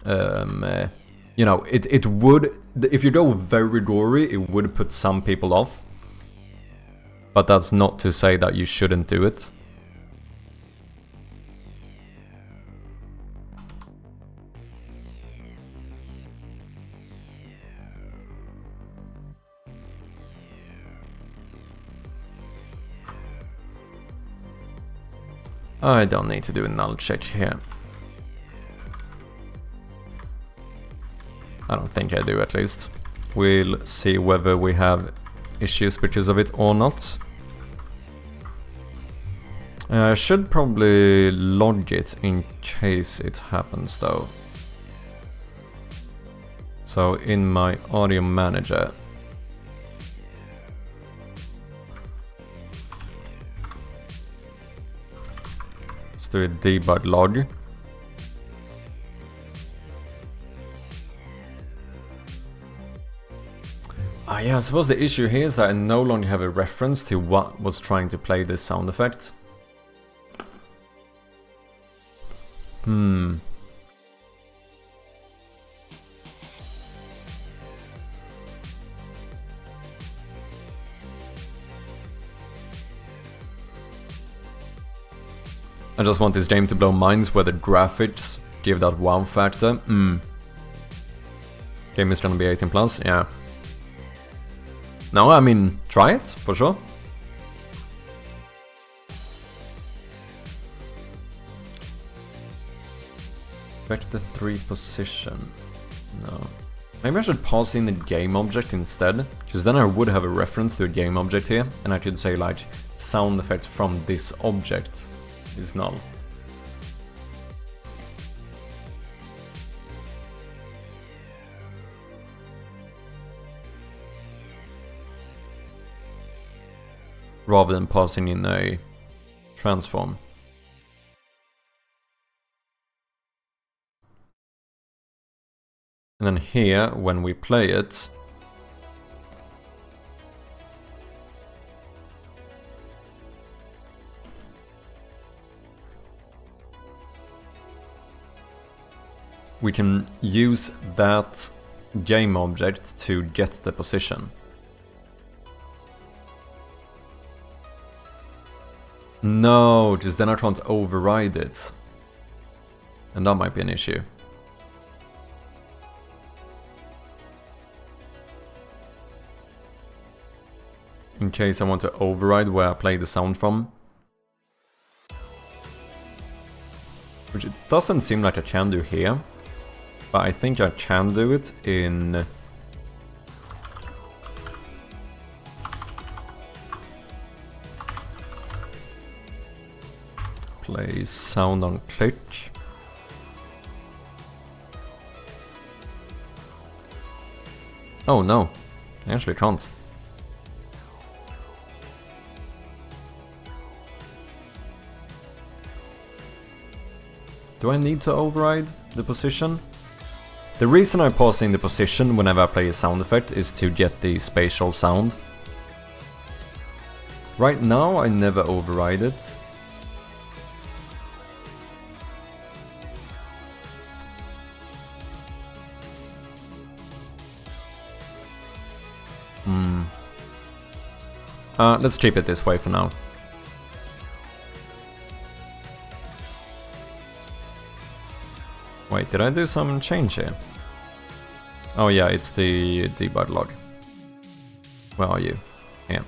you know, it would, if you go very gory, it would put some people off. But that's not to say that you shouldn't do it. I don't need to do a null check here. I don't think I do, at least. We'll see whether we have issues because of it or not. I should probably log it in case it happens though. So in my audio manager, let's do a debug log. Yeah, I suppose the issue here is that I no longer have a reference to what was trying to play this sound effect. I just want this game to blow minds where the graphics give that wow factor. Game is gonna be 18 plus, yeah. No, I mean, try it, for sure. Vector 3 position. No. Maybe I should pass in the game object instead, because then I would have a reference to a game object here, and I could say like sound effect from this object is null. Rather than passing in a transform. And then here, when we play it, we can use that game object to get the position. No, because then I can't override it. And that might be an issue. In case I want to override where I play the sound from. Which it doesn't seem like I can do here. But I think I can do it in... Play sound on click. Oh no, I actually can't. Do I need to override the position? The reason I pause in the position whenever I play a sound effect is to get the spatial sound. Right now I never override it. Let's keep it this way for now. Wait, did I do some change here? Oh yeah, it's the debug log. Where are you? Here.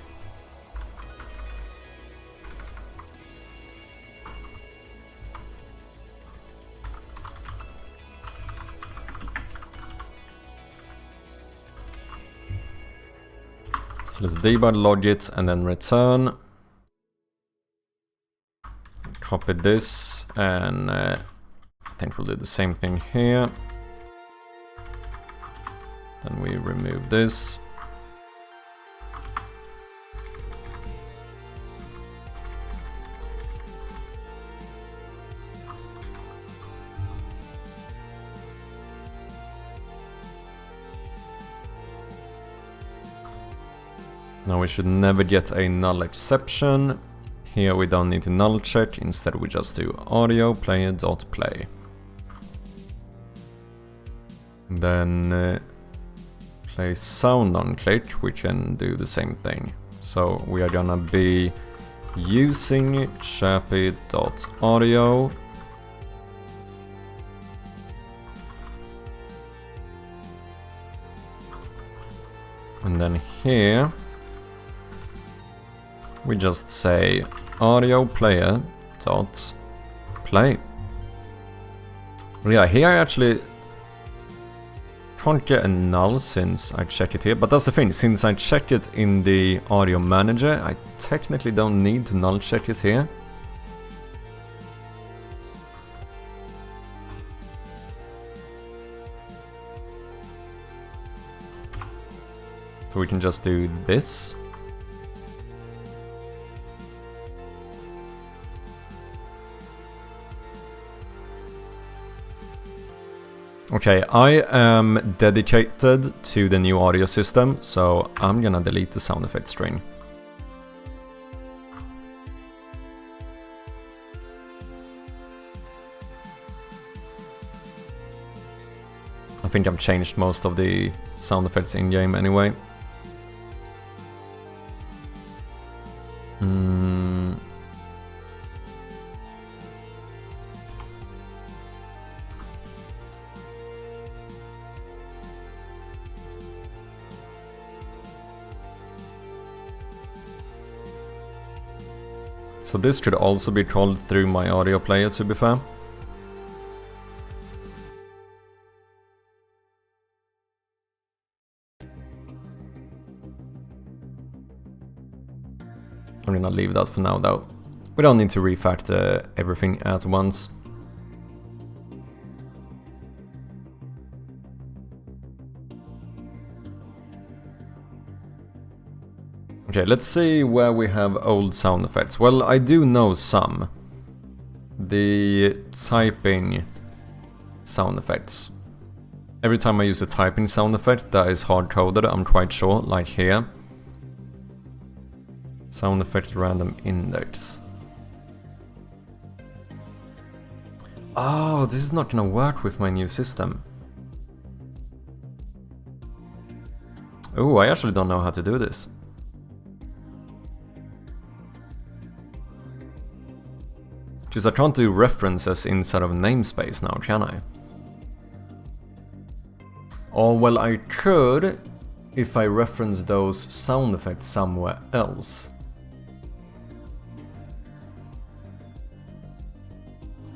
So let's debug log it and then return. Copy this and I think we'll do the same thing here. Then we remove this. Now we should never get a null exception. Here we don't need to null check, instead we just do audio player.play. Then play sound on click, we can do the same thing. So we are gonna be using shape.audio. And then here we just say audio player dot play. Yeah, here I actually can't get a null since I check it here, but that's the thing, since I check it in the audio manager, I technically don't need to null check it here. So we can just do this. Okay, I am dedicated to the new audio system, so I'm gonna delete the sound effect string. I think I've changed most of the sound effects in-game anyway. So this could also be called through my audio player, to be fair. gonna leave that for now though. We don't need to refactor everything at once. Okay, let's see where we have old sound effects. Well, I do know some. The typing sound effects. Every time I use a typing sound effect that is hard-coded, I'm quite sure, like here. Sound effect random index. Oh, this is not gonna work with my new system. Oh, I actually don't know how to do this. Because I can't do references inside of a namespace now, can I? Or well, I could if I reference those sound effects somewhere else.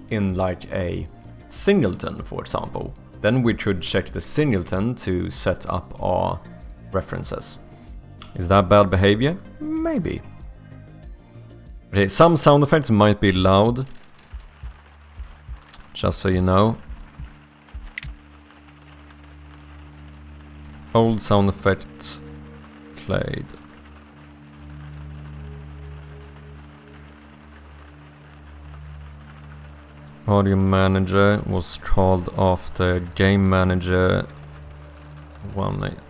In like a singleton, for example. Then we could check the singleton to set up our references. Is that bad behavior? Maybe. Okay, some sound effects might be loud. Just so you know. Old sound effect played. Audio manager was called after game manager.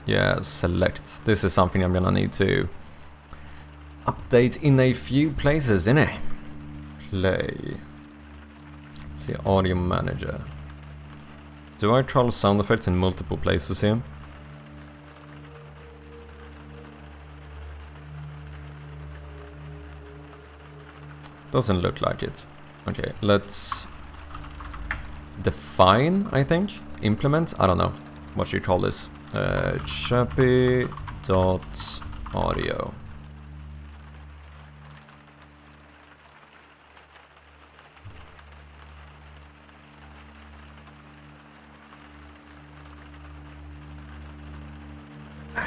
Yeah, select. This is something I'm gonna need to update in a few places, innit? Play. See, audio manager. Do I control sound effects in multiple places here? Doesn't look like it. Okay, let's define, I think. Implement? I don't know what you call this. Chappy.audio.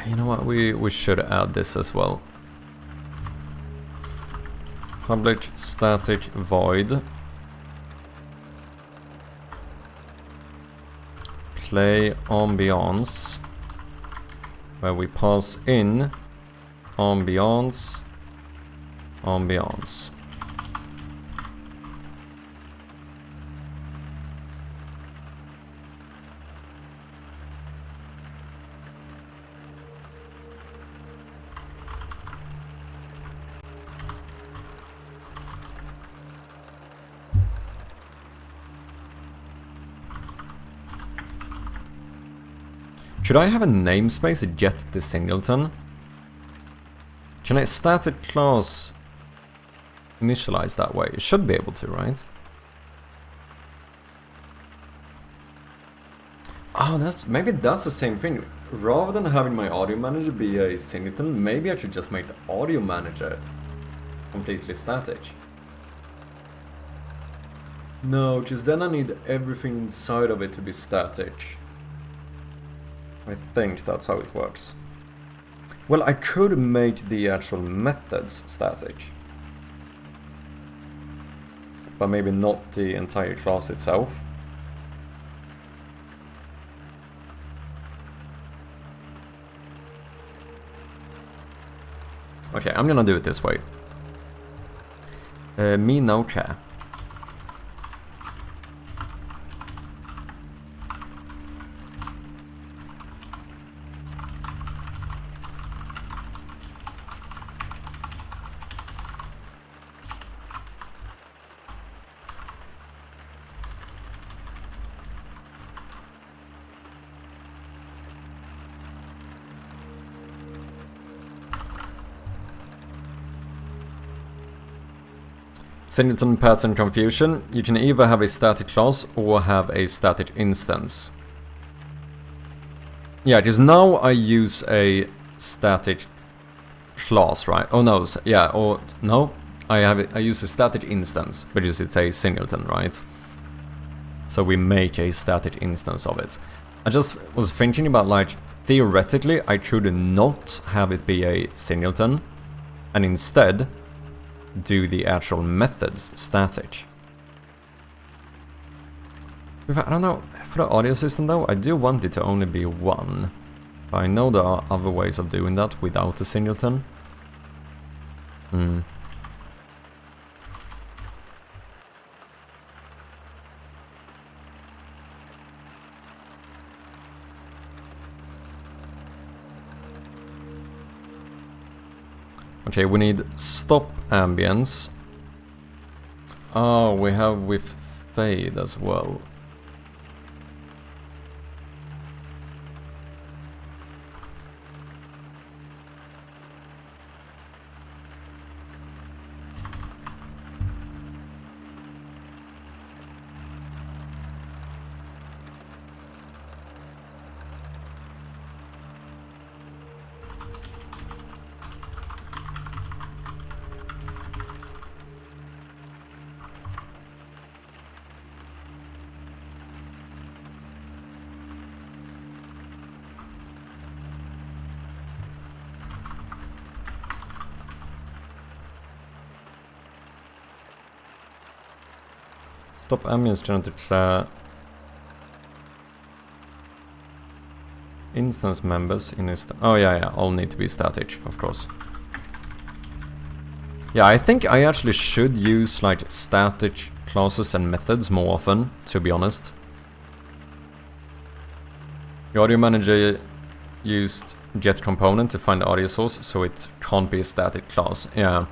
You know what, we should add this as well. Public static void play ambiance, where we pass in ambiance. Should I have a namespace to get the singleton? Can a static class initialize that way? It should be able to, right? Oh, maybe that's the same thing. Rather than having my audio manager be a singleton, maybe I should just make the audio manager completely static. No, because then I need everything inside of it to be static. I think that's how it works. Well, I could make the actual methods static. But maybe not the entire class itself. Okay, I'm gonna do it this way. Me no care. Singleton pattern confusion. You can either have a static class or have a static instance. Yeah, because now I use a static class, right? Oh no, yeah, or no, I use a static instance because it's a singleton, right? So we make a static instance of it. I just was thinking about, like, theoretically I could not have it be a singleton and instead do the actual methods static. I don't know, for the audio system though, I do want it to only be one. But I know there are other ways of doing that without a singleton. Okay, we need stop ambience. Oh, we have with fade as well. Stop ambience to declare instance members in this. Oh yeah, all need to be static, of course. Yeah, I think I actually should use like static classes and methods more often, to be honest. The audio manager used get component to find the audio source, so it can't be a static class. Yeah.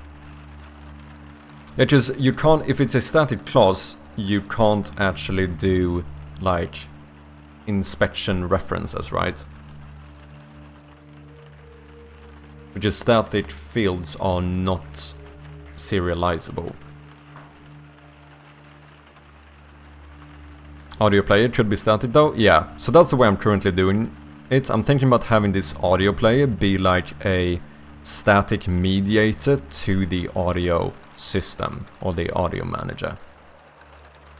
Yeah, because you can't, if it's a static class, you can't actually do like inspection references, right? Because static fields are not serializable. Audio player could be static though? Yeah, so that's the way I'm currently doing it. I'm thinking about having this audio player be like a static mediator to the audio system or the audio manager,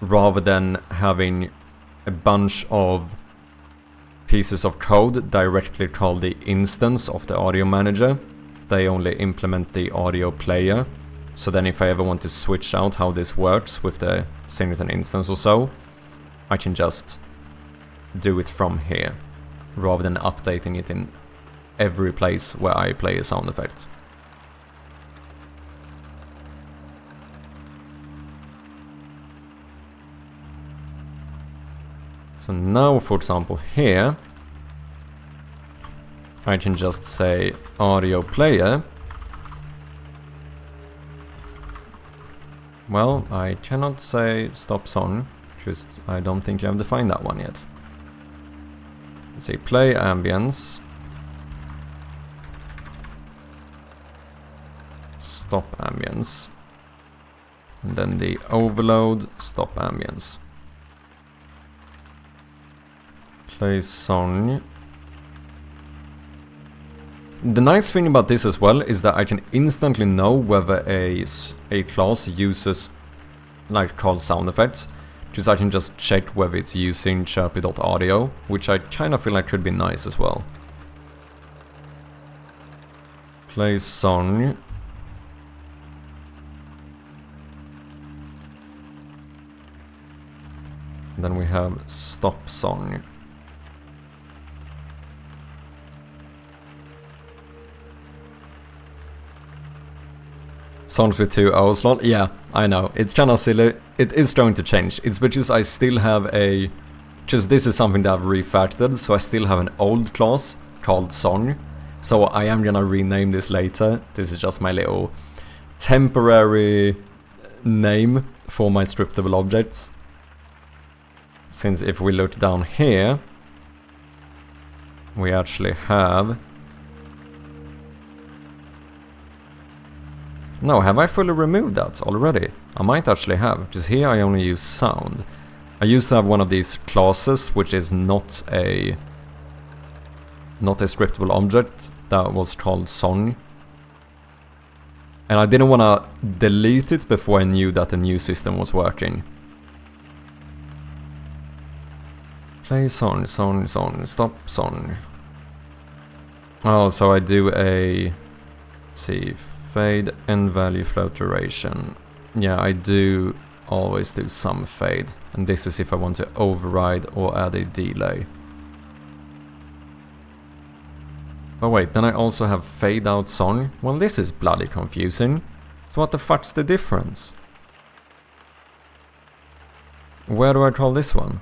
rather than having a bunch of pieces of code directly called the instance of the audio manager. They only implement the audio player. So then if I ever want to switch out how this works with the singleton instance or so, I can just do it from here, rather than updating it in every place where I play a sound effect. So now, for example, here, I can just say audio player. Well, I cannot say stop song, just I don't think I have defined that one yet. Let's say play ambience. Stop ambience. And then the overload, stop ambience. Play song. The nice thing about this as well is that I can instantly know whether a class uses like called sound effects, because I can just check whether it's using chirpy.audio, which I kind of feel like could be nice as well. Play song. And then we have stop song. Songs with 2 O slot? Yeah, I know. It's kind of silly. It is going to change. It's because I still have a... Just this is something that I've refactored, so I still have an old class called song. So I am gonna rename this later. This is just my little temporary name for my scriptable objects. Since if we look down here, we actually have... No, have I fully removed that already? I might actually have, because here I only use sound. I used to have one of these classes, which is not a scriptable object, that was called song. And I didn't want to delete it before I knew that the new system was working. Play song, song, song, stop song. Oh, so I do a... Let's see... Fade and value float duration. Yeah, I do always do some fade. And this is if I want to override or add a delay. Oh wait, then I also have fade out song. Well, this is bloody confusing. So what the fuck's the difference? Where do I call this one?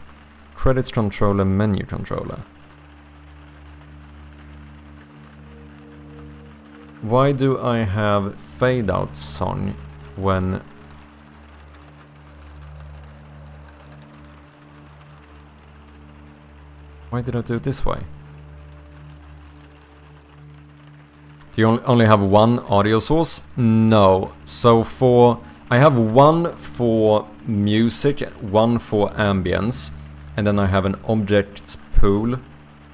Credits controller, menu controller. Why do I have fade out song when... Why did I do it this way? Do you only have one audio source? No. So for... I have one for music, one for ambience, and then I have an object pool.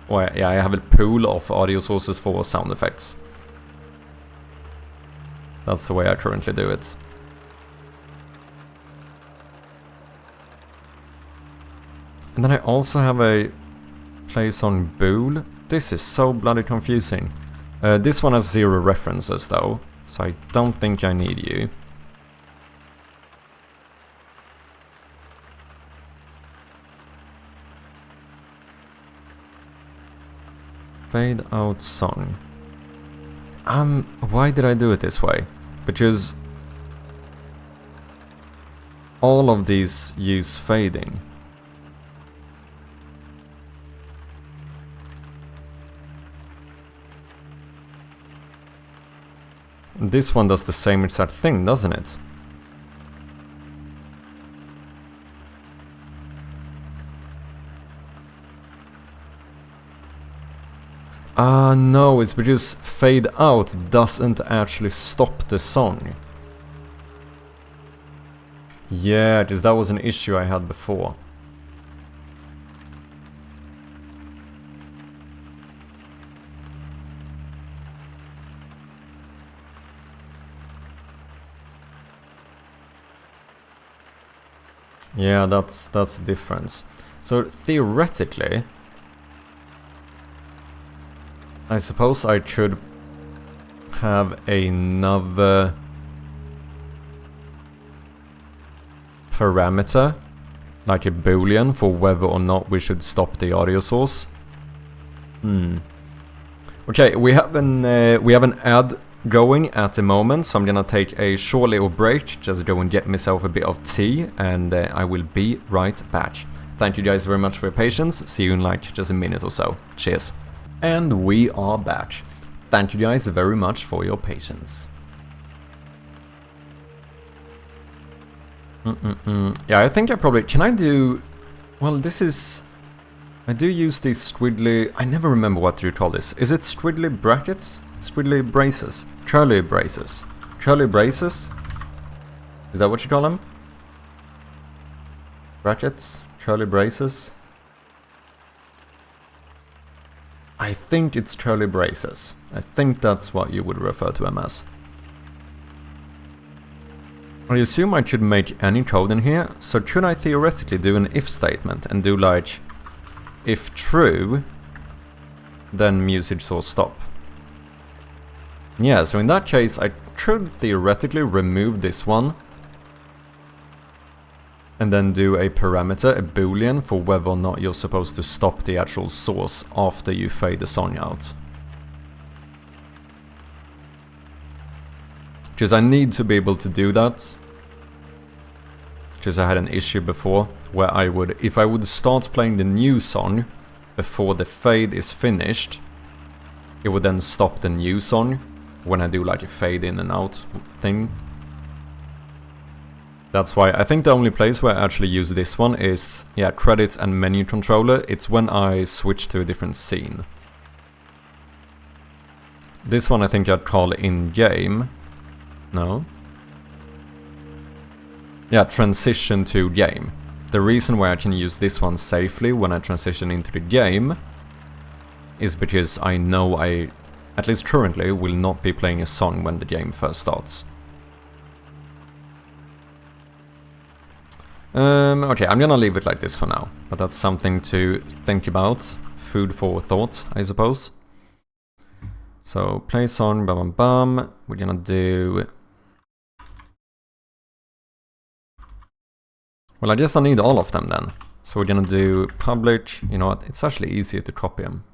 Or yeah, I have a pool of audio sources for sound effects. That's the way I currently do it. And then I also have a play song bool. This is so bloody confusing. This one has 0 references though, so I don't think I need you. Fade out song. Why did I do it this way? Because all of these use fading. This one does the same exact thing, doesn't it? No, it's because fade out doesn't actually stop the song. Yeah, because that was an issue I had before. Yeah, that's the difference. So theoretically, I suppose I should have another parameter, like a boolean, for whether or not we should stop the audio source. Okay, we have an ad going at the moment, so I'm gonna take a short little break, just go and get myself a bit of tea, and I will be right back. Thank you guys very much for your patience. See you in like just a minute or so. Cheers. And we are back. Thank you guys very much for your patience. Yeah, I think I probably... Can I do... Well, this is... I do use these squiggly... I never remember what you call this. Is it squiggly brackets? Squiggly braces? Curly braces? Curly braces? Is that what you call them? Brackets? Curly braces? I think it's curly braces. I think that's what you would refer to them as. I assume I could make any code in here, so could I theoretically do an if statement and do like, if true, then music source stop. Yeah, so in that case I could theoretically remove this one and then do a parameter, a boolean, for whether or not you're supposed to stop the actual source after you fade the song out. Because I need to be able to do that. Because I had an issue before where I would, if I would start playing the new song before the fade is finished, it would then stop the new song when I do like a fade in and out thing. That's why I think the only place where I actually use this one is, yeah, credit and menu controller. It's when I switch to a different scene. This one I think I'd call in-game. No? Yeah, transition to game. The reason why I can use this one safely when I transition into the game is because I know I, at least currently, will not be playing a song when the game first starts. Okay, I'm gonna leave it like this for now, but that's something to think about. Food for thought, I suppose. So play song, bam bam bam. We're gonna do... Well, I guess I need all of them then. So we're gonna do public, you know what, it's actually easier to copy them.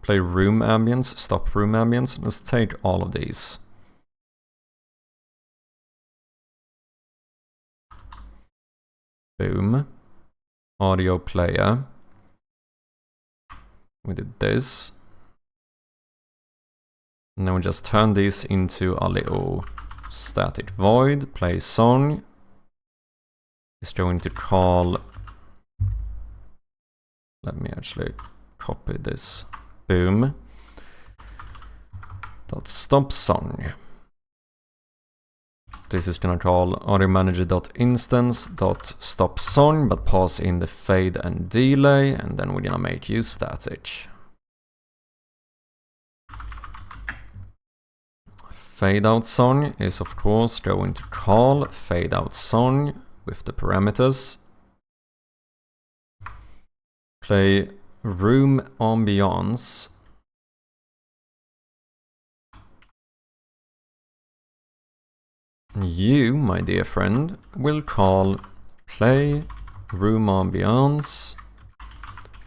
Play room ambience, stop room ambience. Let's take all of these. Boom. Audio player. We did this. And then we just turn these into a little static void. Play song. Is going to call... Let me actually copy this. Boom. Dot stop song. This is gonna call audiomanager.instance.stopSong, but pass in the fade and delay, and then we're gonna make use static. Fade out song is of course going to call fade out song with the parameters. Play room ambiance. You, my dear friend, will call play room ambiance,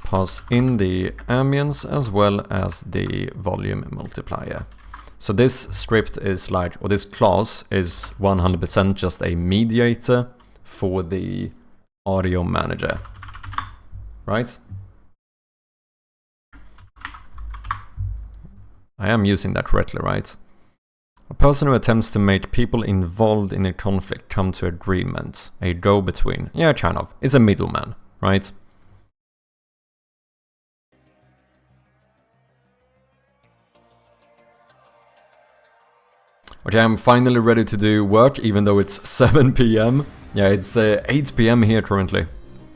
pass in the ambience as well as the volume multiplier. So this script is like, or this class is 100% just a mediator for the audio manager, right? I am using that correctly, right? A person who attempts to make people involved in a conflict come to agreement. A go-between. Yeah, kind of. It's a middleman, right? Okay, I'm finally ready to do work, even though it's 7 PM. Yeah, it's 8 PM here currently.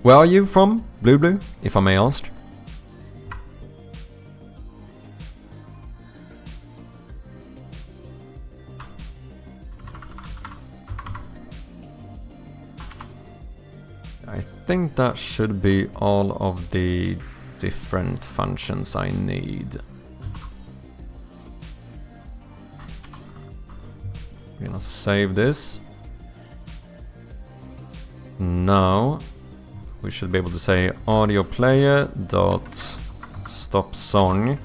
Where are you from, Blue, if I may ask? I think that should be all of the different functions I need. We're gonna save this. Now we should be able to say audio player dot stop song,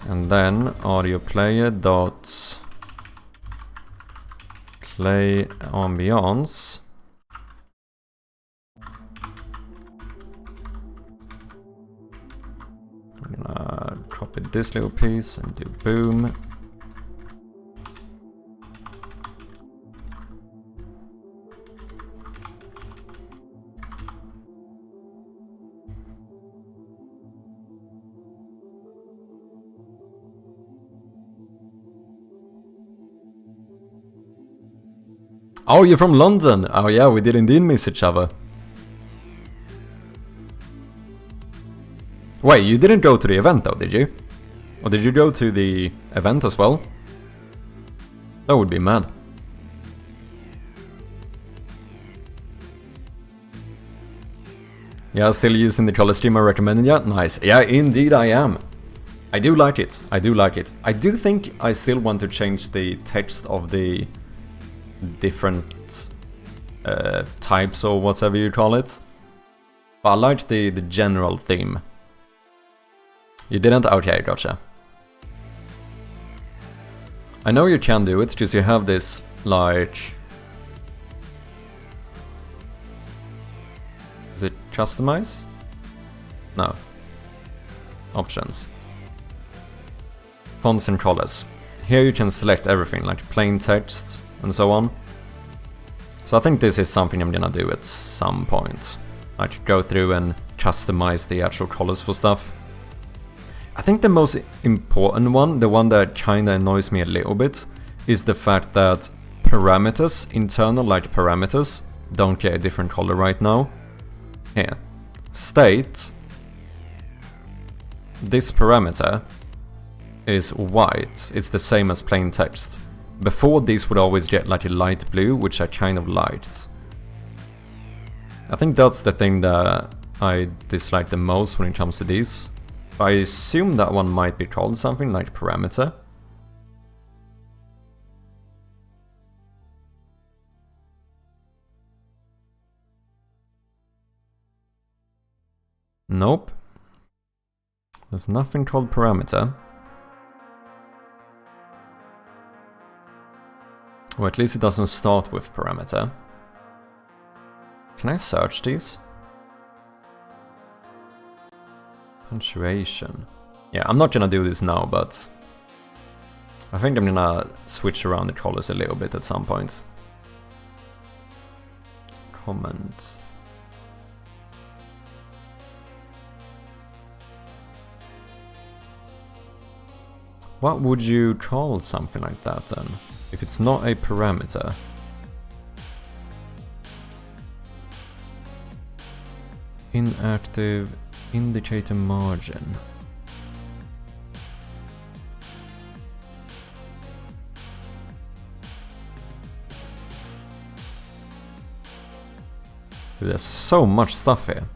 and then audio player dot play ambiance. I'm gonna copy this little piece and do boom. Oh, you're from London! Oh yeah, we did indeed miss each other. Wait, you didn't go to the event though, did you? Or did you go to the event as well? That would be mad. Yeah, still using the color scheme I recommended, yeah? Nice. Yeah, indeed I am. I do like it. I do like it. I do think I still want to change the text of the different types or whatever you call it. But I like the general theme. You didn't? Okay, gotcha. I know you can do it, because you have this, like... Is it customize? No. Options. Fonts and colors. Here you can select everything, like plain text and so on. So I think this is something I'm gonna do at some point. Like go through and customize the actual colors for stuff. I think the most important one, the one that kinda annoys me a little bit, is the fact that parameters, internal like parameters, don't get a different color right now. Here. State. This parameter is white. It's the same as plain text. Before, these would always get like a light blue, which I kind of liked. I think that's the thing that I dislike the most when it comes to these. I assume that one might be called something like parameter. Nope. There's nothing called parameter. Or at least it doesn't start with parameter. Can I search these? Punctuation. Yeah, I'm not gonna do this now, but I think I'm gonna switch around the colors a little bit at some point. Comment. What would you call something like that then? If it's not a parameter. Inactive indicator margin. Dude, there's so much stuff here.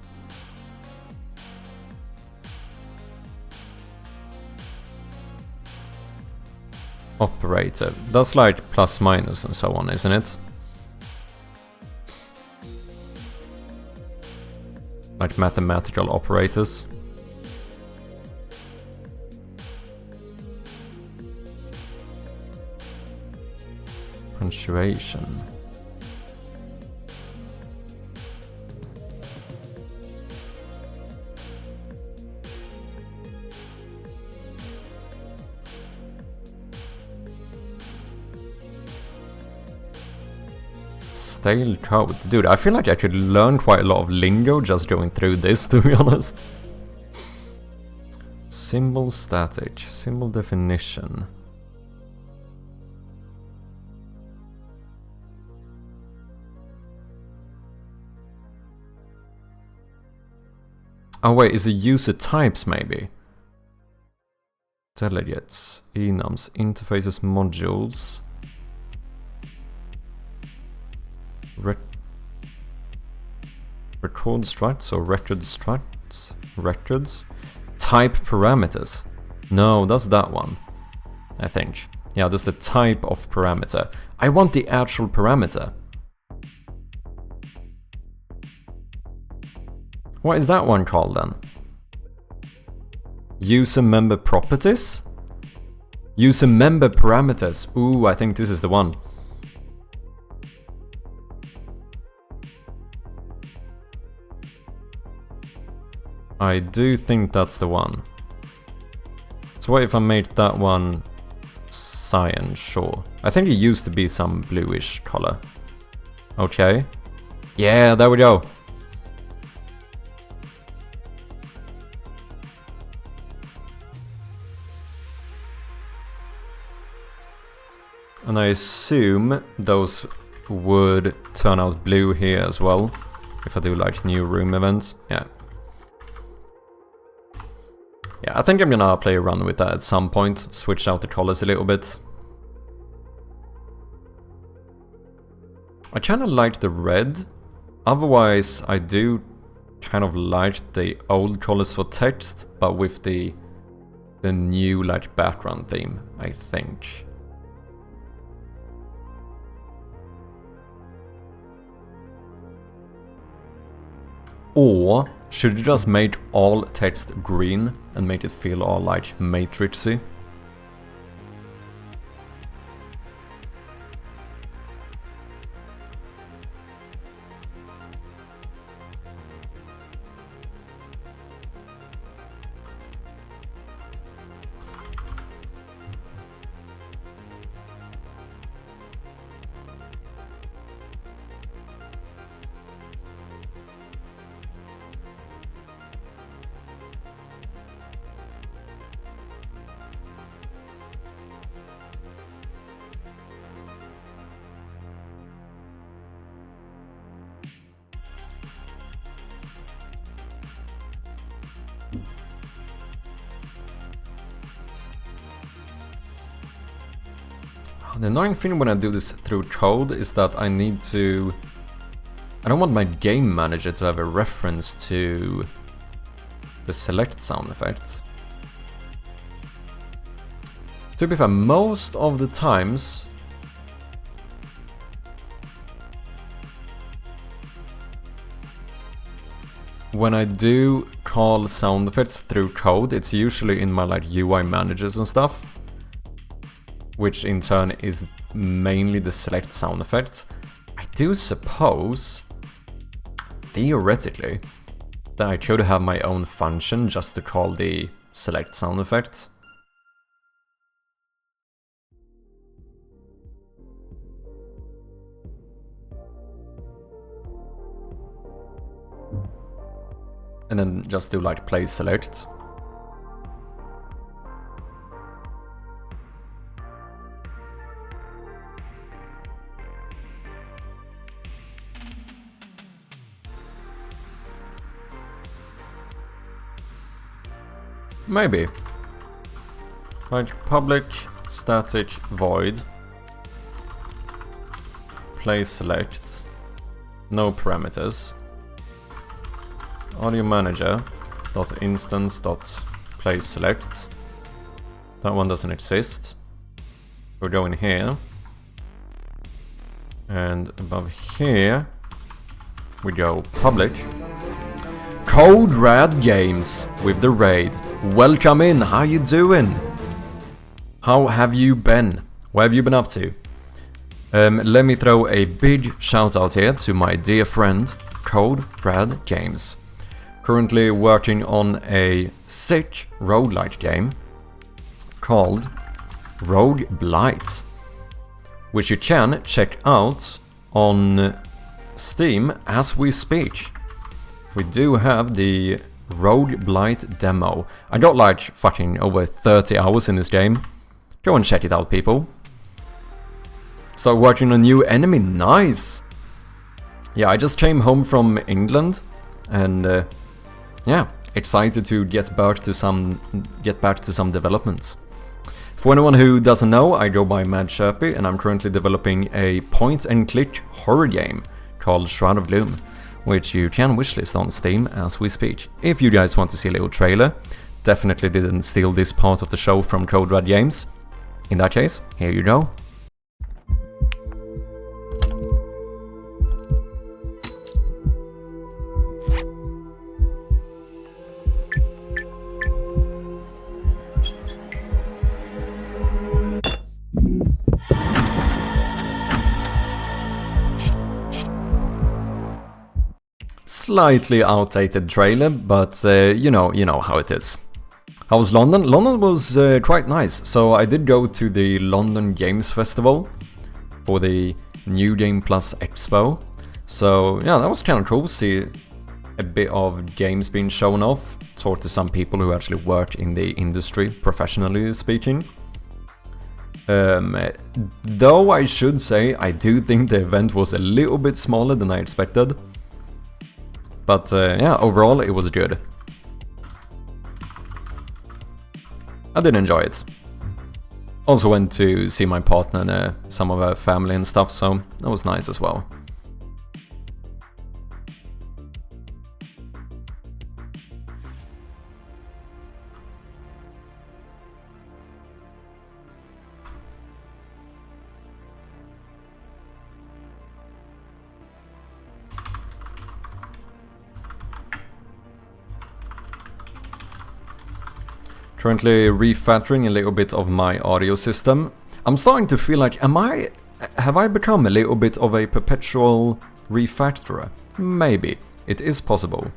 Operator. That's like plus minus and so on, isn't it? Like mathematical operators. Punctuation. Stale code. Dude, I feel like I could learn quite a lot of lingo just going through this, to be honest. Symbol static. Symbol definition. Oh wait, is it user types maybe? Delegates, enums, interfaces, modules. Record structs or record structs? Records? Type parameters. No, that's that one. I think. Yeah, that's the type of parameter. I want the actual parameter. What is that one called then? User member properties? User member parameters. Ooh, I think this is the one. I do think that's the one. So what if I made that one cyan? Sure. I think it used to be some bluish color. Okay. Yeah, there we go. And I assume those would turn out blue here as well. If I do like new room events. Yeah. Yeah, I think I'm gonna play around with that at some point, switch out the colors a little bit. I kinda like the red, otherwise I do kind of like the old colors for text, but with the new like background theme, I think. Or should you just make all text green and make it feel all like matrixy? The annoying thing when I do this through code is that I need to... I don't want my game manager to have a reference to the select sound effect. To be fair, most of the times when I do call sound effects through code, it's usually in my like UI managers and stuff, which in turn is mainly the select sound effect. I do suppose, theoretically, that I could have my own function just to call the select sound effect. And then just do like play select. Maybe. Like public static void play select, no parameters. Audio manager dot instance dot play select. That one doesn't exist. We'll go in here, and above here we go public Code Rad Games with the raid. Welcome in. How you doing? How have you been? What have you been up to? Let me throw a big shout out here to my dear friend Code Rad Games. Currently working on a sick roguelike game called Rogue Blight, which you can check out on Steam as we speak. We do have the Rogue Blight demo. I got like fucking over 30 hours in this game. Go and check it out, people. Start working on a new enemy, nice! Yeah, I just came home from England and yeah, excited to get back to some developments. For anyone who doesn't know, I go by Mad Sherpy and I'm currently developing a point-and-click horror game called Shroud of Gloom, which you can wishlist on Steam as we speak. If you guys want to see a little trailer, definitely didn't steal this part of the show from Code Red Games. In that case, here you go. Slightly outdated trailer, but you know how it is. How was London? London was quite nice. So I did go to the London Games Festival for the New Game Plus Expo. So yeah, that was kind of cool. See a bit of games being shown off. Talk to some people who actually work in the industry, professionally speaking. Though I should say, I do think the event was a little bit smaller than I expected. But yeah, overall it was good. I did enjoy it. Also went to see my partner and some of her family and stuff, so that was nice as well. Currently refactoring a little bit of my audio system. I'm starting to feel like, have I become a little bit of a perpetual refactorer? Maybe. It is possible.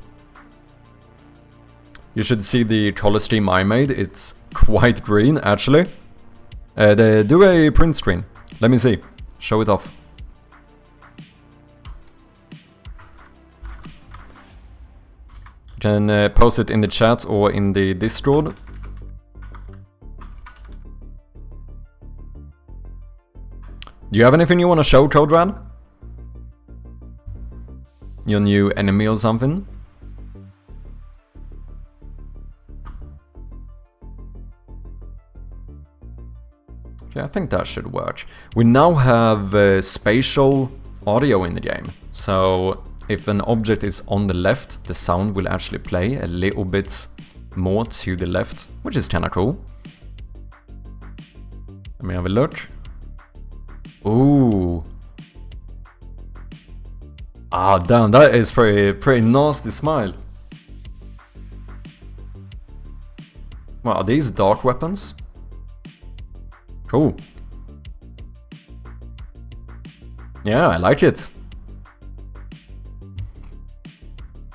You should see the color scheme I made. It's quite green, actually. Do a print screen. Let me see. Show it off. You can post it in the chat or in the Discord. Do you have anything you want to show, Code Red? Your new enemy or something? Okay, I think that should work. We now have spatial audio in the game. So if an object is on the left, the sound will actually play a little bit more to the left, which is kind of cool. Let me have a look. Ooh. Ah, damn, that is pretty nasty smile. Well, are these dark weapons? Cool. Yeah, I like it.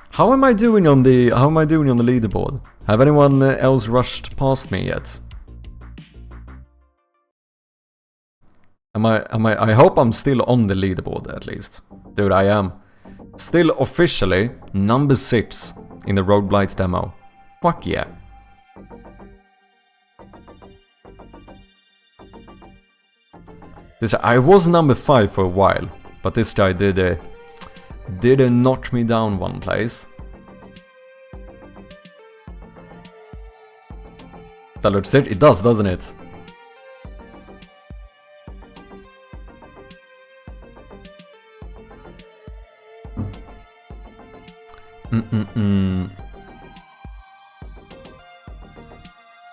How am I doing on the leaderboard? Have anyone else rushed past me yet? I hope I'm still on the leaderboard at least. Dude, I am. Still officially number 6 in the Roguelite demo. Fuck yeah. I was number 5 for a while, but this guy did knock me down one place. That looks it. It does, doesn't it?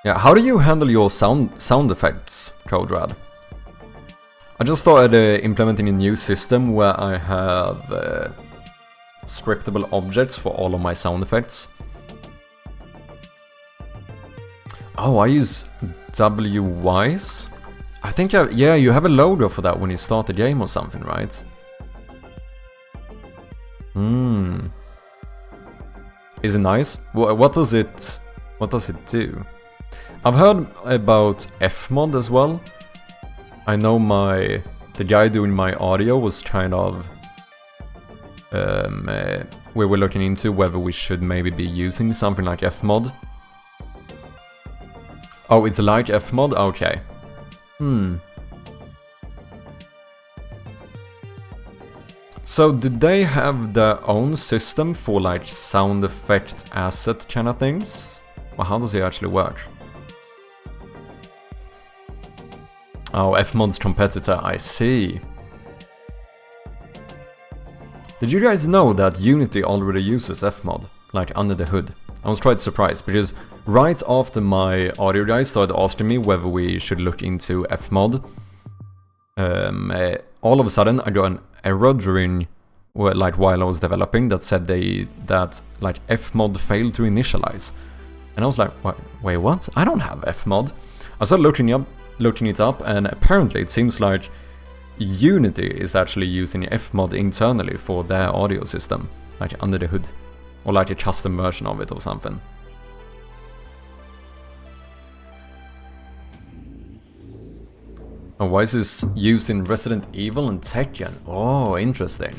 Yeah, how do you handle your sound effects, CodeRad? I just started implementing a new system where I have scriptable objects for all of my sound effects. Oh, I use WWise? I think, yeah, you have a loader for that when you start the game or something, right? Is it nice? What does it do? I've heard about Fmod as well. I know the guy doing my audio was kind of we were looking into whether we should maybe be using something like Fmod. Oh, it's like Fmod? Okay. So did they have their own system for like sound effect asset kind of things? Well, how does it actually work? Oh, Fmod's competitor, I see. Did you guys know that Unity already uses Fmod, like under the hood? I was quite surprised, because right after my audio guys started asking me whether we should look into Fmod, all of a sudden I got an error during, like while I was developing, that said that like Fmod failed to initialize. And I was like, wait, what? I don't have Fmod. I started looking it up, and apparently it seems like Unity is actually using Fmod internally for their audio system, like under the hood, or like a custom version of it or something. Oh, why is this used in Resident Evil and Tekken? Oh, interesting.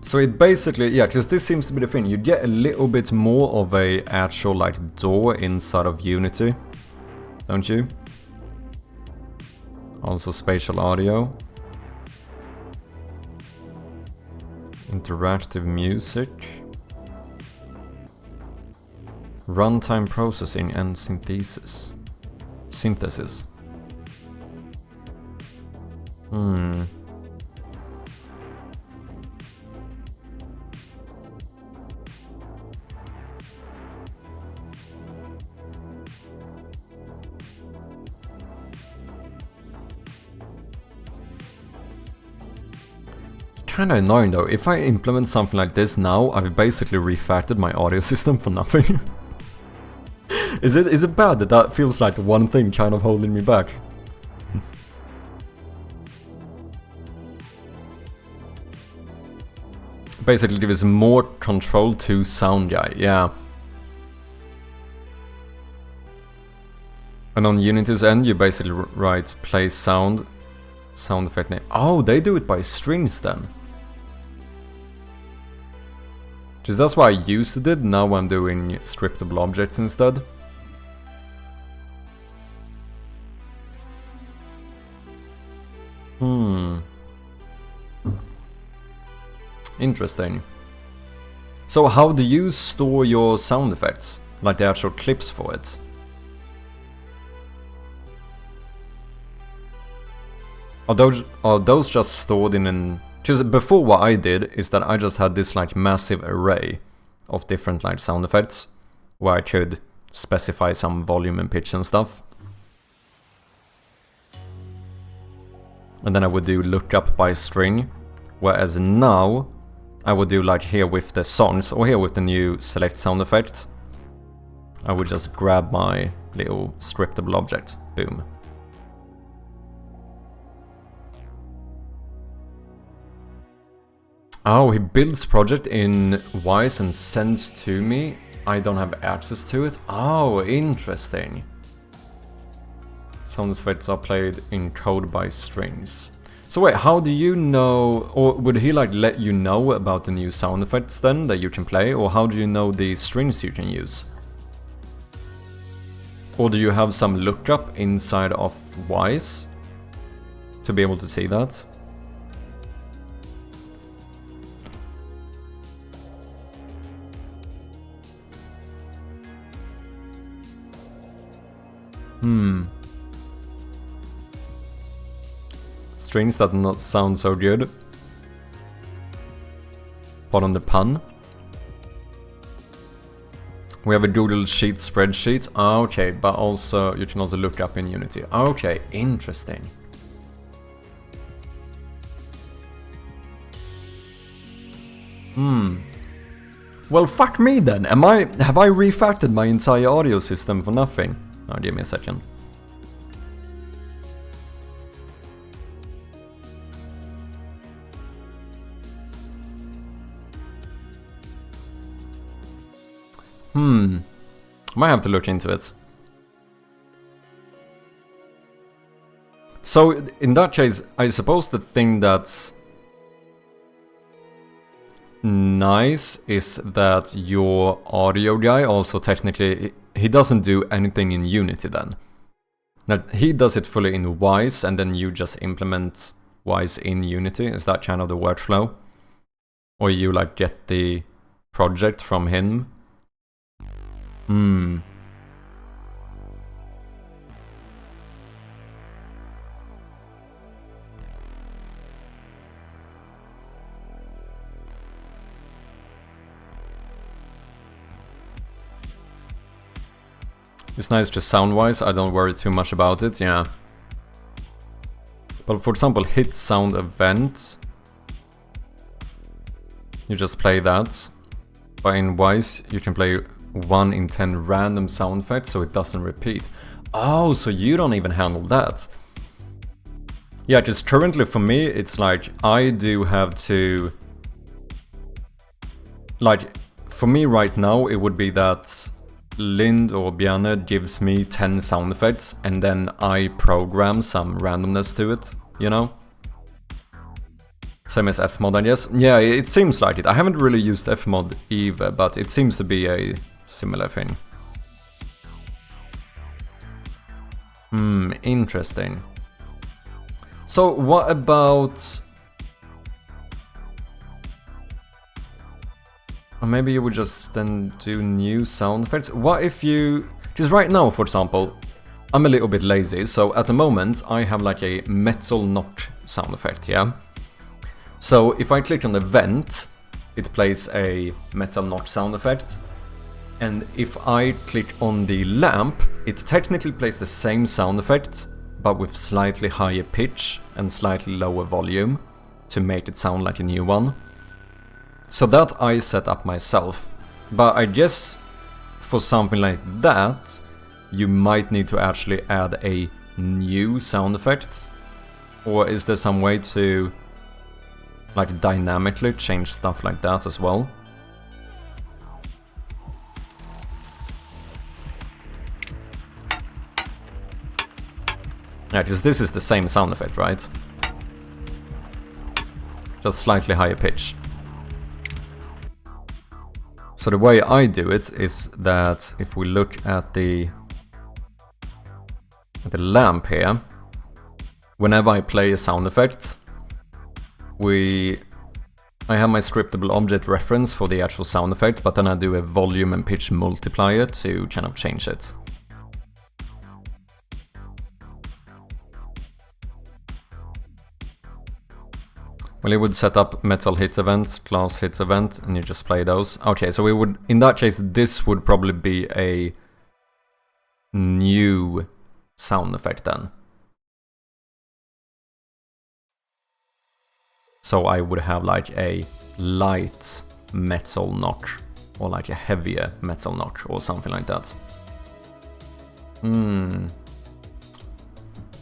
So it basically, yeah, because this seems to be the thing, you get a little bit more of a actual like door inside of Unity, don't you? Also spatial audio. Interactive music. Runtime processing and synthesis. Kind of annoying though. If I implement something like this now, I've basically refactored my audio system for nothing. Is it bad that feels like the one thing kind of holding me back? Basically gives more control to sound guy, yeah. And on Unity's end, you basically write play sound effect name. Oh, they do it by strings then. Because that's why I used to do it, now I'm doing scriptable objects instead. Interesting. So how do you store your sound effects? Like the actual clips for it? Are those just stored in an... Because before what I did is that I just had this like massive array of different like sound effects where I could specify some volume and pitch and stuff. And then I would do lookup by string, whereas now I would do like here with the songs or here with the new select sound effect. I would just grab my little scriptable object, boom. Oh, he builds project in Wise and sends to me. I don't have access to it. Oh, interesting. Sound effects are played in code by strings. So wait, how do you know, or would he like let you know about the new sound effects then that you can play, or how do you know the strings you can use? Or do you have some lookup inside of Wise to be able to see that? Strings that not sound so good. Pardon the pun. We have a Google Sheet spreadsheet. Okay, but also you can also look up in Unity. Okay, interesting. Well, fuck me then. Have I refactored my entire audio system for nothing? Oh, give me a second. Might have to look into it. So, in that case, I suppose the thing that's nice is that your audio guy also technically, he doesn't do anything in Unity then. That he does it fully in Wise and then you just implement Wise in Unity. Is that kind of the workflow? Or you like get the project from him? It's nice just sound-wise, I don't worry too much about it, yeah. But for example, hit sound event. You just play that. But in Wise, you can play 1 in 10 random sound effects so it doesn't repeat. Oh, so you don't even handle that. Yeah, just currently for me, it's like I do have to... Like, for me right now, it would be that Lind or Bjarne gives me 10 sound effects and then I program some randomness to it, you know? Same as Fmod, I guess. Yeah, it seems like it. I haven't really used Fmod either, but it seems to be a similar thing. Interesting. So what about... Or maybe you would just then do new sound effects. What if you... Because right now, for example, I'm a little bit lazy, so at the moment I have like a metal knock sound effect, yeah? So if I click on the vent, it plays a metal knock sound effect. And if I click on the lamp, it technically plays the same sound effect, but with slightly higher pitch and slightly lower volume to make it sound like a new one. So that I set up myself. But I guess for something like that, you might need to actually add a new sound effect. Or is there some way to like dynamically change stuff like that as well? Yeah, because this is the same sound effect, right? Just slightly higher pitch. So the way I do it is that if we look at the lamp here, whenever I play a sound effect, we I have my scriptable object reference for the actual sound effect, but then I do a volume and pitch multiplier to kind of change it. Well, you would set up metal hit event, glass hit event, and you just play those. Okay, so we would, in that case, this would probably be a new sound effect then. So I would have like a light metal knock, or like a heavier metal knock, or something like that.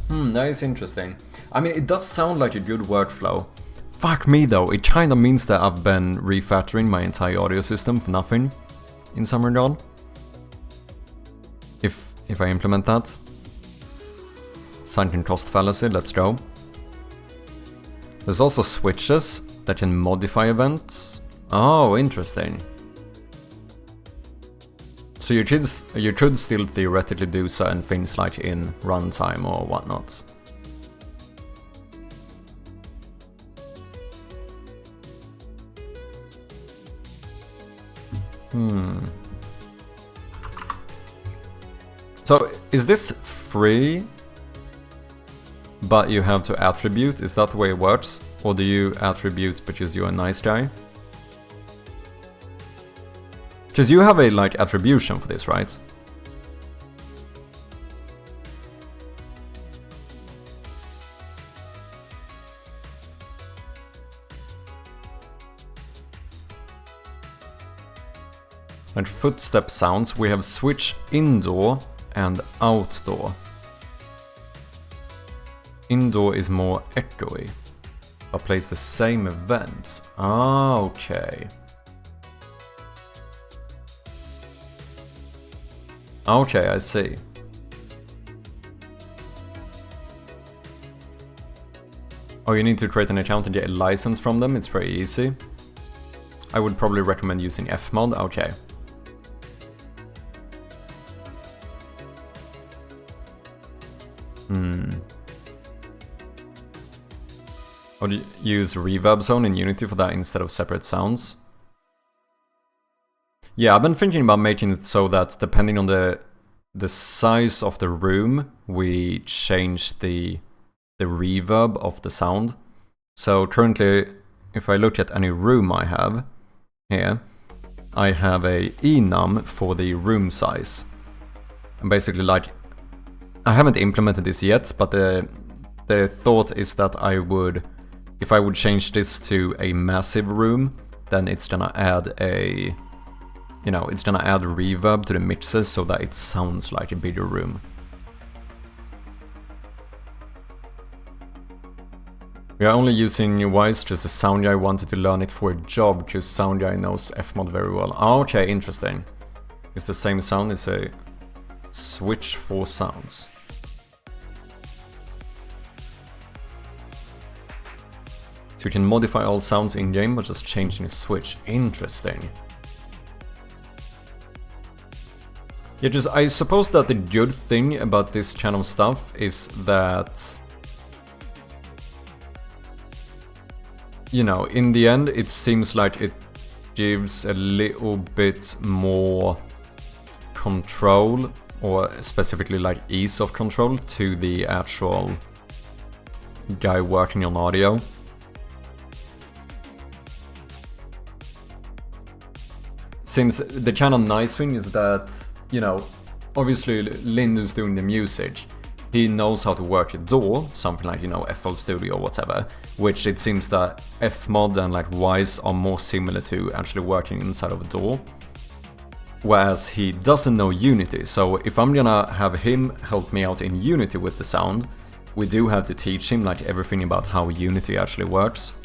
That is interesting. I mean, it does sound like a good workflow. Fuck me though, it kinda means that I've been refactoring my entire audio system for nothing, in some regard. If I implement that. Sunken cost fallacy, let's go. There's also switches that can modify events. Oh, interesting. So you could still theoretically do certain things like in runtime or whatnot. So, is this free, but you have to attribute? Is that the way it works? Or do you attribute because you're a nice guy? Because you have a, like, attribution for this, right? And footstep sounds, we have switch indoor and outdoor. Indoor is more echoey, but plays the same events. Ah, okay. Okay, I see. Oh, you need to create an account and get a license from them, it's very easy. I would probably recommend using Fmod, okay. Or do you use reverb zone in Unity for that instead of separate sounds? Yeah, I've been thinking about making it so that depending on the size of the room, we change the reverb of the sound. So currently, if I look at any room I have here, I have a enum for the room size. And basically, like, I haven't implemented this yet, but the thought is that I would, if I would change this to a massive room, then it's gonna add a, you know, it's gonna add reverb to the mixes so that it sounds like a bigger room. We are only using Wise because the sound guy wanted to learn it for a job because sound guy knows Fmod very well. Okay, interesting. It's the same sound, it's a switch for sounds. So you can modify all sounds in-game but just changing the switch. Interesting. Yeah, just I suppose that the good thing about this kind of stuff is that, you know, in the end it seems like it gives a little bit more control, or specifically like ease of control, to the actual guy working on audio. Since the kind of nice thing is that, you know, obviously Lind is doing the music. He knows how to work a DAW, something like, you know, FL Studio or whatever, which it seems that Fmod and like Wise are more similar to actually working inside of a DAW. Whereas he doesn't know Unity, so if I'm gonna have him help me out in Unity with the sound, we do have to teach him like everything about how Unity actually works.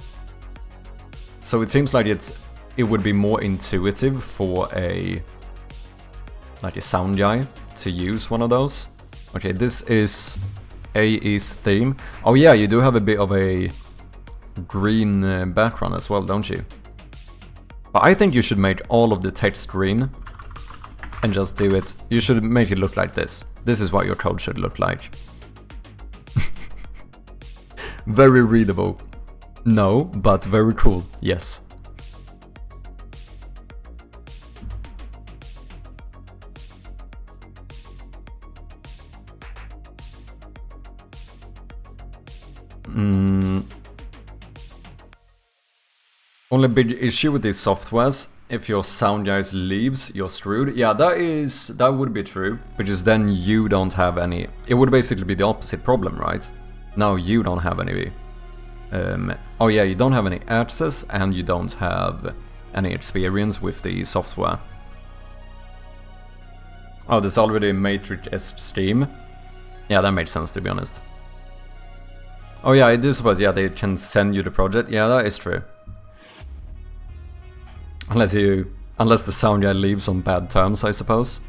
So it seems like it would be more intuitive for a sound guy to use one of those. Okay, this is AE's theme. Oh yeah, you do have a bit of a green background as well, don't you? But I think you should make all of the text green and just do it. You should make it look like this. This is what your code should look like. Very readable. No, but very cool, yes. Only big issue with these softwares, if your sound guys leaves, you're screwed. Yeah, that would be true, because then you don't have any... It would basically be the opposite problem, right? Now you don't have any... oh yeah, you don't have any access, and you don't have any experience with the software. Oh, there's already a Matrix-esque Steam. Yeah, that makes sense, to be honest. Oh yeah, I do suppose, yeah, they can send you the project. Yeah, that is true. Unless the sound guy leaves on bad terms, I suppose.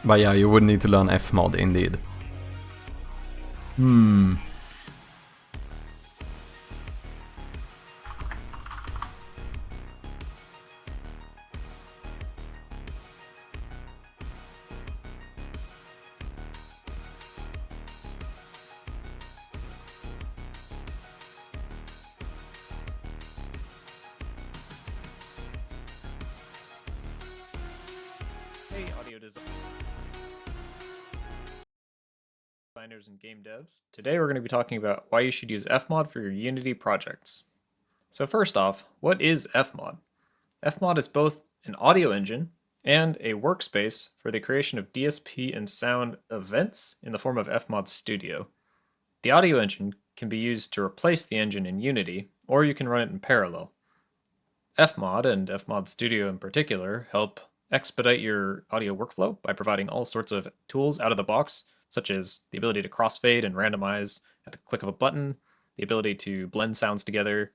But yeah, you would need to learn Fmod, indeed. Hey, audio designers and game devs. Today we're going to be talking about why you should use Fmod for your Unity projects. So first off, what is Fmod? Fmod is both an audio engine and a workspace for the creation of DSP and sound events in the form of Fmod Studio. The audio engine can be used to replace the engine in Unity, or you can run it in parallel. Fmod, and Fmod Studio in particular, help expedite your audio workflow by providing all sorts of tools out of the box, such as the ability to crossfade and randomize at the click of a button, the ability to blend sounds together,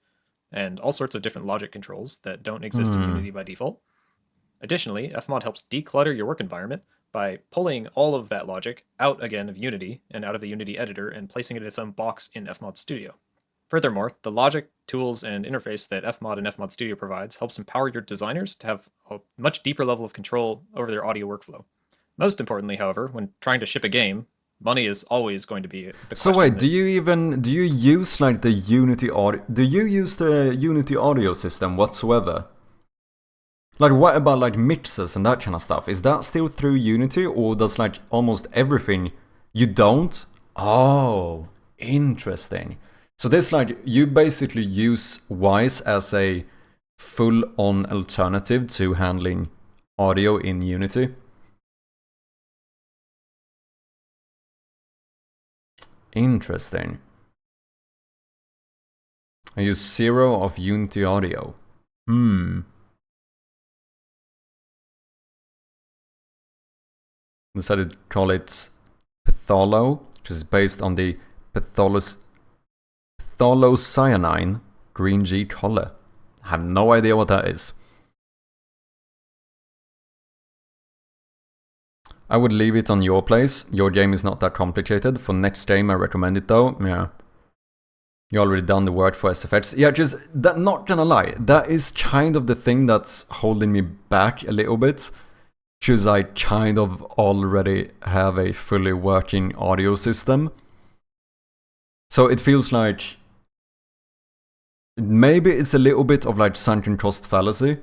and all sorts of different logic controls that don't exist in Unity by default. Additionally, Fmod helps declutter your work environment by pulling all of that logic out again of Unity and out of the Unity editor and placing it in its own box in Fmod Studio. Furthermore, the logic, tools, and interface that Fmod and Fmod Studio provides helps empower your designers to have a much deeper level of control over their audio workflow. Most importantly, however, when trying to ship a game, money is always going to be the question. So wait, do you use like the Unity audio? Do you use the Unity audio system whatsoever? Like, what about like mixes and that kind of stuff? Is that still through Unity, or does like almost everything you don't? Oh, interesting. So this, like, you basically use Wise as a full-on alternative to handling audio in Unity. Interesting. I use 0 of Unity audio. Decided to call it Patholo, which is based on the phthalocyanine green G color. I have no idea what that is. I would leave it on your place. Your game is not that complicated. For next game I recommend it though. Yeah. You already done the work for SFX. Yeah, just that, not gonna lie, that is kind of the thing that's holding me back a little bit. Because I kind of already have a fully working audio system. So it feels like maybe it's a little bit of like sunken cost fallacy.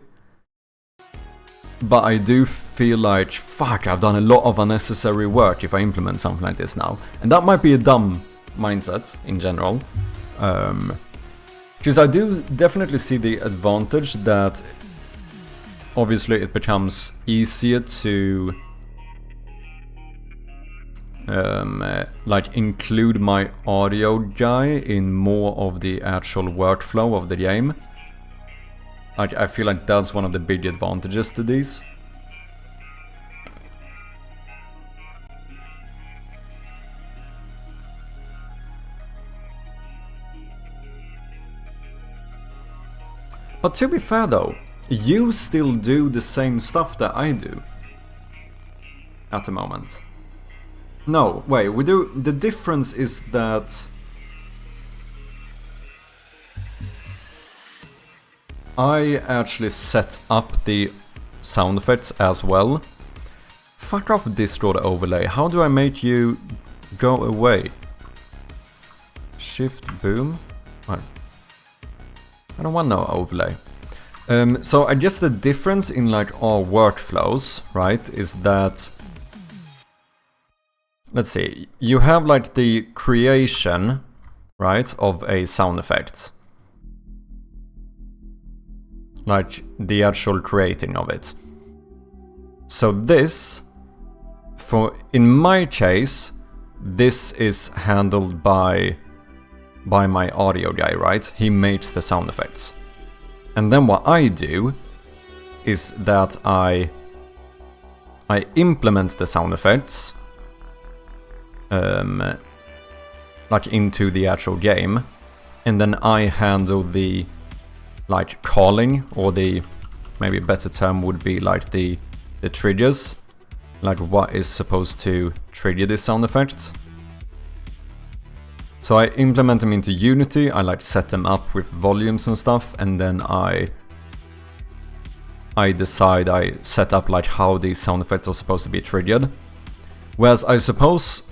But I do feel like, fuck, I've done a lot of unnecessary work if I implement something like this now. And that might be a dumb mindset in general. Because I do definitely see the advantage that obviously it becomes easier to like include my audio guy in more of the actual workflow of the game. Like, I feel like that's one of the big advantages to these. But to be fair though, you still do the same stuff that I do at the moment. No, wait, we do. The difference is that I actually set up the sound effects as well. Fuck off Discord overlay. How do I make you go away? Shift boom? Well, I don't want no overlay. So I guess the difference in like our workflows, right, is that, let's see, you have like the creation, right, of a sound effect. Like the actual creating of it. So this, in my case, this is handled by my audio guy, right? He makes the sound effects. And then what I do is that I implement the sound effects like into the actual game, and then I handle the like calling, or the, maybe a better term would be like the triggers, like what is supposed to trigger this sound effect. So I implement them into Unity, I like set them up with volumes and stuff, and then I set up like how these sound effects are supposed to be triggered. Whereas I suppose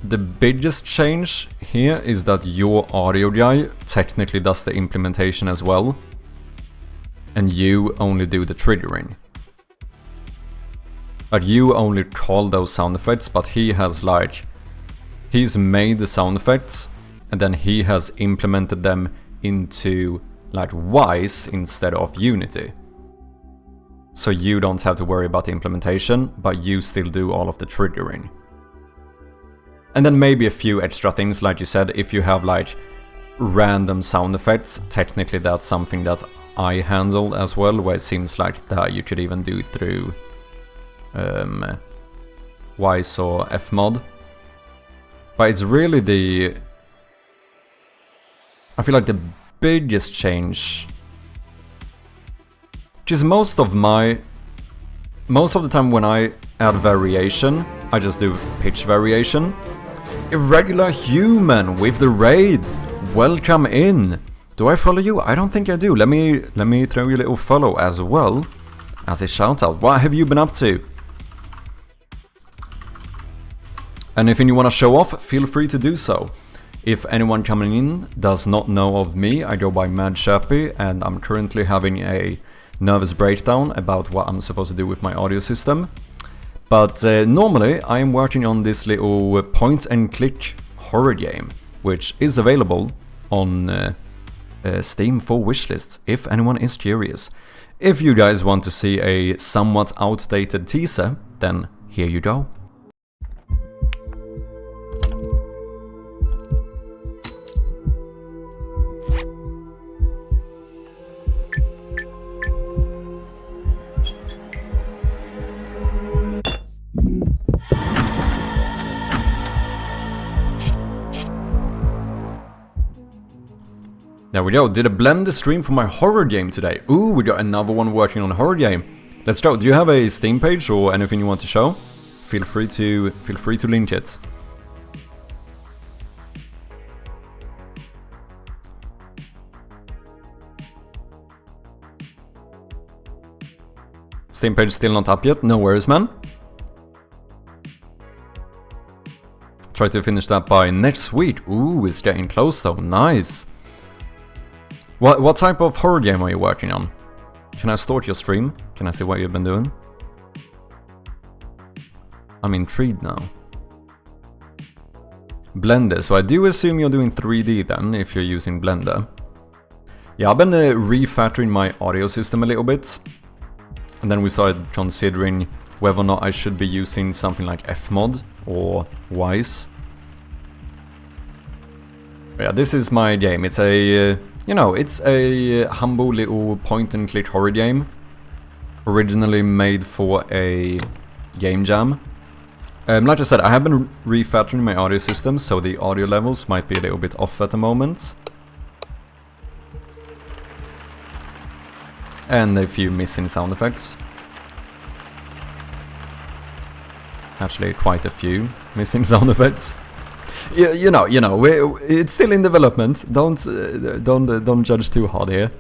the biggest change here is that your audio guy technically does the implementation as well, and you only do the triggering. Like you only call those sound effects, but he has like, he's made the sound effects and then he has implemented them into like Wise instead of Unity. So you don't have to worry about the implementation, but you still do all of the triggering. And then maybe a few extra things, like you said, if you have like random sound effects, technically that's something that I handle as well, where it seems like that you could even do through Wise or Fmod. But it's really the, I feel like the biggest change, because most of the time when I add variation, I just do pitch variation. Irregular human with the raid, welcome in. Do I follow you? I don't think I do. Let me throw you a little follow as well as a shout out. What have you been up to? And if you want to show off, feel free to do so. If anyone coming in does not know of me, I go by Mad Sherpy, and I'm currently having a nervous breakdown about what I'm supposed to do with my audio system. But normally I am working on this little point and click horror game, which is available on Steam for wishlists, if anyone is curious. If you guys want to see a somewhat outdated teaser, then here you go. There we go, did a blend the stream for my horror game today. Ooh, we got another one working on a horror game. Let's go. Do you have a Steam page or anything you want to show? Feel free to link it. Steam page still not up yet, no worries, man. Try to finish that by next week. Ooh, it's getting close though, nice. What type of horror game are you working on? Can I start your stream? Can I see what you've been doing? I'm intrigued now. Blender, so I do assume you're doing 3D then, if you're using Blender. Yeah, I've been refactoring my audio system a little bit. And then we started considering whether or not I should be using something like Fmod or Wise. But yeah, this is my game. It's a... you know, it's a humble little point-and-click horror game, originally made for a game jam. Like I said, I have been refactoring my audio system, so the audio levels might be a little bit off at the moment. And a few missing sound effects. Actually, quite a few missing sound effects. You know, it's still in development. Don't judge too hard here.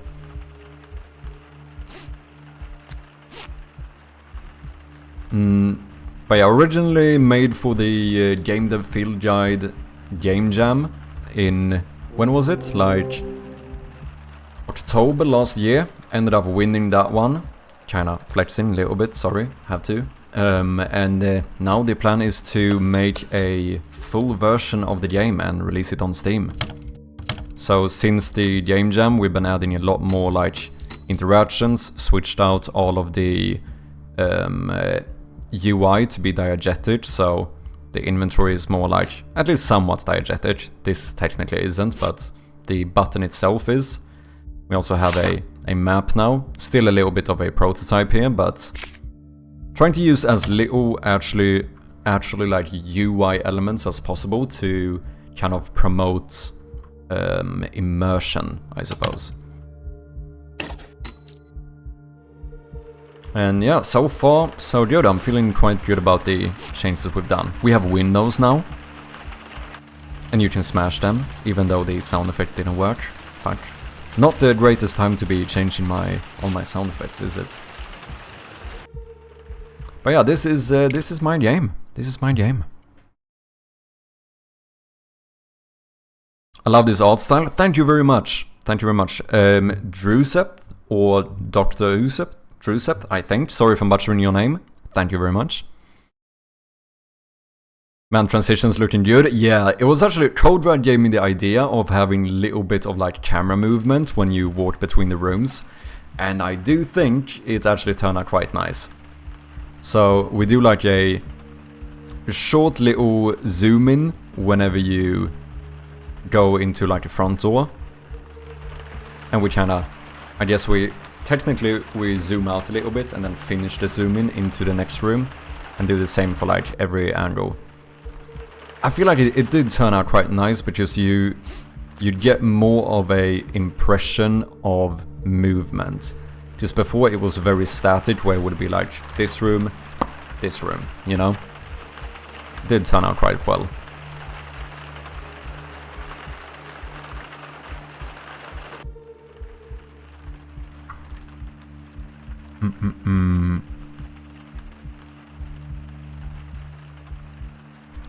But yeah, originally made for the Game Dev Field Guide Game Jam in, when was it? Like October last year. Ended up winning that one. Kinda flexing a little bit, sorry, have to. And now the plan is to make a full version of the game and release it on Steam. So since the game jam, we've been adding a lot more like interactions, switched out all of the UI to be diegetic, so the inventory is more like, at least somewhat diegetic. This technically isn't, but the button itself is. We also have a map now, still a little bit of a prototype here, but trying to use as little actually like UI elements as possible to kind of promote immersion, I suppose. And yeah, so far so good. I'm feeling quite good about the changes we've done. We have windows now, and you can smash them, even though the sound effect didn't work. Fuck. Not the greatest time to be changing all my sound effects, is it? But yeah, this is my game. This is my game. I love this art style. Thank you very much. Thank you very much. Drusept or Dr. Usept? Drusept, I think. Sorry if I'm butchering your name. Thank you very much. Man, transitions looking good. Yeah, it was actually... Code Red gave me the idea of having a little bit of like camera movement when you walk between the rooms. And I do think it actually turned out quite nice. So we do like a short little zoom in whenever you go into like a front door. And we kinda... I guess technically we zoom out a little bit and then finish the zoom in into the next room. And do the same for like every angle. I feel like it did turn out quite nice because you'd get more of a impression of movement. Just before it was very static, where it would be like this room, you know? It did turn out quite well.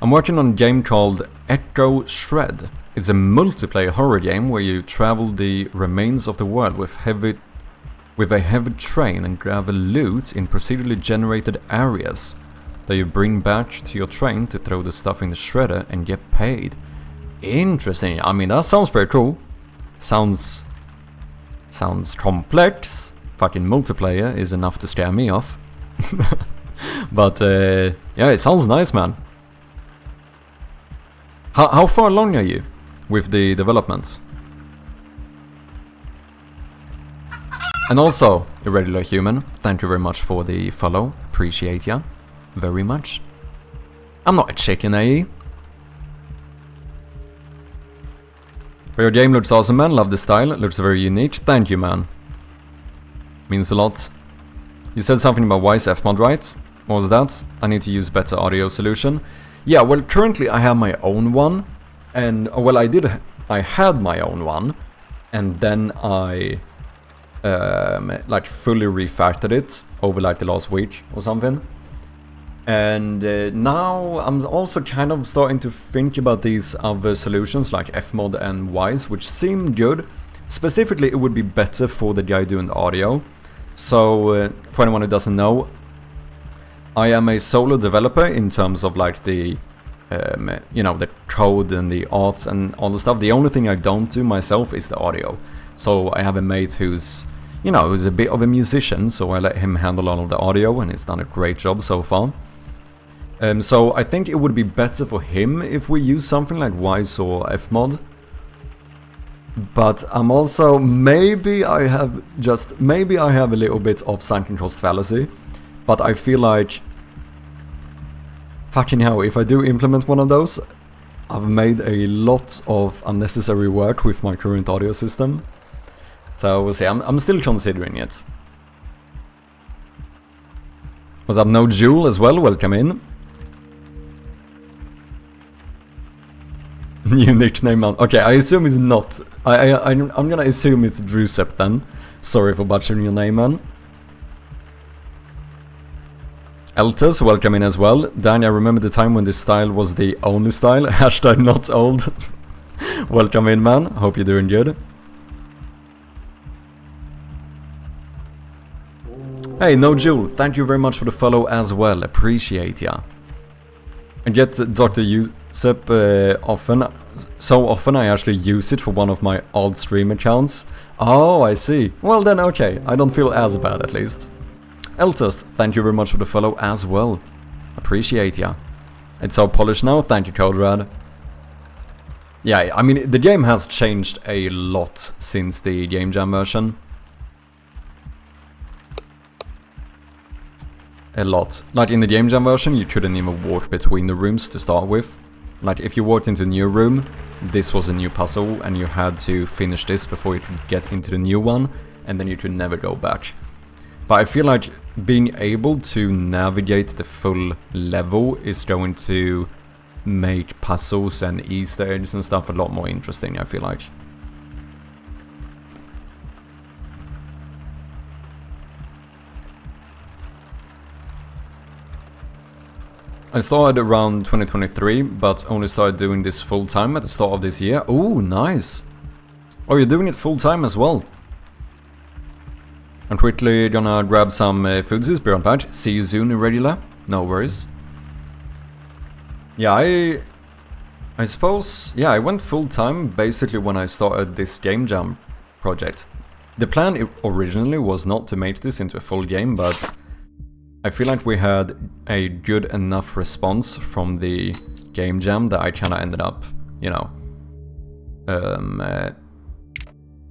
I'm working on a game called Echo Shred. It's a multiplayer horror game where you travel the remains of the world with a heavy train and gather loot in procedurally generated areas that you bring back to your train to throw the stuff in the shredder and get paid. Interesting. I mean, that sounds pretty cool. Sounds complex. Fucking multiplayer is enough to scare me off. But yeah, it sounds nice, man. How far along are you with the development? And also, Irregular Human, thank you very much for the follow. Appreciate ya very much. I'm not a chicken, eh? But your game looks awesome, man. Love the style. It looks very unique. Thank you, man. Means a lot. You said something about Wise Fmod, right? What was that? I need to use better audio solution. Yeah, well, currently I have my own one, and well, I had my own one, and then I like fully refactored it over like the last week or something. And now I'm also kind of starting to think about these other solutions like Fmod and Wise, which seem good. Specifically, it would be better for the guy doing the audio. So, for anyone who doesn't know, I am a solo developer in terms of like the, you know, the code and the arts and all the stuff. The only thing I don't do myself is the audio. So I have a mate who's, you know, who's a bit of a musician, so I let him handle all of the audio, and he's done a great job so far. So I think it would be better for him if we use something like Wise or Fmod. But I'm also, maybe I have a little bit of sunken cost fallacy. But I feel like, fucking hell, if I do implement one of those, I've made a lot of unnecessary work with my current audio system. So we'll see, I'm still considering it. What's up, No Jewel as well, welcome in. New nickname, man. Okay, I assume it's not. I'm gonna assume it's Drusept then. Sorry for butchering your name, man. Eltus, welcome in as well. Danny, I remember the time when this style was the only style. Hashtag not old. Welcome in, man. Hope you're doing good. Hey, No Jewel, thank you very much for the follow as well. Appreciate ya. I get Dr. Yusuf so often I actually use it for one of my old stream accounts. Oh, I see. Well then, okay, I don't feel as bad at least. Eltus, thank you very much for the follow as well. Appreciate ya. It's so polished now, thank you Coderad. Yeah, I mean, the game has changed a lot since the Game Jam version. A lot. Like in the Game Jam version, you couldn't even walk between the rooms to start with. Like if you walked into a new room, this was a new puzzle and you had to finish this before you could get into the new one, and then you could never go back. But I feel like being able to navigate the full level is going to make puzzles and Easter eggs and stuff a lot more interesting, I feel like. I started around 2023, but only started doing this full time at the start of this year. Oh, nice! Oh, you're doing it full time as well. I'm quickly gonna grab some foodsies, be right back. See you soon, Irregular. No worries. Yeah, I suppose, yeah, I went full time basically when I started this Game Jam project. The plan originally was not to make this into a full game, but I feel like we had a good enough response from the Game Jam that I kinda ended up, you know,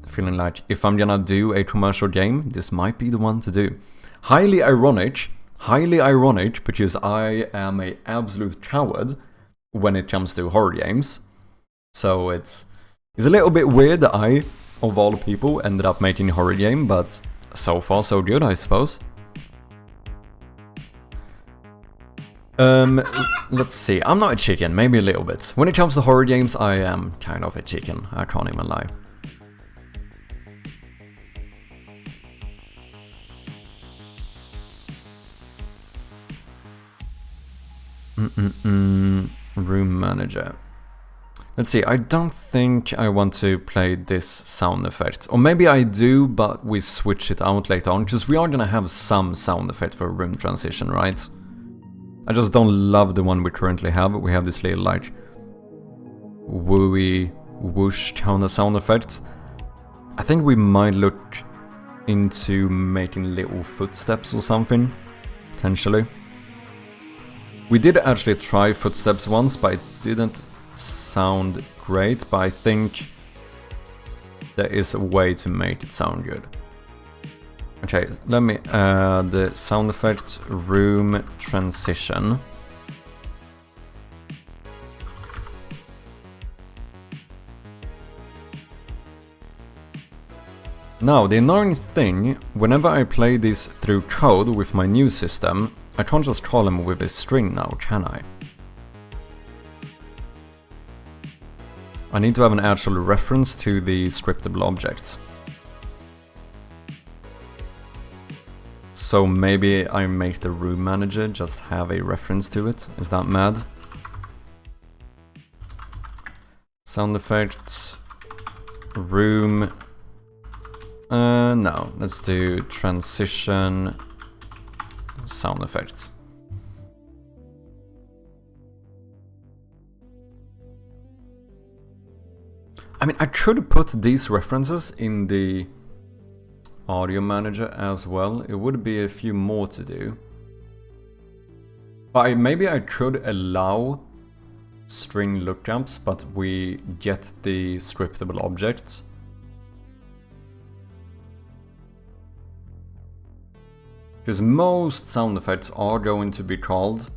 feeling like if I'm gonna do a commercial game, this might be the one to do. Highly ironic, because I am an absolute coward when it comes to horror games. So it's a little bit weird that I, of all people, ended up making a horror game, but so far so good, I suppose. Let's see, I'm not a chicken, maybe a little bit. When it comes to horror games, I am kind of a chicken, I can't even lie. Room manager. Let's see, I don't think I want to play this sound effect. Or maybe I do, but we switch it out later on, because we are gonna have some sound effect for room transition, right? I just don't love the one we currently have. We have this little like wooey whoosh kind of sound effect. I think we might look into making little footsteps or something, potentially. We did actually try footsteps once, but it didn't sound great, but I think there is a way to make it sound good. Okay, let me add the sound effect room transition. Now, the annoying thing, whenever I play this through code with my new system, I can't just call them with a string now, can I? I need to have an actual reference to the scriptable object. So maybe I make the room manager just have a reference to it. Is that mad? Sound effects. Room. No, let's do transition. Sound effects. I mean, I could put these references in the audio manager as well. It would be a few more to do. But maybe I could allow string lookups, but we get the scriptable objects. Because most sound effects are going to be called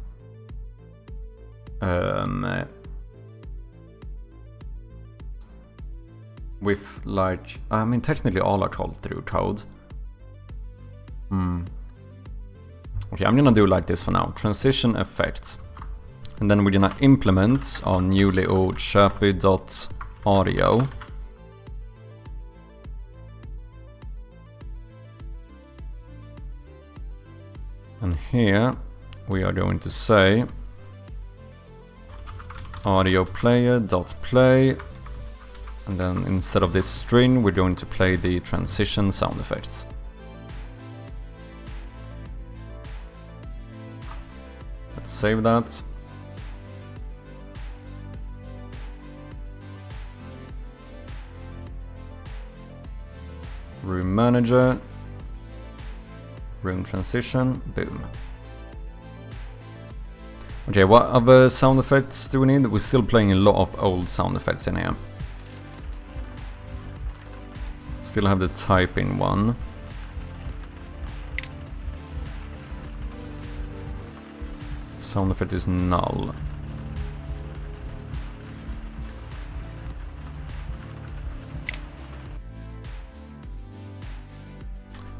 with like, I mean technically all are called through code. Okay, I'm gonna do like this for now. Transition effect. And then we're gonna implement our new little chirpy.audio. And here we are going to say audio player.play, and then instead of this string we're going to play the transition sound effects. Let's save that. Room manager. Room transition. Boom. Okay, what other sound effects do we need? We're still playing a lot of old sound effects in here. Still have the typing one. Sound effect is null.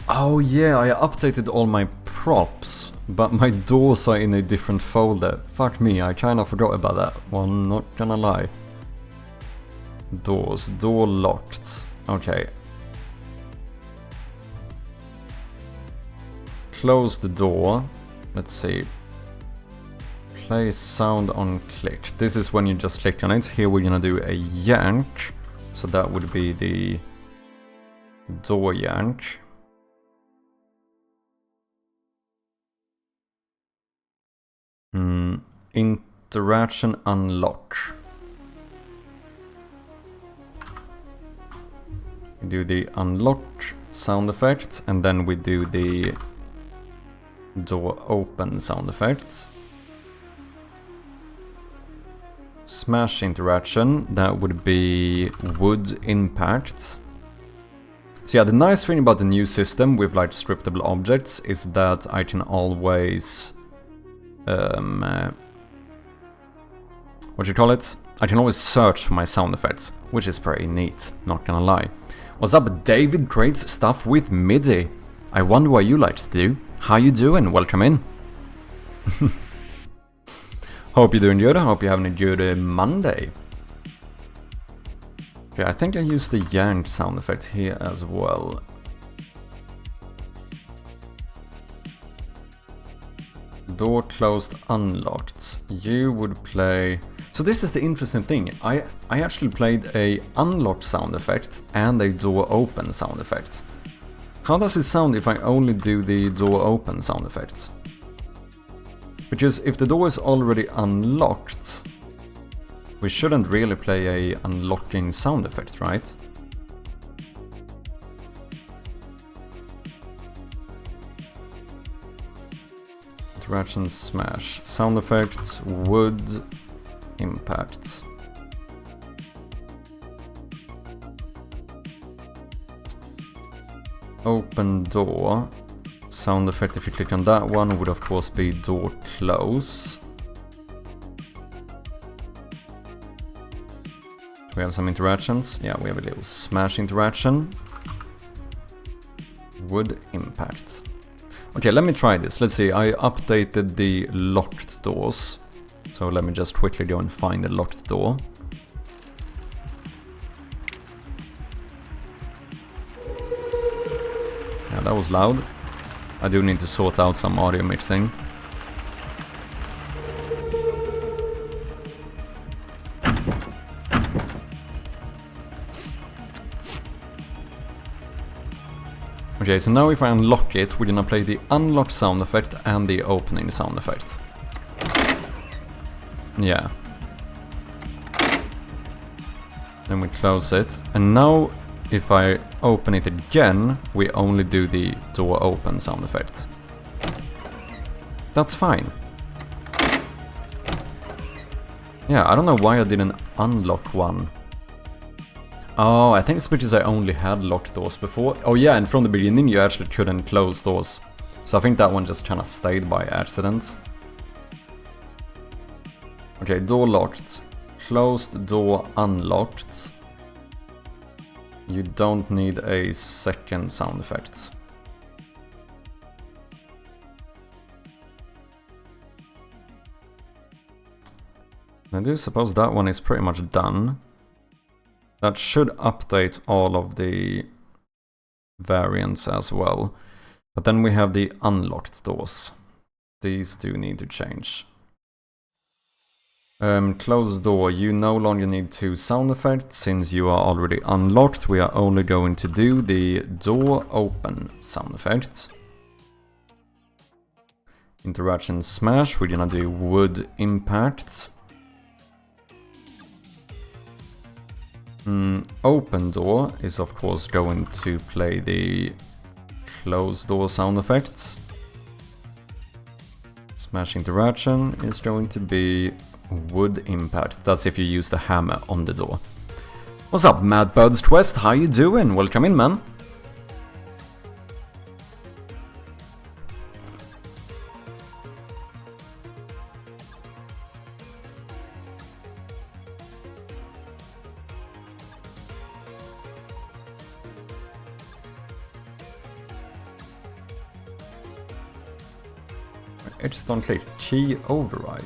Oh yeah, I updated all my props, but my doors are in a different folder. Fuck me, I kinda forgot about that one, not gonna lie. Doors, door locked. Okay. Close the door. Let's see. Play sound on click. This is when you just click on it. Here we're gonna do a yank. So that would be the door yank. Interaction unlock. We do the unlock sound effect, and then we do the door open sound effect. Smash interaction, that would be wood impact. So yeah, the nice thing about the new system with like scriptable objects is that I can always what you call it? I can always search for my sound effects, which is pretty neat, not gonna lie. What's up, David? Great stuff with MIDI. I wonder what you like to do. How you doing? Welcome in. Hope you're doing good. I hope you're having a good Monday. Okay, I think I used the yank sound effect here as well. Door closed, unlocked. You would play... So this is the interesting thing. I actually played a unlocked sound effect and a door open sound effect. How does it sound if I only do the door open sound effect? Because if the door is already unlocked, we shouldn't really play a unlocking sound effect, right? Interaction smash. Sound effect, wood, impact. Open door. Sound effect, if you click on that one, would of course be door close. Do we have some interactions? Yeah, we have a little smash interaction. Wood impact. Okay, let me try this. Let's see, I updated the locked doors. So let me just quickly go and find the locked door. Yeah, that was loud. I do need to sort out some audio mixing. Okay, so now if I unlock it, we're gonna play the unlock sound effect and the opening sound effect. Yeah. Then we close it. And now, if I open it again, we only do the door open sound effect. That's fine. Yeah, I don't know why I didn't unlock one. Oh, I think it's because I only had locked doors before. Oh yeah, and from the beginning you actually couldn't close doors. So I think that one just kind of stayed by accident. Okay, door locked. Closed door unlocked. You don't need a second sound effect. I do suppose that one is pretty much done. That should update all of the variants as well. But then we have the unlocked doors. These do need to change. Closed door, you no longer need two sound effects since you are already unlocked. We are only going to do the door open sound effect. Interaction smash, we're gonna do wood impact. Open door is of course going to play the closed door sound effects. Smash interaction is going to be wood impact. That's if you use the hammer on the door. What's up, Mad Birds Twist? How you doing? Welcome in, man. It's don't click key override.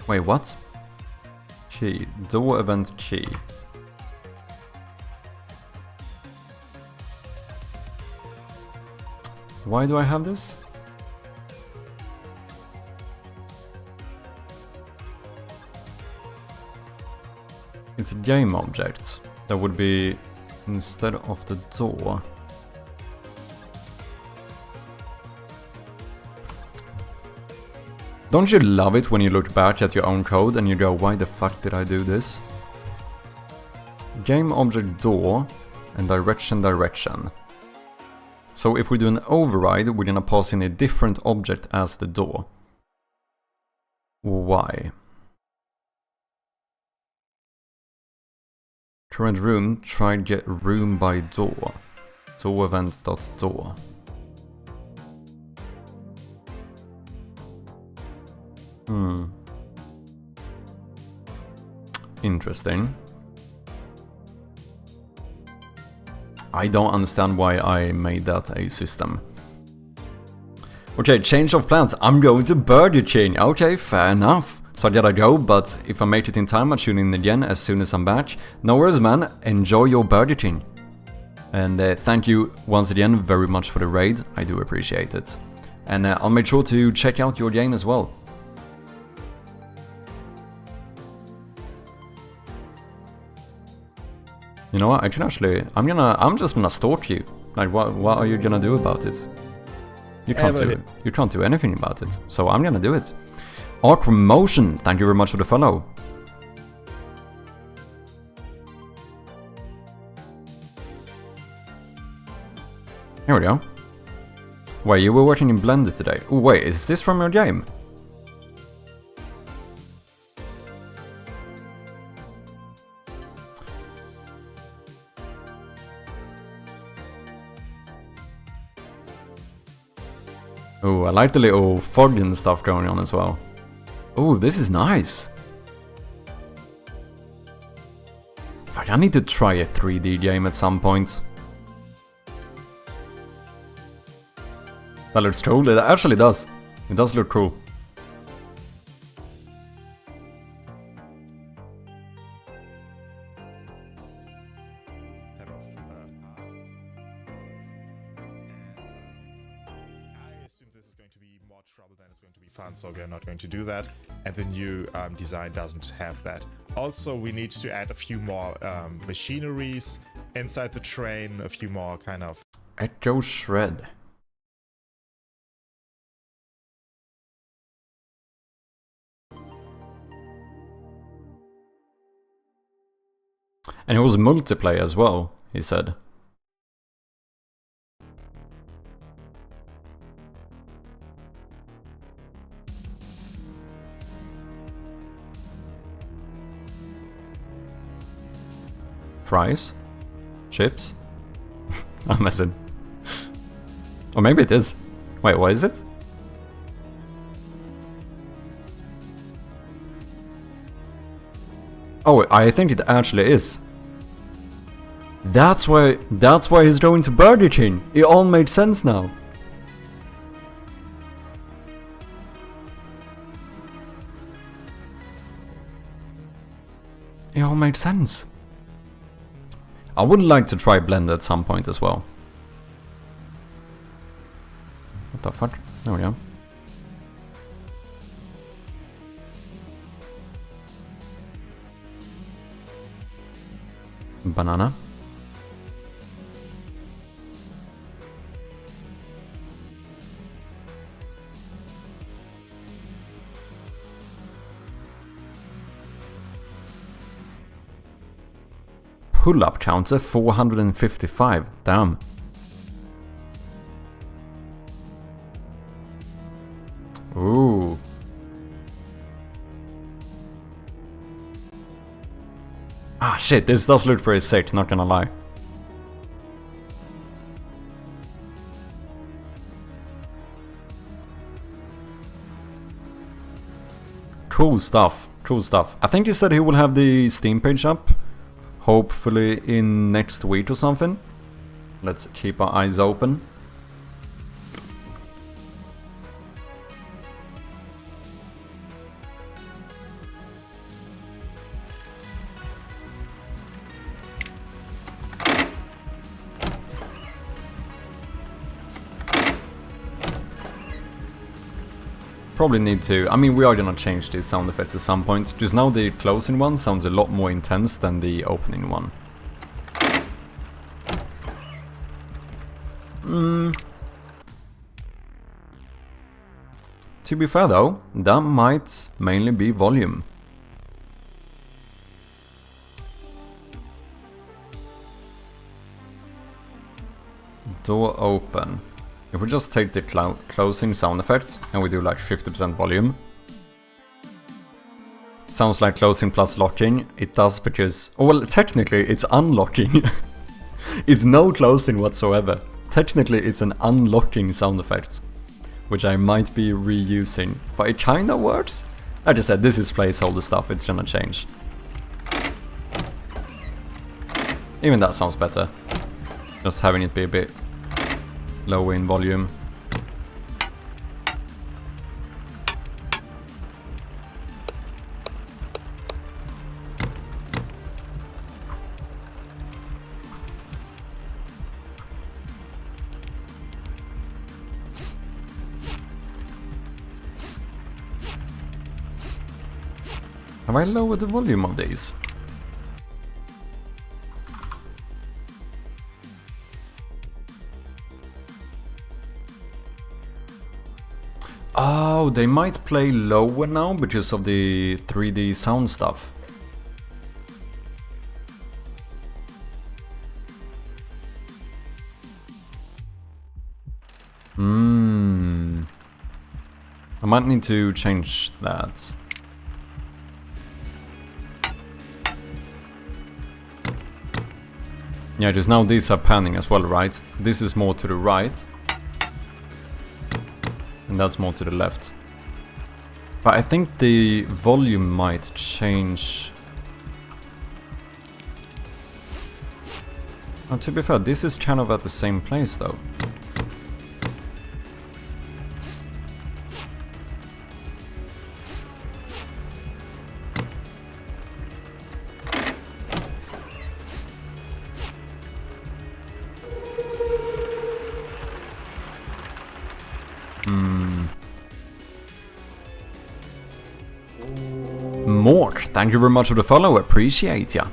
Wait, what? Key. Door event key. Why do I have this? It's a game object. That would be instead of the door. Don't you love it when you look back at your own code and you go, why the fuck did I do this? Game object door and direction. So if we do an override, we're gonna pass in a different object as the door. Why? Current room, try get room by door. Door event dot door. Interesting. I don't understand why I made that a system. Okay, change of plans. I'm going to Burger King. Okay, fair enough. So I gotta go, but if I make it in time, I'll tune in again as soon as I'm back. No worries, man. Enjoy your Burger King. And thank you once again very much for the raid. I do appreciate it. And I'll make sure to check out your game as well. You know what, I can actually, I'm just gonna stalk you. Like, what are you gonna do about it? You can't do anything about it, so I'm gonna do it. Arc Motion, thank you very much for the follow. Here we go. Wait, you were working in Blender today. Oh wait, is this from your game? Oh, I like the little fog and stuff going on as well. Oh, this is nice. Fuck, I need to try a 3D game at some point. That looks cool. It actually does. It does look cool. So we are not going to do that, and the new design doesn't have that. Also, we need to add a few more machineries inside the train, a few more kind of Echo Shred. And it was multiplayer as well, he said. Fries? Chips? I'm messing. Or maybe it is. Wait, what is it? Oh, I think it actually is. That's why he's going to Burger King. It all made sense now. It all made sense. I would like to try blend at some point as well. What the fuck? There we go. Banana. Pull-up counter 455. Damn. Ooh. Ah shit, this does look pretty sick, not gonna lie. Cool stuff, cool stuff. I think he said he will have the Steam page up, hopefully in next week or something. Let's keep our eyes open. Probably need to, I mean, we are gonna change the sound effect at some point. Just now the closing one sounds a lot more intense than the opening one. To be fair though, that might mainly be volume. Door open. If we just take the closing sound effect and we do like 50% volume. Sounds like closing plus locking. It does because, oh, well, technically it's unlocking. It's no closing whatsoever. Technically it's an unlocking sound effect, which I might be reusing, but it kinda works. I just said this is placeholder stuff, it's gonna change. Even that sounds better. Just having it be a bit lower in volume. Have I lowered the volume of these? Oh, they might play lower now because of the 3D sound stuff. I might need to change that. Yeah, just now these are panning as well, right? This is more to the right. And that's more to the left. But I think the volume might change. Oh, to be fair, this is kind of at the same place though. Mork, thank you very much for the follow, appreciate ya.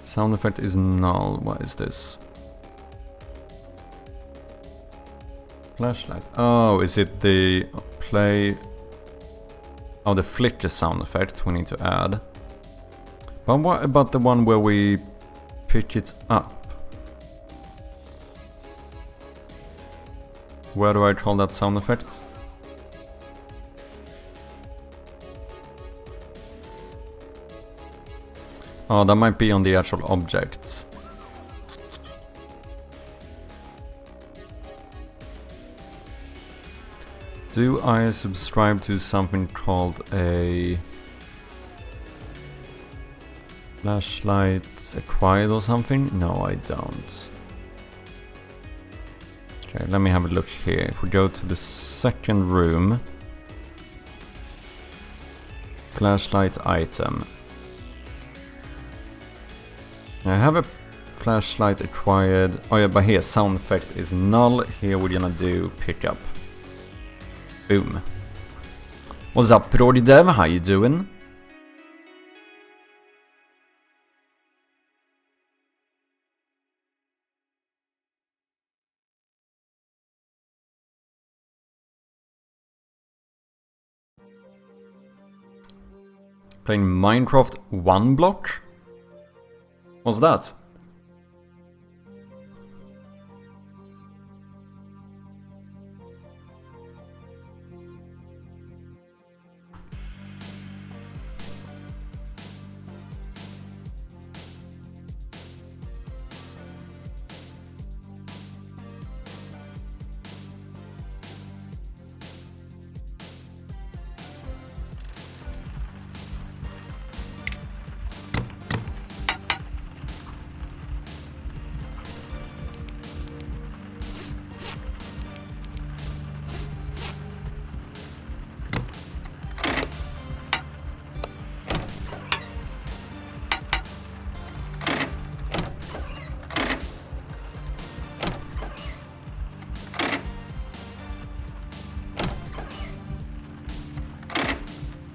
Sound effect is null, what is this? Flashlight, oh, is it the play... Oh, the flicker sound effect we need to add. But what about the one where we pick it up? Where do I call that sound effect? Oh, that might be on the actual objects. Do I subscribe to something called a flashlight acquired or something? No, I don't. Okay, let me have a look here. If we go to the second room, flashlight item. I have a flashlight acquired. Oh yeah, but here sound effect is null. Here we're gonna do pickup. Boom. What's up, gamedev? How you doing? Playing Minecraft 1 block? What's that?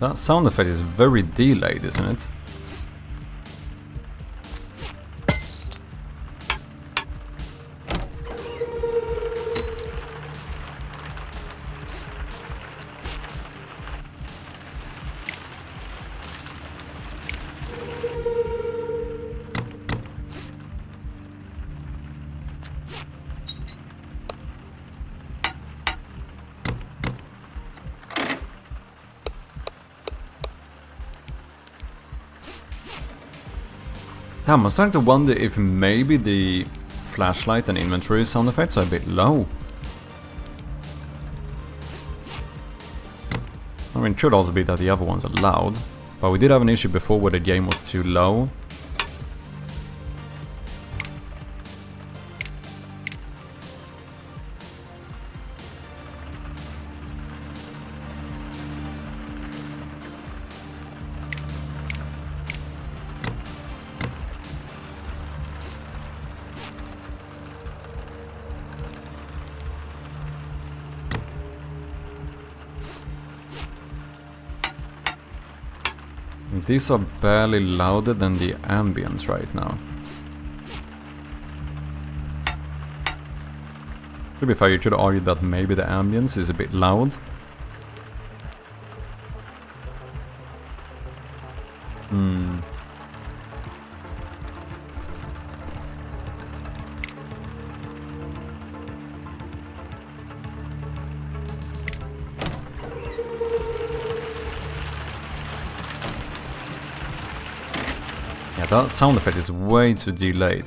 That sound effect is very delayed, isn't it? Damn, I'm starting to wonder if maybe the flashlight and inventory sound effects are a bit low. I mean, it could also be that the other ones are loud. But we did have an issue before where the game was too low. These are barely louder than the ambience right now. To be fair, you could argue that maybe the ambience is a bit loud. Yeah, that sound effect is way too delayed.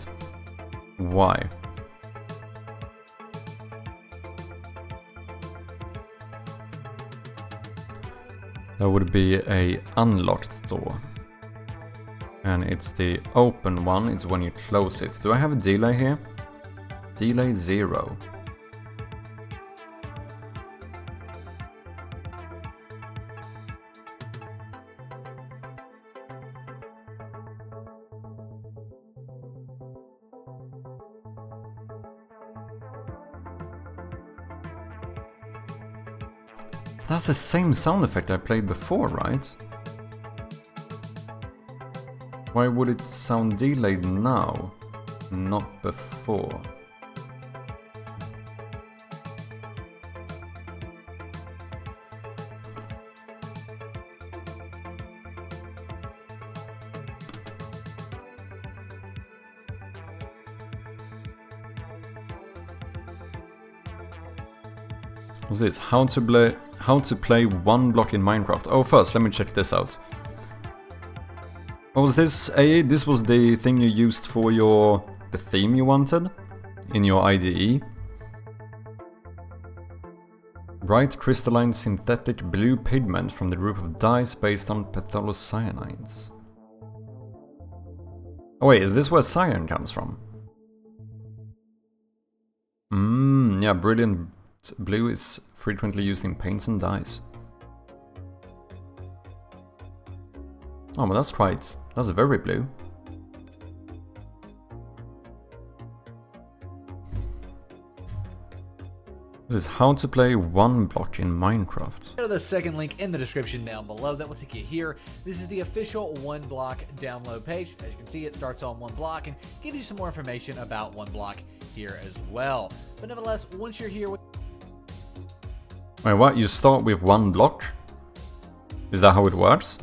Why? That would be a unlocked door. And it's the open one, it's when you close it. Do I have a delay here? Delay 0. That's the same sound effect I played before, right? Why would it sound delayed now, not before? What's this? How to play one block in Minecraft. Oh, first, let me check this out. What was this, AA? This was the thing you used for the theme you wanted in your IDE. Bright crystalline synthetic blue pigment from the group of dyes based on phthalocyanines. Oh wait, is this where cyan comes from? Yeah, brilliant blue is frequently used in paints and dyes. Oh, but that's very blue. This is how to play one block in Minecraft. Go to the second link in the description down below. That will take you here. This is the official one block download page. As you can see, it starts on one block and gives you some more information about one block here as well. But nevertheless, once you're here with... Wait, what? You start with one block? Is that how it works?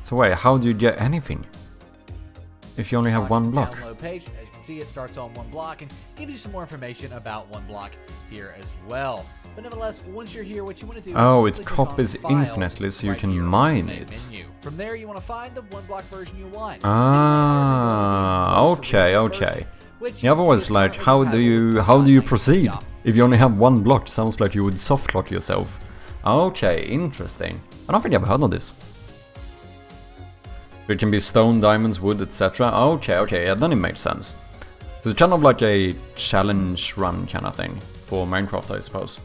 So wait, how do you get anything if you only have one block? Download page. As you can see, it starts on one block and gives you some more information about one block here as well. But nevertheless, once you're here, what you want to do Oh, is it copies infinitely, so you can mine it. From there, you want to find the one block version you want. Ah, okay. Yeah, otherwise, like, how do you proceed? If you only have one block, sounds like you would soft lock yourself. Okay, interesting. I don't think I've heard of this. It can be stone, diamonds, wood, etc. Okay, yeah, then it makes sense. So it's kind of like a challenge run kind of thing for Minecraft, I suppose.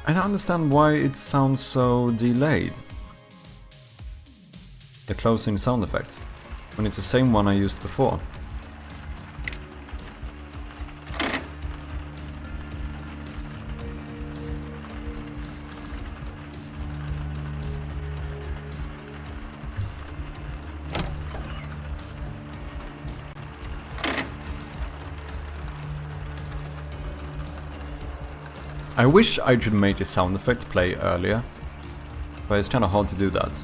I don't understand why it sounds so delayed. The closing sound effect, when it's the same one I used before. I wish I could make a sound effect play earlier, but it's kind of hard to do that.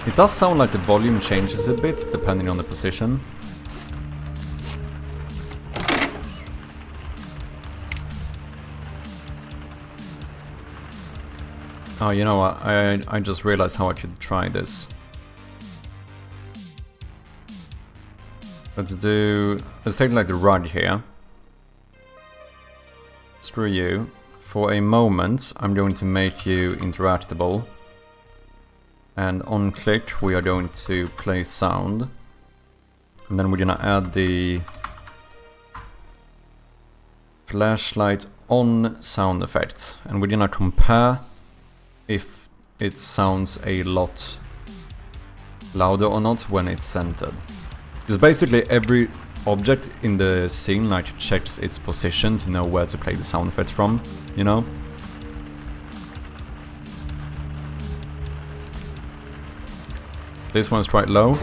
It does sound like the volume changes a bit depending on the position. Oh, you know what? I just realized how I could try this. Let's take like the rug here. Screw you. For a moment, I'm going to make you interactable. And on click, we are going to play sound. And then we're gonna add the flashlight on sound effect. And we're gonna compare if it sounds a lot louder or not when it's centered. Because basically every object in the scene like checks its position to know where to play the sound effect from, you know? This one's quite low.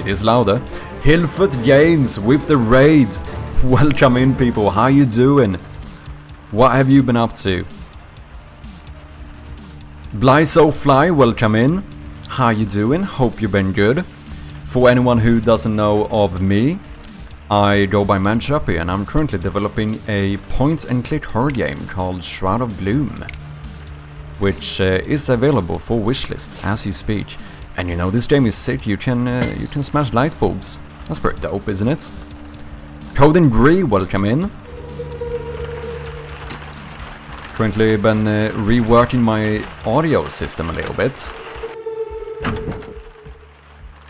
It is louder. Hilford Games with the raid. Welcome in, people. How you doing? What have you been up to? Bly welcome in. How you doing? Hope you've been good. For anyone who doesn't know of me, I go by Manchappy and I'm currently developing a point-and-click horror game called Shroud of Gloom, which is available for wishlists as you speak. And you know, this game is sick. You can smash light bulbs. That's pretty dope, isn't it? Code and Gree, welcome in. Currently been reworking my audio system a little bit.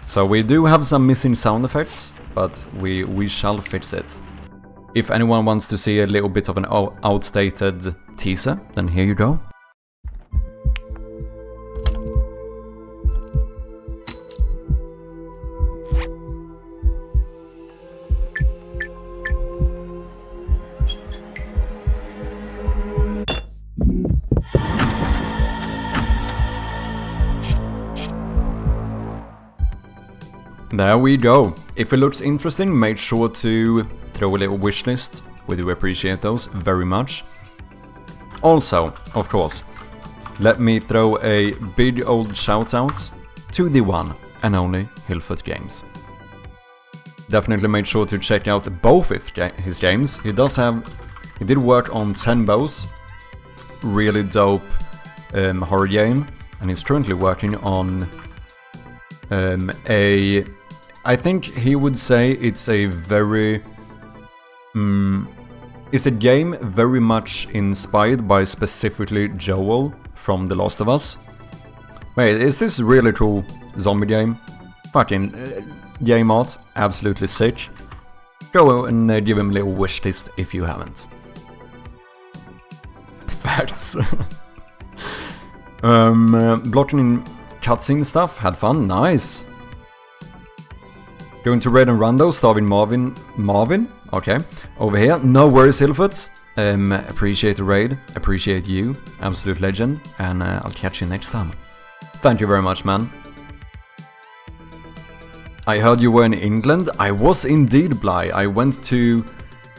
So we do have some missing sound effects, but we shall fix it. If anyone wants to see a little bit of an outdated teaser, then here you go. there we go. If it looks interesting, make sure to throw a little wishlist. We do appreciate those very much. Also, of course, let me throw a big old shout out to the one and only Hillfoot Games. Definitely make sure to check out both his games. He did work on 10 Bows, really dope horror game, and he's currently working on I think he would say it's a very it's a game very much inspired by specifically Joel from The Last of Us. Wait, is this really cool zombie game? Fucking game art, absolutely sick. Go and give him a little wishlist if you haven't. Facts. Blocking in cutscene stuff, had fun, nice. Going to Raid and Rando, starving Marvin? Okay, over here, no worries Hillfoot. Appreciate the raid, appreciate you, absolute legend, and I'll catch you next time. Thank you very much, man. I heard you were in England. I was indeed, Bly. I went to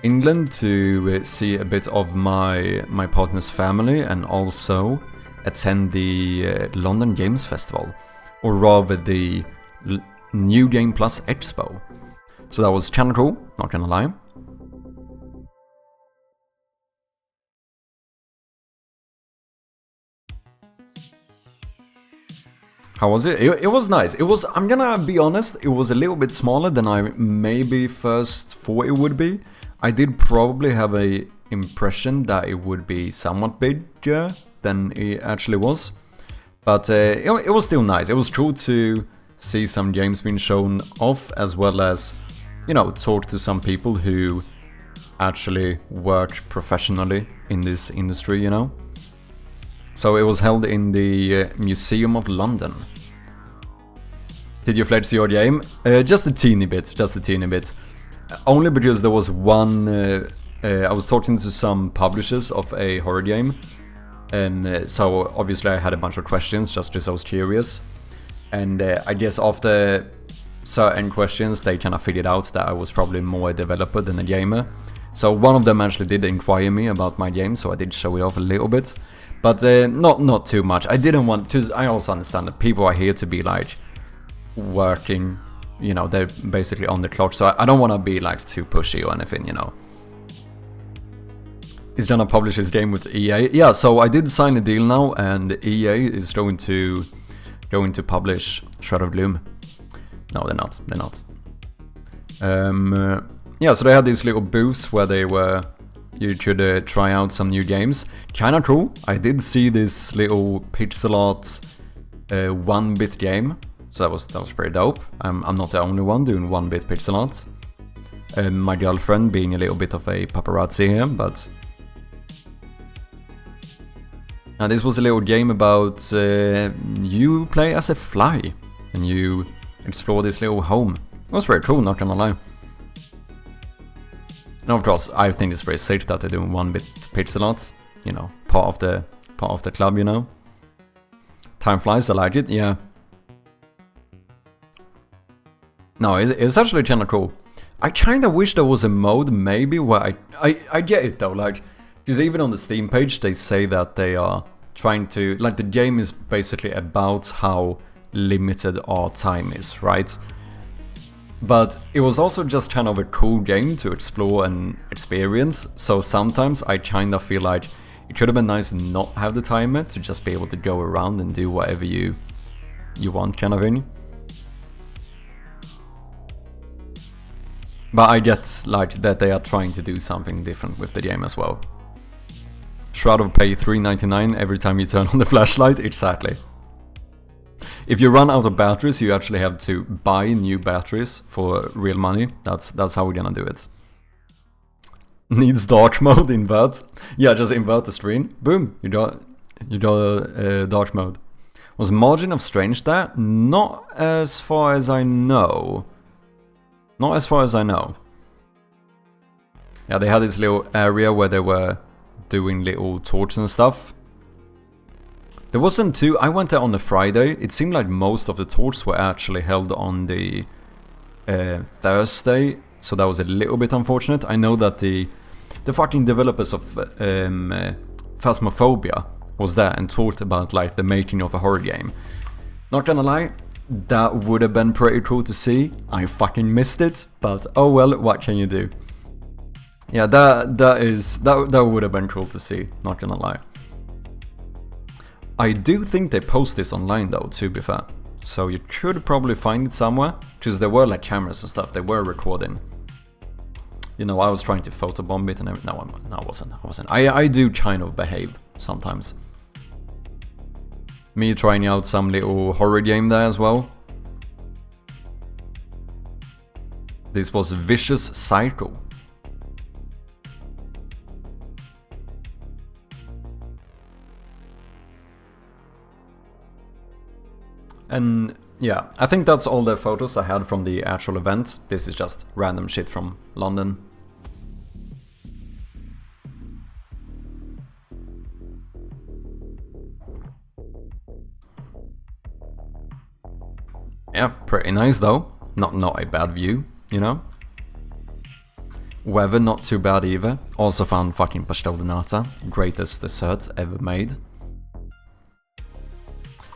England to see a bit of my partner's family and also attend the London Games Festival, or rather the New Game Plus Expo. So that was kinda cool, not gonna lie. How was it? It was nice. It was, I'm gonna be honest, it was a little bit smaller than I maybe first thought it would be. I did probably have a impression that it would be somewhat bigger than it actually was. But it was still nice. It was cool to see some games being shown off, as well as, you know, talk to some people who actually work professionally in this industry, you know. So it was held in the Museum of London. Did you flex your game? Just a teeny bit, Only because there was one... I was talking to some publishers of a horror game. And so obviously I had a bunch of questions just because I was curious. And I guess after certain questions they kind of figured out that I was probably more a developer than a gamer. So one of them actually did inquire me about my game, so I did show it off a little bit. But not too much. I didn't want to... I also understand that people are here to be like working, you know, they're basically on the clock, so I don't want to be like too pushy or anything, you know. He's gonna publish his game with EA. Yeah, so I did sign a deal now, and EA is going to publish Shroud of Gloom. No, they're not. Yeah, so they had these little booths where you could try out some new games. Kinda cool. I did see this little pixel art 1-bit game, so that was pretty dope. I'm not the only one doing 1-bit pixel art. My girlfriend being a little bit of a paparazzi here, but... And this was a little game about you play as a fly and you explore this little home. It was very cool, not gonna lie. And of course, I think it's very sick that they're doing 1-bit pixel art. You know, part of the club, you know. Time flies, I like it, yeah. No, it's actually kinda cool. I kinda wish there was a mode maybe where I get it though, like, because even on the Steam page they say that they are trying to, like, the game is basically about how limited our time is, right? But it was also just kind of a cool game to explore and experience, so sometimes I kind of feel like it could have been nice to not have the timer, to just be able to go around and do whatever you want, kind of thing. But I get, like, that they are trying to do something different with the game as well. Shroud of pay $3.99 every time you turn on the flashlight, exactly. If you run out of batteries, you actually have to buy new batteries for real money. That's how we're gonna do it. Needs dark mode, invert. Yeah, just invert the screen. Boom, you got dark mode. Was Margin of Strange there? Not as far as I know. Not as far as I know. Yeah, they had this little area where they were doing little torches and stuff. There wasn't too... I went there on a Friday. It seemed like most of the talks were actually held on the Thursday, so that was a little bit unfortunate. I know that the fucking developers of Phasmophobia was there and talked about like the making of a horror game. Not gonna lie, that would have been pretty cool to see. I fucking missed it, but oh well, what can you do? Yeah, that would have been cool to see, not gonna lie. I do think they post this online though, to be fair. So you could probably find it somewhere, because there were like cameras and stuff, they were recording. You know, I was trying to photobomb it and everything. No, I wasn't. I do kind of behave sometimes. Me trying out some little horror game there as well. This was Vicious Cycle. And yeah, I think that's all the photos I had from the actual event. This is just random shit from London. Yeah, pretty nice though. Not a bad view, you know? Weather not too bad either. Also found fucking pastel greatest dessert ever made.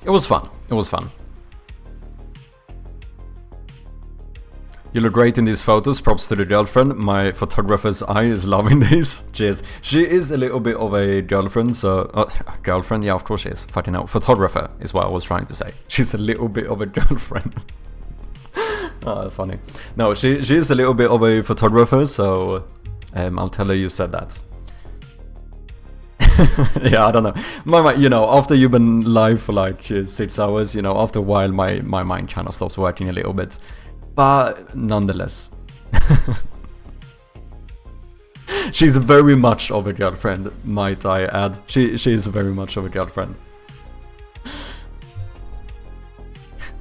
It was fun. It was fun. You look great in these photos, props to the girlfriend. My photographer's eye is loving this. Cheers. She is a little bit of a girlfriend, so... girlfriend? Yeah, of course she is. Fucking hell. Photographer is what I was trying to say. She's a little bit of a girlfriend. Oh, that's funny. No, she is a little bit of a photographer, so... I'll tell her you said that. Yeah, I don't know. You know, after you've been live for like 6 hours, you know, after a while my mind kind of stops working a little bit. But nonetheless. She's very much of a girlfriend, might I add. She is very much of a girlfriend.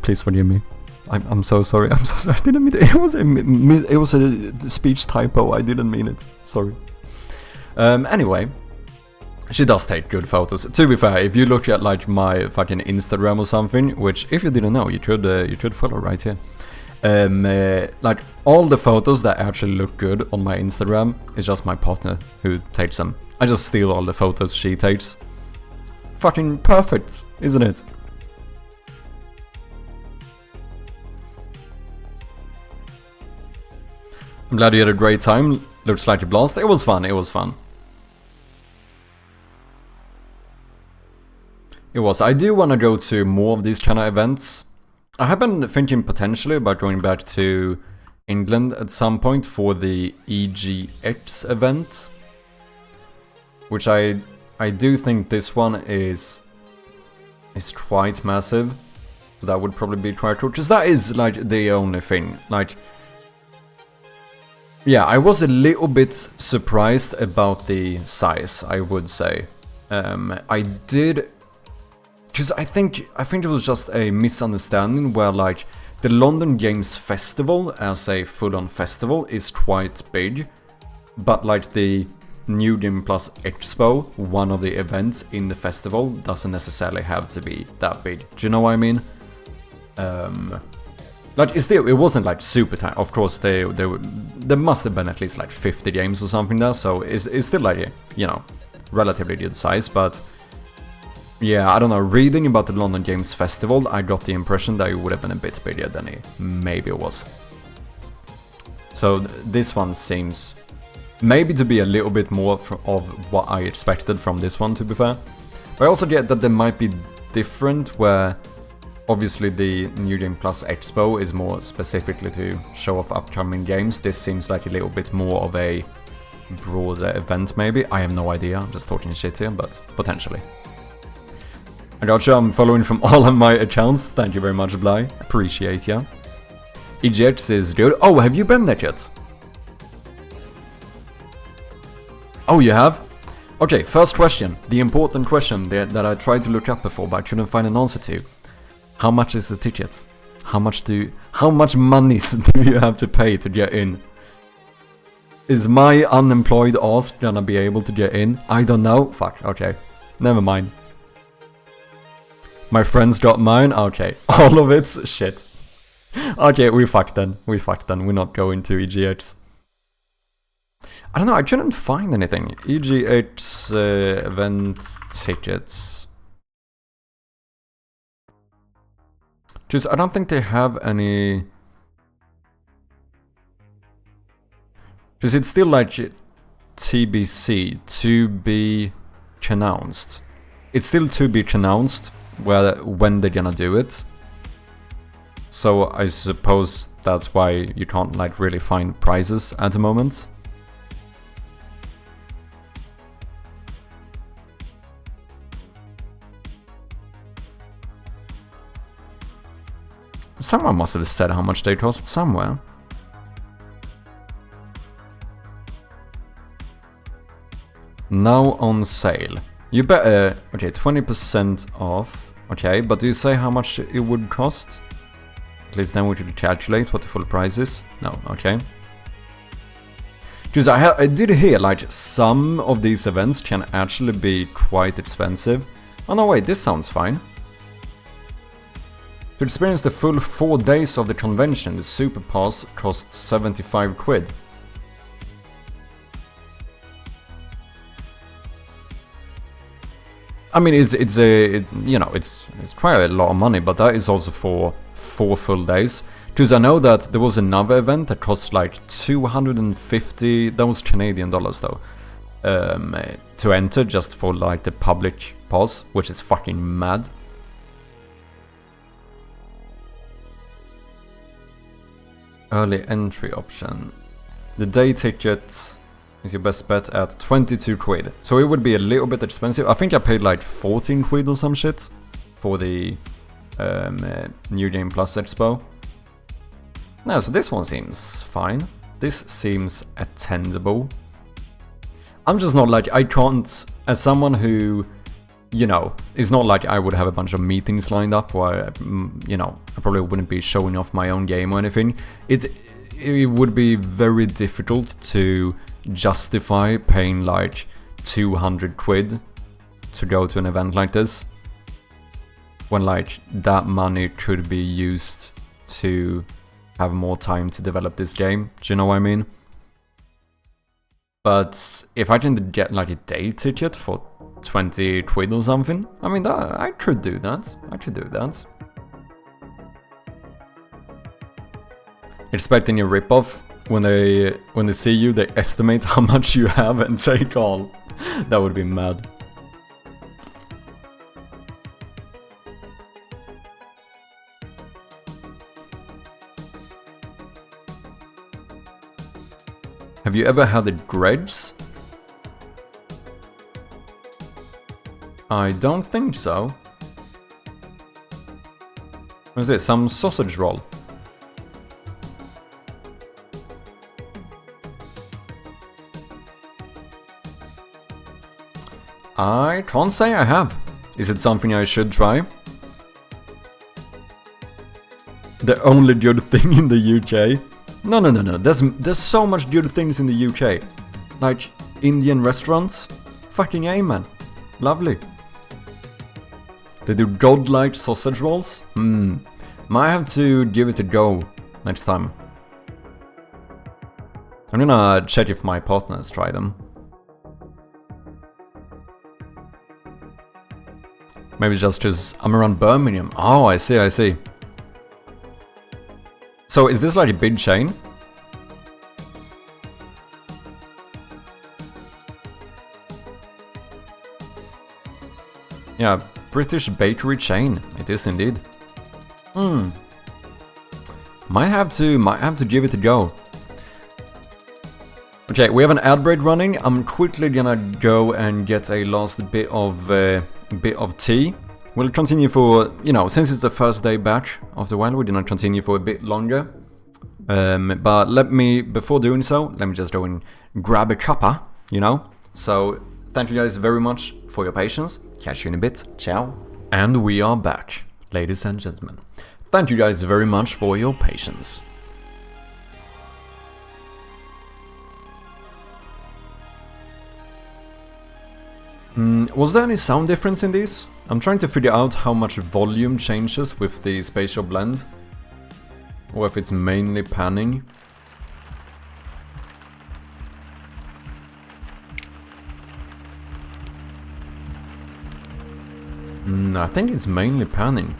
Please forgive me. I'm so sorry. I'm so sorry. I didn't mean it. It was a speech typo. I didn't mean it. Sorry. Anyway. She does take good photos. To be fair, if you look at like my fucking Instagram or something, which if you didn't know, you could follow right here. Like all the photos that actually look good on my Instagram is just my partner who takes them. I just steal all the photos she takes. Fucking perfect, isn't it? I'm glad you had a great time. Looks like a blast. It was fun. It was fun. It was. I do want to go to more of these kind of events. I have been thinking potentially about going back to England at some point for the EGX event. Which I do think this one is quite massive. So that would probably be quite cool. Because that is like the only thing. Like, yeah, I was a little bit surprised about the size, I would say. I did... Because I think it was just a misunderstanding where like the London Games Festival as a full-on festival is quite big, but like the New Game Plus Expo, one of the events in the festival, doesn't necessarily have to be that big. Do you know what I mean? Like it wasn't like super tight. Of course, there must have been at least like 50 games or something there, so it's still like, you know, relatively good size, but. Yeah, I don't know, reading about the London Games Festival, I got the impression that it would have been a bit bigger than it maybe was. So this one seems maybe to be a little bit more of what I expected from this one, to be fair. But I also get that there might be different, where obviously the New Game Plus Expo is more specifically to show off upcoming games. This seems like a little bit more of a broader event maybe. I have no idea, I'm just talking shit here, but potentially. I gotcha, I'm following from all of my accounts. Thank you very much, Bly. Appreciate ya. EGX is good. Oh, have you been there yet? Oh, you have? Okay, first question. The important question that I tried to look up before but I couldn't find an answer to. How much is the ticket? How much monies do you have to pay to get in? Is my unemployed ass gonna be able to get in? I don't know. Fuck, okay. Never mind. My friends got mine? Okay. All of it's shit. Okay, we fucked then. We fucked then. We're not going to EGX. I don't know, I couldn't find anything. EGX event tickets. Just, I don't think they have any... Because it's still like TBC, to be announced. It's still to be announced when they're gonna do it. So I suppose that's why you can't like really find prizes at the moment. Someone must have said how much they cost somewhere. Now on sale. You better... okay, 20% off. Okay, but do you say how much it would cost? At least then we could calculate what the full price is. No, okay. Because I did hear like some of these events can actually be quite expensive. Oh no, wait, this sounds fine. To experience the full 4 days of the convention, the Super Pass costs 75 quid. I mean, it's quite a lot of money, but that is also for 4 full days. Because I know that there was another event that cost like 250, that was Canadian dollars though, to enter just for like the public pass, which is fucking mad. Early entry option. The day ticket is your best bet at 22 quid. So it would be a little bit expensive. I think I paid like 14 quid or some shit for the New Game Plus Expo. No, so this one seems fine. This seems attainable. I'm just not like, I can't, as someone who, you know, it's not like I would have a bunch of meetings lined up where, you know, I probably wouldn't be showing off my own game or anything. It would be very difficult to justify paying like 200 quid to go to an event like this, when like that money could be used to have more time to develop this game. Do you know what I mean? But if I can get like a day ticket for 20 quid or something, I mean, that, I could do that. I could do that. Expecting a ripoff. When they see you, they estimate how much you have and take all. That would be mad. Have you ever had a Greg's? I don't think so. What's this? Some sausage roll? I can't say I have. Is it something I should try? The only good thing in the UK? No. There's so much good things in the UK. Like Indian restaurants. Fucking amen. Lovely. They do godlike sausage rolls? Might have to give it a go next time. I'm gonna check if my partners try them. Maybe just because I'm around Birmingham. Oh, I see. So is this like a big chain? Yeah, British bakery chain. It is indeed. Might have to give it a go. Okay, we have an ad break running. I'm quickly gonna go and get a last bit of tea. We'll continue for, you know, since it's the first day back of the while, we're gonna continue for a bit longer. But before doing so, let me just go and grab a cuppa, you know? So, thank you guys very much for your patience. Catch you in a bit. Ciao. And we are back, ladies and gentlemen. Thank you guys very much for your patience. Was there any sound difference in these? I'm trying to figure out how much volume changes with the spatial blend. or if it's mainly panning. I think it's mainly panning.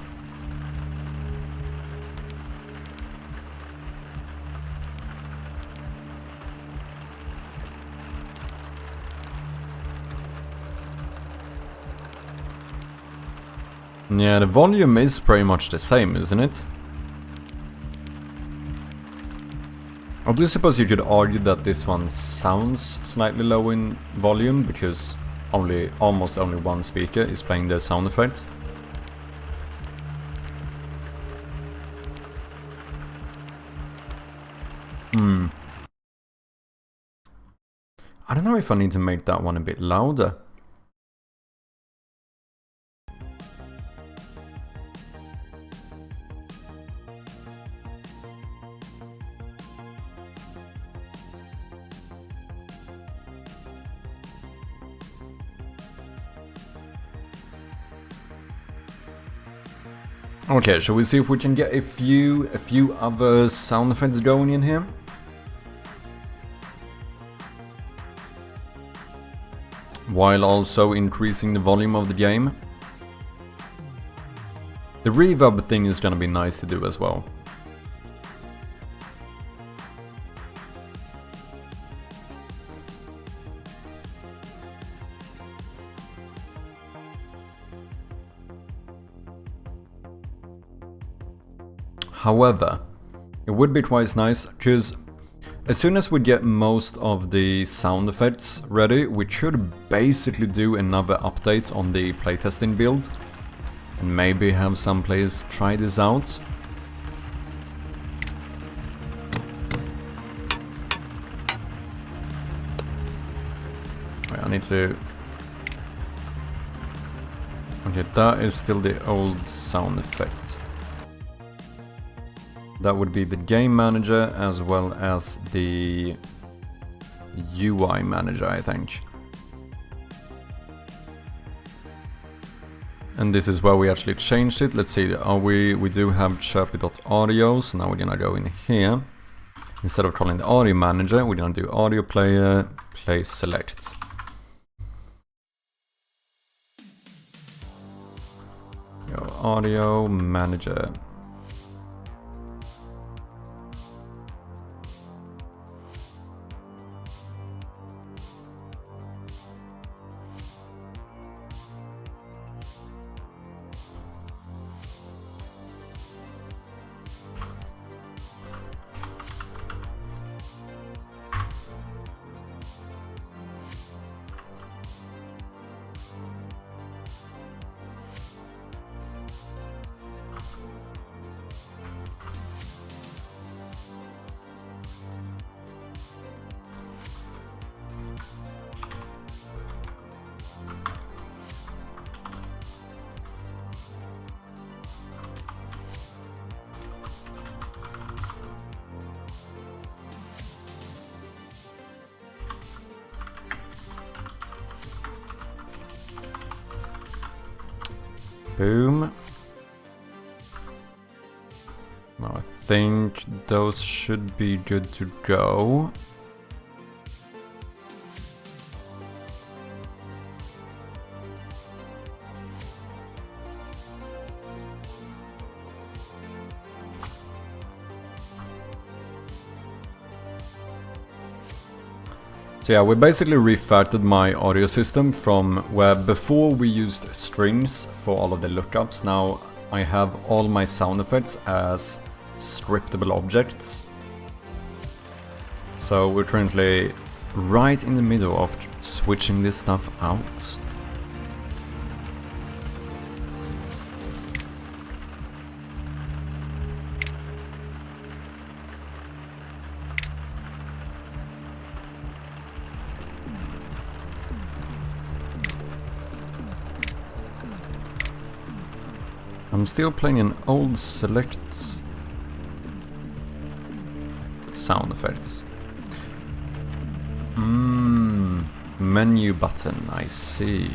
Yeah, the volume is pretty much the same, isn't it? I do suppose you could argue that this one sounds slightly low in volume because almost only one speaker is playing the sound effects. I don't know if I need to make that one a bit louder. Okay, shall we see if we can get a few other sound effects going in here? While also increasing the volume of the game. The reverb thing is gonna be nice to do as well. However, it would be quite nice, because as soon as we get most of the sound effects ready, we should basically do another update on the playtesting build. And maybe have some players try this out. Wait, I need to... Okay, that is still the old sound effect. That would be the game manager as well as the UI manager, I think. And this is where we actually changed it. Let's see, we do have chirpy.audio, so now we're gonna go in here. Instead of calling the audio manager, we're gonna do audio player, play select. Go audio manager. Boom. Now I think those should be good to go. So yeah, we basically refactored my audio system from where before we used strings for all of the lookups. Now I have all my sound effects as scriptable objects. So we're currently right in the middle of switching this stuff out. I'm still playing an old select sound effects. Menu button, I see.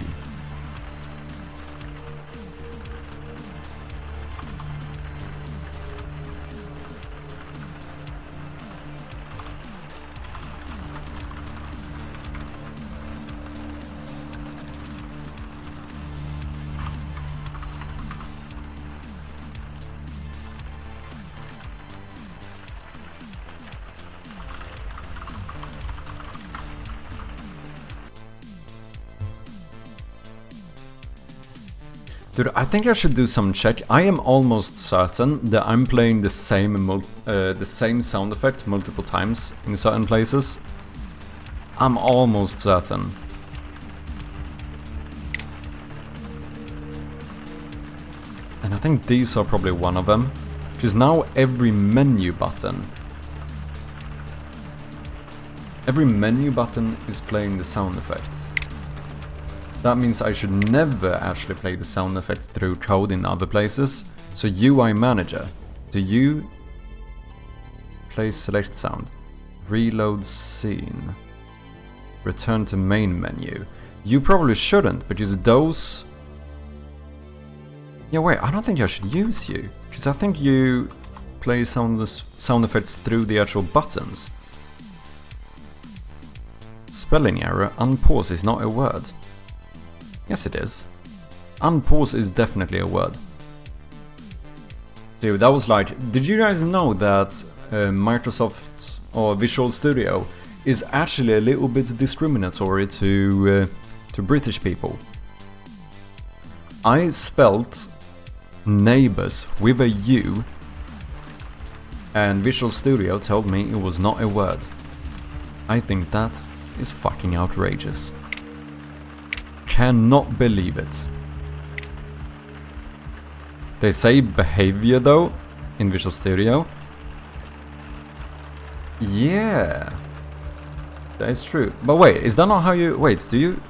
Dude, I think I should do some check. I am almost certain that I'm playing the same sound effect multiple times in certain places. I'm almost certain. And I think these are probably one of them. Because now every menu button is playing the sound effect. That means I should never actually play the sound effect through code in other places. So UI Manager, do you play select sound? Reload scene. Return to main menu. You probably shouldn't, because those... Yeah, wait, I don't think I should use you. Because I think you play sound effects through the actual buttons. Spelling error, unpause is not a word. Yes it is. Unpause is definitely a word. Dude, that was like... Did you guys know that Microsoft or Visual Studio is actually a little bit discriminatory to British people? I spelt neighbors with a U, and Visual Studio told me it was not a word. I think that is fucking outrageous. Cannot believe it. They say behavior though in Visual Studio. Yeah, that is true. But wait, is that not how you... Wait, do you...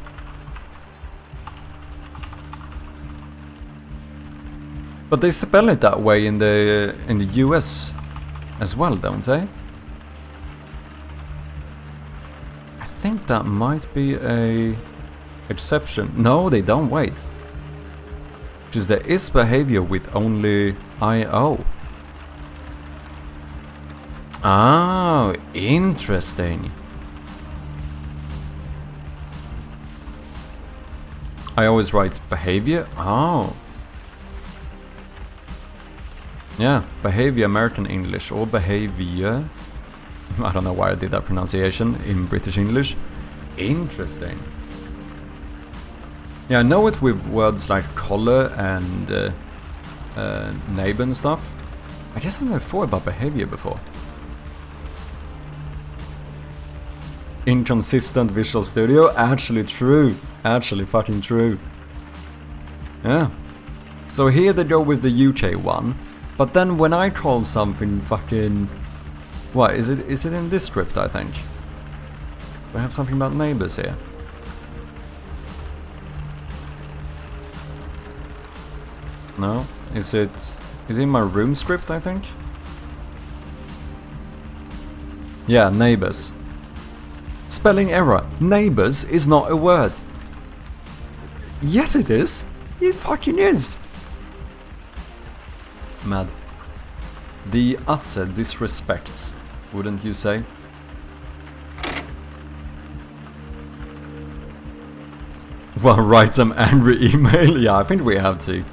But they spell it that way in the US as well, don't they? I think that might be a exception. No, they don't, wait. Because there is behavior with only IO. Oh, interesting. I always write behavior. Oh. Yeah, behavior American English or behavior. I don't know why I did that pronunciation in British English. Interesting. Yeah, I know it with words like color and neighbor and stuff. I guess I've never thought about behavior before. Inconsistent Visual Studio, actually true. Actually fucking true. Yeah. So here they go with the UK one. But then when I call something fucking... What, is it in this script, I think? Do I have something about neighbors here? No? Is it in my room script, I think? Yeah, neighbors. Spelling error. Neighbors is not a word. Yes it is. It fucking is. Mad. The utter disrespect, wouldn't you say? Well, write some angry email? Yeah, I think we have to.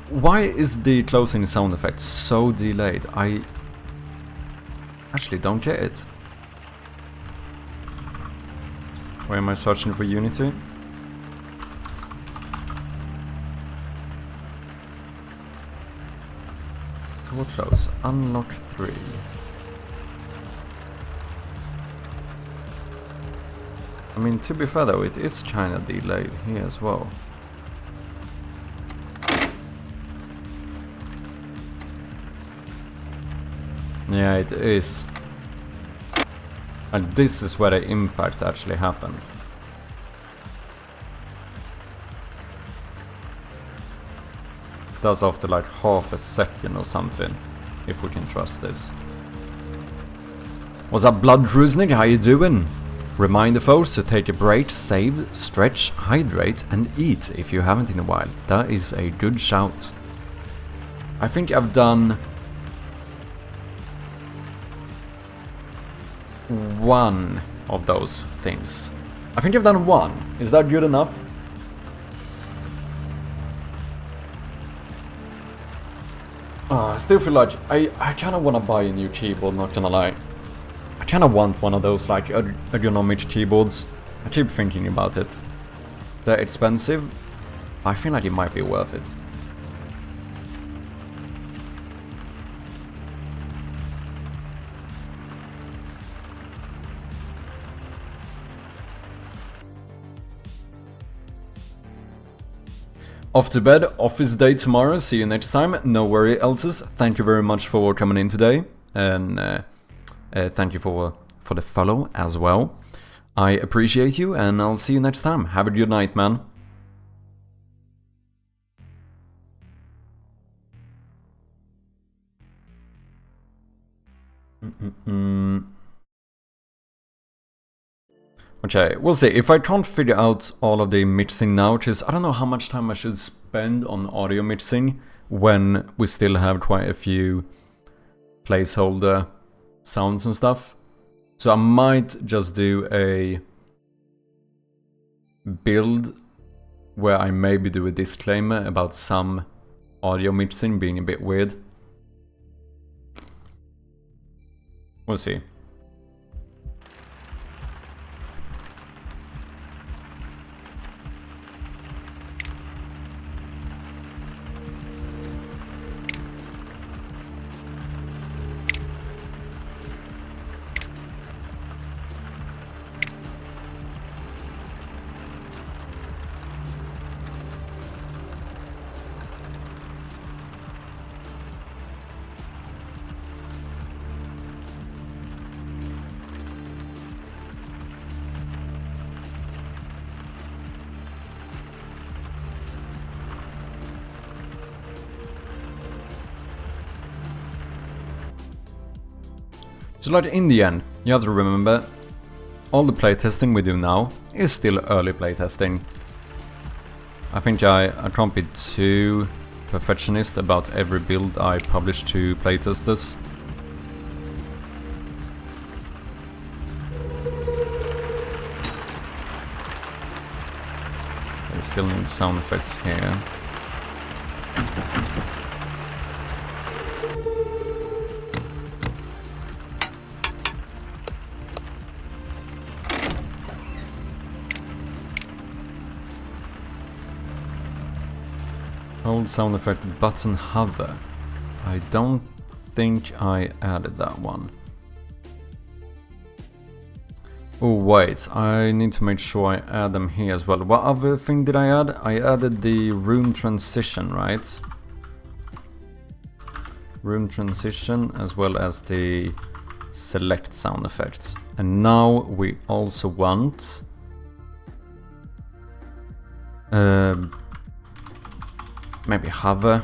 Why is the closing sound effect so delayed? I actually don't get it. Why am I searching for Unity? Door close. Unlock 3. I mean, to be fair though, it is kinda delayed here as well. Yeah, it is. And this is where the impact actually happens. It does after like half a second or something, if we can trust this. What's up, Blood Kruznik? How you doing? Remind the folks to take a break, save, stretch, hydrate and eat if you haven't in a while. That is a good shout. I think I've done one of those things. I think I've done one. Is that good enough? I still feel like I kind of want to buy a new keyboard, not gonna lie. I kind of want one of those like ergonomic keyboards. I keep thinking about it. They're expensive. I feel like it might be worth it. Off to bed, office day tomorrow, see you next time, no worry elses. Thank you very much for coming in today, and thank you for the follow as well. I appreciate you, and I'll see you next time. Have a good night, man. Okay, we'll see. If I can't figure out all of the mixing now, because I don't know how much time I should spend on audio mixing when we still have quite a few placeholder sounds and stuff. So I might just do a build where I maybe do a disclaimer about some audio mixing being a bit weird. We'll see. So like in the end, you have to remember, all the playtesting we do now is still early playtesting. I think I can't be too perfectionist about every build I publish to playtesters. We still need sound effects here. Hold sound effect button hover. I don't think I added that one. Oh wait, I need to make sure I add them here as well. What other thing did I add? I added the room transition, right? Room transition as well as the select sound effect. And now we also want maybe hover.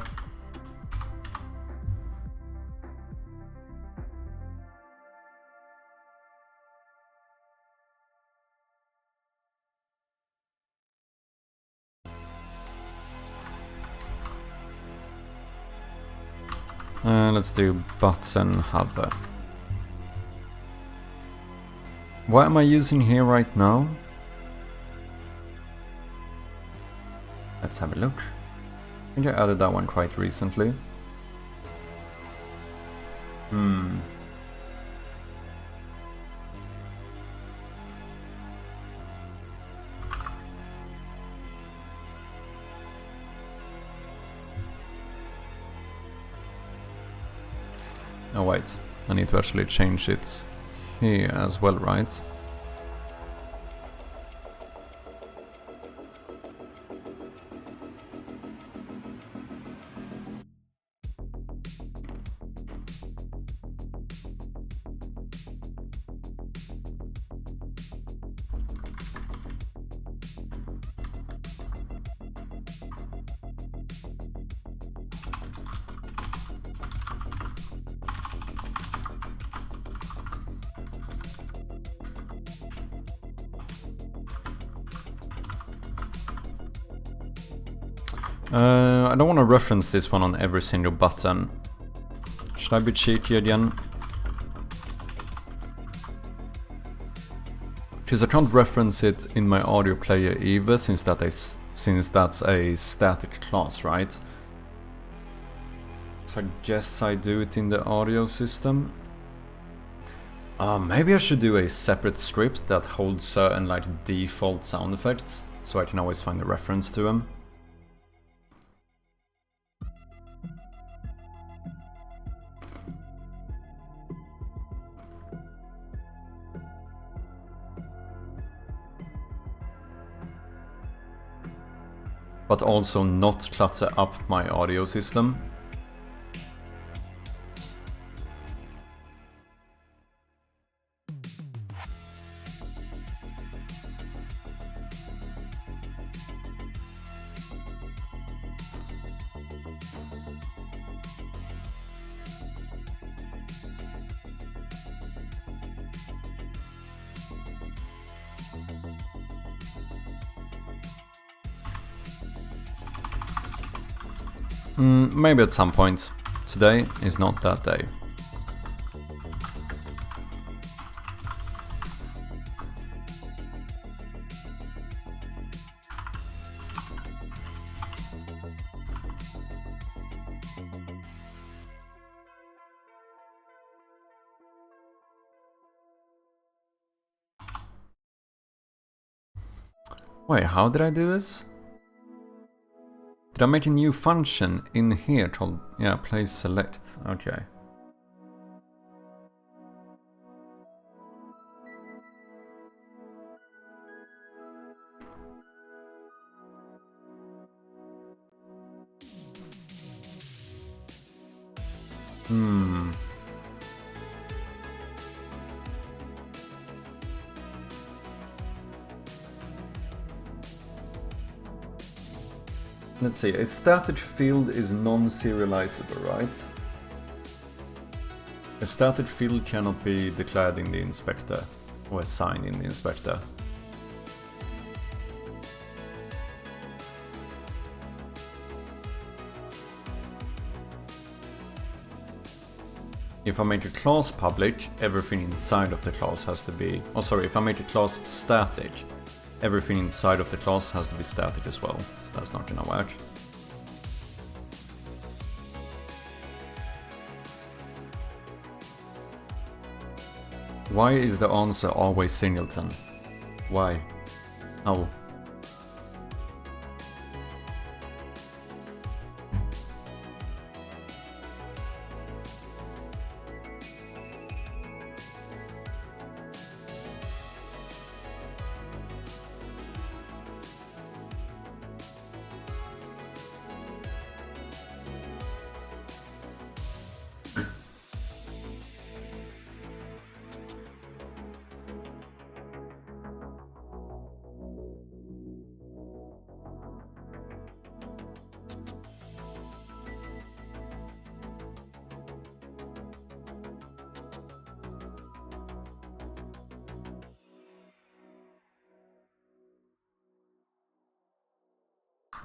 Let's do button hover. What am I using here right now? Let's have a look. I think I added that one quite recently. Oh wait, I need to actually change it here as well, right? I don't want to reference this one on every single button. Should I be cheeky again? Because I can't reference it in my audio player either, since that's a static class, right? So I guess I do it in the audio system. Maybe I should do a separate script that holds certain like default sound effects, so I can always find a reference to them. But also not clutter up my audio system. Maybe at some point. Today is not that day. Wait, how did I do this? Did I make a new function in here called, yeah, place select, okay. Let's see, a static field is non-serializable, right? A static field cannot be declared in the inspector, or assigned in the inspector. If I make a class public, everything inside of the class has to be... Oh, sorry, if I make a class static, everything inside of the class has to be static as well. So that's not gonna work. Why is the answer always singleton? Why? How?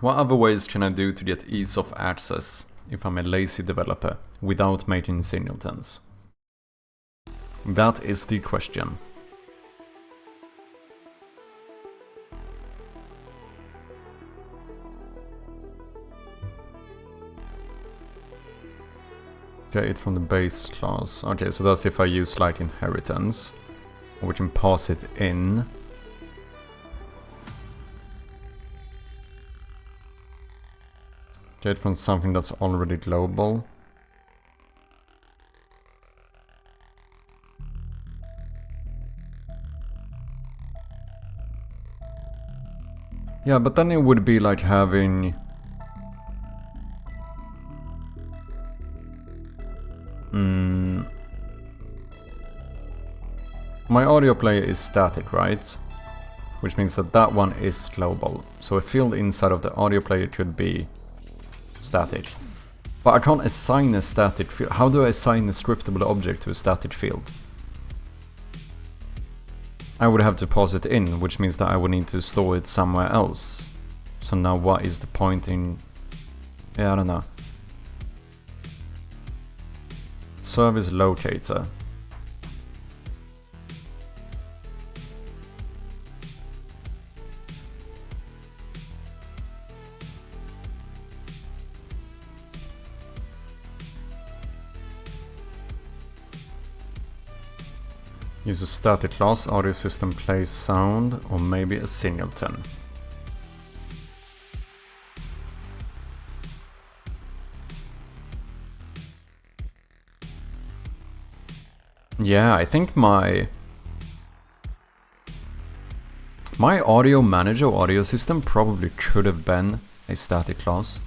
What other ways can I do to get ease of access if I'm a lazy developer without making singletons? That is the question. Get it from the base class. Okay, so that's if I use like inheritance. We can pass it in. Get from something that's already global. Yeah, but then it would be like having... My audio player is static, right? Which means that that one is global. So a field inside of the audio player could be static. But I can't assign a static field. How do I assign a scriptable object to a static field? I would have to pass it in, which means that I would need to store it somewhere else. So now what is the point in... Yeah, I don't know. Service locator. Use a static class, audio system plays sound, or maybe a singleton. Yeah, I think my audio manager or audio system probably could have been a static class.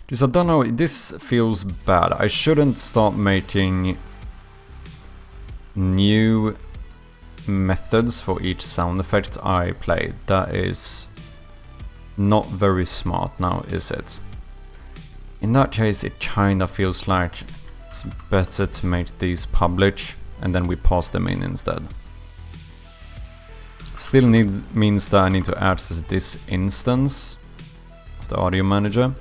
Just I don't know, this feels bad. I shouldn't start making new methods for each sound effect I play. That is not very smart now, is it? In that case, it kind of feels like it's better to make these public and then we pass them in instead. Still means that I need to access this instance of the audio manager.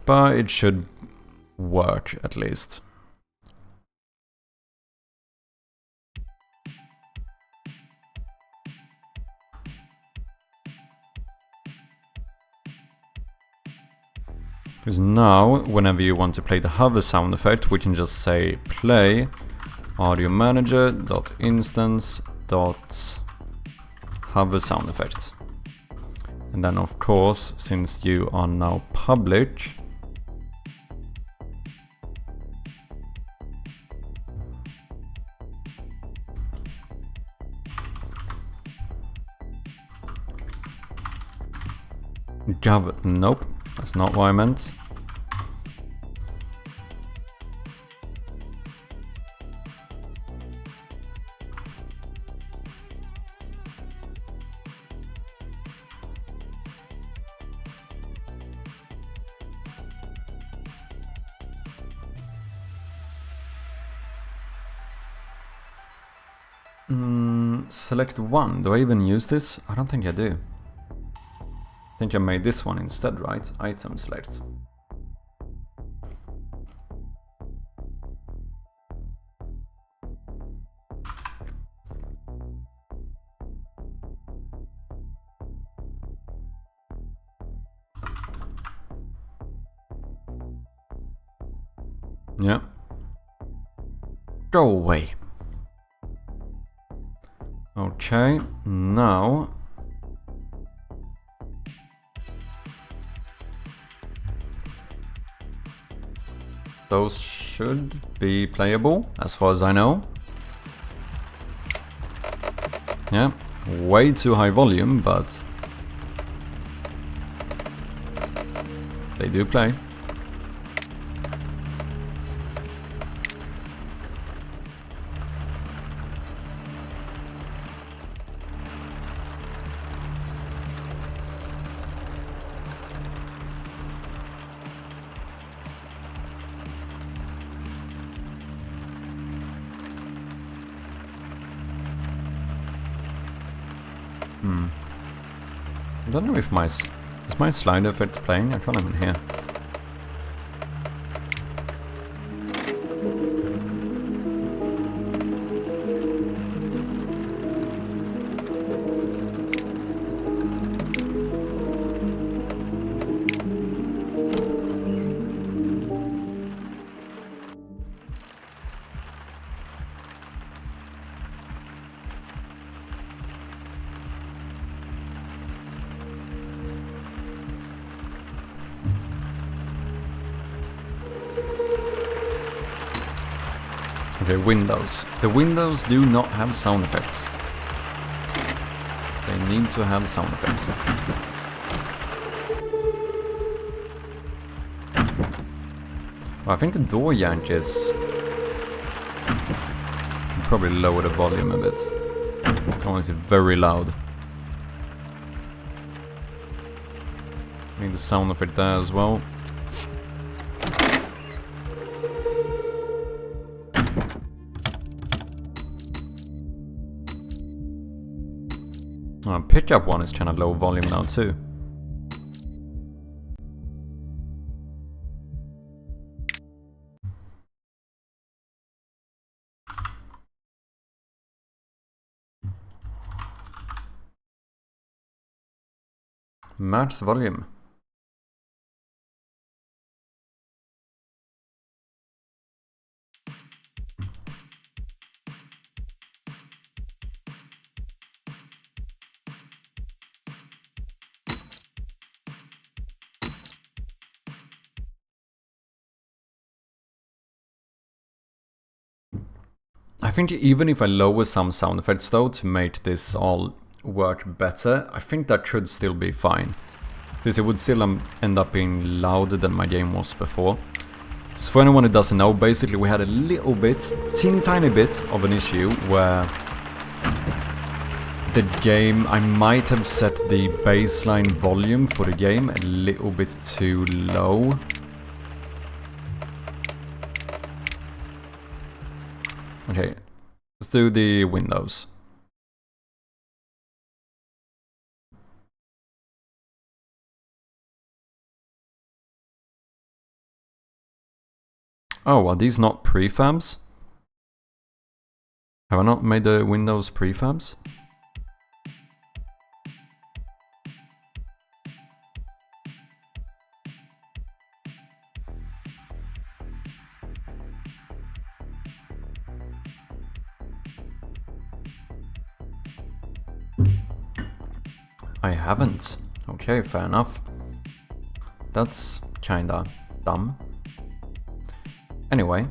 But it should work at least. Because now, whenever you want to play the hover sound effect, we can just say play audio manager.instance.hover sound effect. And then of course, since you are now public, nope, that's not what I meant. Select one. Do I even use this? I don't think I do. I think I made this one instead, right? Item select. Yeah. Go away. Okay, now those should be playable as far as I know. Yeah, way too high volume, but they do play. I don't know if is my slide effect playing? I can't even hear. Okay, Windows. The Windows do not have sound effects. They need to have sound effects. Well, I think the door yank is... I'll probably lower the volume a bit. That one is very loud. I need the sound effect there as well. Pickup one is kind of low volume now too. Max volume. I think even if I lower some sound effects though to make this all work better, I think that should still be fine. Because it would still end up being louder than my game was before. So for anyone who doesn't know, basically we had a little bit, teeny tiny bit of an issue where the game, I might have set the baseline volume for the game a little bit too low. Okay, let's do the windows. Oh, are these not prefabs? Have I not made the windows prefabs? I haven't. Okay, fair enough. That's kinda dumb. Anyway.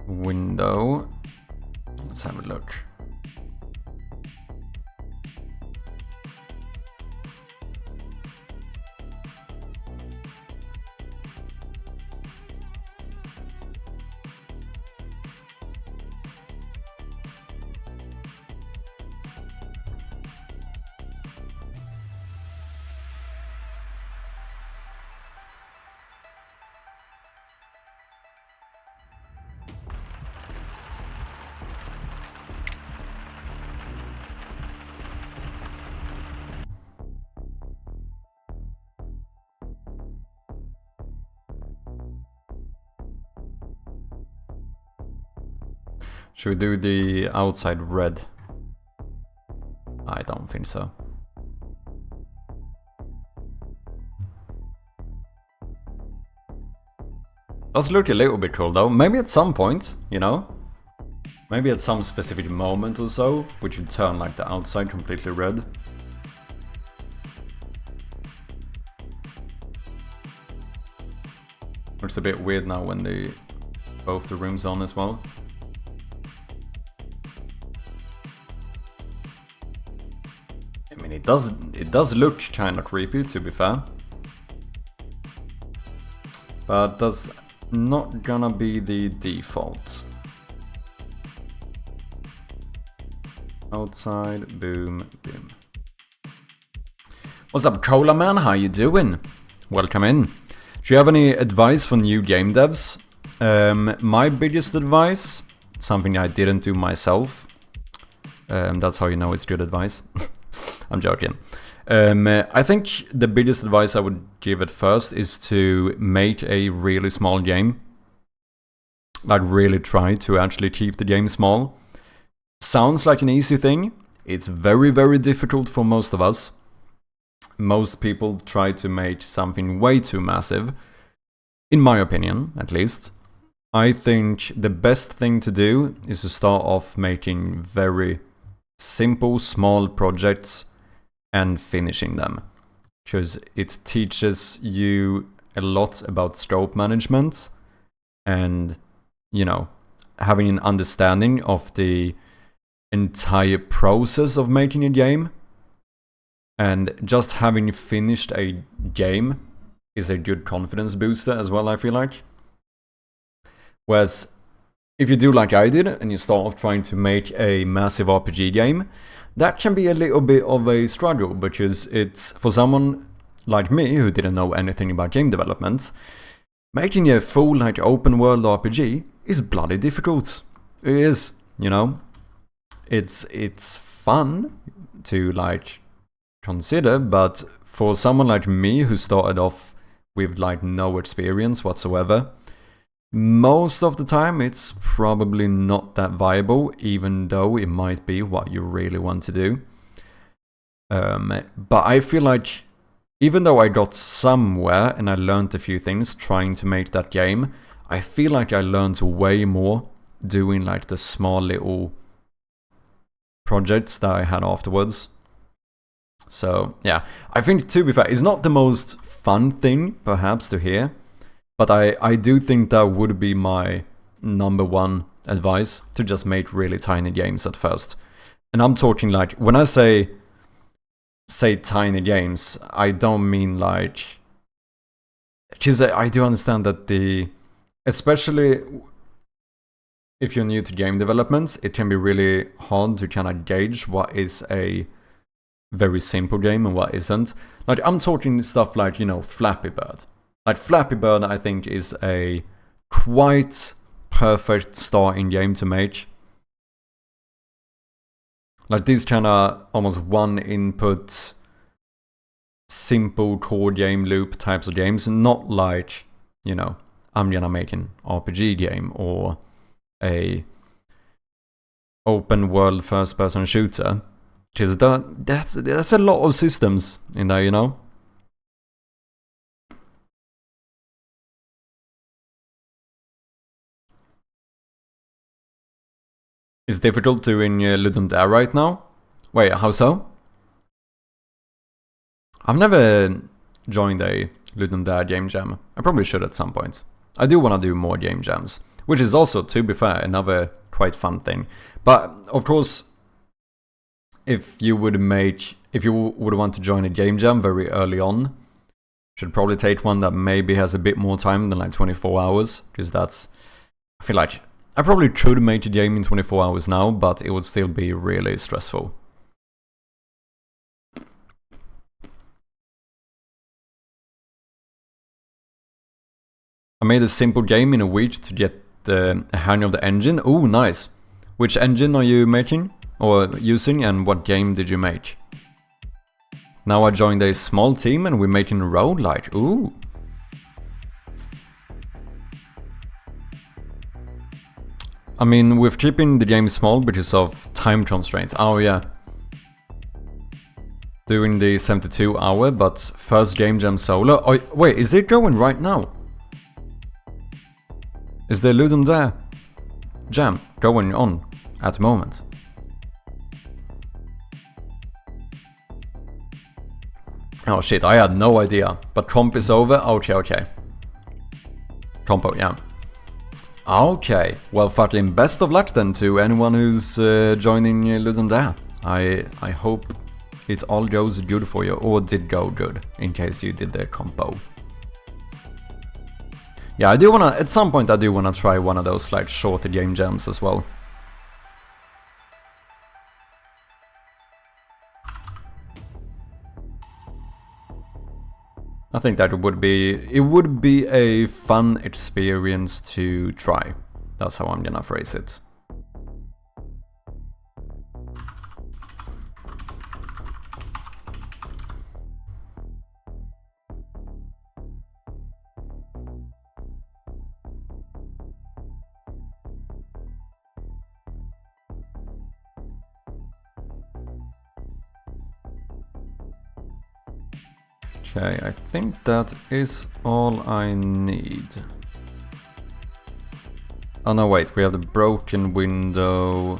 Window. Let's have a look. Should we do the outside red? I don't think so. Does look a little bit cool though. Maybe at some point, you know? Maybe at some specific moment or so, we should turn like the outside completely red. Looks a bit weird now when both the rooms on as well. I mean, it does look kind of creepy, to be fair, but that's not gonna be the default. Outside, boom, boom. What's up, Cola Man? How you doing? Welcome in. Do you have any advice for new game devs? My biggest advice, something I didn't do myself. That's how you know it's good advice. I'm joking. I think the biggest advice I would give at first is to make a really small game. Like really try to actually keep the game small. Sounds like an easy thing. It's very, very difficult for most of us. Most people try to make something way too massive. In my opinion, at least. I think the best thing to do is to start off making very simple, small projects and finishing them, because it teaches you a lot about scope management and, you know, having an understanding of the entire process of making a game. And just having finished a game is a good confidence booster as well, I feel like. Whereas if you do like I did and you start off trying to make a massive RPG game, that can be a little bit of a struggle, because it's, for someone like me who didn't know anything about game development, making a full like open world RPG is bloody difficult. It is, you know. It's fun to like consider, but for someone like me who started off with like no experience whatsoever, most of the time it's probably not that viable, even though it might be what you really want to do. But I feel like even though I got somewhere and I learned a few things trying to make that game, I feel like I learned way more doing like the small little projects that I had afterwards. So yeah, I think, to be fair, it's not the most fun thing perhaps to hear, but I do think that would be my number one advice, to just make really tiny games at first. And I'm talking like, when I say tiny games, I don't mean like, because I do understand that especially if you're new to game development, it can be really hard to kind of gauge what is a very simple game and what isn't. Like, I'm talking stuff like, you know, Flappy Bird. Like, Flappy Bird, I think, is a quite perfect starting game to make. Like, these kind of almost one input, simple core game loop types of games, not like, you know, I'm gonna make an RPG game or a open world first person shooter, because that's a lot of systems in there, you know. It's difficult doing Ludum Dare right now. Wait, how so? I've never joined a Ludum Dare game jam. I probably should at some point. I do want to do more game jams, which is also, to be fair, another quite fun thing. But of course, if you would want to join a game jam very early on, should probably take one that maybe has a bit more time than like 24 hours, because I feel like I probably could make a game in 24 hours now, but it would still be really stressful. I made a simple game in a week to get a hang of the engine. Oh, nice. Which engine are you making or using, and what game did you make? Now I joined a small team and we're making a roguelike. Ooh. I mean, we're keeping the game small because of time constraints. Oh yeah. Doing the 72 hour, but first game jam solo. Oh, wait, is it going right now? Is the Ludum Dare jam going on at the moment? Oh shit, I had no idea. But comp is over? Okay. Compo, yeah. Okay, well fucking best of luck then to anyone who's joining Ludum Dare. I hope it all goes good for you, or did go good, in case you did the compo. Yeah, at some point I do wanna try one of those like shorter game jams as well. I think that it would be a fun experience to try. That's how I'm gonna phrase it. Okay, I think that is all I need. Oh no, wait, we have the broken window.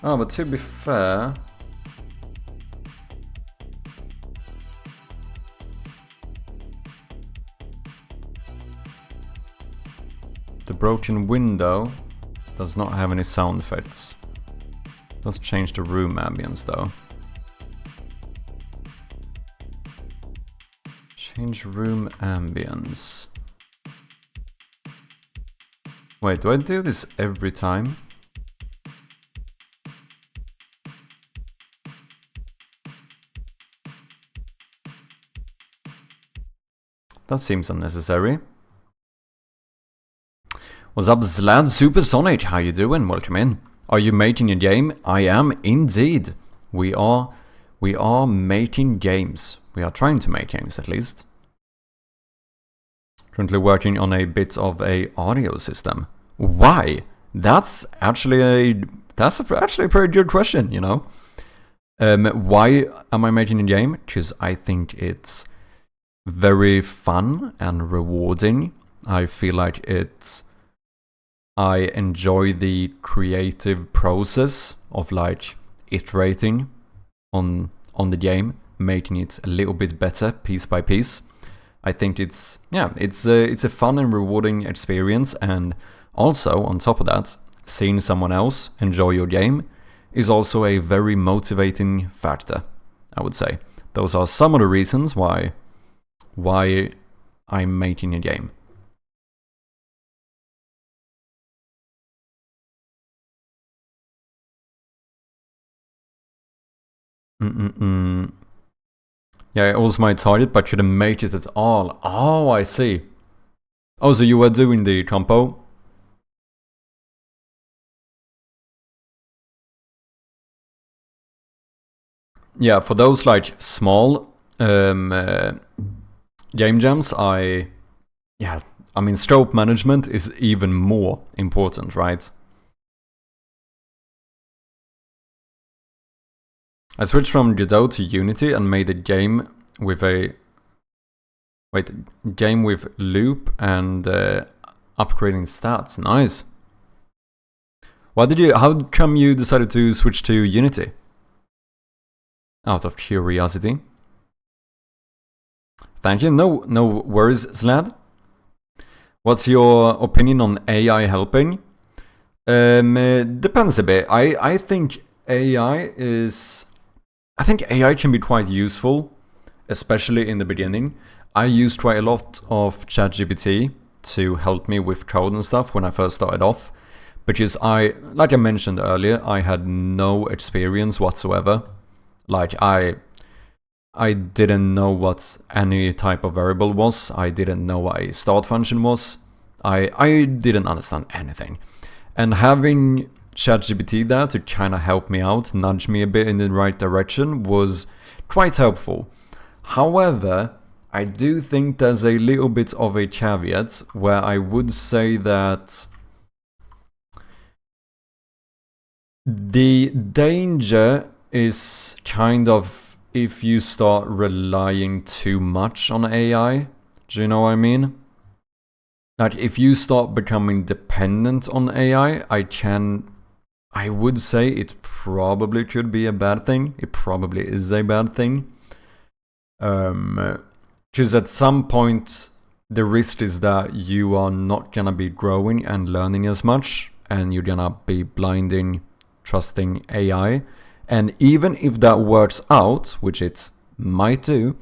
Oh, but to be fair... the broken window does not have any sound effects. Let's change the room ambience though. Change room ambience. Wait, do I do this every time? That seems unnecessary. What's up, Zlad Supersonic? How you doing? Welcome in. Are you making a game? I am indeed. We are making games. We are trying to make games, at least. Currently working on a bit of a audio system. Why? That's actually a pretty good question, you know. Why am I making a game? Because I think it's very fun and rewarding. I feel like I enjoy the creative process of like iterating on the game, making it a little bit better piece by piece. I think it's a fun and rewarding experience, and also on top of that, seeing someone else enjoy your game is also a very motivating factor, I would say. Those are some of the reasons why I'm making a game. Yeah, it was my target, but couldn't make it at all. Oh, I see. Oh, so you were doing the compo? Yeah, for those like small game jams, I mean, scope management is even more important, right? I switched from Godot to Unity and made a game with loop and upgrading stats. Nice. How come you decided to switch to Unity? Out of curiosity. Thank you. No worries, Slad. What's your opinion on AI helping? Depends a bit. I think AI can be quite useful, especially in the beginning. I used quite a lot of ChatGPT to help me with code and stuff when I first started off, because like I mentioned earlier, I had no experience whatsoever. Like I didn't know what any type of variable was. I didn't know what a start function was. I didn't understand anything. And having ChatGPT there to kind of help me out, nudge me a bit in the right direction, was quite helpful. However, I do think there's a little bit of a caveat where I would say that the danger is kind of if you start relying too much on AI. Do you know what I mean? Like, if you start becoming dependent on AI, I would say it probably could be a bad thing. It probably is a bad thing. Because at some point, the risk is that you are not gonna be growing and learning as much, and you're gonna be blinding trusting AI. And even if that works out, which it might do,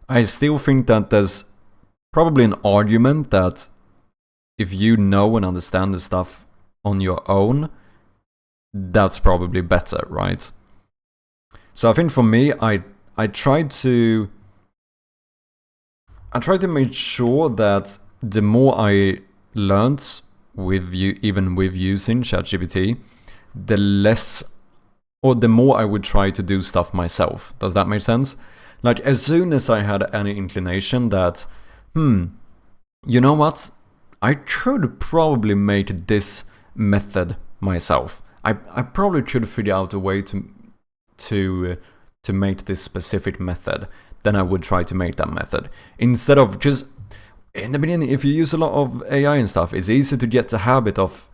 I still think that there's probably an argument that if you know and understand the stuff on your own, that's probably better, right? So I think for me, I tried to make sure that the more I learned even with using ChatGPT, the less or the more I would try to do stuff myself. Does that make sense? Like, as soon as I had any inclination that, you know what? I could probably make this method myself. I probably could figure out a way to make this specific method. Then I would try to make that method. Instead of just, in the beginning, if you use a lot of AI and stuff, it's easy to get the habit of,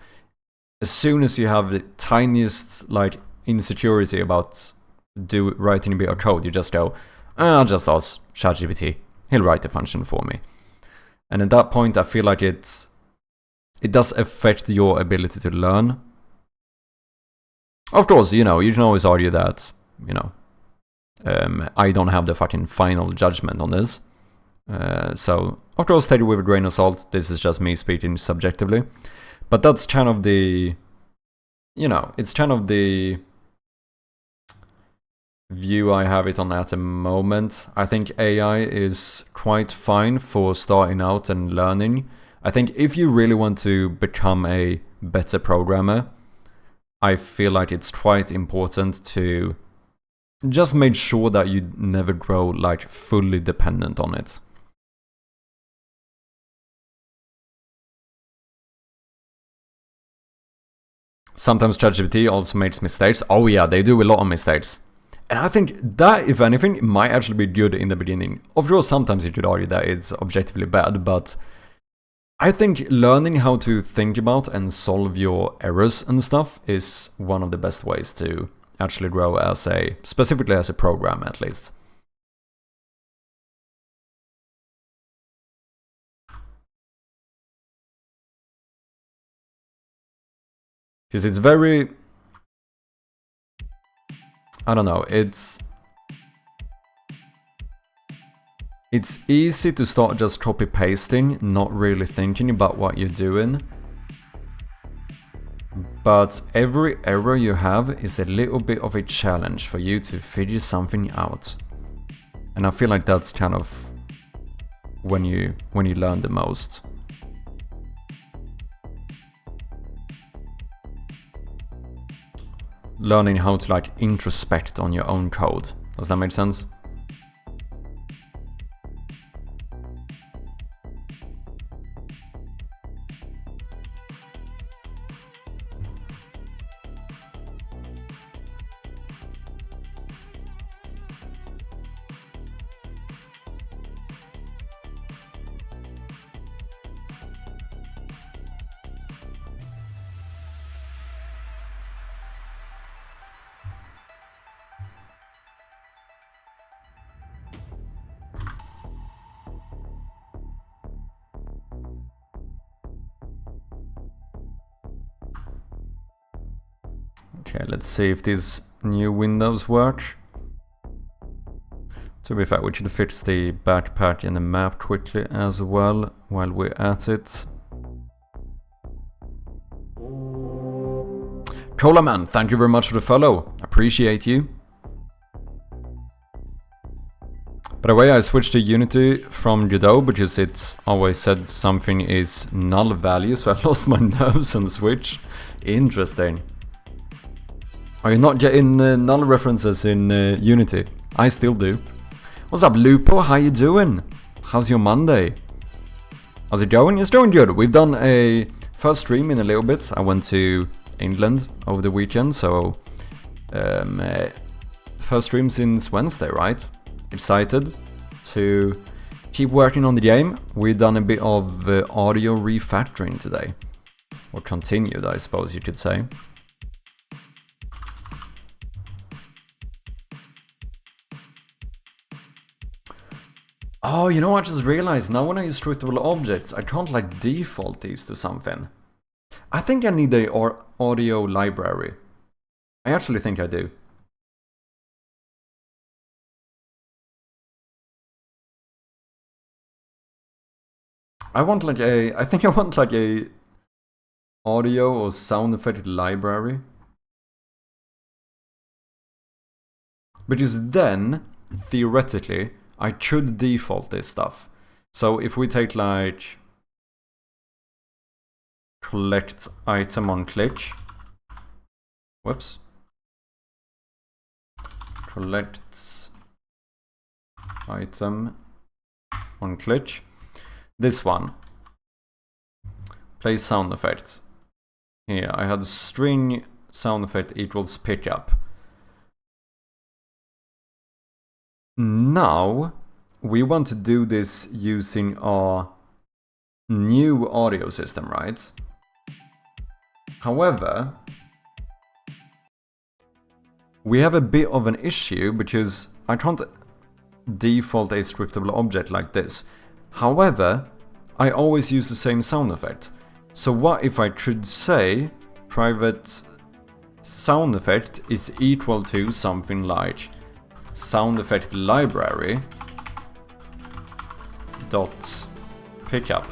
as soon as you have the tiniest, like, insecurity about writing a bit of code, you just go, I'll just ask ChatGPT. He'll write the function for me. And at that point, I feel like it does affect your ability to learn. Of course, you know, you can always argue that, you know, I don't have the fucking final judgment on this. So, of course, take it with a grain of salt. This is just me speaking subjectively. But that's kind of the, you know, it's kind of the view I have it on at the moment. I think AI is quite fine for starting out and learning. I think if you really want to become a better programmer, I feel like it's quite important to just make sure that you never grow like fully dependent on it. Sometimes ChatGPT also makes mistakes. Oh yeah, they do a lot of mistakes. And I think that, if anything, might actually be good in the beginning. Of course, sometimes you could argue that it's objectively bad, but I think learning how to think about and solve your errors and stuff is one of the best ways to actually grow as specifically as a programmer at least. Because it's very, I don't know, it's easy to start just copy-pasting, not really thinking about what you're doing. But every error you have is a little bit of a challenge for you to figure something out. And I feel like that's kind of when you learn the most. Learning how to like introspect on your own code. Does that make sense? Okay, let's see if these new windows work. To be fair, we should fix the backpack and the map quickly as well while we're at it. Cola Man, thank you very much for the follow. Appreciate you. By the way, I switched to Unity from Godot because it always said something is null value, so I lost my nerves and switch. Interesting. Are you not getting null references in Unity? I still do. What's up, Lupo? How you doing? How's your Monday? How's it going? It's going good. We've done a first stream in a little bit. I went to England over the weekend, so first stream since Wednesday, right? Excited to keep working on the game. We've done a bit of audio refactoring today. Or continued, I suppose you could say. Oh, you know what I just realized? Now when I use scriptable objects, I can't like default these to something. I think I need a audio library. I actually think I do. I think I want like a audio or sound effect library. Because then, theoretically, I could default this stuff. So if we take like collect item on click. Whoops. Collect item on click. This one. Play sound effect. Here, I had string sound effect equals pickup. Now, we want to do this using our new audio system, right? However, we have a bit of an issue because I can't default a scriptable object like this. However, I always use the same sound effect. So what if I could say private sound effect is equal to something like sound effect library dot pickup,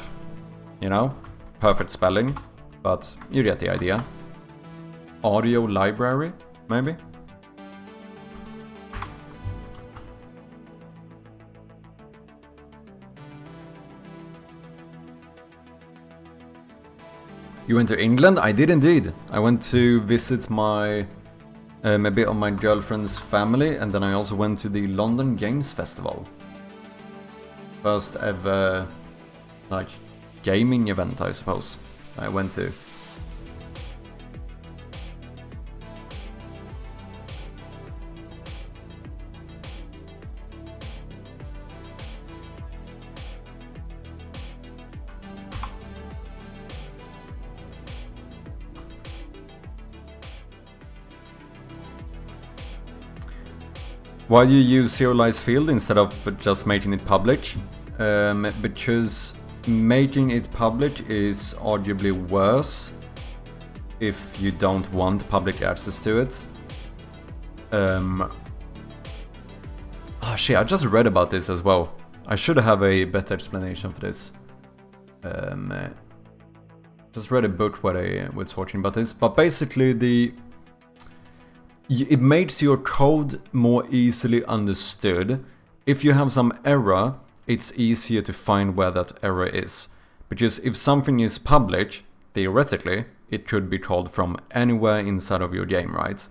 you know, perfect spelling, but you get the idea. Audio library, maybe. You went to England? I did indeed. I went to visit my a bit of my girlfriend's family, and then I also went to the London Games Festival. First ever, like, gaming event, I suppose, I went to. Why do you use serialized field instead of just making it public? Because making it public is arguably worse if you don't want public access to it. Oh shit, I just read about this as well. I should have a better explanation for this. Just read a book where they were talking about this, but basically it makes your code more easily understood. If you have some error, it's easier to find where that error is. Because if something is public, theoretically, it could be called from anywhere inside of your game, right?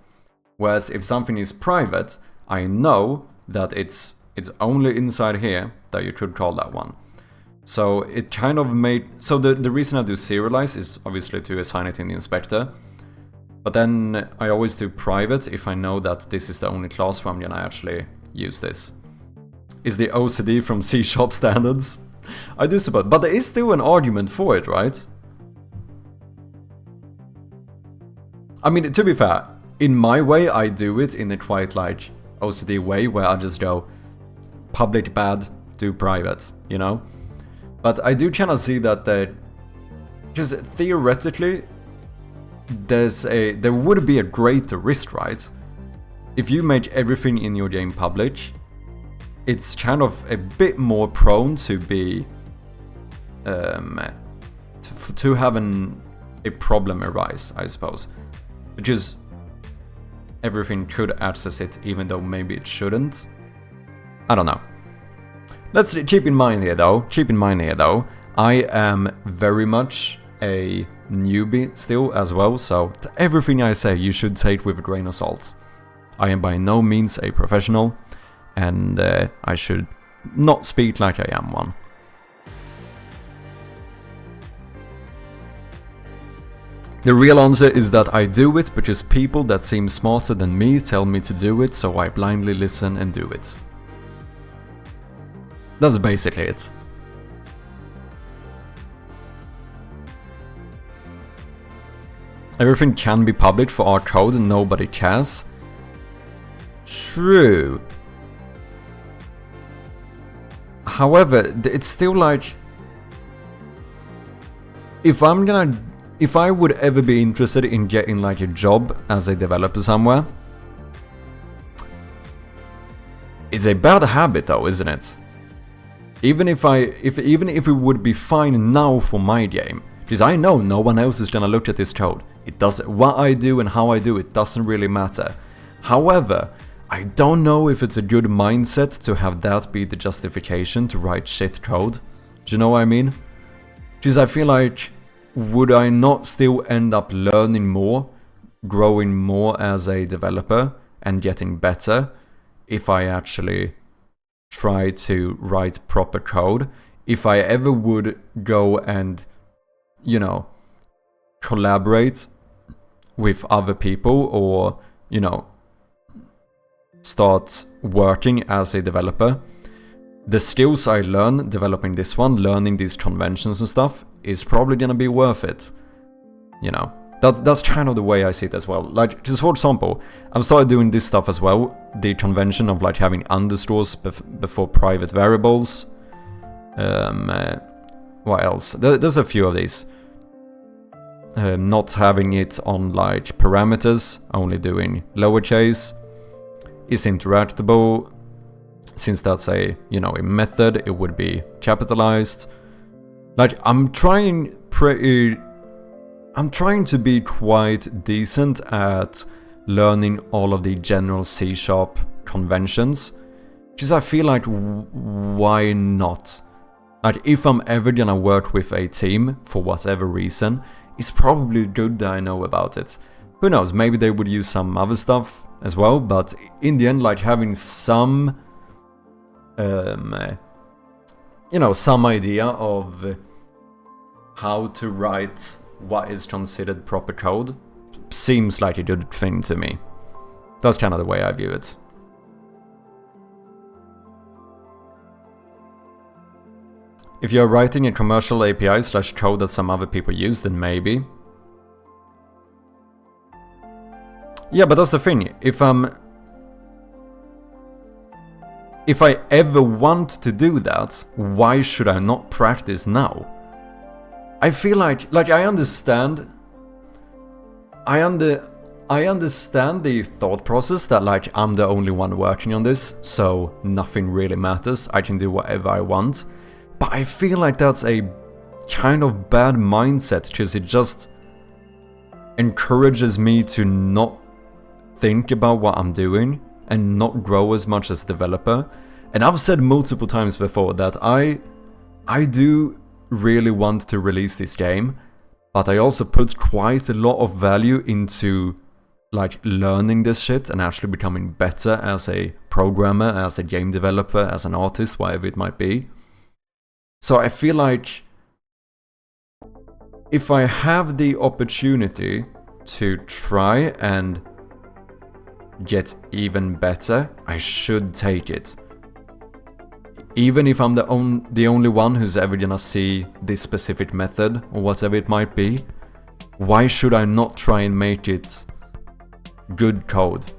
Whereas if something is private, I know that it's only inside here that you could call that one. So it kind of made... So the reason I do serialize is obviously to assign it in the inspector. But then I always do private if I know that this is the only class where I'm gonna actually use this. Is the OCD from C# standards? I do suppose, but there is still an argument for it, right? I mean, to be fair, in my way I do it in a quite like OCD way where I just go public bad, do private, you know? But I do kind of see that because theoretically there would be a greater risk, right? If you make everything in your game public, it's kind of a bit more prone to be to have a problem arise, I suppose, because everything could access it even though maybe it shouldn't. I don't know. Let's keep in mind here though, I am very much a newbie still as well, so everything I say you should take with a grain of salt. I am by no means a professional, and I should not speak like I am one. The real answer is that I do it because people that seem smarter than me tell me to do it, so I blindly listen and do it. That's basically it. Everything can be public for our code and nobody cares. True. However, it's still like... If I would ever be interested in getting like a job as a developer somewhere... It's a bad habit though, isn't it? Even if it would be fine now for my game, because I know no one else is gonna look at this code. It doesn't, what I do and how I do it doesn't really matter. However, I don't know if it's a good mindset to have that be the justification to write shit code. Do you know what I mean? Because I feel like, would I not still end up learning more, growing more as a developer, and getting better if I actually try to write proper code? If I ever would go and, you know, collaborate with other people, or, you know, start working as a developer, the skills I learn developing this one, learning these conventions and stuff, is probably gonna be worth it. You know, that's kind of the way I see it as well. Like, just for example, I've started doing this stuff as well, the convention of like having underscores before private variables. What else? There's a few of these. Not having it on like parameters, only doing lowercase. Is interactable. Since that's a, you know, a method, it would be capitalized. Like, I'm trying to be quite decent at learning all of the general C# conventions, because I feel like why not? Like, if I'm ever gonna work with a team for whatever reason, it's probably good that I know about it. Who knows, maybe they would use some other stuff as well, but in the end, like having some, you know, some idea of how to write what is considered proper code seems like a good thing to me. That's kind of the way I view it. If you're writing a commercial API / code that some other people use, then maybe. Yeah, but that's the thing. If I ever want to do that, why should I not practice now? I feel like I understand. I understand the thought process that like I'm the only one working on this, so nothing really matters. I can do whatever I want. But I feel like that's a kind of bad mindset, because it just encourages me to not think about what I'm doing and not grow as much as a developer. And I've said multiple times before that I do really want to release this game, but I also put quite a lot of value into like learning this shit and actually becoming better as a programmer, as a game developer, as an artist, whatever it might be. So I feel like if I have the opportunity to try and get even better, I should take it. Even if I'm the only one who's ever gonna see this specific method or whatever it might be, why should I not try and make it good code?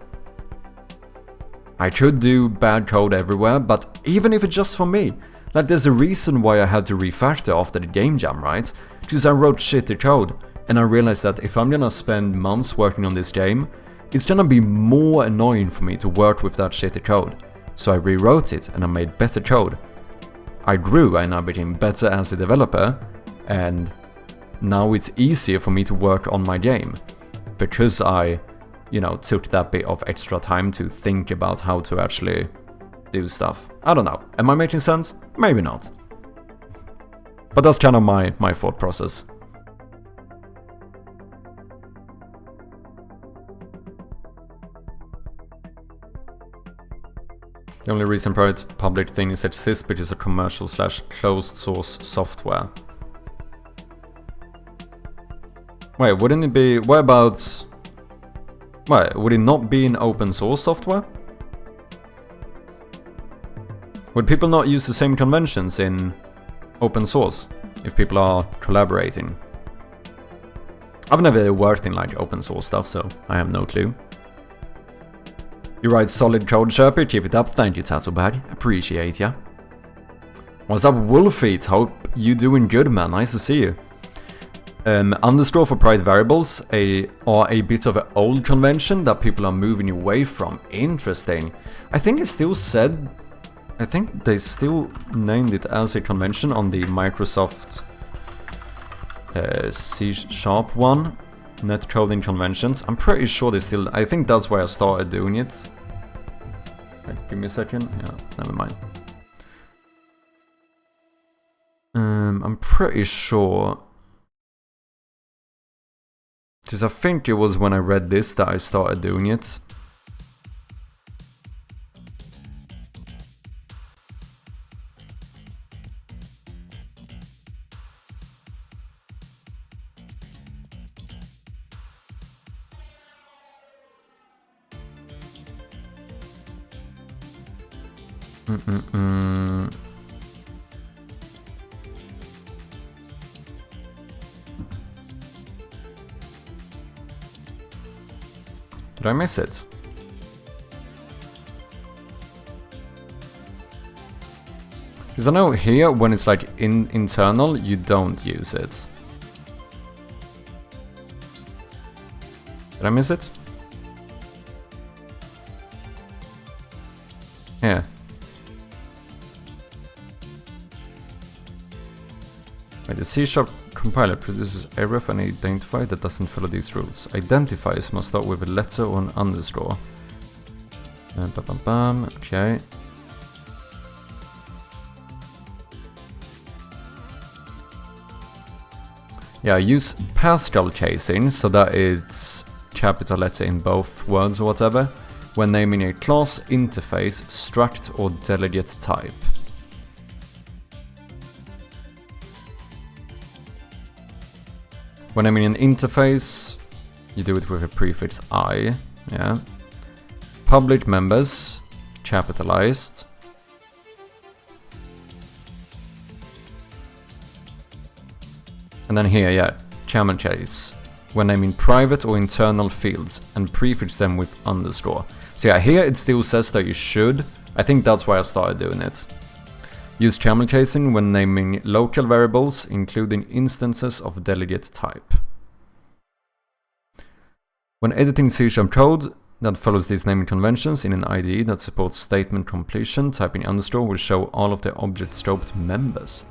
I could do bad code everywhere, but even if it's just for me, like there's a reason why I had to refactor after the game jam, right? Because I wrote shitty code, and I realized that if I'm gonna spend months working on this game, it's gonna be more annoying for me to work with that shitty code. So I rewrote it and I made better code. I grew and I became better as a developer, and now it's easier for me to work on my game because I, you know, took that bit of extra time to think about how to actually do stuff. I don't know. Am I making sense? Maybe not. But that's kind of my thought process. The only reason private public things exist because of commercial / closed source software. Wait, wouldn't it be... What about... Wait, would it not be in open source software? Would people not use the same conventions in open source if people are collaborating? I've never worked in like open source stuff, so I have no clue. You write solid code, Sherpy. Keep it up. Thank you, Tattlebag. Appreciate ya. What's up, Wolfeet? Hope you doing good, man. Nice to see you. Underscore for private variables are a bit of an old convention that people are moving away from. Interesting. I think it still said... I think they still named it as a convention on the Microsoft C# one. Net coding conventions. I'm pretty sure they still... I think that's why I started doing it. Wait, give me a second. Yeah, never mind. I'm pretty sure... Because I think it was when I read this that I started doing it. Did I miss it? Because I know here, when it's like internal, you don't use it. Did I miss it? Yeah. Wait, the C# compiler produces a ref and identifier that doesn't follow these rules. Identifiers must start with a letter or an underscore. Okay. Yeah, use Pascal chasing so that it's capital letter in both words or whatever when naming a class, interface, struct or delegate type. When naming an interface, you do it with a prefix I, yeah. Public members, capitalized. And then here, yeah, camel case. When naming private or internal fields and prefix them with underscore. So yeah, here it still says that you should. I think that's why I started doing it. Use camel casing when naming local variables, including instances of delegate type. When editing C# code that follows these naming conventions in an IDE that supports statement completion, typing underscore will show all of the object scoped members.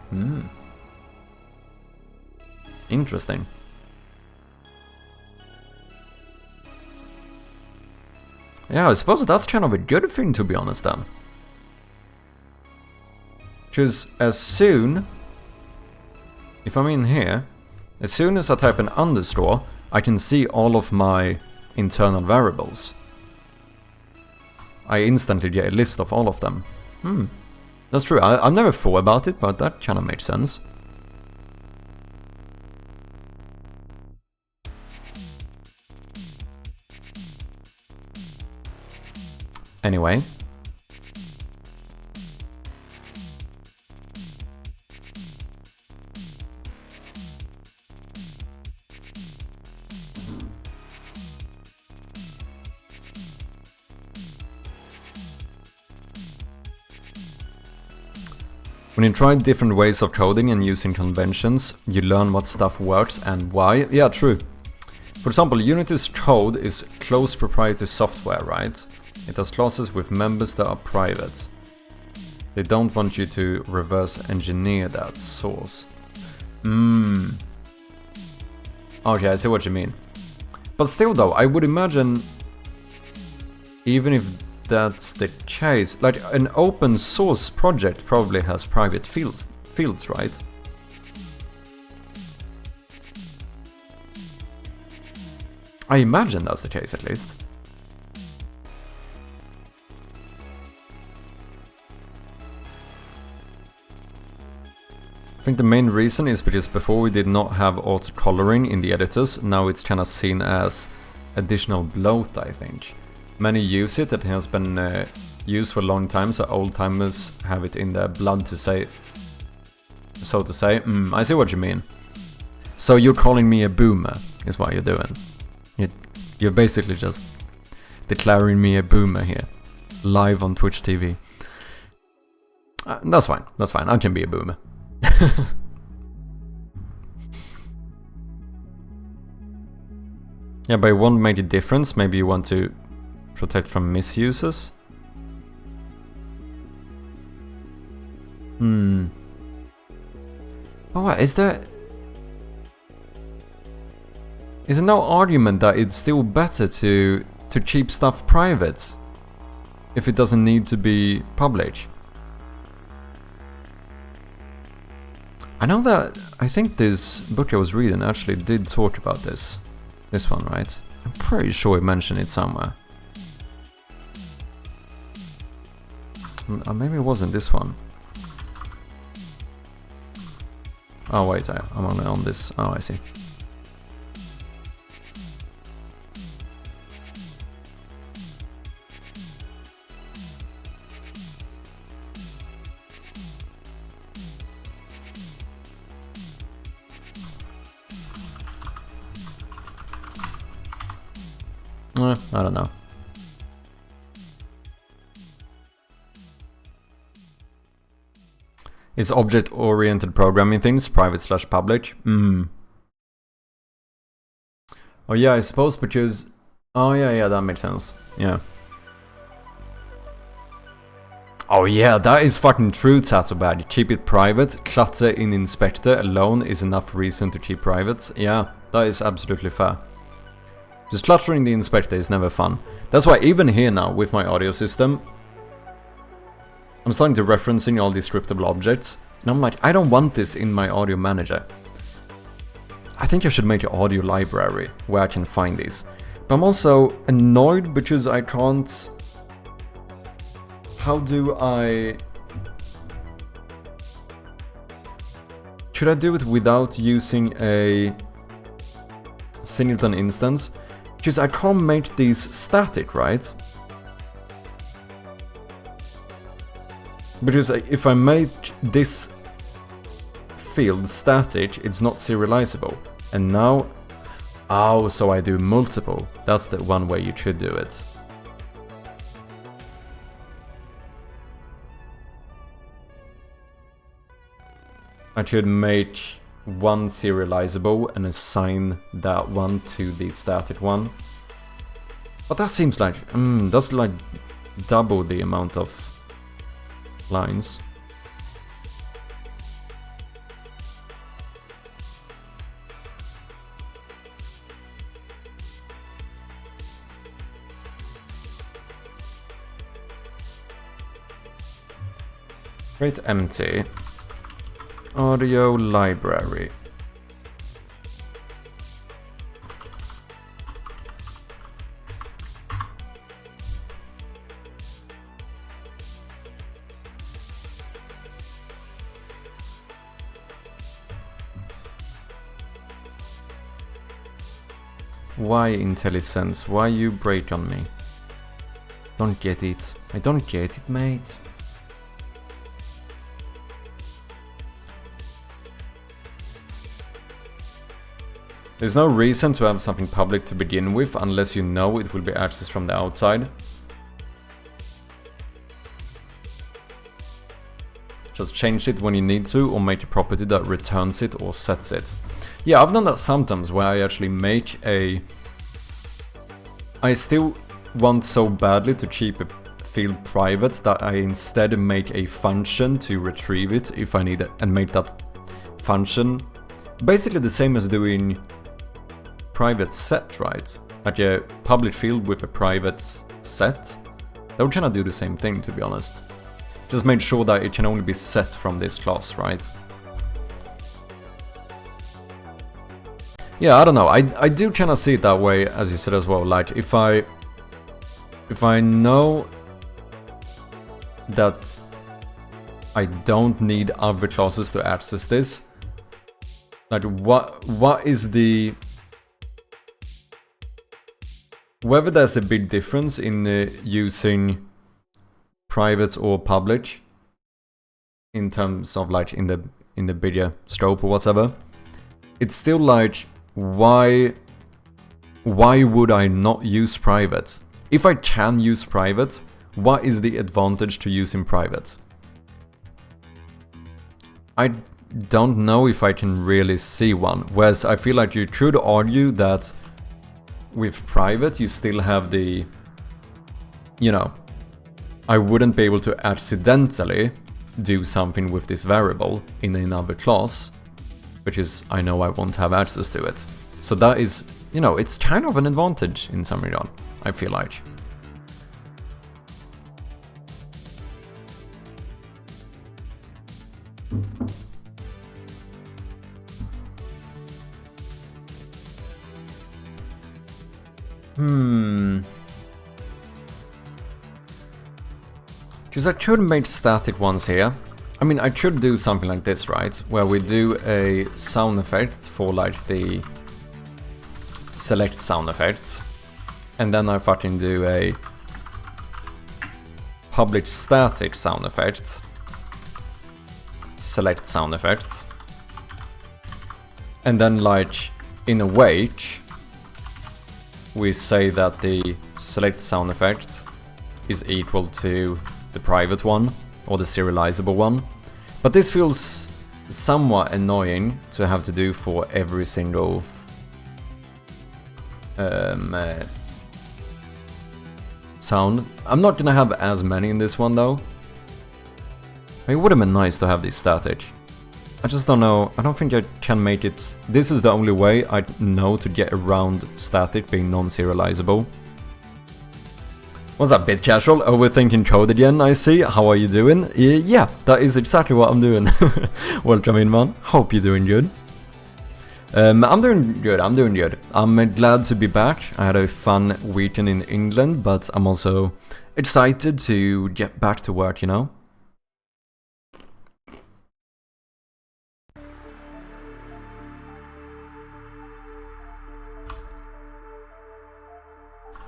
Interesting. Yeah, I suppose that's kind of a good thing, to be honest, then. Because as soon, if I'm in here, as soon as I type an underscore, I can see all of my internal variables. I instantly get a list of all of them. That's true. I've never thought about it, but that kind of makes sense. Anyway. When you try different ways of coding and using conventions, you learn what stuff works and why. Yeah, true. For example, Unity's code is closed proprietary software, right? It has classes with members that are private. They don't want you to reverse engineer that source. Okay, I see what you mean. But still though, I would imagine, even if that's the case, like an open source project probably has private fields, right? I imagine that's the case, at least. I think the main reason is because before we did not have auto-coloring in the editors, now it's kind of seen as additional bloat, I think. Many use it, it has been used for a long time, so old-timers have it in their blood to say, so to say. I see what you mean. So you're calling me a boomer, is what you're doing. You're basically just declaring me a boomer here, live on Twitch TV. That's fine, I can be a boomer. Yeah, but it won't make a difference. Maybe you want to protect from misuses. Oh, is there no argument that it's still better to keep stuff private if it doesn't need to be public? I know that, I think this book I was reading actually did talk about this. This one, right? I'm pretty sure it mentioned it somewhere. Maybe it wasn't this one. Oh wait, I'm only on this. Oh, I see. I don't know. Is object-oriented programming things private/public? Oh yeah, I suppose because... Oh yeah, that makes sense. Yeah. Oh yeah, that is fucking true, Tatobad. Keep it private. Clutter in inspector alone is enough reason to keep private. Yeah, that is absolutely fair. Just cluttering the inspector is never fun. That's why even here now, with my audio system, I'm starting to referencing all these scriptable objects, and I'm like, I don't want this in my audio manager. I think I should make an audio library where I can find these. But I'm also annoyed because I can't... How do I... Should I do it without using a singleton instance? Because I can't make these static, right? Because if I make this field static, it's not serializable. And now... Oh, so I do multiple. That's the one way you should do it. I should make one serializable and assign that one to the static one. But that seems like... that's like double the amount of lines. Create empty audio library. Why IntelliSense? Why you break on me? Don't get it. I don't get it, mate. There's no reason to have something public to begin with unless you know it will be accessed from the outside. Just change it when you need to, or make a property that returns it or sets it. Yeah, I've done that sometimes where I actually make a... I still want so badly to keep a field private that I instead make a function to retrieve it if I need it, and make that function basically the same as doing private set, right? Like a public field with a private set. That would kind of do the same thing, to be honest. Just make sure that it can only be set from this class, right? Yeah, I don't know. I do kind of see it that way, as you said as well. Like, if I know that I don't need other classes to access this, like, what is the... Whether there's a big difference in using private or public in terms of like in the bigger scope or whatever, it's still like, why would I not use private? If I can use private, what is the advantage to using private? I don't know if I can really see one. Whereas I feel like you could argue that with private you still have the, you know, I wouldn't be able to accidentally do something with this variable in another class, because I know I won't have access to it. So that is, you know, it's kind of an advantage in some regard, I feel like. Because I could make static ones here. I mean, I could do something like this, right? Where we do a sound effect for like the select sound effect. And then I fucking do a public static sound effect. Select sound effect. And then like in a wake, we say that the select sound effect is equal to the private one, or the serializable one. But this feels somewhat annoying to have to do for every single sound. I'm not gonna have as many in this one though. It would have been nice to have this static. I just don't know, I don't think I can make it. This is the only way I know to get around static being non-serializable. What's up, Bit Casual? Overthinking code again, I see. How are you doing? Yeah, that is exactly what I'm doing. Welcome in, man. Hope you're doing good. I'm doing good, I'm doing good. I'm glad to be back. I had a fun weekend in England, but I'm also excited to get back to work, you know?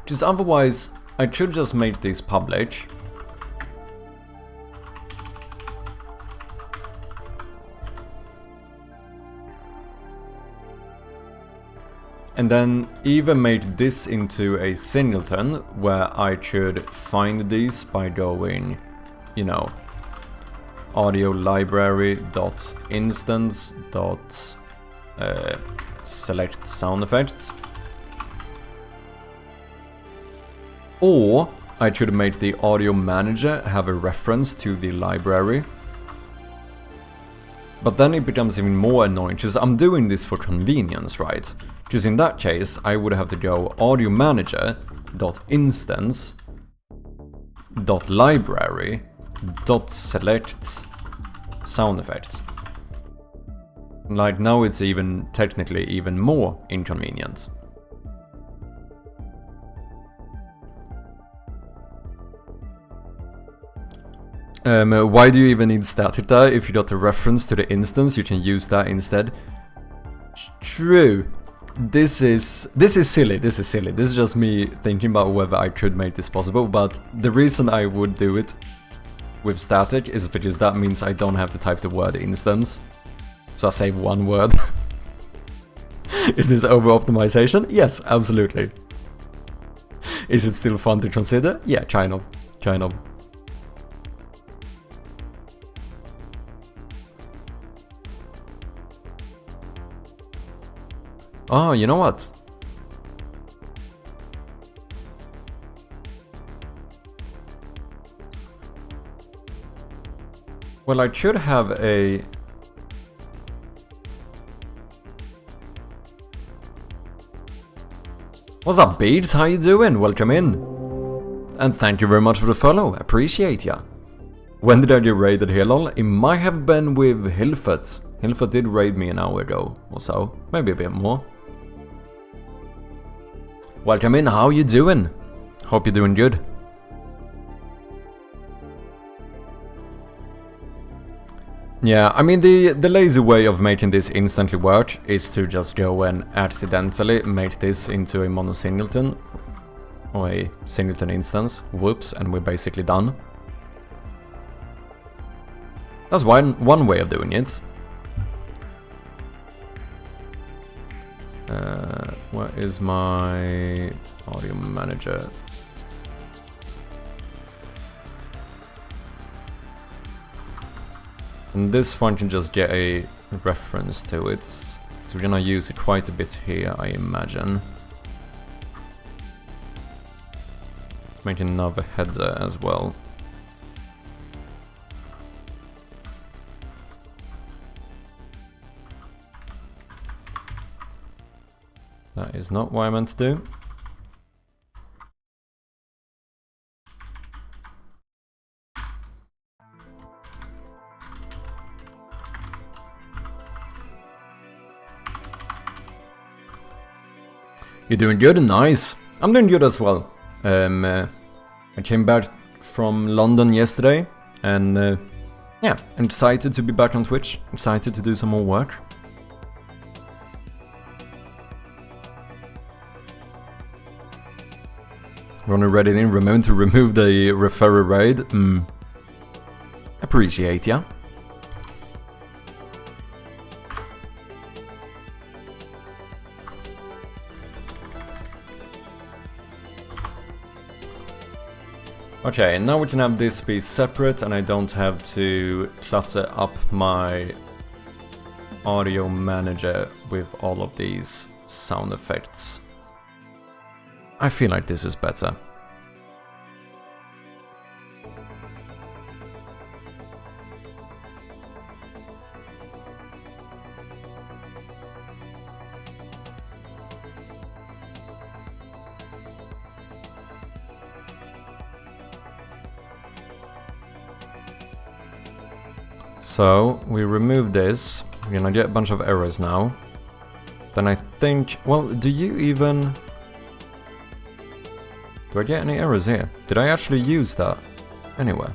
Because otherwise, I should just make this public. And then even make this into a singleton where I should find these by going, you know, audio library dot instance dot select sound effects. Or I should make the audio manager have a reference to the library. But then it becomes even more annoying because I'm doing this for convenience, right? Because in that case, I would have to go audio manager dot instance dot library dot select sound effect. Like now it's even technically even more inconvenient. Why do you even need static there? If you got a reference to the instance, you can use that instead. True. This is silly, this is silly. This is just me thinking about whether I could make this possible, but the reason I would do it with static is because that means I don't have to type the word instance. So I save one word. Is this over-optimization? Yes, absolutely. Is it still fun to consider? Yeah, kind of. Kind of. Oh, you know what? Well, I should have a... What's up, Beads? How you doing? Welcome in. And thank you very much for the follow. Appreciate ya. When did I get raided here, lol? It might have been with Hilfert. Hilfert did raid me an hour ago or so. Maybe a bit more. Welcome in, how you doing? Hope you're doing good. Yeah, I mean the lazy way of making this instantly work is to just go and accidentally make this into a mono singleton or a singleton instance. Whoops, and we're basically done. That's one way of doing it. Where is my audio manager? And this one can just get a reference to it. So we're gonna use it quite a bit here, I imagine. Let's make another header as well. That is not what I meant to do. You're doing good? Nice! I'm doing good as well. I came back from London yesterday and yeah, I'm excited to be back on Twitch. Excited to do some more work. Runner ready in, remember to remove the referrer raid. Appreciate ya. Okay, now we can have this be separate and I don't have to clutter up my audio manager with all of these sound effects. I feel like this is better. So, we remove this. We're gonna get a bunch of errors now. then I think... Well, do you even... Do I get any errors here? Did I actually use that anywhere?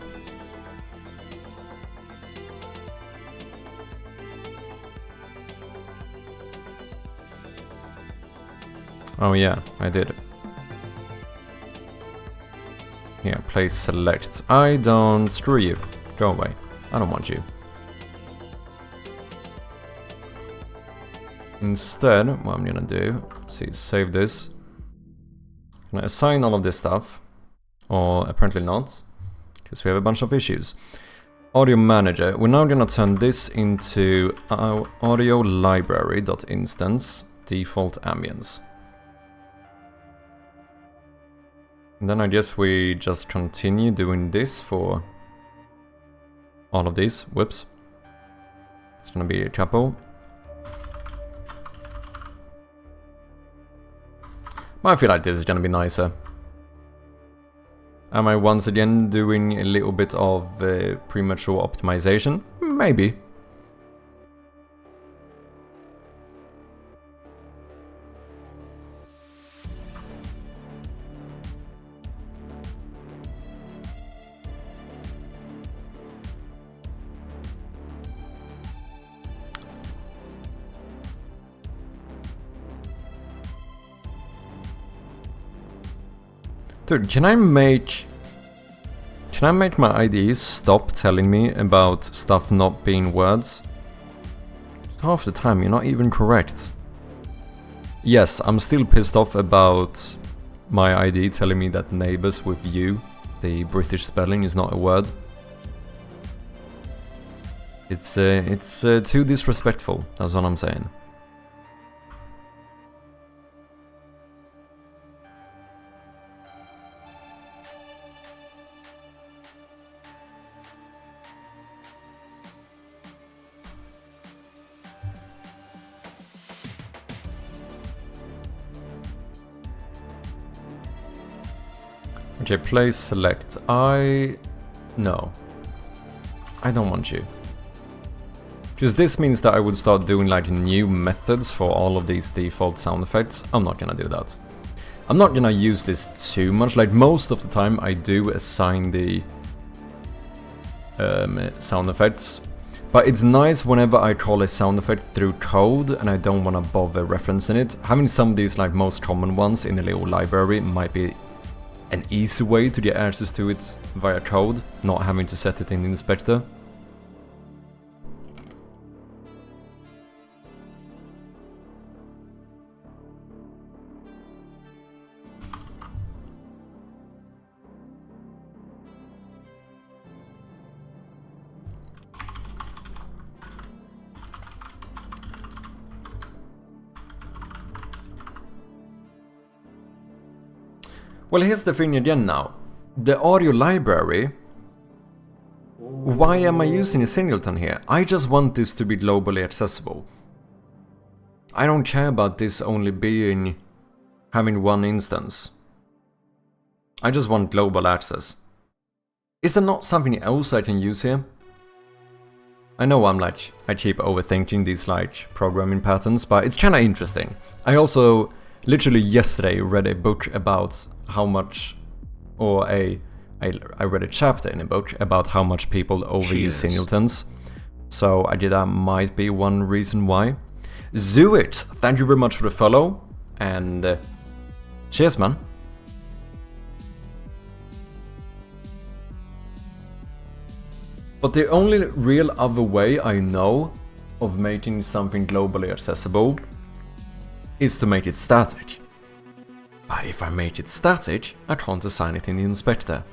Oh yeah, I did. Here, place select. I don't... Screw you. Go away. I don't want you. Instead, what I'm gonna do, see, save this. I'm gonna assign all of this stuff, or apparently not, because we have a bunch of issues. Audio manager, we're now gonna turn this into our audio library.instance default ambience. And then I guess we just continue doing this for all of these. Whoops. It's gonna be a couple. I feel like this is gonna be nicer. Am I once again doing a little bit of premature optimization? Maybe. Dude, can I make my IDEs stop telling me about stuff not being words? Half the time you're not even correct. Yes, I'm still pissed off about my IDE telling me that neighbors with you, the British spelling, is not a word. It's too disrespectful, that's all I'm saying. Okay, place select. No. I don't want you. Because this means that I would start doing like new methods for all of these default sound effects. I'm not gonna do that. I'm not gonna use this too much. Like most of the time I do assign the sound effects. But it's nice whenever I call a sound effect through code and I don't want to bother referencing it. Having some of these like most common ones in a little library might be an easy way to get access to it via code, not having to set it in the inspector. Well, here's the thing again now. The audio library, why am I using a singleton here? I just want this to be globally accessible. I don't care about this only being having one instance. I just want global access. Is there not something else I can use here? I know I keep overthinking these like programming patterns, but it's kinda interesting. I also literally yesterday read a book about how much, or I read a chapter in a book about how much people overuse singletons. So I did that might be one reason why. Zuit, thank you very much for the follow, and cheers man. But the only real other way I know of making something globally accessible is to make it static. But if I make it static, I can't assign it in the inspector.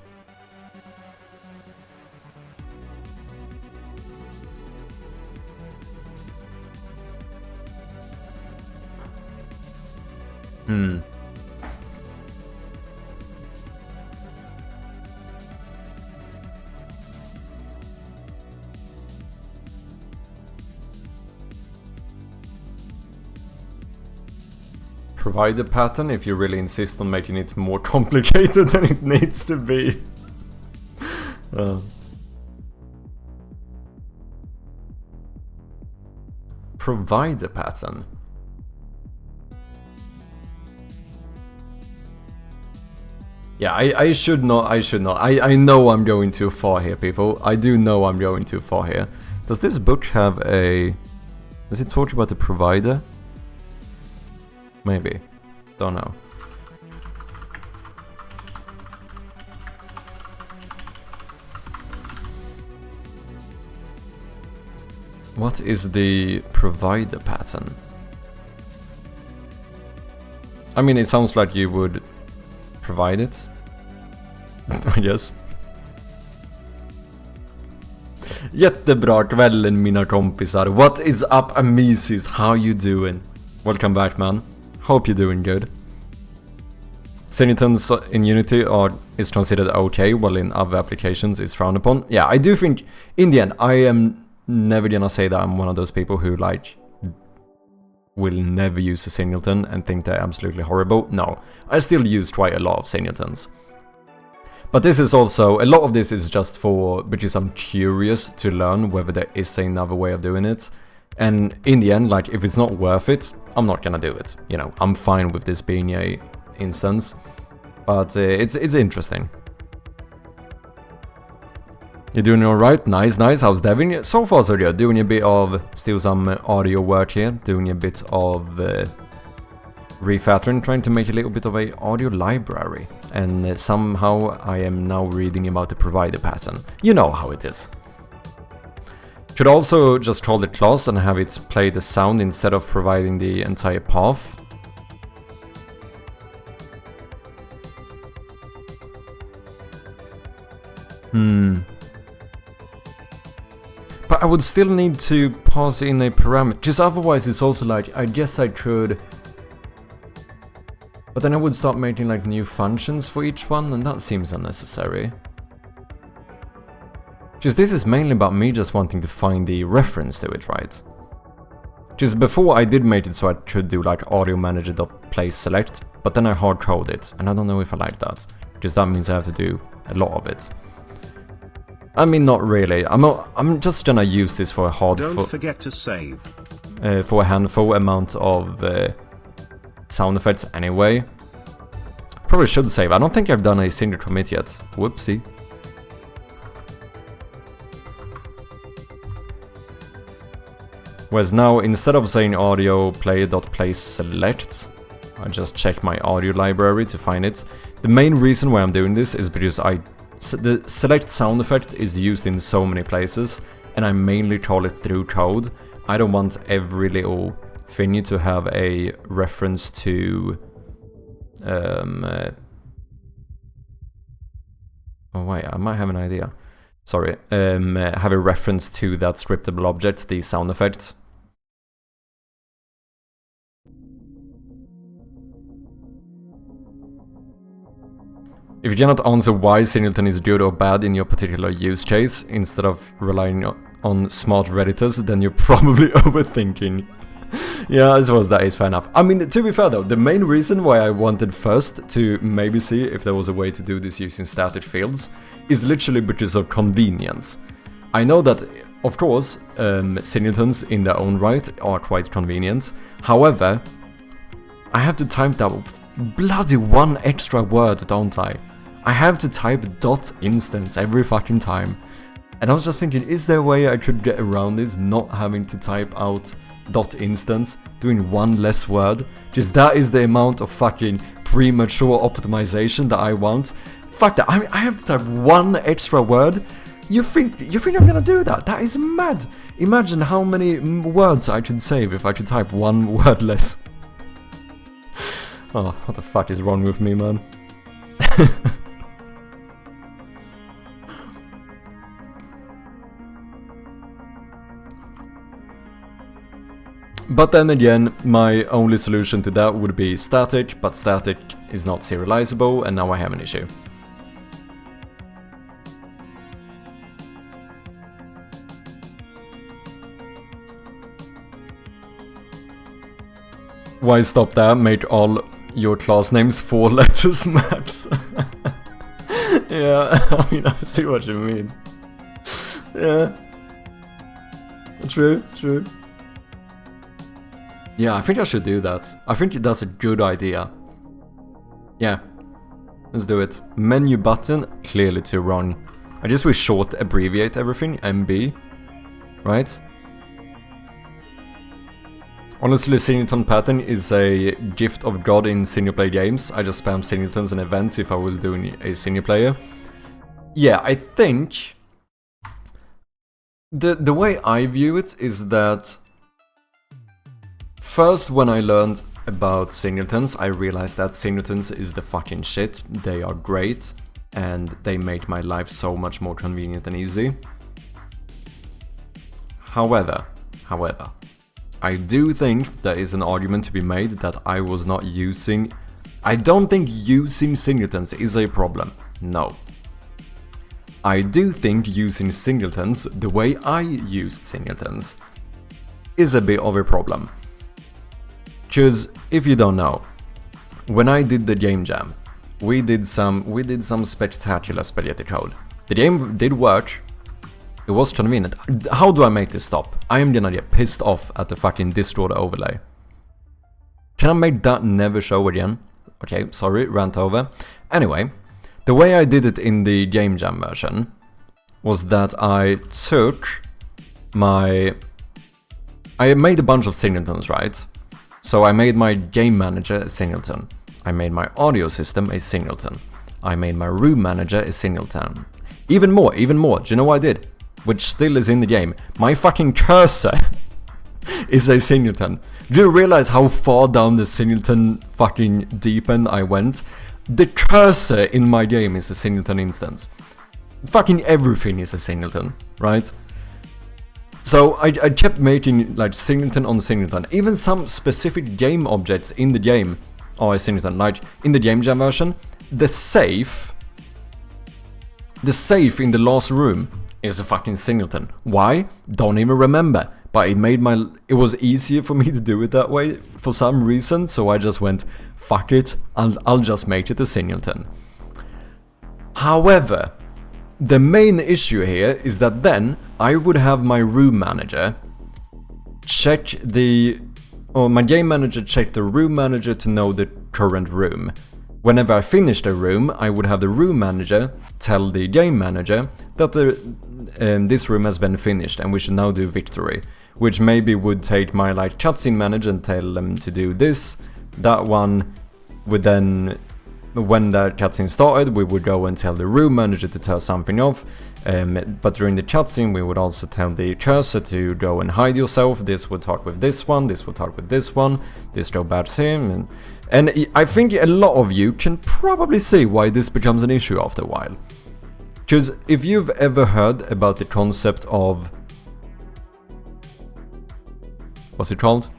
Provide the pattern if you really insist on making it more complicated than it needs to be. Provide the pattern. Yeah, I should not, I know I'm going too far here, people. I do know I'm going too far here. Does this book have a... Does it talk about the provider? Maybe. Don't know. What is the provider pattern? I mean, it sounds like you would provide it, I guess. Jättebra kvällen mina kompisar. What is up, Amisis? How you doing? Welcome back, man. Hope you're doing good. Singletons in Unity is considered okay, while in other applications is frowned upon. Yeah, I do think, in the end, I am never gonna say that I'm one of those people who, like, will never use a singleton and think they're absolutely horrible. No, I still use quite a lot of singletons. But this is also, a lot of this is just for, because I'm curious to learn whether there is another way of doing it. And in the end, like, if it's not worth it, I'm not gonna do it. You know, I'm fine with this being a instance. But it's interesting. You're doing alright? Nice, nice. How's Devin? So far so good. Doing a bit of, still some audio work here. Doing a bit of refactoring, trying to make a little bit of a audio library. And somehow I am now reading about the provider pattern. You know how it is. Could also just call the class and have it play the sound instead of providing the entire path. But I would still need to pass in a parameter, because otherwise it's also like, I guess I could... But then I would start making like new functions for each one, and that seems unnecessary. Because this is mainly about me just wanting to find the reference to it, right? Because before I did make it so I could do like audio manager.placeSelect, but then I hard code it, and I don't know if I like that. Because that means I have to do a lot of it. I mean, not really. I'm just gonna use this for a Don't forget to save. For a handful amount of sound effects anyway. Probably should save. I don't think I've done a single commit yet. Whoopsie. Whereas now, instead of saying audio player.placeSelect, I just check my audio library to find it. The main reason why I'm doing this is because the select sound effect is used in so many places, and I mainly call it through code. I don't want every little thingy to have a reference to... oh wait, I might have an idea. Sorry. Have a reference to that scriptable object, the sound effect. If you cannot answer why Singleton is good or bad in your particular use case, instead of relying on smart Redditors, then you're probably overthinking. Yeah, I suppose that is fair enough. I mean, to be fair though, the main reason why I wanted first to maybe see if there was a way to do this using static fields is literally because of convenience. I know that, of course, singletons in their own right are quite convenient. However, I have to type that bloody one extra word, don't I? I have to type .instance every fucking time. And I was just thinking, is there a way I could get around this, not having to type out .instance, doing one less word? Just that is the amount of fucking premature optimization that I want. Fuck that, I have to type one extra word? You think I'm gonna do that? That is mad! Imagine how many words I could save if I could type one word less. Oh, what the fuck is wrong with me, man? But then again, my only solution to that would be static, but static is not serializable, and now I have an issue. Why stop there? Make all your class names 4 letters max. Yeah, I mean, I see what you mean. Yeah. True, true. Yeah, I think I should do that. I think that's a good idea. Yeah. Let's do it. Menu button, clearly too wrong. I just wish short abbreviate everything, MB, right? Honestly, singleton pattern is a gift of God in single player games. I just spam singletons and events if I was doing a single player. Yeah, I think the way I view it is that first when I learned about singletons, I realized that singletons is the fucking shit. They are great and they make my life so much more convenient and easy. However, I do think there is an argument to be made that I was not using... I don't think using singletons is a problem, no. I do think using singletons the way I used singletons is a bit of a problem. Because if you don't know, when I did the game jam, we did some spectacular spaghetti code. The game did work. It was convenient. How do I make this stop? I am gonna get pissed off at the fucking distort overlay. Can I make that never show again? Okay, sorry, rant over. Anyway, the way I did it in the game jam version was that I took I made a bunch of singletons, right? So I made my game manager a singleton. I made my audio system a singleton. I made my room manager a singleton. Even more, do you know what I did? Which still is in the game. My fucking cursor is a singleton. Do you realize how far down the singleton fucking deep end I went? The cursor in my game is a singleton instance. Fucking everything is a singleton, right? So I kept making like singleton on singleton. Even some specific game objects in the game are a singleton. Like in the game jam version, the safe in the last room is a fucking singleton. Why? Don't even remember. But it was easier for me to do it that way for some reason, so I just went, fuck it, I'll just make it a singleton. However, the main issue here is that then I would have my room manager check my game manager check the room manager to know the current room. Whenever I finish the room, I would have the room manager tell the game manager that this room has been finished and we should now do victory. Which maybe would take my like cutscene manager and tell them to do this. That one would then, when the cutscene started, we would go and tell the room manager to turn something off. But during the cutscene, we would also tell the cursor to go and hide yourself. This would talk with this one, this would talk with this one, this go back to him. And I think a lot of you can probably see why this becomes an issue after a while. Because if you've ever heard about the concept of... what's it called?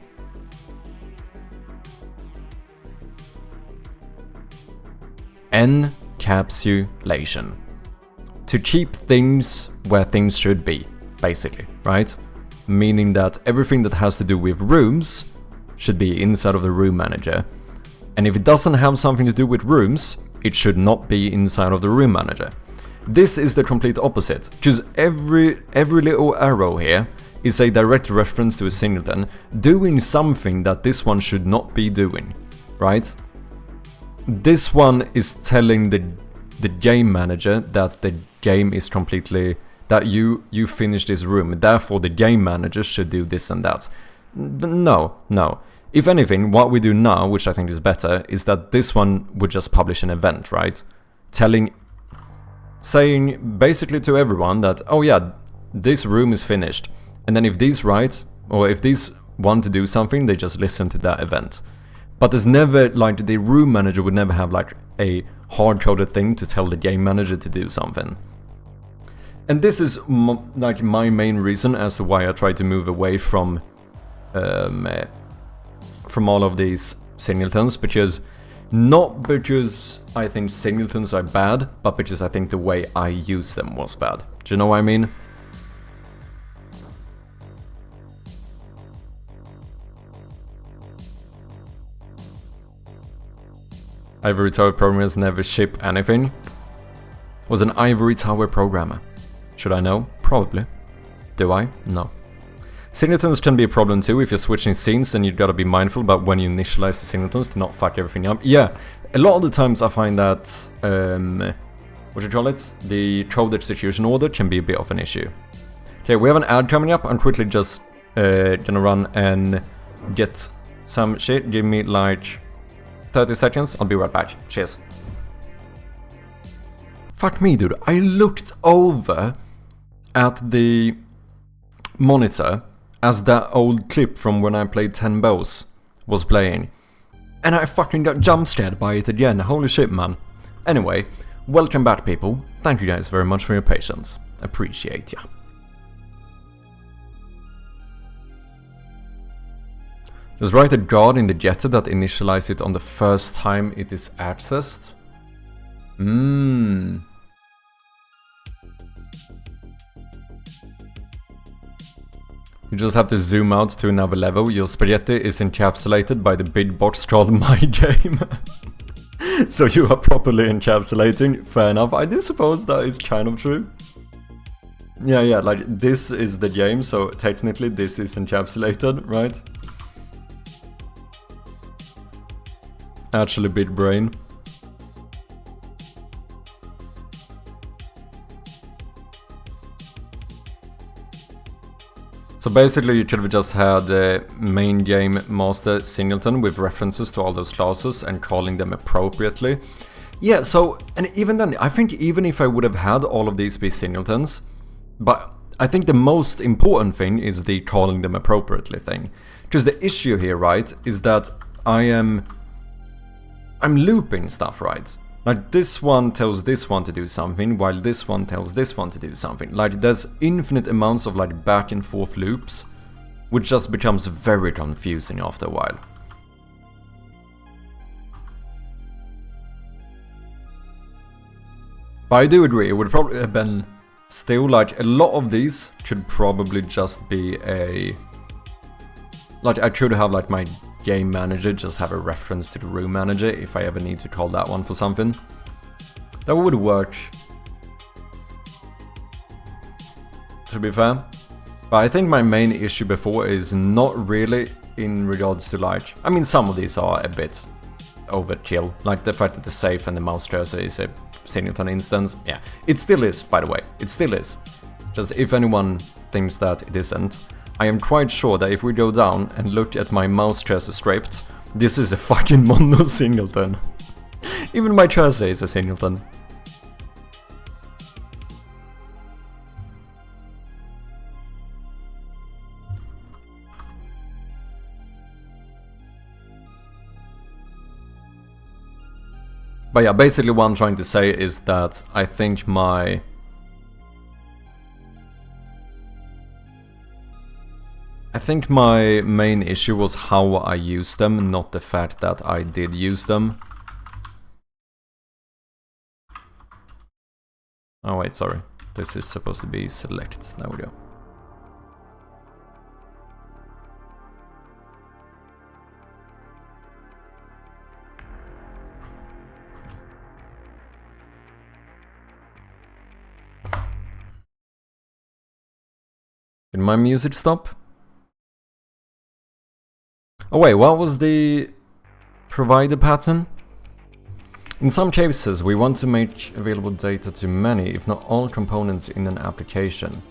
Encapsulation. To keep things where things should be, basically, right? Meaning that everything that has to do with rooms should be inside of the room manager. And if it doesn't have something to do with rooms, it should not be inside of the room manager. This is the complete opposite, because every little arrow here is a direct reference to a singleton doing something that this one should not be doing, right? This one is telling the game manager that the game is completely... that you finished this room, therefore the game manager should do this and that. No. If anything, what we do now, which I think is better, is that this one would just publish an event, right? Saying basically to everyone that, oh yeah, this room is finished. And then if these write, or if these want to do something, they just listen to that event. But there's never, like, the room manager would never have, like, a hard-coded thing to tell the game manager to do something. And this is, like, my main reason as to why I try to move away from all of these singletons, because... not because I think singletons are bad, but because I think the way I use them was bad. Do you know what I mean? Ivory Tower programmers never ship anything. Was an Ivory Tower programmer. Should I know? Probably. Do I? No. Singletons can be a problem too. If you're switching scenes, then you've got to be mindful about when you initialize the singletons to not fuck everything up. Yeah, a lot of the times I find that, what do you call it? The code execution order can be a bit of an issue. Okay, we have an ad coming up. I'm quickly just gonna run and get some shit. Give me like 30 seconds. I'll be right back. Cheers. Fuck me, dude. I looked over at the monitor as that old clip from when I played 10 Bows was playing. And I fucking got jump scared by it again. Holy shit, man. Anyway, welcome back, people. Thank you guys very much for your patience. Appreciate ya. Just write a guard in the getter that initialize it on the first time it is accessed. You just have to zoom out to another level. Your spaghetti is encapsulated by the big box called My Game. So you are properly encapsulating. Fair enough. I do suppose that is kind of true. Yeah, like this is the game, so technically this is encapsulated, right? Actually, big brain. So basically you could have just had the main game master singleton with references to all those classes and calling them appropriately. Yeah, so, and even then, I think even if I would have had all of these be singletons, but I think the most important thing is the calling them appropriately thing. Because the issue here, right, is that I'm looping stuff, right? Like this one tells this one to do something, while this one tells this one to do something. Like there's infinite amounts of like back and forth loops, which just becomes very confusing after a while. But I do agree, it would probably have been still like a lot of these could probably just be a... Like I could have like my game manager just have a reference to the room manager if I ever need to call that one for something. That would work, to be fair. But I think my main issue before is not really in regards to like... I mean, some of these are a bit overkill. Like the fact that the safe and the mouse cursor is a singleton instance. Yeah, it still is, by the way. It still is. Just if anyone thinks that it isn't, I am quite sure that if we go down and look at my mouse cursor script, this is a fucking mono singleton. Even my cursor is a singleton. But yeah, basically what I'm trying to say is that I think my... main issue was how I used them, not the fact that I did use them. Oh wait, sorry. This is supposed to be select. There we go. Did my music stop? Oh wait, what was the provider pattern? In some cases, we want to make available data to many, if not all components in an application.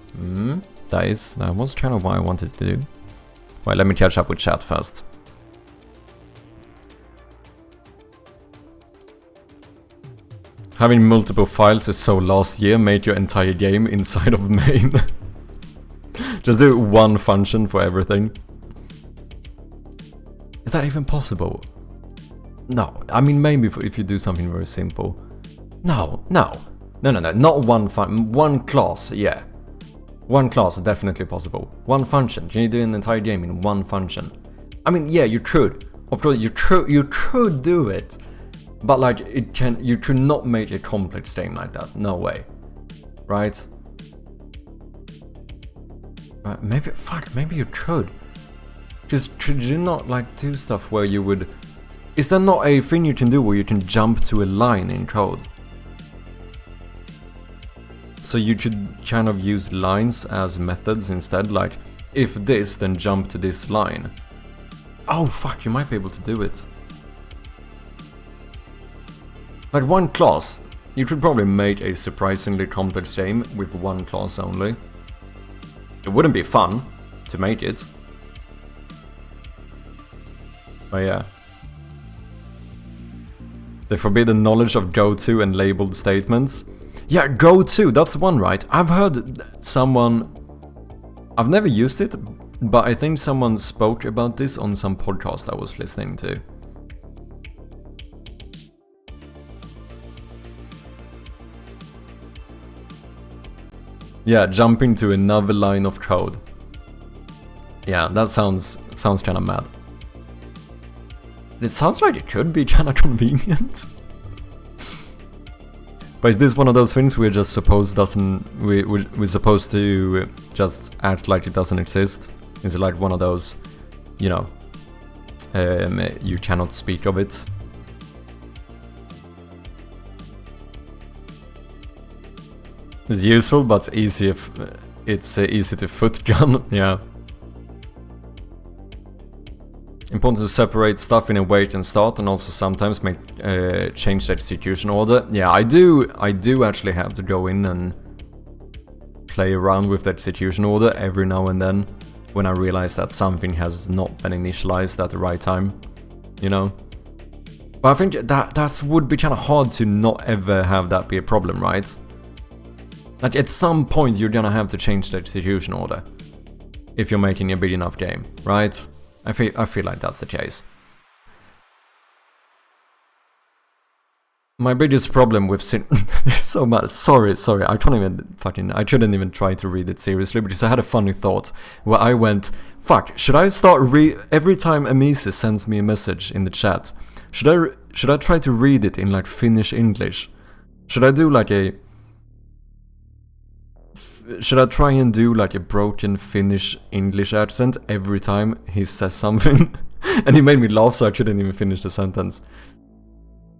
That was kind of what I wanted to do. Well, let me catch up with chat first. Having multiple files is so last year, make your entire game inside of main. Just do one function for everything. Is that even possible? No, I mean maybe if you do something very simple. No, not one class, yeah. One class is definitely possible. One function, can you do an entire game in one function? I mean, yeah, you could. Of course, you could do it. But like, you could not make a complex game like that, no way. Right? Maybe you could. Because could you not like do stuff where you would... Is there not a thing you can do where you can jump to a line in code? So you could kind of use lines as methods instead, like, if this, then jump to this line. Oh fuck, you might be able to do it. Like one class, you could probably make a surprisingly complex game with one class only. It wouldn't be fun to make it. But yeah. The forbidden knowledge of go-to and labeled statements. Yeah, go-to, that's one, right? I've heard someone... I've never used it, but I think someone spoke about this on some podcast I was listening to. Yeah, jumping to another line of code. Yeah, that sounds kind of mad. It sounds like it could be kind of convenient. But is this one of those things we're just supposed we're supposed to just act like it doesn't exist? Is it like one of those, you know, you cannot speak of it? It's useful, but it's easy if it's easy to foot gun. Yeah. Important to separate stuff in a wait and start, and also sometimes make change the execution order. Yeah, I do actually have to go in and play around with the execution order every now and then when I realize that something has not been initialized at the right time, you know. But I think that would be kind of hard to not ever have that be a problem, right? Like at some point you're gonna have to change the execution order if you're making a big enough game, right? I feel like that's the case. My biggest problem with so much. Sorry, I couldn't even try to read it seriously because I had a funny thought where I went, fuck, should I start every time Amise sends me a message in the chat, should I try to read it in like Finnish English? Should I try and do like a broken Finnish English accent every time he says something? And he made me laugh, so I couldn't even finish the sentence.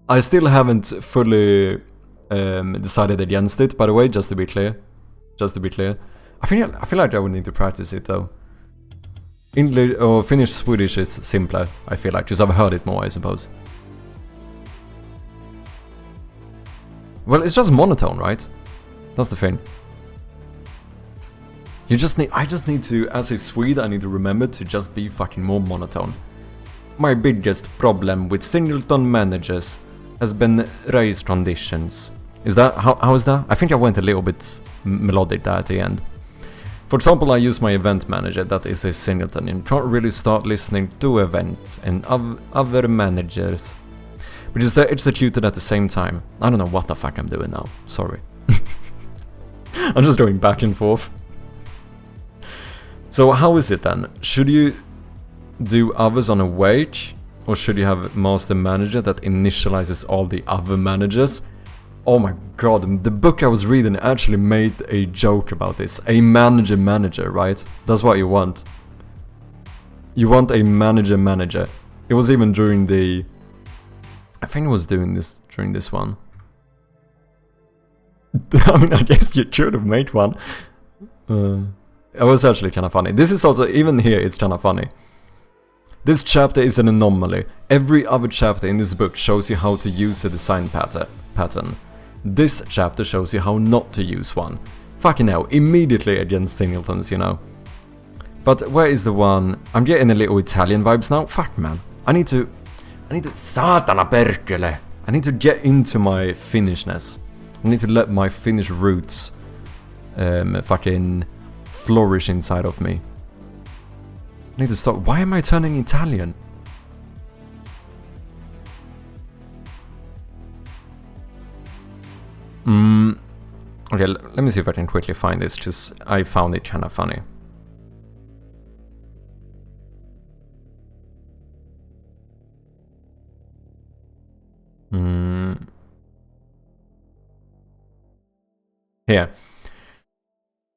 I still haven't fully decided against it, by the way, just to be clear. I feel like I would need to practice it though. English or Finnish Swedish is simpler, I feel like, because I've heard it more, I suppose. Well, it's just monotone, right? That's the thing. I just need to, as a Swede, I need to remember to just be fucking more monotone. My biggest problem with singleton managers has been race conditions. Is that, how is that? I think I went a little bit melodic there at the end. For example, I use my event manager that is a singleton and can't really start listening to events and other managers, because they're executed at the same time. I don't know what the fuck I'm doing now, sorry. I'm just going back and forth. So how is it then? Should you do others on a wait, or should you have master manager that initializes all the other managers? Oh my god, the book I was reading actually made a joke about this. A manager, right? That's what you want. You want a manager. It was even during the... I think it was doing this during this one. I mean, I guess you should have made one. It was actually kind of funny. This is also, even here, it's kind of funny. This chapter is an anomaly. Every other chapter in this book shows you how to use a design pattern. This chapter shows you how not to use one. Fucking hell, immediately against singletons, you know. But where is the one? I'm getting a little Italian vibes now. Fuck, man. I need to... Satana perkele! I need to get into my Finnishness. I need to let my Finnish roots fucking flourish inside of me. I need to stop. Why am I turning Italian? Okay, let me see if I can quickly find this, because I found it kind of funny. Here.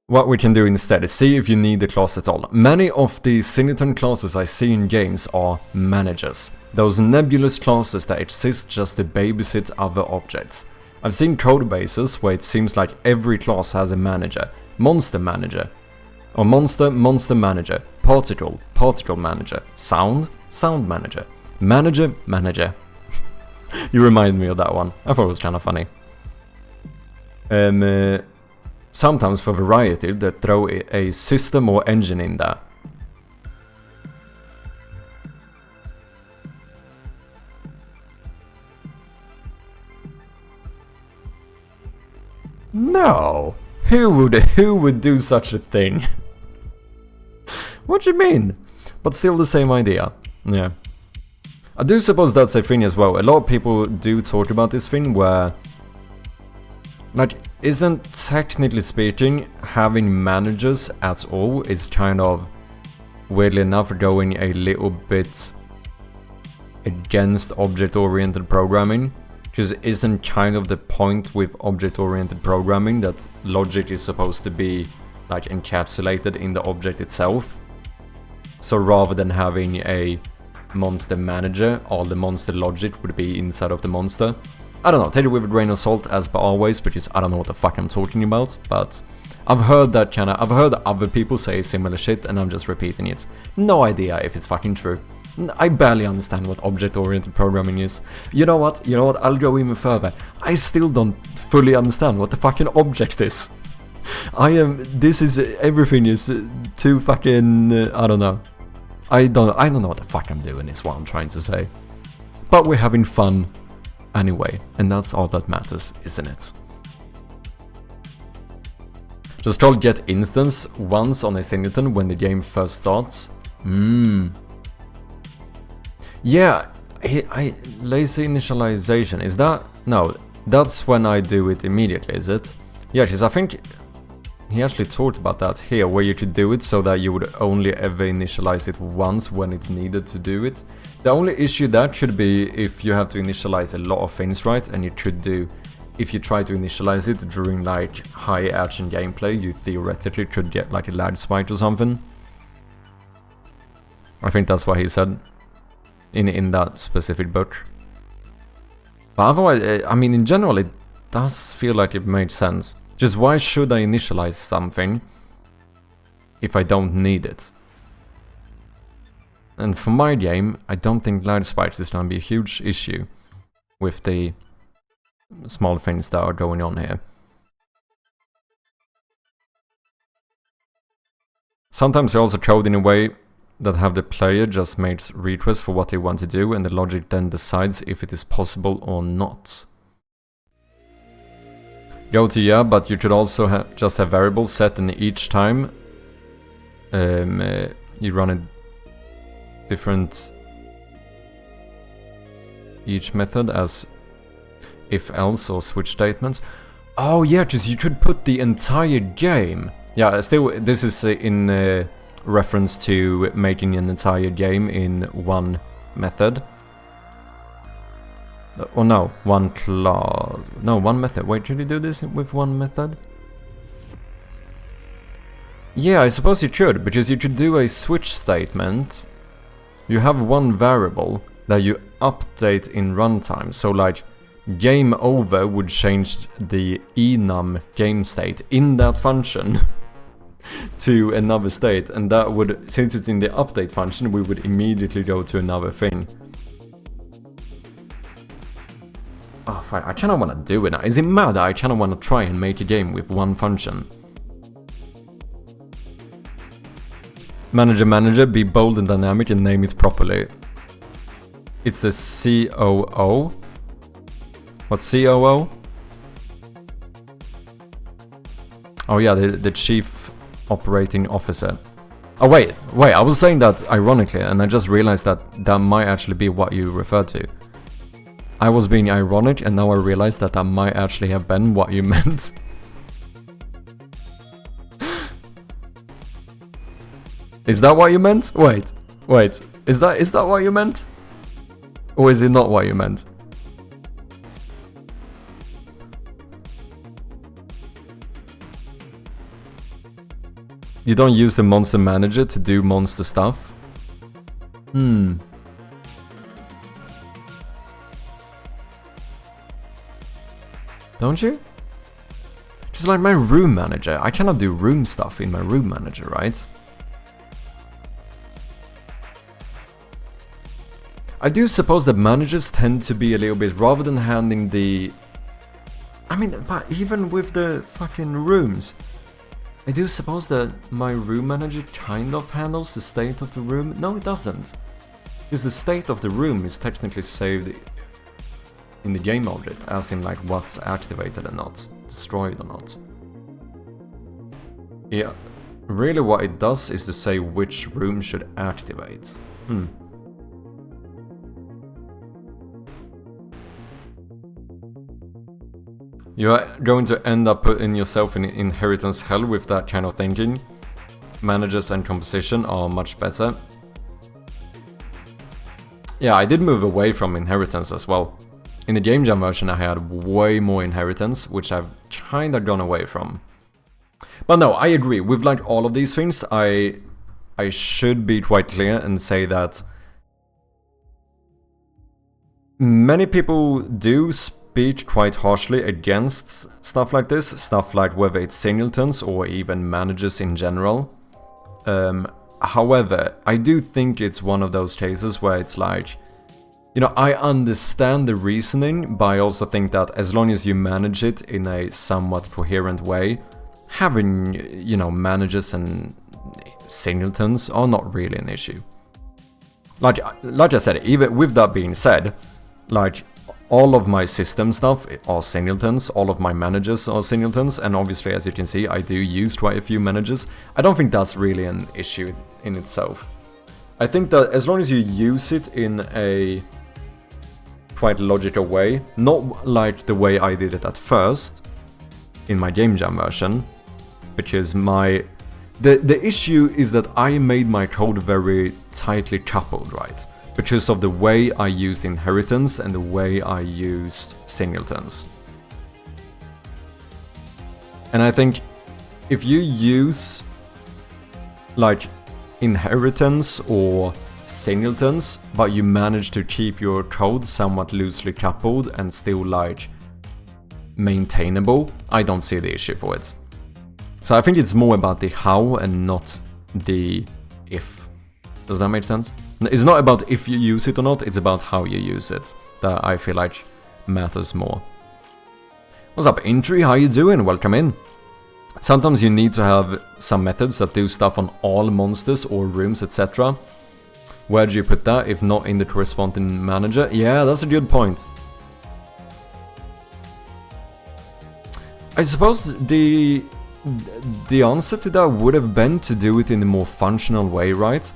What we can do instead is see if you need the class at all. Many of the singleton classes I see in games are managers. Those nebulous classes that exist just to babysit other objects. I've seen code bases where it seems like every class has a manager. Monster manager. Or monster manager. Particle manager. Sound manager. Manager. You remind me of that one. I thought it was kind of funny. Sometimes for variety, they throw a system or engine in there. No! Who would do such a thing? What do you mean? But still the same idea. Yeah. I do suppose that's a thing as well. A lot of people do talk about this thing where, like, isn't technically speaking having managers at all is kind of, weirdly enough, going a little bit against object-oriented programming. Because isn't kind of the point with object-oriented programming that logic is supposed to be like encapsulated in the object itself? So rather than having a monster manager, all the monster logic would be inside of the monster. I don't know, take it with a grain of salt as per always, because I don't know what the fuck I'm talking about, but I've heard other people say similar shit and I'm just repeating it. No idea if it's fucking true. I barely understand what object-oriented programming is. You know what? I'll go even further. I still don't fully understand what the fucking object is. Everything is too fucking, I don't know. I don't know what the fuck I'm doing is what I'm trying to say. But we're having fun anyway, and that's all that matters, isn't it? Just call get instance once on a singleton when the game first starts. Yeah, lazy initialization, is that? No, that's when I do it immediately, is it? Yeah, because I think he actually talked about that here, where you could do it so that you would only ever initialize it once when it's needed to do it. The only issue that should be if you have to initialize a lot of things, right? And you could do, if you try to initialize it during like high action gameplay, you theoretically could get like a lag spike or something. I think that's what he said. In that specific book. But otherwise, I mean, in general, it does feel like it made sense. Just why should I initialize something if I don't need it? And for my game, I don't think lag spikes is going to be a huge issue with the small things that are going on here. Sometimes they also code in a way that have the player just makes requests for what they want to do and the logic then decides if it is possible or not. Go to yeah, but you could also just have variables set and each time you run a different each method as if else or switch statements. Oh yeah, because you could put the entire game. Yeah, still this is in reference to making an entire game in one method. Oh no, one class. No, one method. Wait, should you do this with one method? Yeah, I suppose you could, because you could do a switch statement. You have one variable that you update in runtime. So like, game over would change the enum game state in that function to another state, and that would, since it's in the update function, we would immediately go to another thing. Oh fine, I kinda wanna do it now. Is it mad that I kinda wanna try and make a game with one function? Manager, be bold and dynamic and name it properly. It's the COO. What's COO? Oh yeah, the Chief Operating Officer. Oh wait, I was saying that ironically, and I just realized that that might actually be what you referred to. I was being ironic, and now I realized that that might actually have been what you meant. Is that what you meant? Wait, is that what you meant? Or is it not what you meant? You don't use the monster manager to do monster stuff? Don't you? Just like my room manager. I cannot do room stuff in my room manager, right? I do suppose that managers tend to be a little bit, rather than handing the... I mean, but even with the fucking rooms, I do suppose that my room manager kind of handles the state of the room. No, it doesn't. Because the state of the room is technically saved in the game object, as in like what's activated and not, destroyed or not. Yeah, really what it does is to say which room should activate. You are going to end up putting yourself in inheritance hell with that kind of thinking. Managers and composition are much better. Yeah, I did move away from inheritance as well. In the game jam version I had way more inheritance, which I've kinda gone away from. But no, I agree, with like all of these things, I should be quite clear and say that many people do speak quite harshly against stuff like this, stuff like whether it's singletons or even managers in general. However, I do think it's one of those cases where it's like, you know, I understand the reasoning, but I also think that as long as you manage it in a somewhat coherent way, having, you know, managers and singletons are not really an issue. Like I said, even with that being said, like, all of my system stuff are singletons, all of my managers are singletons, and obviously, as you can see, I do use quite a few managers. I don't think that's really an issue in itself. I think that as long as you use it in a quite logical way, not like the way I did it at first, in my game jam version, because the issue is that I made my code very tightly coupled, right? Because of the way I used inheritance and the way I used singletons. And I think if you use like inheritance or singletons, but you manage to keep your code somewhat loosely coupled and still like maintainable, I don't see the issue for it. So I think it's more about the how and not the if. Does that make sense? It's not about if you use it or not, it's about how you use it that I feel like matters more. What's up, Intri? How you doing? Welcome in. Sometimes you need to have some methods that do stuff on all monsters or rooms, etc. Where do you put that if not in the corresponding manager? Yeah, that's a good point. I suppose the answer to that would have been to do it in a more functional way, right?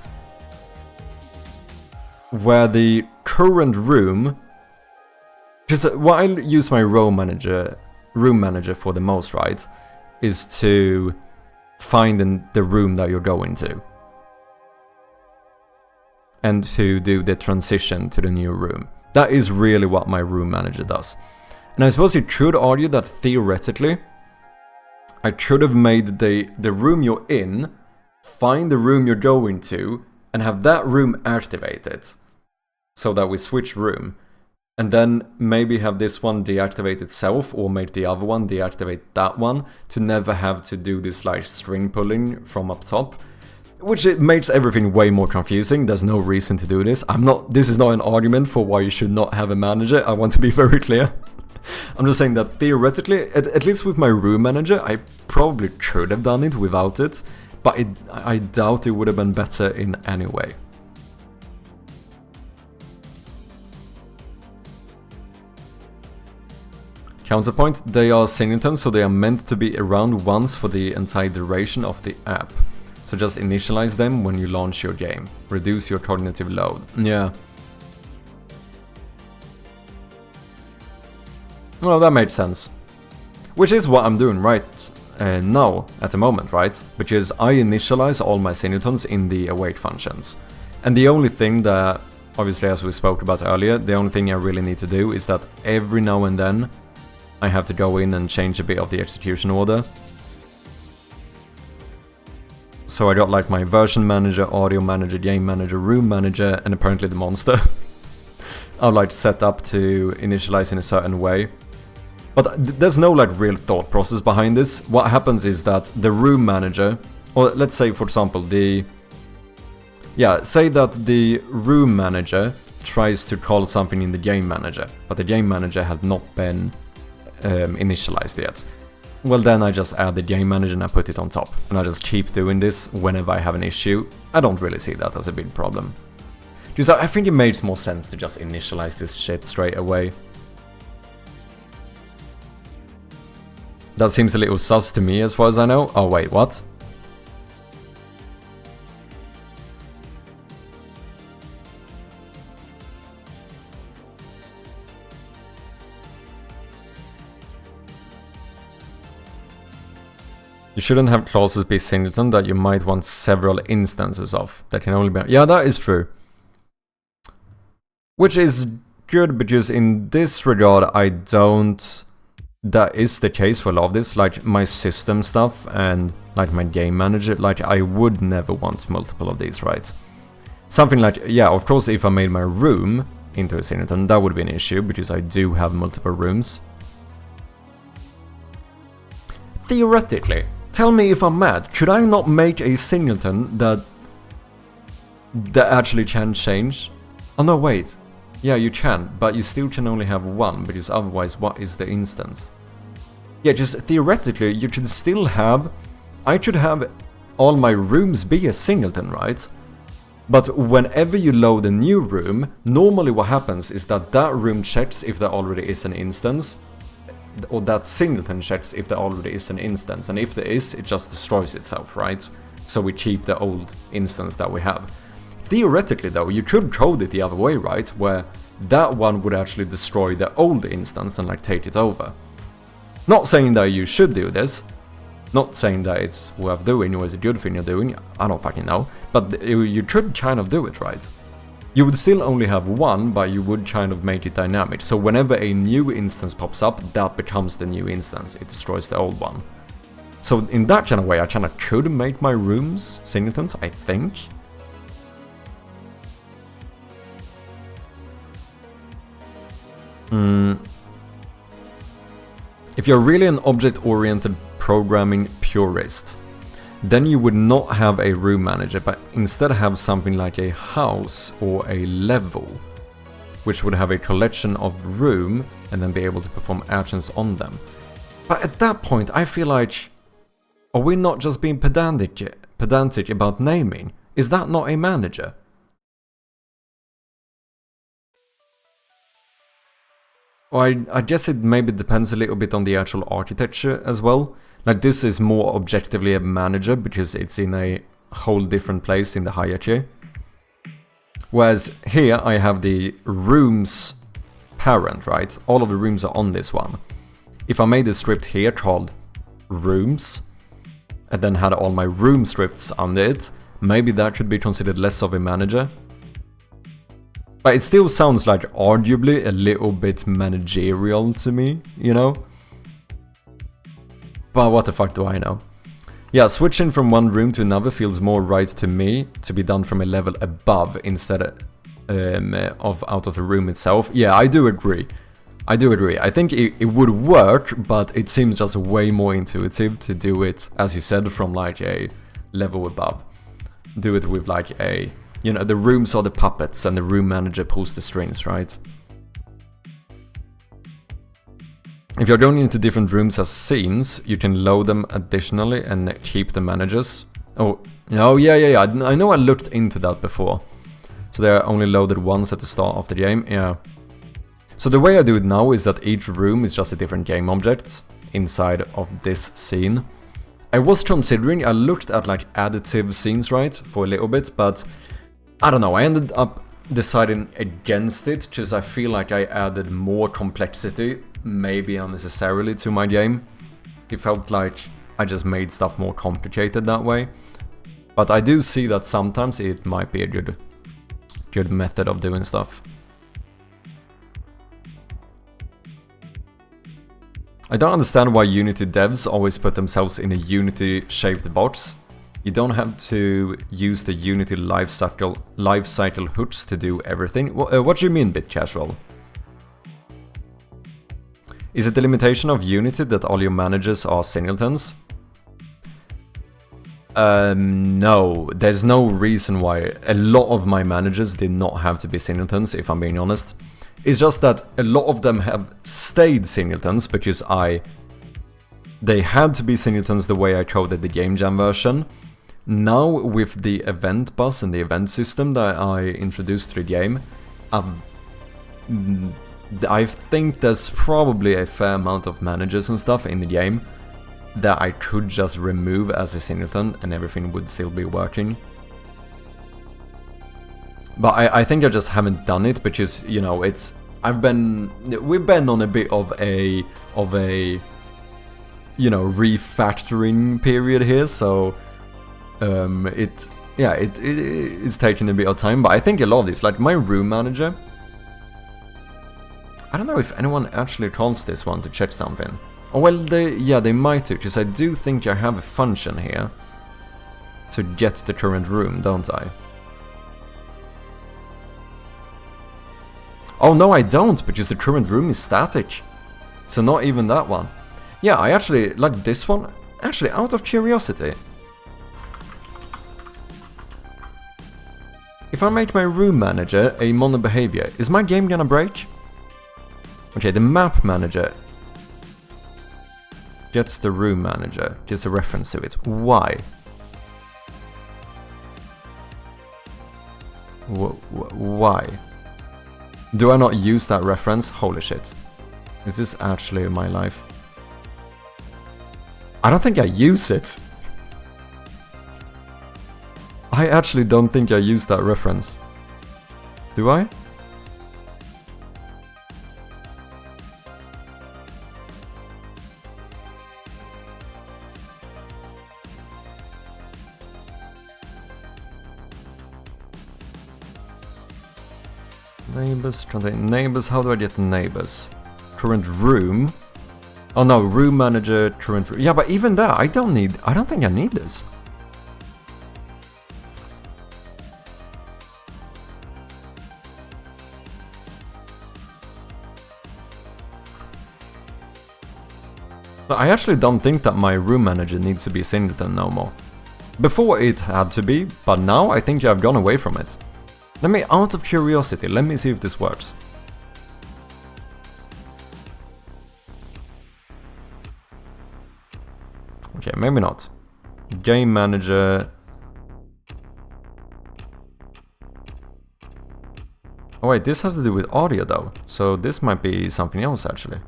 Where the current room, because what I use my room manager for the most, right, is to find the room that you're going to, and to do the transition to the new room. That is really what my room manager does. And I suppose you could argue that theoretically, I could have made the room you're in, find the room you're going to, and have that room activated, so that we switch room, and then maybe have this one deactivate itself, or make the other one deactivate that one, to never have to do this like string pulling from up top, which it makes everything way more confusing. There's no reason to do this. This is not an argument for why you should not have a manager, I want to be very clear. I'm just saying that theoretically, at least with my room manager, I probably could have done it without it, but I doubt it would have been better in any way. Counterpoint, they are singletons, so they are meant to be around once for the entire duration of the app. So just initialize them when you launch your game. Reduce your cognitive load. Yeah. Well, that makes sense. Which is what I'm doing right now, at the moment, right? Because I initialize all my singletons in the await functions. And the only thing that, obviously as we spoke about earlier, the only thing I really need to do is that every now and then I have to go in and change a bit of the execution order. So I got like my version manager, audio manager, game manager, room manager, and apparently the monster. I'd like set up to initialize in a certain way. But there's no like real thought process behind this. What happens is that the room manager, or let's say for example say that the room manager tries to call something in the game manager, but the game manager had not been initialized yet. Well, then I just add the game manager and I put it on top, and I just keep doing this whenever I have an issue. I don't really see that as a big problem. Because I think it makes more sense to just initialize this shit straight away. That seems a little sus to me as far as I know. Oh wait, what? You shouldn't have clauses be singleton that you might want several instances of. That can only be... Yeah, that is true. Which is good, because in this regard I don't... That is the case for a lot of this, like my system stuff and like my game manager, like I would never want multiple of these, right? Something like, yeah, of course if I made my room into a singleton, that would be an issue, because I do have multiple rooms. Theoretically, tell me if I'm mad, could I not make a singleton that actually can change? Oh no, wait. Yeah, you can, but you still can only have one, because otherwise what is the instance? Yeah, just theoretically, you could still have... I could have all my rooms be a singleton, right? But whenever you load a new room, normally what happens is that that room checks if there already is an instance, or that singleton checks if there already is an instance, and if there is, it just destroys itself, right? So we keep the old instance that we have. Theoretically though, you could code it the other way, right? Where that one would actually destroy the old instance and like take it over. Not saying that you should do this. Not saying that it's worth doing or is a good thing you're doing. I don't fucking know. But you could kind of do it, right? You would still only have one, but you would kind of make it dynamic. So whenever a new instance pops up, that becomes the new instance. It destroys the old one. So in that kind of way, I kind of could make my rooms singletons, I think. If you're really an object-oriented programming purist, then you would not have a room manager, but instead have something like a house or a level, which would have a collection of room and then be able to perform actions on them. But at that point, I feel like, are we not just being pedantic about naming? Is that not a manager? Well, I guess it maybe depends a little bit on the actual architecture as well. Like this is more objectively a manager because it's in a whole different place in the hierarchy. Whereas here I have the rooms parent, right? All of the rooms are on this one. If I made a script here called rooms and then had all my room scripts under it, maybe that could be considered less of a manager. But it still sounds like arguably a little bit managerial to me, you know? But what the fuck do I know? Yeah, switching from one room to another feels more right to me to be done from a level above instead of out of the room itself. Yeah, I do agree. I do agree. I think it would work, but it seems just way more intuitive to do it, as you said, from like a level above. Do it with like a... You know, the rooms are the puppets and the room manager pulls the strings, right? If you're going into different rooms as scenes, you can load them additionally and keep the managers. Oh, yeah. I know I looked into that before. So they're only loaded once at the start of the game, yeah. So the way I do it now is that each room is just a different game object inside of this scene. I was considering, I looked at like additive scenes, right, for a little bit, but I don't know, I ended up deciding against it because I feel like I added more complexity, maybe unnecessarily, to my game. It felt like I just made stuff more complicated that way. But I do see that sometimes it might be a good method of doing stuff. I don't understand why Unity devs always put themselves in a Unity-shaped box. You don't have to use the Unity lifecycle hooks to do everything. What do you mean, bit casual? Is it the limitation of Unity that all your managers are singletons? No, there's no reason why. A lot of my managers did not have to be singletons, if I'm being honest. It's just that a lot of them have stayed singletons because they had to be singletons the way I coded the game jam version. Now with the event bus and the event system that I introduced to the game, I think there's probably a fair amount of managers and stuff in the game that I could just remove as a singleton and everything would still be working. But I think I just haven't done it because, you know, we've been on a bit of a you know, refactoring period here, so it is taking a bit of time. But I think a lot of this, like my room manager, I don't know if anyone actually calls this one to check something. Oh well, they might do, because I do think I have a function here to get the current room, don't I? Oh no, I don't, because the current room is static. So not even that one. Yeah, I actually like this one. Actually, out of curiosity, if I make my room manager a mono behavior, is my game gonna break? Okay, the map manager gets the room manager, gets a reference to it. Why? Why? Do I not use that reference? Holy shit. Is this actually my life? I don't think I use it. I actually don't think I use that reference. Do I? Neighbors, contain neighbors, how do I get the neighbors? Current room? Oh no, room manager, current room. Yeah, but even that, I don't think I need this. But I actually don't think that my room manager needs to be singleton no more. Before it had to be, but now I think I've gone away from it. Let me, out of curiosity, let me see if this works. Okay, maybe not. Game manager. Oh wait, this has to do with audio though, so this might be something else actually.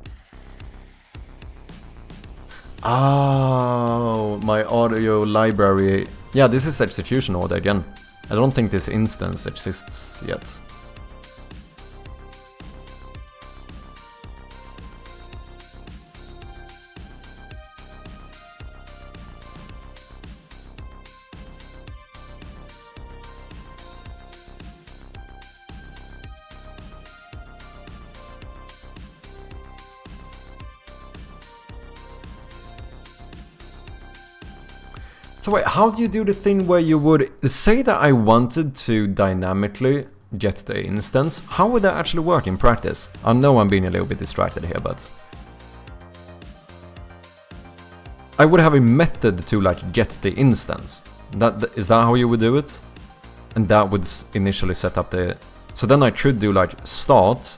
Oh, my audio library. Yeah, this is execution order again. I don't think this instance exists yet. So wait, how do you do the thing where you would say that I wanted to dynamically get the instance? How would that actually work in practice? I know I'm being a little bit distracted here, but I would have a method to like get the instance. Is that how you would do it? And that would initially set up the... So then I could do like start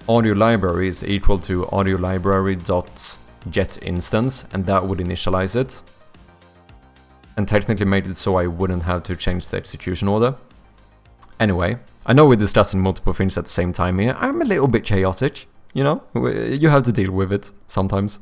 audio library is equal to audio library dot get instance, and that would initialize it. And technically made it so I wouldn't have to change the execution order. Anyway, I know we're discussing multiple things at the same time here. I'm a little bit chaotic, you know? You have to deal with it sometimes.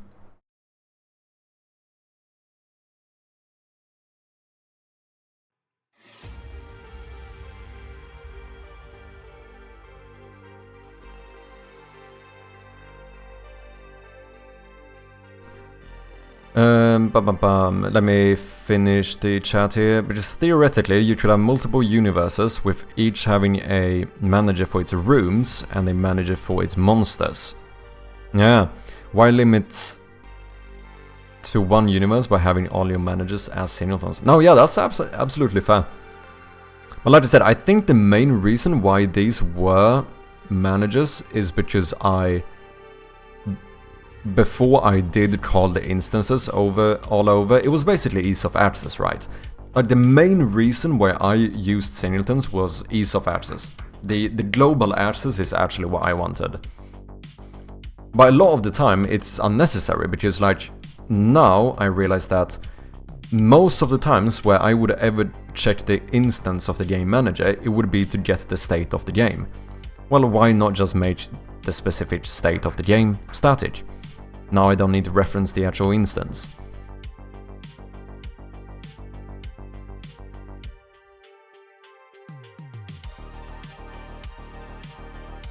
Let me finish the chat here, because theoretically you could have multiple universes with each having a manager for its rooms and a manager for its monsters. Yeah, why limit to one universe by having all your managers as singletons? No, yeah, that's absolutely fair. But like I said, I think the main reason why these were managers is because I before I did call the instances all over, it was basically ease of access, right? Like the main reason why I used singletons was ease of access. The global access is actually what I wanted. But a lot of the time it's unnecessary, because like now I realize that most of the times where I would ever check the instance of the game manager, it would be to get the state of the game. Well, why not just make the specific state of the game static? Now I don't need to reference the actual instance.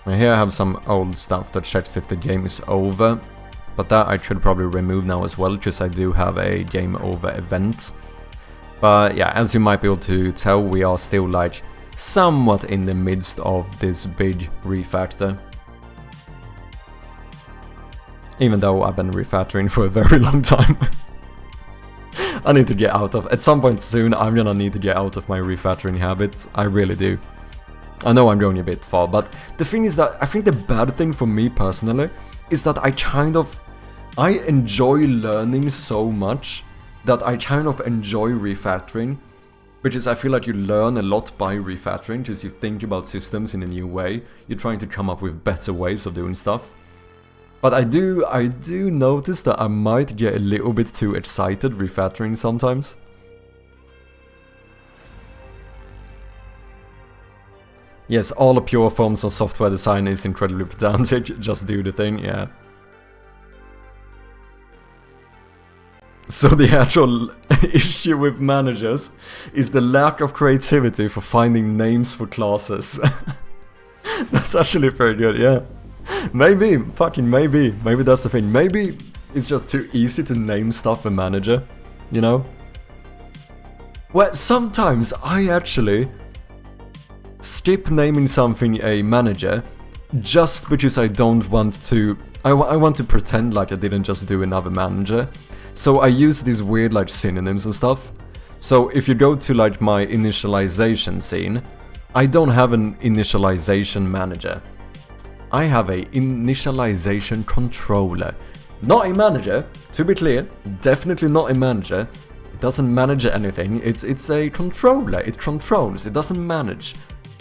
And here I have some old stuff that checks if the game is over, but that I should probably remove now as well, because I do have a game over event. But yeah, as you might be able to tell, we are still like somewhat in the midst of this big refactor. Even though I've been refactoring for a very long time. I need to get out of... At some point soon, I'm gonna need to get out of my refactoring habit. I really do. I know I'm going a bit far, but the thing is that I think the bad thing for me personally is that I enjoy learning so much that I kind of enjoy refactoring, because I feel like you learn a lot by refactoring, because you think about systems in a new way. You're trying to come up with better ways of doing stuff. But I do notice that I might get a little bit too excited refactoring sometimes. Yes, all pure forms of software design is incredibly pedantic, just do the thing, yeah. So the actual issue with managers is the lack of creativity for finding names for classes. That's actually very good, yeah. Maybe, fucking maybe that's the thing. Maybe it's just too easy to name stuff a manager, you know? Well, sometimes I actually skip naming something a manager just because I don't want to... I want to pretend like I didn't just do another manager. So I use these weird like synonyms and stuff. So if you go to like my initialization scene, I don't have an initialization manager. I have a initialization controller. Not a manager, to be clear, definitely not a manager. It doesn't manage anything, it's a controller, it controls, it doesn't manage.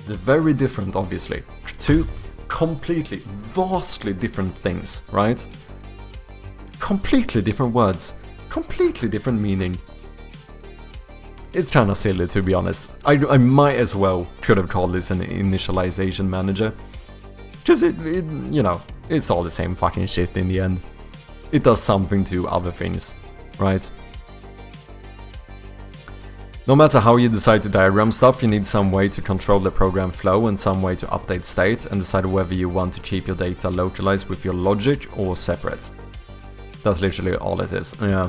They're very different, obviously. Two completely, vastly different things, right? Completely different words, completely different meaning. It's kinda silly, to be honest. I might as well could have called this an initialization manager. Because it, you know, it's all the same fucking shit in the end. It does something to other things, right? No matter how you decide to diagram stuff, you need some way to control the program flow and some way to update state and decide whether you want to keep your data localized with your logic or separate. That's literally all it is, yeah.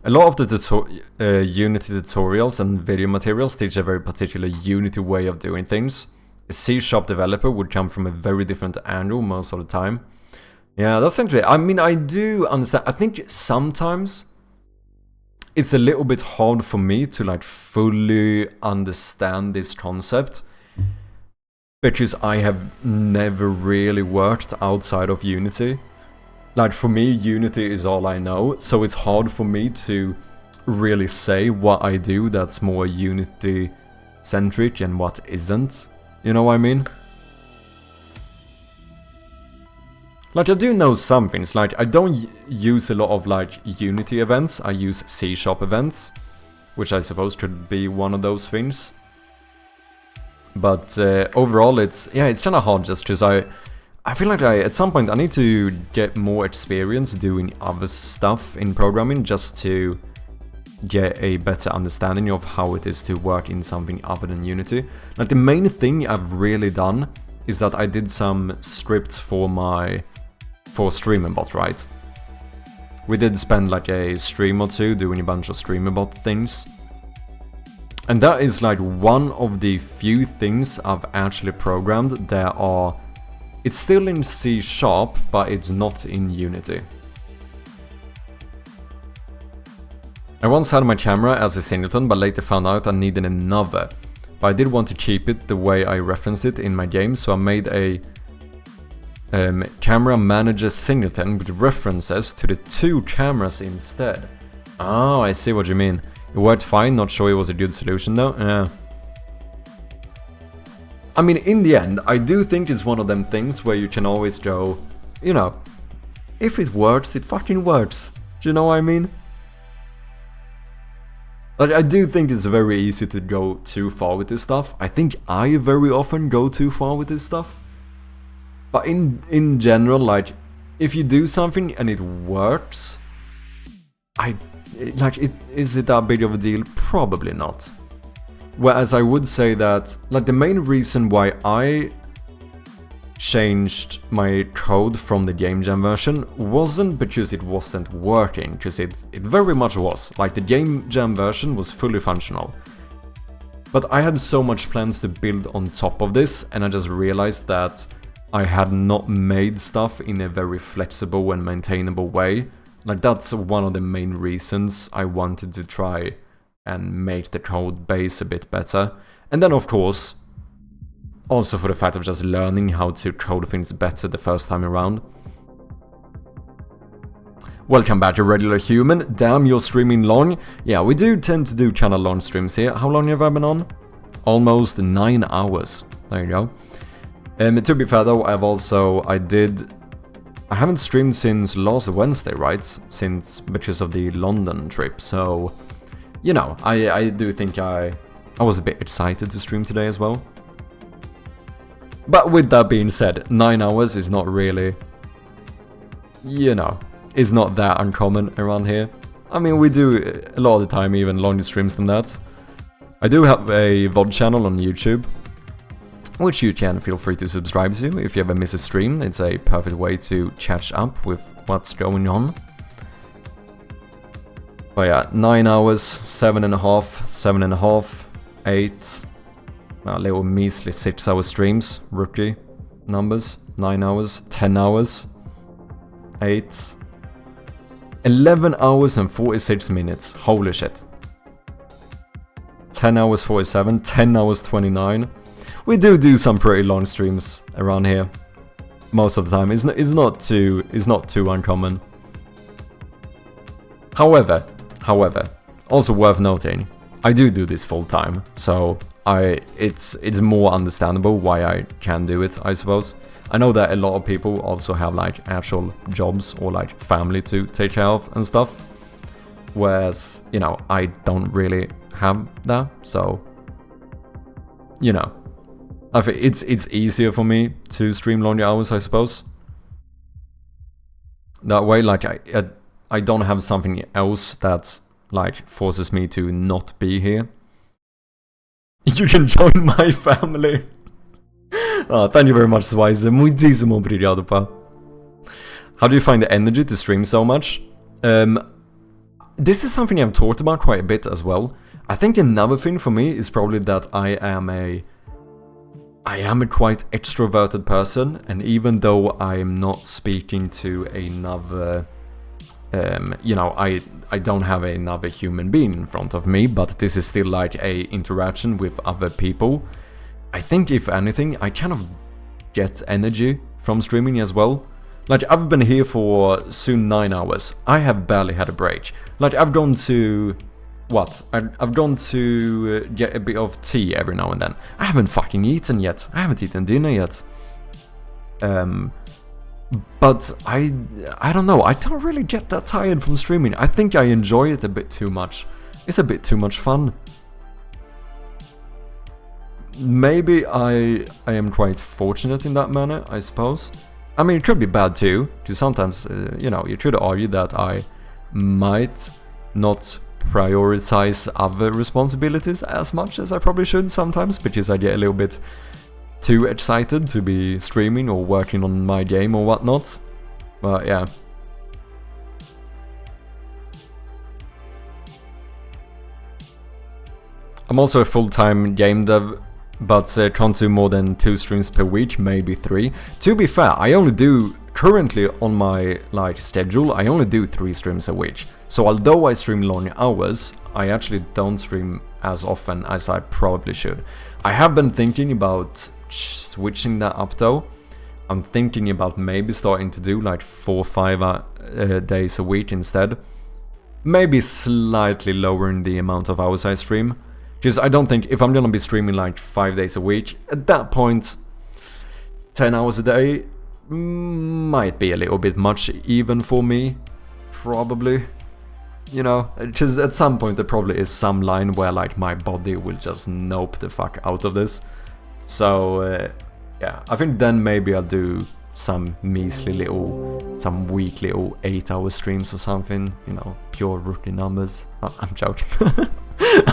A lot of the Unity tutorials and video materials teach a very particular Unity way of doing things. A C# developer would come from a very different angle most of the time. Yeah, that's interesting. I mean, I do understand. I think sometimes it's a little bit hard for me to like fully understand this concept, because I have never really worked outside of Unity. Like for me, Unity is all I know, so it's hard for me to really say what I do that's more Unity centric and what isn't. You know what I mean? Like I do know some things, like I don't use a lot of like Unity events, I use C# events, which I suppose could be one of those things. But overall it's kind of hard just because I feel like at some point I need to get more experience doing other stuff in programming just to get a better understanding of how it is to work in something other than Unity. Like the main thing I've really done is that I did some scripts for StreamerBot, right? We did spend like a stream or two doing a bunch of StreamerBot things. And that is like one of the few things I've actually programmed that are... It's still in C#, but it's not in Unity. I once had my camera as a singleton, but later found out I needed another. But I did want to keep it the way I referenced it in my game, so I made a Camera manager singleton with references to the 2 cameras instead. Oh, I see what you mean. It worked fine, not sure it was a good solution though. Yeah. I mean, in the end, I do think it's one of them things where you can always go, you know, if it works, it fucking works. Do you know what I mean? Like, I do think it's very easy to go too far with this stuff. I think I very often go too far with this stuff. But in general, like, if you do something and it works, is it that big of a deal? Probably not. Whereas I would say that, like, the main reason why I changed my code from the game jam version wasn't because it wasn't working, because it very much was. Like, the game jam version was fully functional. But I had so much plans to build on top of this, and I just realized that I had not made stuff in a very flexible and maintainable way. Like, that's one of the main reasons I wanted to try and make the code base a bit better. And then, of course, also for the fact of just learning how to code things better the first time around. Welcome back, you regular human. Damn, you're streaming long. Yeah, we do tend to do kind of long streams here. How long have I been on? Almost 9 hours. There you go. To be fair though, I haven't streamed since last Wednesday, right? Because of the London trip, so, you know, I do think I was a bit excited to stream today as well. But with that being said, 9 hours is not really, you know, it's not that uncommon around here. I mean, we do a lot of the time even longer streams than that. I do have a VOD channel on YouTube, which you can feel free to subscribe to if you ever miss a stream. It's a perfect way to catch up with what's going on. But yeah, 9 hours, 7.5, 7.5, 8, a little measly 6 hour streams, rookie numbers, 9 hours, 10 hours, 8, 11 hours and 46 minutes, holy shit. 10 hours 47, 10 hours 29. We do some pretty long streams around here. Most of the time. It's not too uncommon. However, also worth noting, I do this full time, so it's more understandable why I can do it, I suppose. I know that a lot of people also have like actual jobs or like family to take care of and stuff, whereas, you know, I don't really have that, so, you know, I think it's easier for me to stream longer hours, I suppose. That way, like, I don't have something else that, like, forces me to not be here. You can join my family. Thank you very much, Swize. Muitíssimo obrigado, pá. How do you find the energy to stream so much? This is something I've talked about quite a bit as well. I think another thing for me is probably that I am a quite extroverted person, and even though I'm not speaking to another, you know, I don't have another human being in front of me, but this is still like a interaction with other people. I think if anything, I kind of get energy from streaming as well. Like, I've been here for soon 9 hours. I have barely had a break. Like, I've gone to... What? I've gone to get a bit of tea every now and then. I haven't fucking eaten yet. I haven't eaten dinner yet. But I don't know. I don't really get that tired from streaming. I think I enjoy it a bit too much. It's a bit too much fun. Maybe I am quite fortunate in that manner, I suppose. I mean, it could be bad too, because sometimes, you know, you could argue that I might not prioritize other responsibilities as much as I probably should sometimes, because I get a little bit too excited to be streaming or working on my game or whatnot. But yeah. I'm also a full-time game dev, but can't do more than 2 streams per week, maybe 3. To be fair, I only do, currently on my like schedule, I only do 3 streams a week. So although I stream long hours, I actually don't stream as often as I probably should. I have been thinking about switching that up though. I'm thinking about maybe starting to do like 4 or 5 days a week instead. Maybe slightly lowering the amount of hours I stream. Because I don't think, if I'm gonna be streaming like 5 days a week, at that point, 10 hours a day might be a little bit much even for me. Probably. You know, because at some point there probably is some line where like my body will just nope the fuck out of this. So, yeah, I think then maybe I'll do some measly little, some weekly or 8-hour streams or something, you know, pure rookie numbers. I'm joking.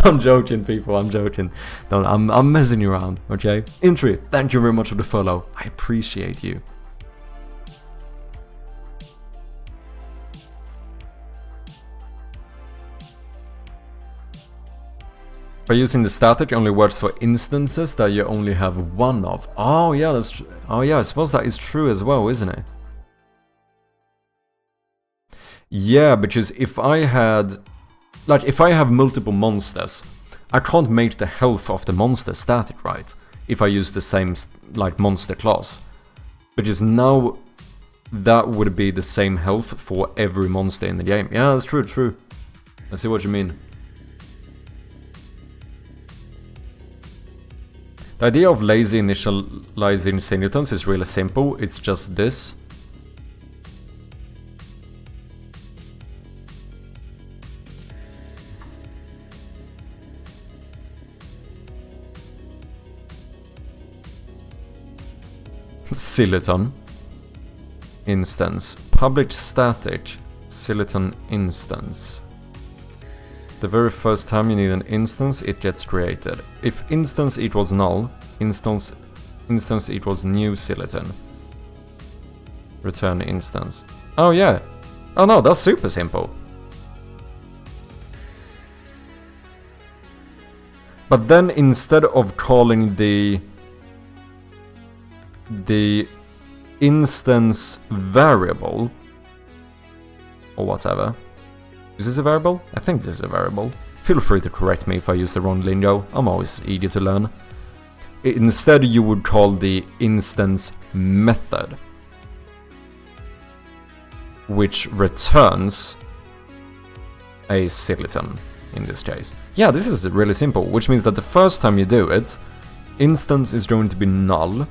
I'm joking, people, I'm joking. No, I'm messing you around, okay? Intri, thank you very much for the follow. I appreciate you. By using the static, only works for instances that you only have one of. Oh yeah, that's oh yeah, I suppose that is true as well, isn't it? Yeah, because if I had, like, if I have multiple monsters, I can't make the health of the monster static, right? If I use the same, like, monster class. Because now that would be the same health for every monster in the game. Yeah, that's true, true. I see what you mean. The idea of lazy initializing singletons is really simple, it's just this. Singleton instance. Public static singleton instance. The very first time you need an instance, it gets created. If instance equals null, instance equals new singleton. Return instance. Oh yeah. Oh no, that's super simple. But then instead of calling the instance variable or whatever. Is this a variable? I think this is a variable. Feel free to correct me if I use the wrong lingo. I'm always eager to learn. Instead, you would call the instance method, which returns a singleton in this case. Yeah, this is really simple, which means that the first time you do it, instance is going to be null,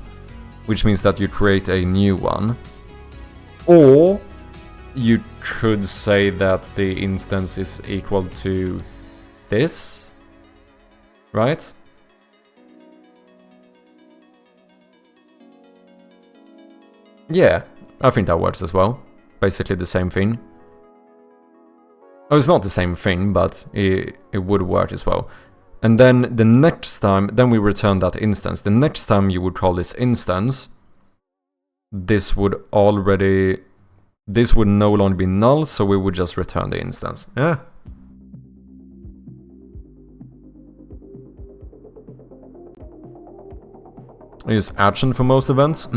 which means that you create a new one. Or you could say that the instance is equal to this, right? Yeah, I think that works as well. Basically the same thing. Oh, it's not the same thing, but it would work as well. And then the next time, then we return that instance. The next time you would call this instance, this would no longer be null, so we would just return the instance. Yeah. I use action for most events.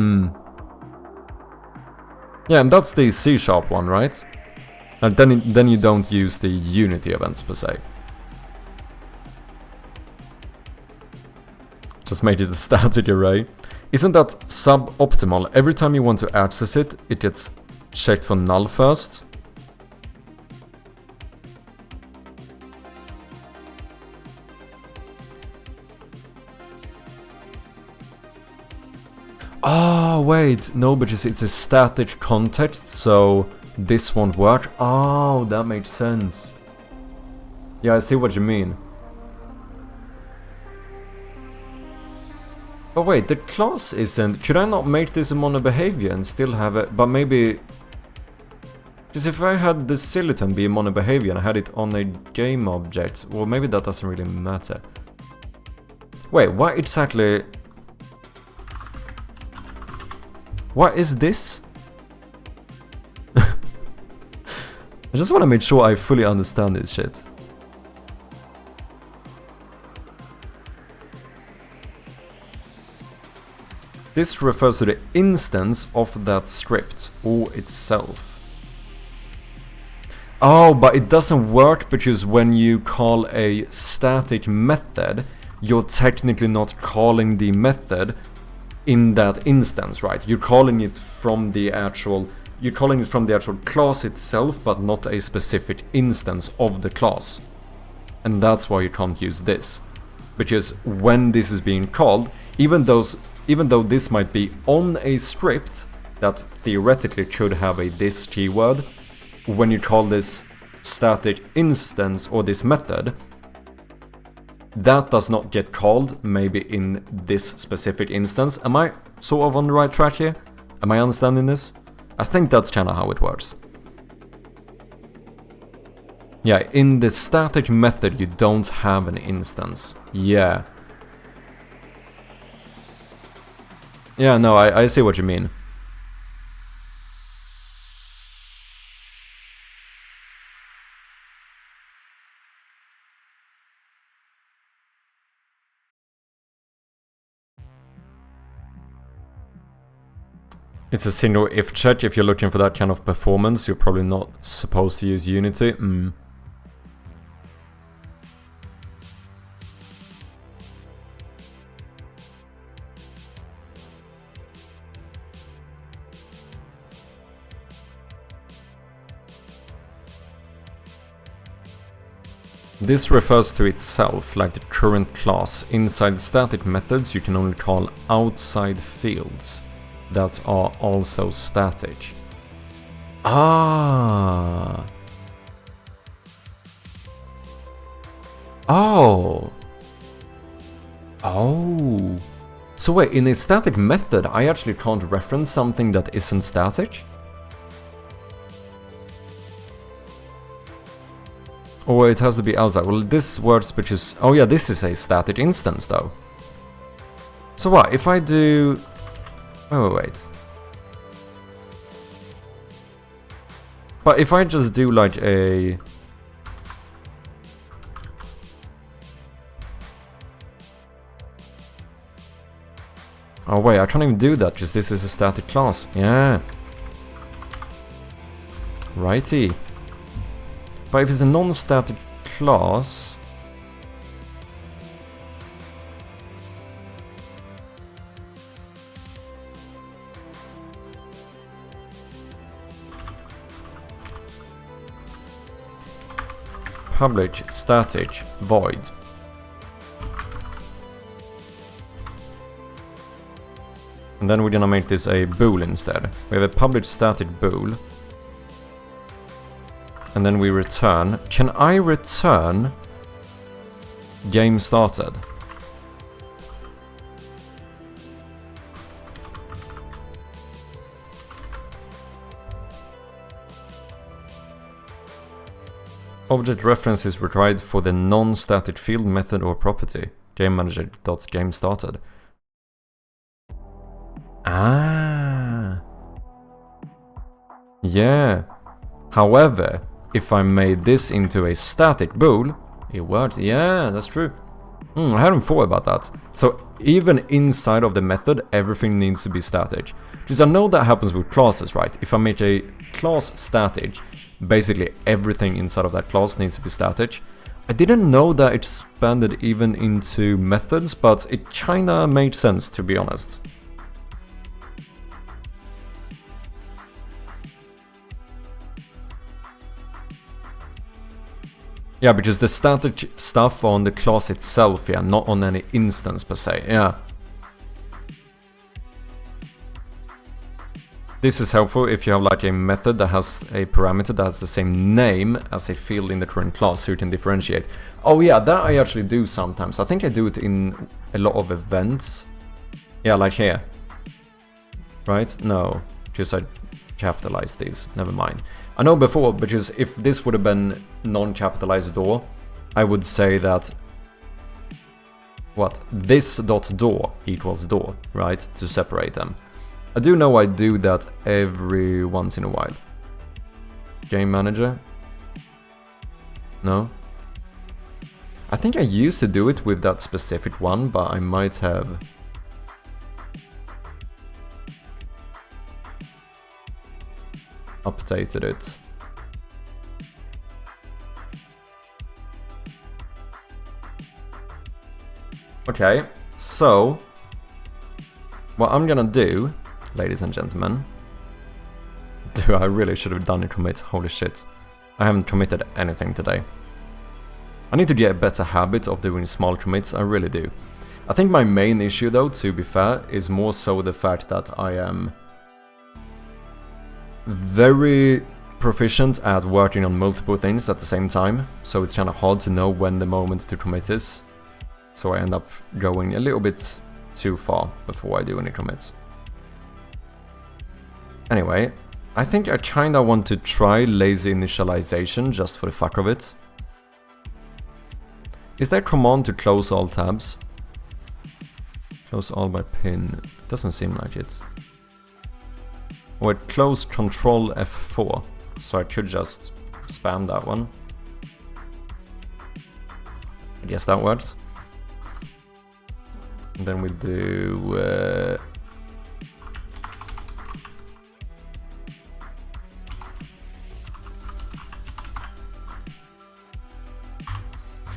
Yeah, and that's the C# one, right? And then you don't use the Unity events per se. Just made it a static array. Isn't that suboptimal? Every time you want to access it, it gets checked for null first. Oh, wait. No, because it's a static context, so this won't work. Oh, that makes sense. Yeah, I see what you mean. But wait, the class isn't... Could I not make this a mono behavior and still have it... But maybe... Because if I had the singleton be a mono behavior and I had it on a game object, well, maybe that doesn't really matter. Wait, what exactly... What is this? I just want to make sure I fully understand this shit. This refers to the instance of that script, or itself. Oh, but it doesn't work because when you call a static method, you're technically not calling the method, in that instance, right? You're calling it from the actual class itself, but not a specific instance of the class. And that's why you can't use this. Because when this is being called, even though this might be on a script that theoretically could have a this keyword, when you call this static instance or this method, that does not get called maybe in this specific instance. Am I sort of on the right track here? Am I understanding this? I think that's kind of how it works. Yeah, in the static method you don't have an instance. Yeah. Yeah, no, I see what you mean. It's a single if check. If you're looking for that kind of performance, you're probably not supposed to use Unity. This refers to itself, like the current class. Inside static methods, you can only call outside fields that are also static. Ah. Oh. Oh. So wait, in a static method, I actually can't reference something that isn't static? Or it has to be outside. Well, this works because... Oh yeah, this is a static instance though. So what, if I do... Wait. But if I just do like a... Oh wait, I can't even do that because this is a static class. Yeah. Righty. But if it's a non-static class... Public static void. And then we're gonna make this a bool instead. We have a public static bool. And then we return. Can I return game started? Object reference is required for the non-static field method or property. Game manager.game started. Ah. Yeah. However, if I made this into a static bool, it works. Yeah, that's true. I hadn't thought about that. So even inside of the method, everything needs to be static. Because I know that happens with classes, right? If I make a class static, basically everything inside of that class needs to be static. I didn't know that it expanded even into methods, but it kinda made sense, to be honest. Yeah, because the static stuff on the class itself, yeah, not on any instance per se, yeah. This is helpful if you have like a method that has a parameter that has the same name as a field in the current class, so you can differentiate. Oh yeah, that I actually do sometimes. I think I do it in a lot of events. Yeah, like here. Right? No, because I capitalized these. Never mind. I know before, because if this would have been non-capitalized door, I would say that what? This dot door equals door, right? To separate them. I do know I do that every once in a while. Game manager? No? I think I used to do it with that specific one, but I might have... updated it. Okay, so... what I'm gonna do, ladies and gentlemen... Dude, I really should have done a commit, holy shit. I haven't committed anything today. I need to get a better habit of doing small commits, I really do. I think my main issue though, to be fair, is more so the fact that I am very proficient at working on multiple things at the same time, so it's kind of hard to know when the moment to commit is. So I end up going a little bit too far before I do any commits. Anyway, I think I kinda want to try lazy initialization just for the fuck of it. Is there a command to close all tabs? Close all by pin. Doesn't seem like it. Or close Control F4. So I could just spam that one. I guess that works. And then we do...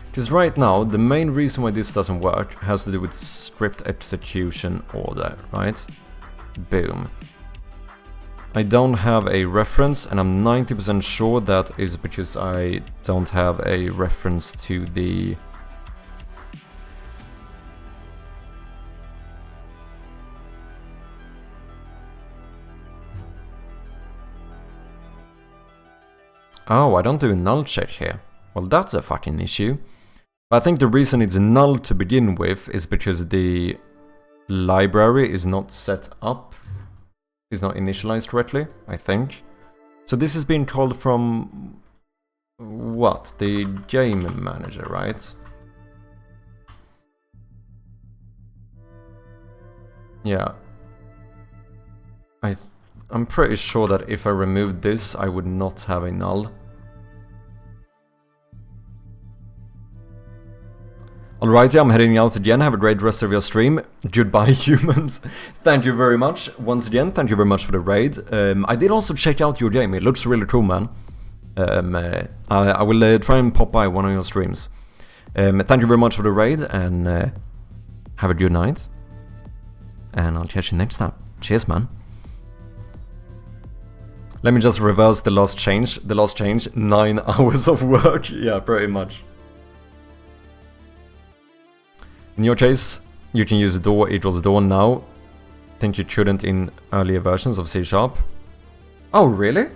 Because right now, the main reason why this doesn't work has to do with script execution order, right? Boom. I don't have a reference, and I'm 90% sure that is because I don't have a reference to the... Oh, I don't do a null check here. Well, that's a fucking issue. I think the reason it's null to begin with is because the library is not set up, is not initialized correctly, I think. So this is being called from... what? The game manager, right? Yeah. I'm pretty sure that if I removed this, I would not have a null. Alrighty, I'm heading out again. Have a great rest of your stream. Goodbye, humans. Thank you very much. Once again, thank you very much for the raid. I did also check out your game. It looks really cool, man. I will try and pop by one of your streams. Thank you very much for the raid, and have a good night. And I'll catch you next time. Cheers, man. Let me just reverse the last change. The last change, 9 hours of work. Yeah, pretty much. In your case, you can use door equals door now. Think you couldn't in earlier versions of C#. Oh, really?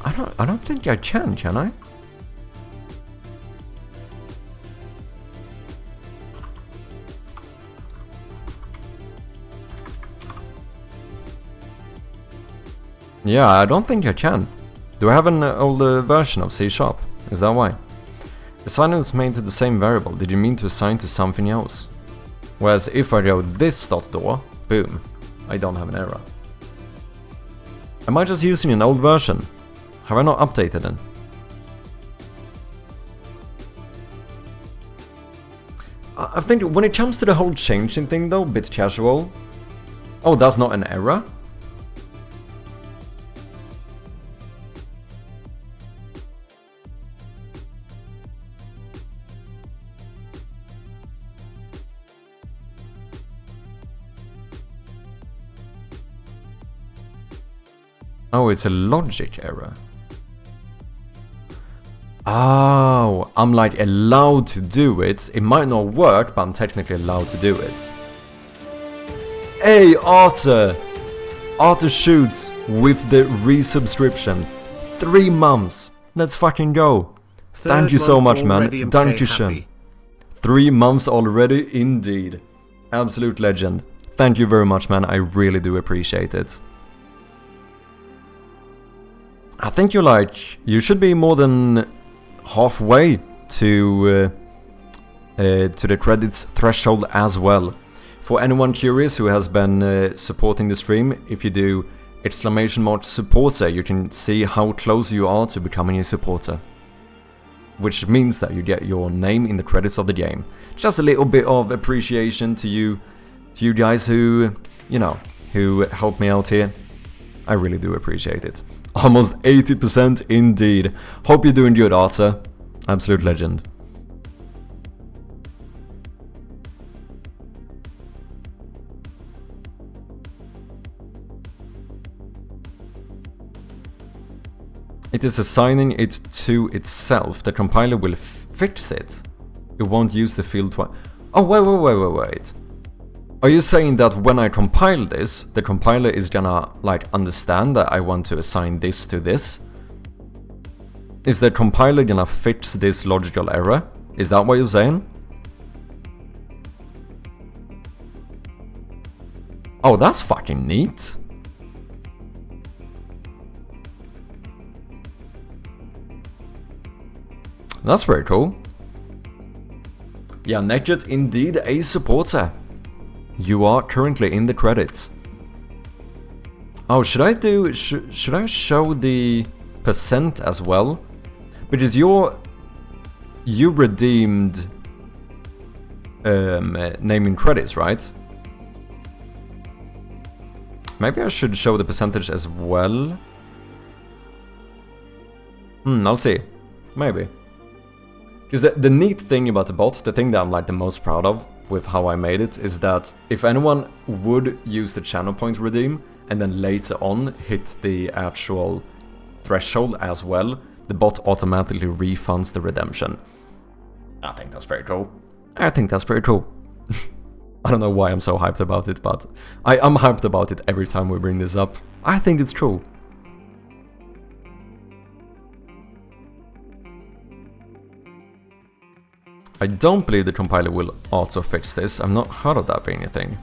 I don't think I can I? Yeah, I don't think I can. Do I have an older version of C#? Is that why? Assign is made to the same variable. Did you mean to assign to something else? Whereas if I go this dot door, boom, I don't have an error. Am I just using an old version? Have I not updated it? I think when it comes to the whole changing thing though, bit casual. Oh, that's not an error? Oh, it's a logic error. Oh, I'm like allowed to do it. It might not work, but I'm technically allowed to do it. Hey, Arthur! Arthur shoots with the resubscription. 3 months. Let's fucking go. Thank you so much, man. Dankeschön. 3 months already, indeed. Absolute legend. Thank you very much, man. I really do appreciate it. I think you should be more than halfway to the credits threshold as well. For anyone curious who has been supporting the stream, if you do !supporter, you can see how close you are to becoming a supporter. Which means that you get your name in the credits of the game. Just a little bit of appreciation to you guys who, you know, who help me out here. I really do appreciate it. Almost 80% indeed. Hope you're doing good, Arthur. Absolute legend. It is assigning it to itself. The compiler will fix it. It won't use the field twice. Oh, wait. Are you saying that when I compile this, the compiler is gonna, like, understand that I want to assign this to this? Is the compiler gonna fix this logical error? Is that what you're saying? Oh, that's fucking neat. That's very cool. Yeah, Naked, indeed a supporter. You are currently in the credits. Oh, should I do... should I show the percent as well? Because you redeemed naming credits, right? Maybe I should show the percentage as well. I'll see. Maybe. Because the neat thing about the bot, the thing that I'm like the most proud of with how I made it, is that if anyone would use the channel point redeem and then later on hit the actual threshold as well, the bot automatically refunds the redemption. I think that's pretty cool. I don't know why I'm so hyped about it, but I'm hyped about it every time we bring this up. I think it's cool. I don't believe the compiler will also fix this. I've not heard of that being a thing.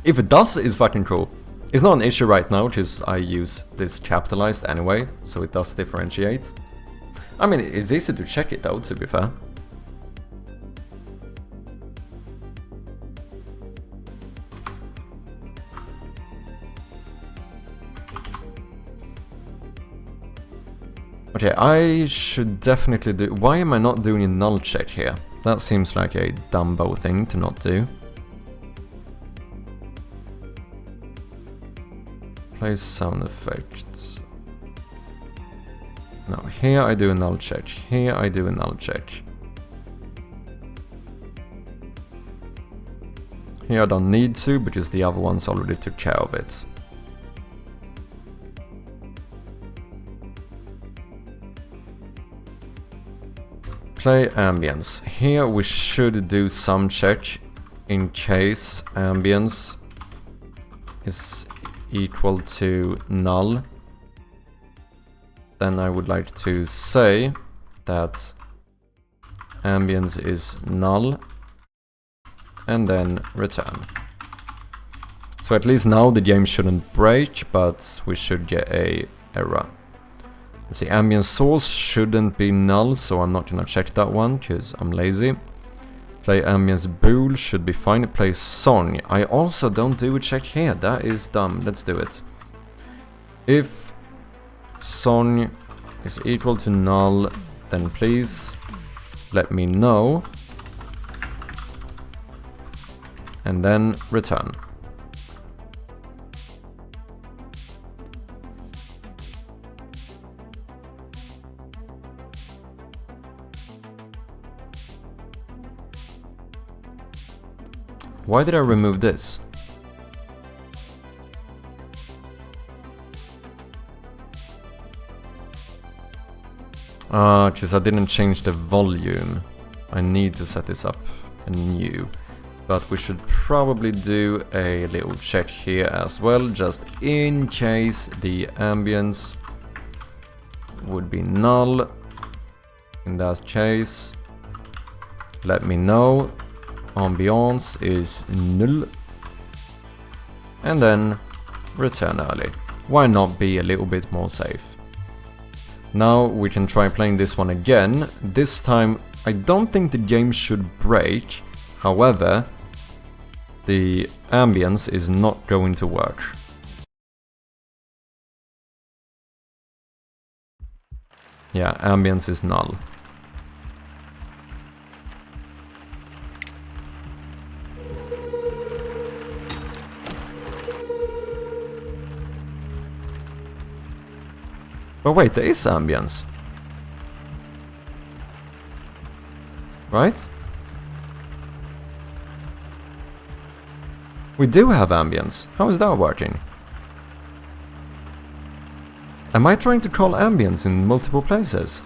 If it does, it's fucking cool. It's not an issue right now, because I use this capitalized anyway, so it does differentiate. I mean, it's easy to check it though, to be fair. Okay, I should definitely do... Why am I not doing a null check here? That seems like a Dumbo thing to not do. Play sound effects. No, here I do a null check. Here I do a null check. Here I don't need to, because the other ones already took care of it. Play ambience. Here we should do some check in case ambience is equal to null. Then I would like to say that ambience is null and then return. So at least now the game shouldn't break, but we should get a error. Let's see, ambient source shouldn't be null, so I'm not gonna check that one, because I'm lazy. Play ambience bool should be fine. Play song. I also don't do a check here, that is dumb. Let's do it. If song is equal to null, then please let me know. And then return. Why did I remove this? Because I didn't change the volume. I need to set this up anew. But we should probably do a little check here as well, just in case the ambience would be null. In that case, let me know. Ambiance is null. And then return early. Why not be a little bit more safe? Now we can try playing this one again. This time I don't think the game should break. However, the ambience is not going to work. Yeah, ambience is null. But wait, there is ambience. Right? We do have ambience. How is that working? Am I trying to call ambience in multiple places?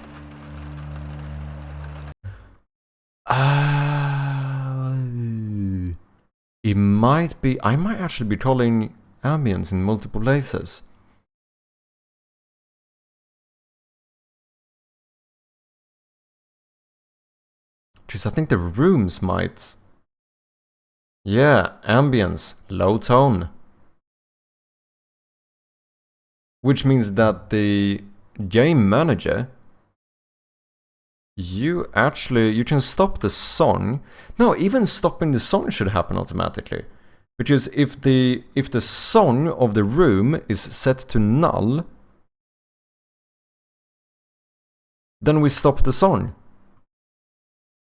It might be... I might actually be calling ambience in multiple places. Because I think the rooms might... Yeah, ambience, low tone. Which means that the game manager... You can stop the song. No, even stopping the song should happen automatically. Because if the song of the room is set to null, then we stop the song.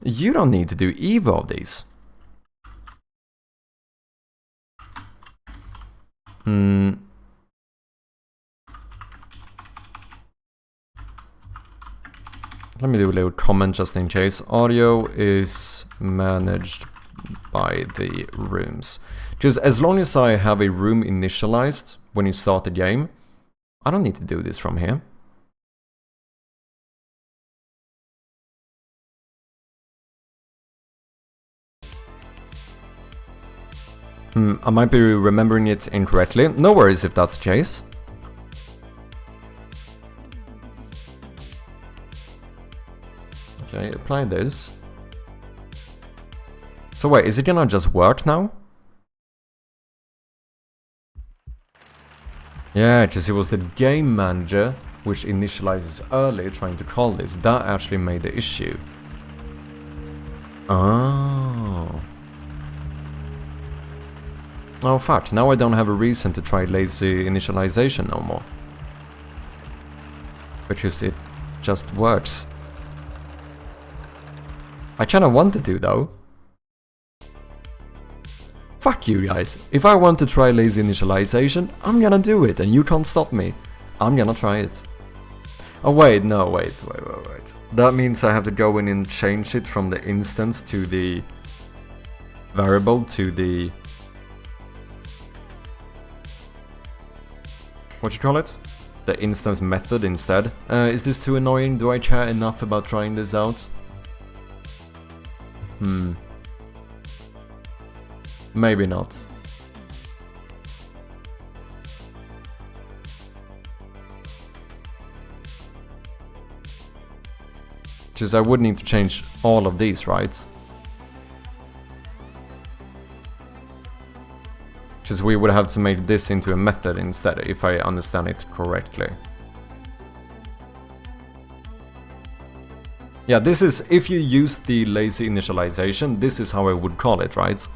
You don't need to do either of these. Let me do a little comment just in case. Audio is managed by the rooms. Just as long as I have a room initialized when you start the game, I don't need to do this from here. I might be remembering it incorrectly. No worries if that's the case. Okay, apply this. So wait, is it gonna just work now? Yeah, because it was the game manager which initializes early trying to call this. That actually made the issue. Oh. Oh fuck, now I don't have a reason to try lazy initialization no more. Because it just works. I kinda wanted to though. Fuck you guys. If I want to try lazy initialization, I'm gonna do it and you can't stop me. I'm gonna try it. Oh wait, no, wait. That means I have to go in and change it from the instance to the variable to the... What you call it? The instance method instead. Is this too annoying? Do I care enough about trying this out? Maybe not. Because I would need to change all of these, right? Because we would have to make this into a method instead, if I understand it correctly. Yeah, this is, if you use the lazy initialization, this is how I would call it, right?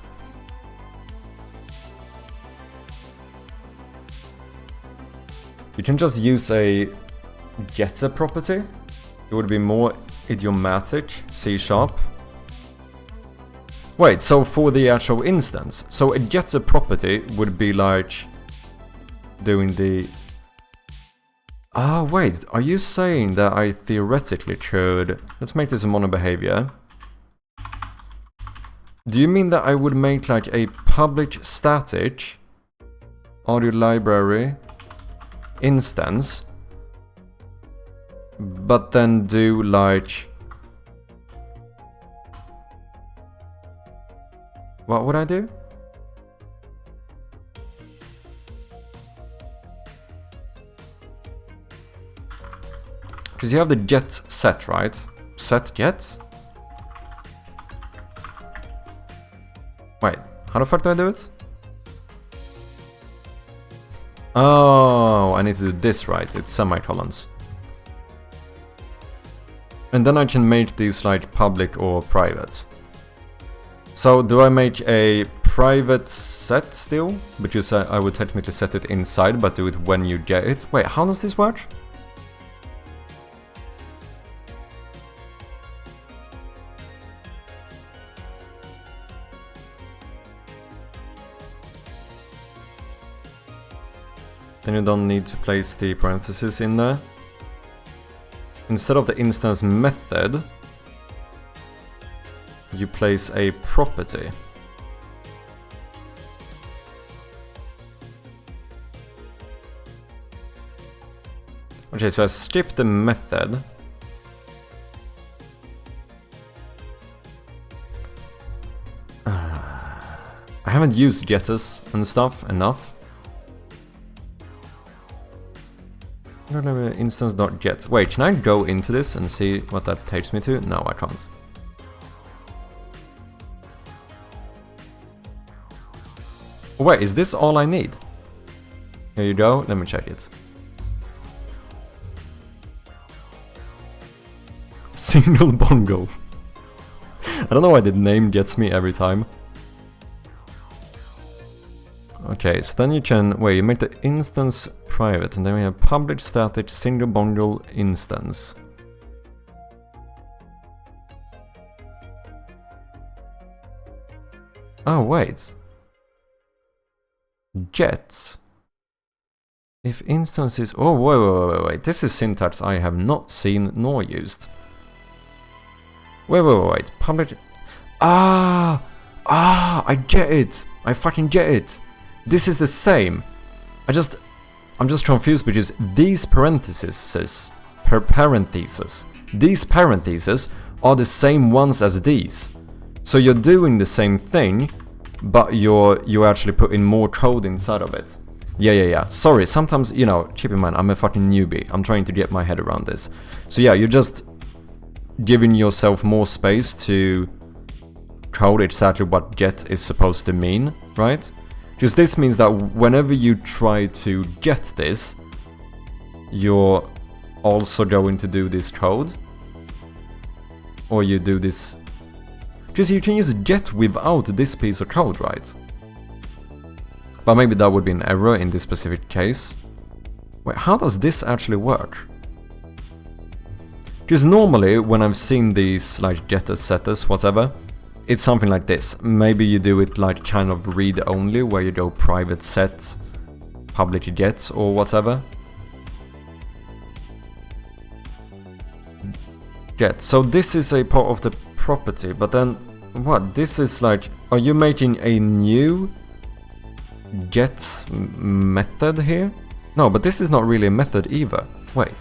You can just use a getter property. It would be more idiomatic, C#. Wait, so for the actual instance, so a getter property would be like doing the... Ah, wait, are you saying that I theoretically could... Let's make this a mono behavior. Do you mean that I would make like a public static audio library instance, but then do like... What would I do? Because you have the get set, right? Set get? Wait, how the fuck do I do it? Oh, I need to do this right, it's semicolons. And then I can make these like public or private. So do I make a private set still? Because I would technically set it inside, but do it when you get it. Wait, how does this work? Then you don't need to place the parentheses in there. instead of the instance method, you place a property. Okay, so I skipped the method. I haven't used getters and stuff enough. Instance.get. Wait, can I go into this and see what that takes me to? No, I can't. Wait, is this all I need? Here you go, let me check it. Single bongo. I don't know why the name gets me every time. Okay, so then you can, wait, you make the instance private, and then we have public static single bongo instance. Oh, wait. Get. If instance is, oh, wait, this is syntax I have not seen nor used. Wait, public, I get it, I fucking get it. This is the same. I'm just confused because these parentheses are the same ones as these. So you're doing the same thing, but you're actually putting more code inside of it. Yeah. Sorry, sometimes, you know, keep in mind, I'm a fucking newbie. I'm trying to get my head around this. So yeah, you're just giving yourself more space to code exactly what get is supposed to mean, right? Because this means that whenever you try to get this, you're also going to do this code. Or you do this... Because you can use get without this piece of code, right? But maybe that would be an error in this specific case. Wait, how does this actually work? Because normally, when I've seen these, like, getters, setters, whatever, it's something like this. Maybe you do it like kind of read-only, where you go private set, public get, or whatever. Get. So this is a part of the property, but then, what? This is like, are you making a new get method here? No, but this is not really a method either. Wait.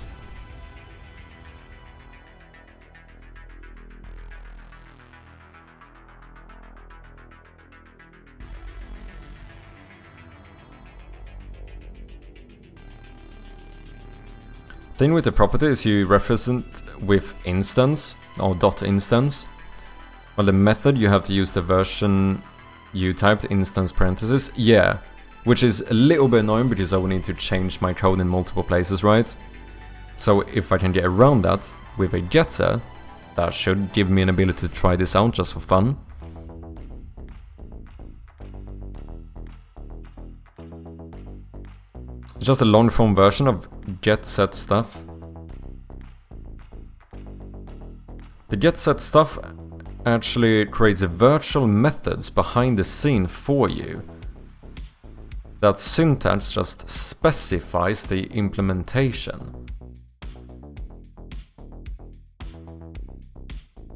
Thing with the property is you reference it with instance or dot instance. Well, the method you have to use the version you typed instance parentheses. Yeah, which is a little bit annoying because I will need to change my code in multiple places, right? So if I can get around that with a getter, that should give me an ability to try this out just for fun. It's just a long form version of get set stuff. The get set stuff actually creates virtual methods behind the scene for you. That syntax just specifies the implementation.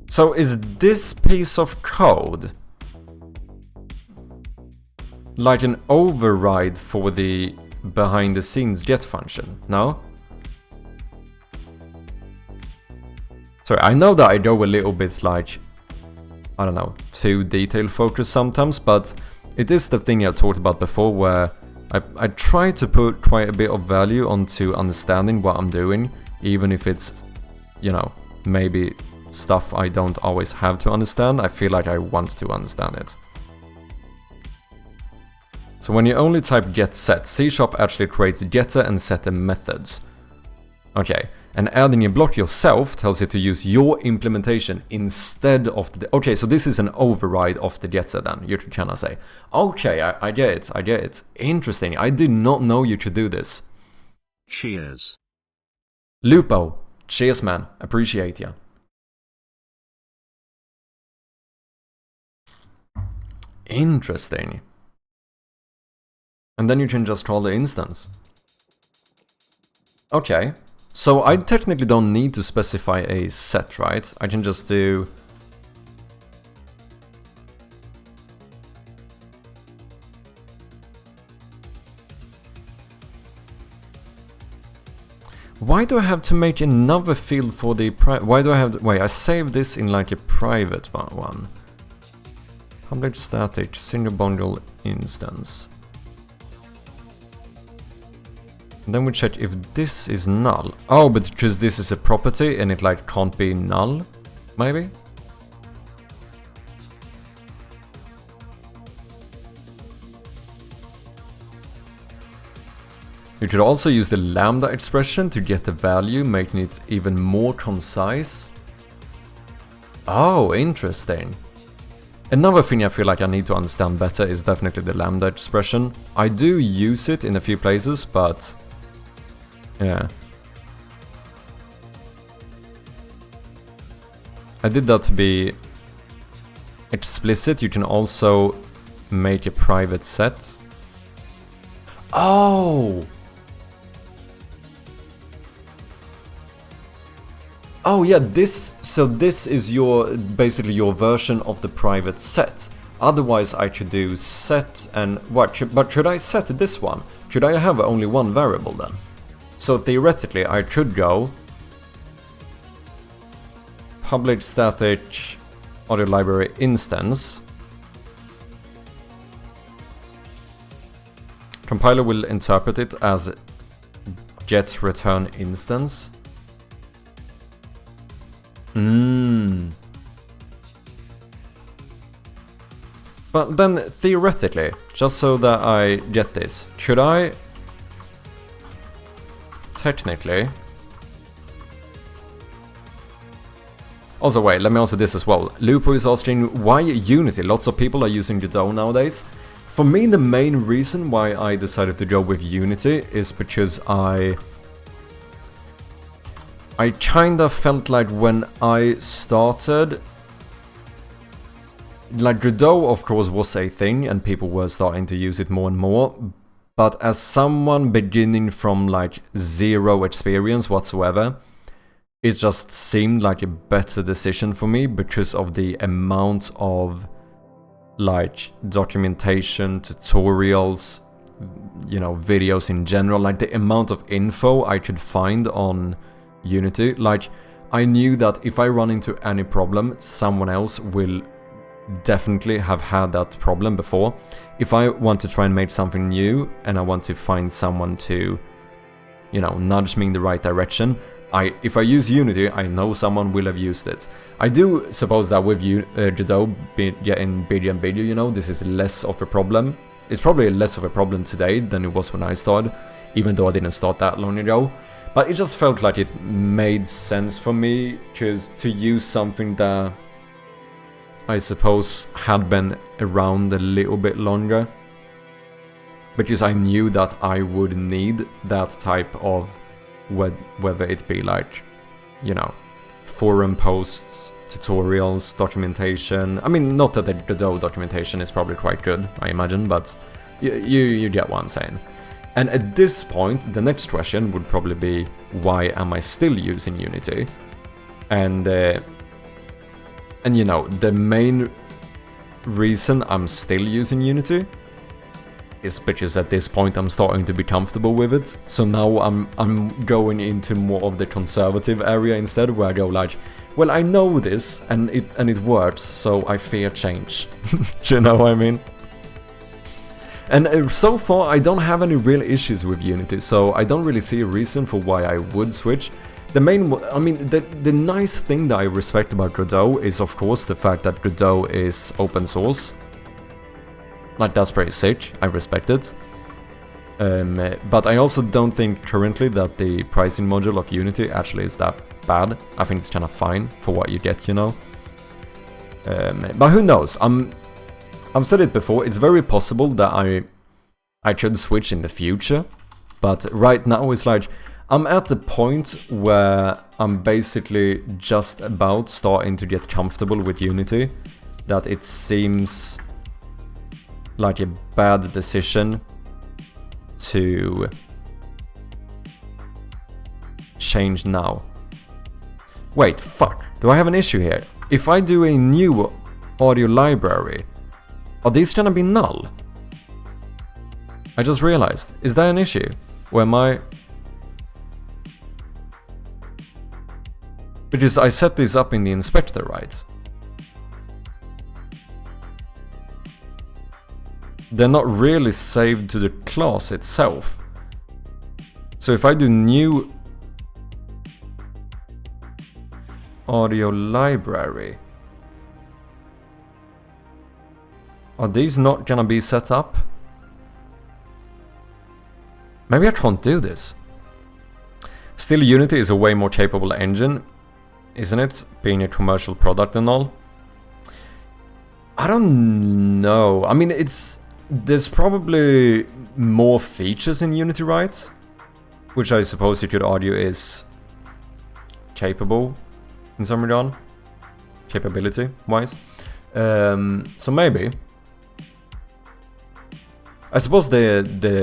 So is this piece of code like an override for the behind the scenes get function? No? Sorry, I know that I go a little bit like, I don't know, too detail focused sometimes, but it is the thing I talked about before where I try to put quite a bit of value onto understanding what I'm doing, even if it's, you know, maybe stuff I don't always have to understand. I feel like I want to understand it. So when you only type get set, C# actually creates getter and setter methods. Okay, and adding a block yourself tells you to use your implementation instead of the... Okay, so this is an override of the getter then, you can kind of say. Okay, I get it. Interesting, I did not know you could do this. Cheers. Lupo, cheers man, appreciate ya. Interesting. And then you can just call the instance. Okay, So I technically don't need to specify a set, right? I can just do... Why do I have to make another field for the why do I have wait, I saved this in like a private one. Public static single bundle instance. And then we check if this is null. Oh, but because this is a property and it like can't be null, maybe? You could also use the lambda expression to get the value, making it even more concise. Oh, interesting. Another thing I feel like I need to understand better is definitely the lambda expression. I do use it in a few places, but... yeah. I did that to be explicit. You can also make a private set. Oh! Oh yeah, so this is basically your version of the private set. Otherwise I could do set and what, but should I set this one? Should I have only one variable then? So theoretically I could go public static audio library instance. Compiler will interpret it as get return instance. But then theoretically, just so that I get this, should I technically... Also wait, let me answer this as well. Lupo is asking why Unity? Lots of people are using Godot nowadays. For me, the main reason why I decided to go with Unity is because I kinda felt like when I started, like Godot of course was a thing and people were starting to use it more and more, but as someone beginning from like zero experience whatsoever, it just seemed like a better decision for me because of the amount of like documentation, tutorials, you know, videos in general, like the amount of info I could find on Unity. Like, I knew that if I run into any problem, someone else will definitely have had that problem before. If I want to try and make something new and I want to find someone to, you know, nudge me in the right direction, if I use Unity, I know someone will have used it. I do suppose that with Godot getting bigger and bigger, you know, this is less of a problem. It's probably less of a problem today than it was when I started, even though I didn't start that long ago. But it just felt like it made sense for me to use something that I suppose had been around a little bit longer. Because I knew that I would need that type of, whether it be like, you know, forum posts, tutorials, documentation. I mean, not that the Godot documentation is probably quite good, I imagine, but you get what I'm saying. And at this point, the next question would probably be, why am I still using Unity? And you know, the main reason I'm still using Unity is because at this point I'm starting to be comfortable with it. So now I'm going into more of the conservative area instead, where I go like, well, I know this and it works, so I fear change. Do you know what I mean? And so far I don't have any real issues with Unity, so I don't really see a reason for why I would switch. The nice thing that I respect about Godot is of course the fact that Godot is open source. Like, that's pretty sick, I respect it. But I also don't think currently that the pricing module of Unity actually is that bad. I think it's kind of fine for what you get, you know. But who knows? I've said it before, it's very possible that I could switch in the future, but right now it's like, I'm at the point where I'm basically just about starting to get comfortable with Unity, that it seems like a bad decision to change now. Wait, fuck. Do I have an issue here? If I do a new audio library, are these gonna be null? I just realized. Is that an issue? Or am I... Because I set this up in the inspector, right? They're not really saved to the class itself. So if I do new audio library, are these not gonna be set up? Maybe I can't do this. Still, Unity is a way more capable engine, isn't it? Being a commercial product and all. I don't know. I mean, there's probably more features in Unity, right? Which I suppose you could argue is capable in some regard, capability wise. So maybe. I suppose the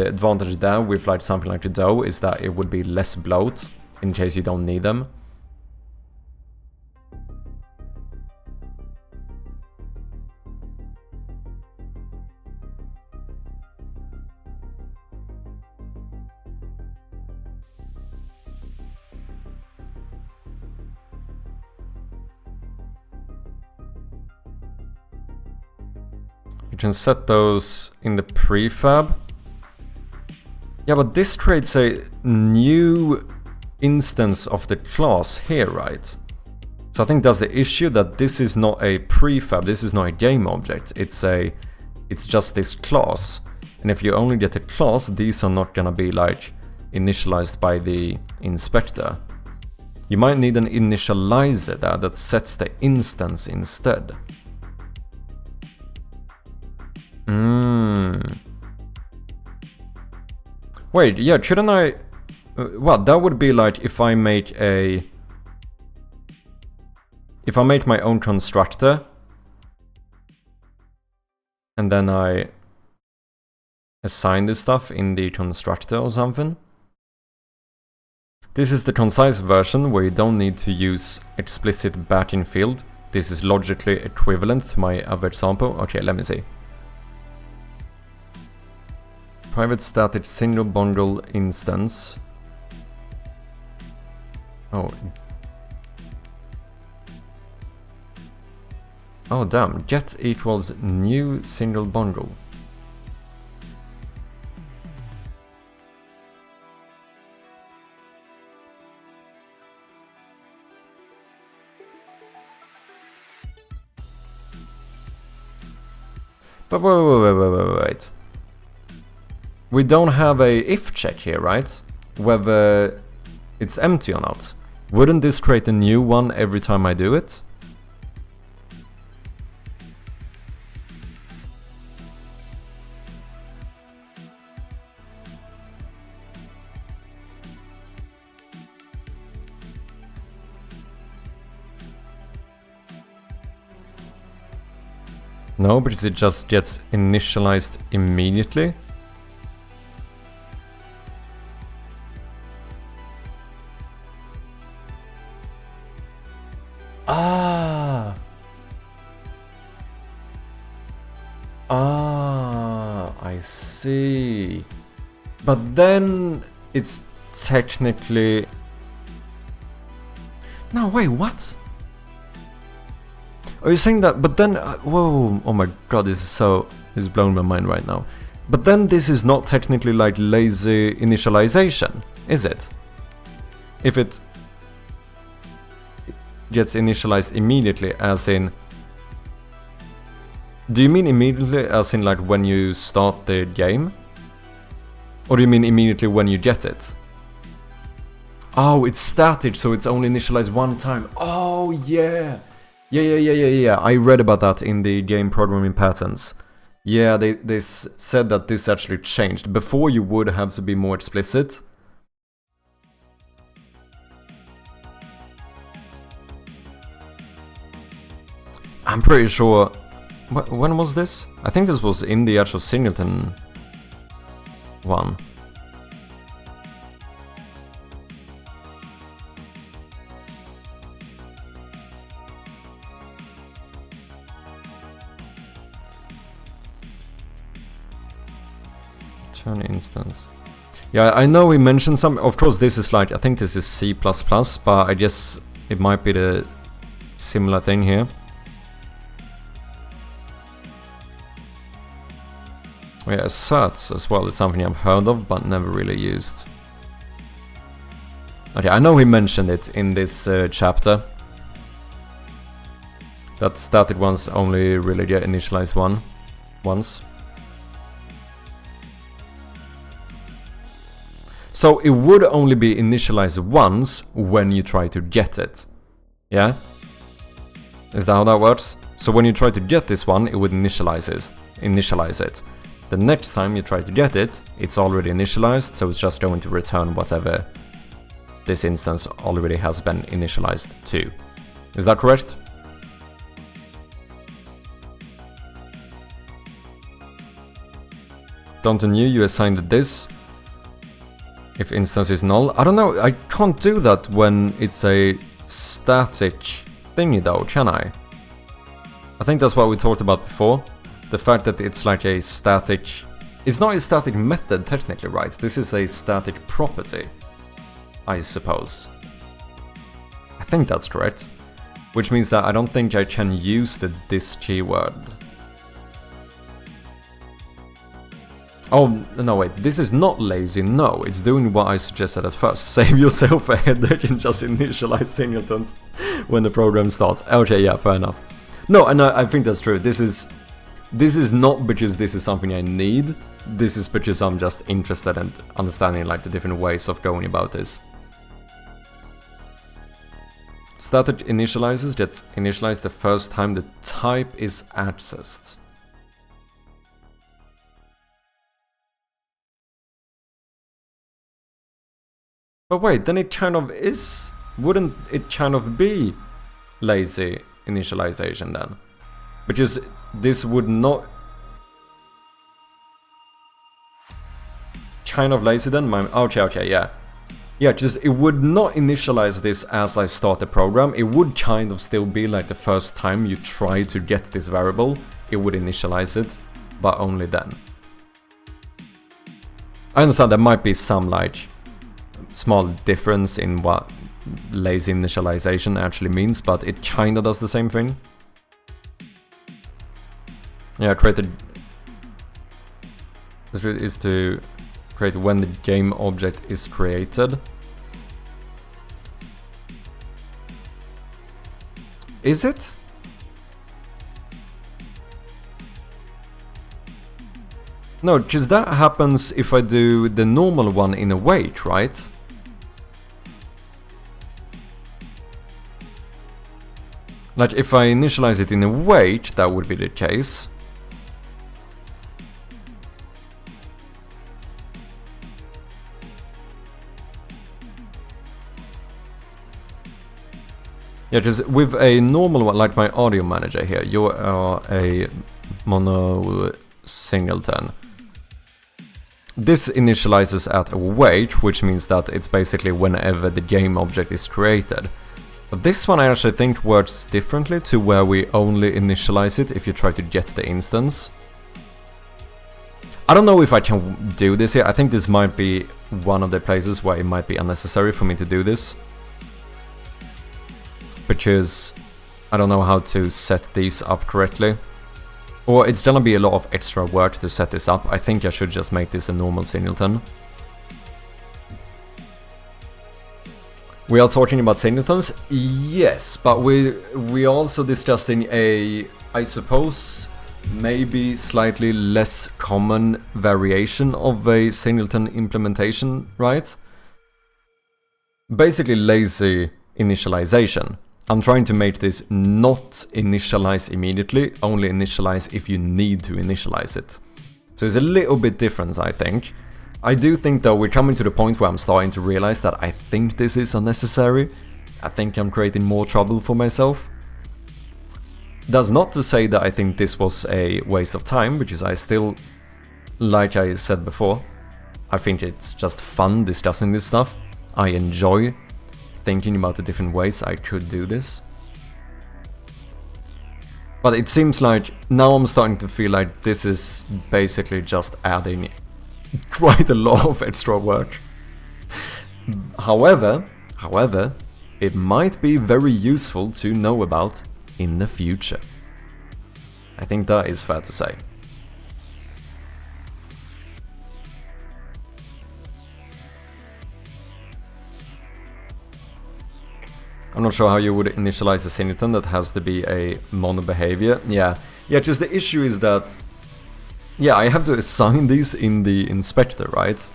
advantage there with like something like the DOE is that it would be less bloat in case you don't need them. You can set those in the prefab. Yeah, but this creates a new instance of the class here, right? So I think that's the issue, that this is not a prefab, this is not a game object, it's just this class. And if you only get a class, these are not gonna be like initialized by the inspector. You might need an initializer there that sets the instance instead. Wait, yeah, shouldn't I... well, that would be like if I make a... If I make my own constructor, and then I assign this stuff in the constructor or something. This is the concise version where you don't need to use explicit backing field. This is logically equivalent to my other example. Okay, let me see. Private static single bundle instance. Oh. Oh damn, get equals new single bundle. But wait. We don't have a if check here, right? Whether it's empty or not. Wouldn't this create a new one every time I do it? No, because it just gets initialized immediately. I see. But then it's technically... No, wait, what? Are you saying that? But then... whoa, oh my god, this is blowing my mind right now. But then this is not technically like lazy initialization, is it? If it gets initialized immediately, as in... Do you mean immediately as in like when you start the game? Or do you mean immediately when you get it? Oh, it's static, so it's only initialized one time. Oh, yeah! Yeah. I read about that in the game programming patterns. Yeah, they said that this actually changed. Before you would have to be more explicit. I'm pretty sure... When was this? I think this was in the actual Singleton one. Return instance. Yeah, I know we mentioned some. Of course, this is like, I think this is C++, but I guess it might be the similar thing here. Oh, yeah, asserts as well is something I've heard of, but never really used. Okay, I know he mentioned it in this chapter. That static ones only really get initialized once. So it would only be initialized once when you try to get it. Yeah? Is that how that works? So when you try to get this one, it would initialize it. The next time you try to get it, it's already initialized, so it's just going to return whatever this instance already has been initialized to. Is that correct? Don't new, you assigned this. If instance is null. I don't know, I can't do that when it's a static thingy though, can I? I think that's what we talked about before. The fact that it's like a static... It's not a static method technically, right? This is a static property, I suppose. I think that's correct. Which means that I don't think I can use this keyword. Oh, no wait, this is not lazy, no, it's doing what I suggested at first. Save yourself a headache and just initialize singletons when the program starts. Okay, yeah, fair enough. No, and I think that's true. This is not because this is something I need. This is because I'm just interested in understanding like the different ways of going about this. Static initializers get initialized the first time the type is accessed. But wait, then it kind of is... Wouldn't it kind of be lazy initialization then? Because this would not... Kind of lazy then? Okay, yeah. Yeah, just it would not initialize this as I start the program. It would kind of still be like the first time you try to get this variable, it would initialize it, but only then. I understand there might be some like small difference in what lazy initialization actually means, but it kinda does the same thing. Yeah, is to create when the game object is created. Is it? No, because that happens if I do the normal one in await, right? Like if I initialize it in await, that would be the case. Yeah, just with a normal one, like my audio manager here, you are a mono singleton. This initializes at await, which means that it's basically whenever the game object is created. But this one I actually think works differently to where we only initialize it if you try to get the instance. I don't know if I can do this here. I think this might be one of the places where it might be unnecessary for me to do this. Because I don't know how to set these up correctly. Or it's gonna be a lot of extra work to set this up. I think I should just make this a normal singleton. We are talking about singletons? Yes, but we also discussing a, I suppose, maybe slightly less common variation of a singleton implementation, right? Basically lazy initialization. I'm trying to make this not initialize immediately, only initialize if you need to initialize it. So it's a little bit different, I think. I do think though we're coming to the point where I'm starting to realize that I think this is unnecessary. I think I'm creating more trouble for myself. That's not to say that I think this was a waste of time, because I still, like I said before, I think it's just fun discussing this stuff. I enjoy thinking about the different ways I could do this. But it seems like now I'm starting to feel like this is basically just adding quite a lot of extra work. However, it might be very useful to know about in the future. I think that is fair to say. I'm not sure how you would initialize a singleton that has to be a mono behavior. Yeah, just the issue is that, yeah, I have to assign these in the inspector, right?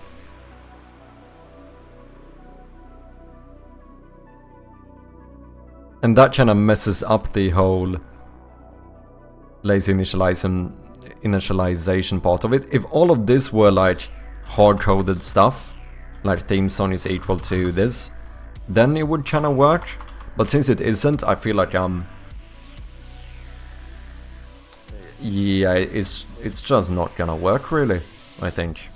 And that kind of messes up the whole lazy initialization part of it. If all of this were like hard-coded stuff, like theme song is equal to this, then it would kind of work. But since it isn't, I feel like yeah, it's just not gonna work really, I think.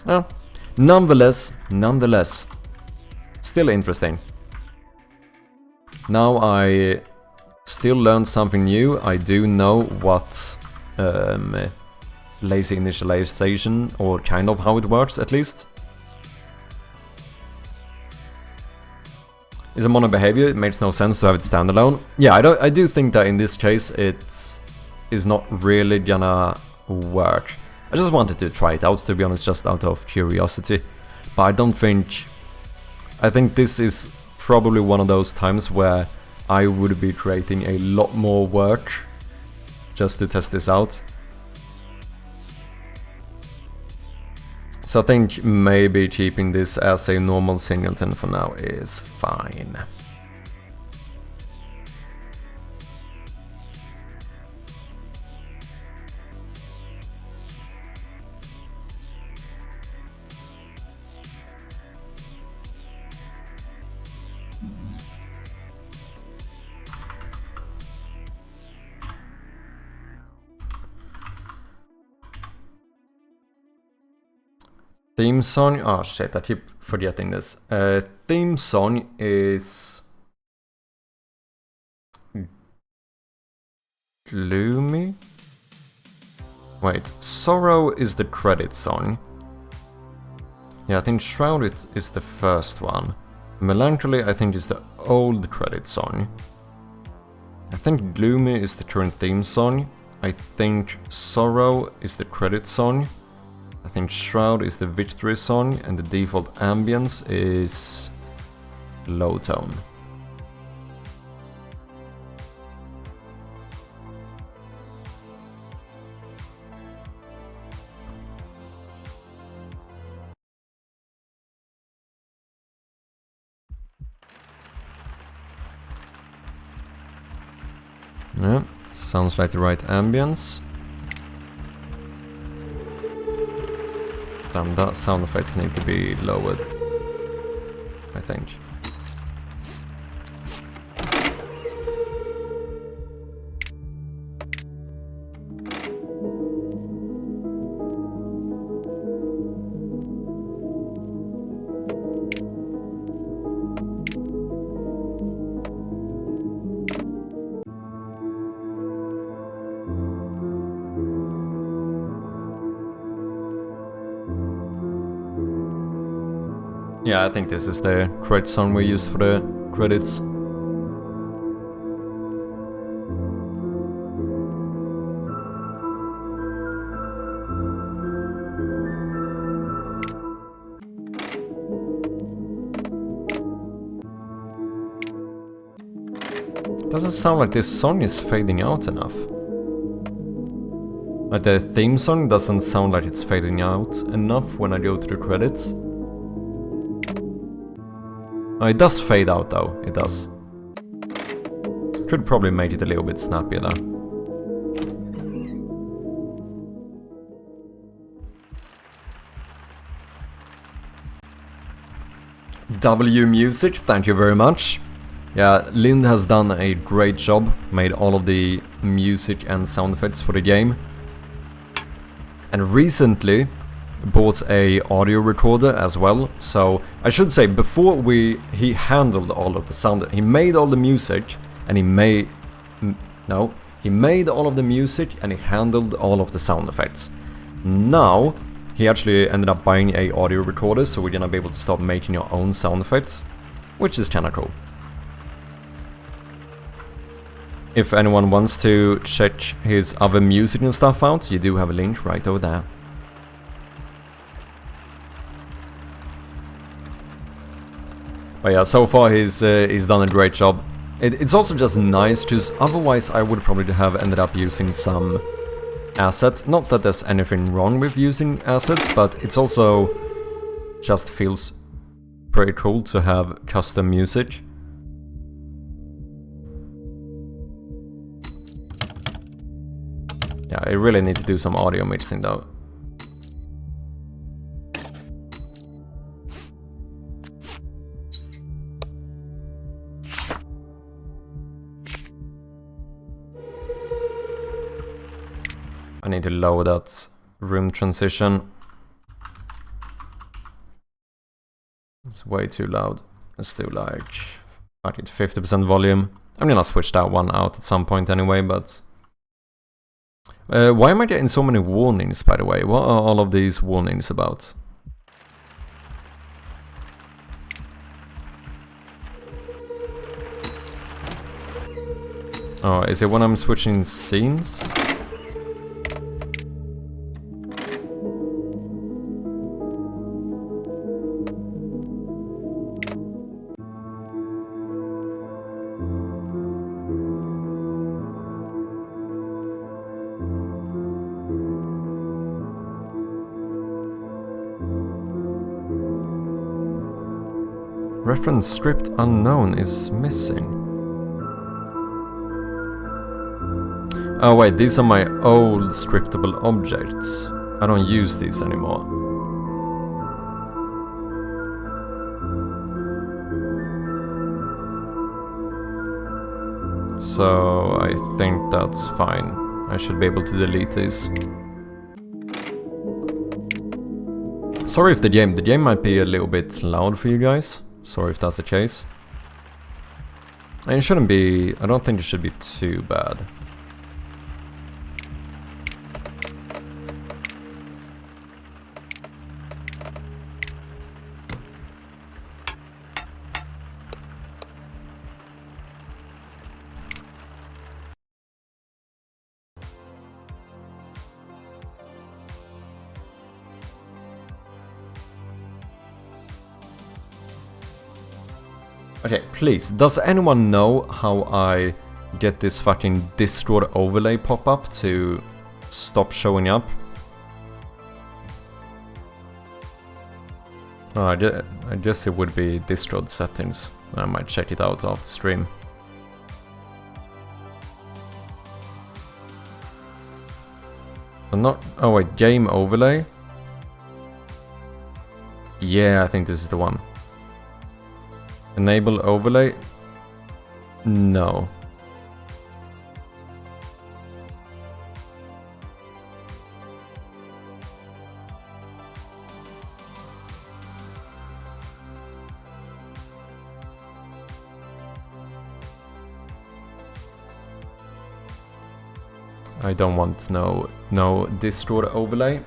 Well, nonetheless, still interesting. Now I still learned something new. I do know what lazy initialization, or kind of how it works at least. Is a mono behavior, it makes no sense to have it standalone. Yeah, I do think that in this case it is not really gonna work. I just wanted to try it out, to be honest, just out of curiosity. But I think this is probably one of those times where I would be creating a lot more work just to test this out. So I think maybe keeping this as a normal singleton for now is fine. Theme song, oh shit, I keep forgetting this. Theme song is gloomy. Wait, sorrow is the credit song. Yeah, I think Shroud is the first one. Melancholy, I think, is the old credit song. I think Gloomy is the current theme song. I think Sorrow is the credit song. I think Shroud is the victory song, and the default ambience is low tone. Yeah, sounds like the right ambience. Damn, that sound effects need to be lowered, I think. Yeah, I think this is the correct song we used for the credits. Doesn't sound like this song is fading out enough. Like the theme song doesn't sound like it's fading out enough when I go to the credits. Oh, it does fade out though, it does. Could probably make it a little bit snappier though. W Music, thank you very much. Yeah, Lind has done a great job, made all of the music and sound effects for the game. And recently bought a audio recorder as well, so I should say before he handled all of the sound, he made all the music, and he made all of the music and he handled all of the sound effects. Now, he actually ended up buying a audio recorder, so we're gonna be able to start making our own sound effects, which is kinda cool. If anyone wants to check his other music and stuff out, you do have a link right over there. But yeah, so far he's done a great job. It's also just nice, because otherwise I would probably have ended up using some assets. Not that there's anything wrong with using assets, but it's also just feels pretty cool to have custom music. Yeah, I really need to do some audio mixing though. I need to lower that room transition. It's way too loud. Let's do like 50% volume. I'm gonna switch that one out at some point anyway, but... why am I getting so many warnings, by the way? What are all of these warnings about? Oh, is it when I'm switching scenes? Reference script unknown is missing. Oh wait, these are my old scriptable objects. I don't use these anymore. So I think that's fine. I should be able to delete these. Sorry if the game might be a little bit loud for you guys. Sorry if that's the case. And it shouldn't be, I don't think it should be too bad. Okay, please, does anyone know how I get this fucking Discord overlay pop-up to stop showing up? Oh, I guess it would be Discord settings. I might check it out after stream. But not... oh wait, game overlay? Yeah, I think this is the one. Enable overlay? No. I don't want no Discord overlay.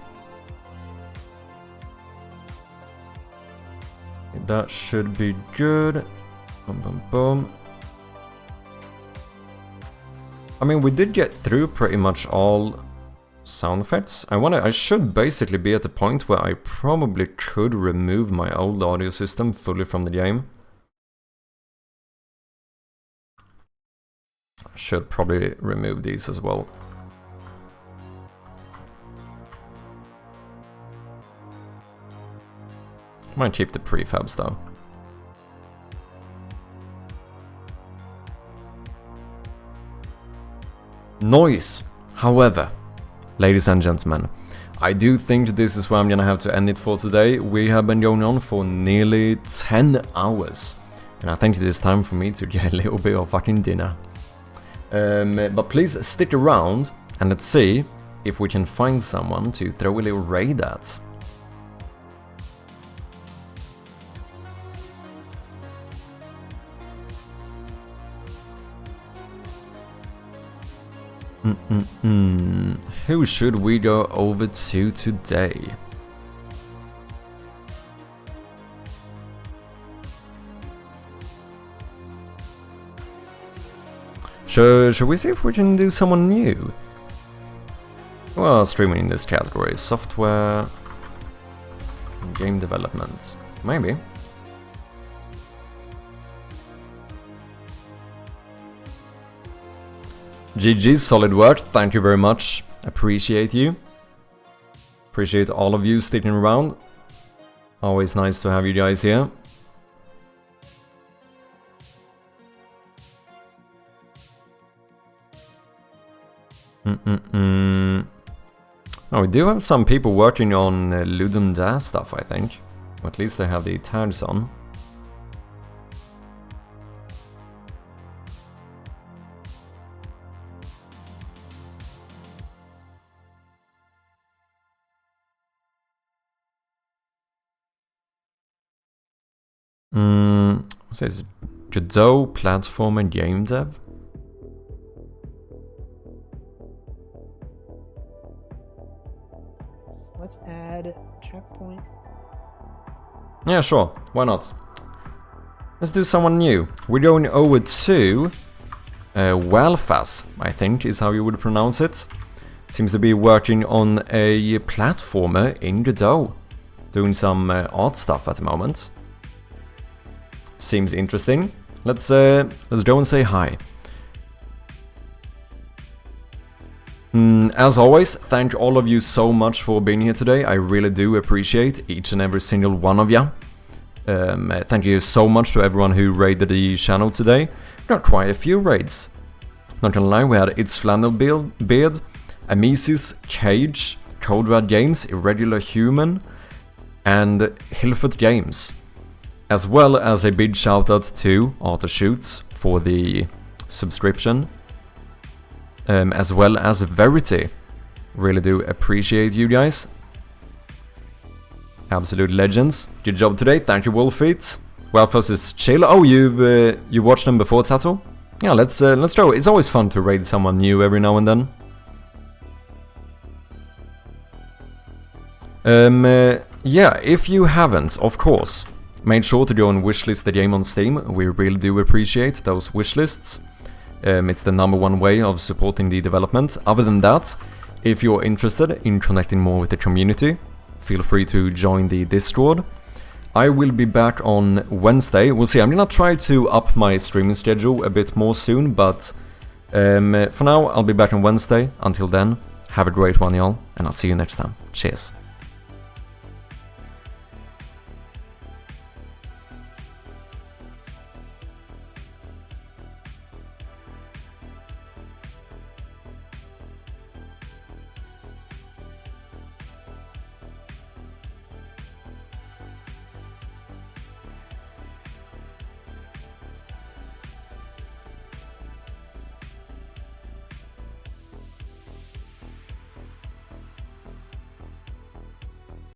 That should be good. Boom, boom, boom. I mean, we did get through pretty much all sound effects. I should basically be at the point where I probably could remove my old audio system fully from the game. I should probably remove these as well. Might keep the prefabs though. Noise! However, ladies and gentlemen, I do think this is where I'm gonna have to end it for today. We have been going on for nearly 10 hours. And I think it is time for me to get a little bit of fucking dinner. But please stick around and let's see if we can find someone to throw a little raid at. Who should we go over to today? Should we see if we can do someone new? Well, streaming in this category. Software... game development. Maybe. GG, solid work. Thank you very much. Appreciate you. Appreciate all of you sticking around. Always nice to have you guys here. Oh, we do have some people working on Ludum Dare stuff, I think. Or at least they have the tags on. What says Godot platform and game dev? Let's add checkpoint. Yeah, sure. Why not? Let's do someone new. We're going over to Walfas, I think is how you would pronounce it. Seems to be working on a platformer in Godot. Doing some art stuff at the moment. Seems interesting. Let's go and say hi. As always, thank all of you so much for being here today. I really do appreciate each and every single one of you. Thank you so much to everyone who raided the channel today. Got quite a few raids. Not gonna lie, we had It's Flannel Beard, Amisis, Cage, Cold Red Games, Irregular Human, and Hilfert Games. As well as a big shout out to Arthur Shoots for the subscription. As well as Verity. Really do appreciate you guys. Absolute legends. Good job today. Thank you, Wolfeet. Walfus is chill. Oh, you watched them before, Tato? Yeah, let's go. It's always fun to raid someone new every now and then. Yeah, if you haven't, of course, make sure to go and wishlist the game on Steam. We really do appreciate those wishlists. It's the #1 way of supporting the development. Other than that, if you're interested in connecting more with the community, feel free to join the Discord. I will be back on Wednesday. We'll see. I'm gonna try to up my streaming schedule a bit more soon, but for now, I'll be back on Wednesday. Until then, have a great one, y'all, and I'll see you next time. Cheers.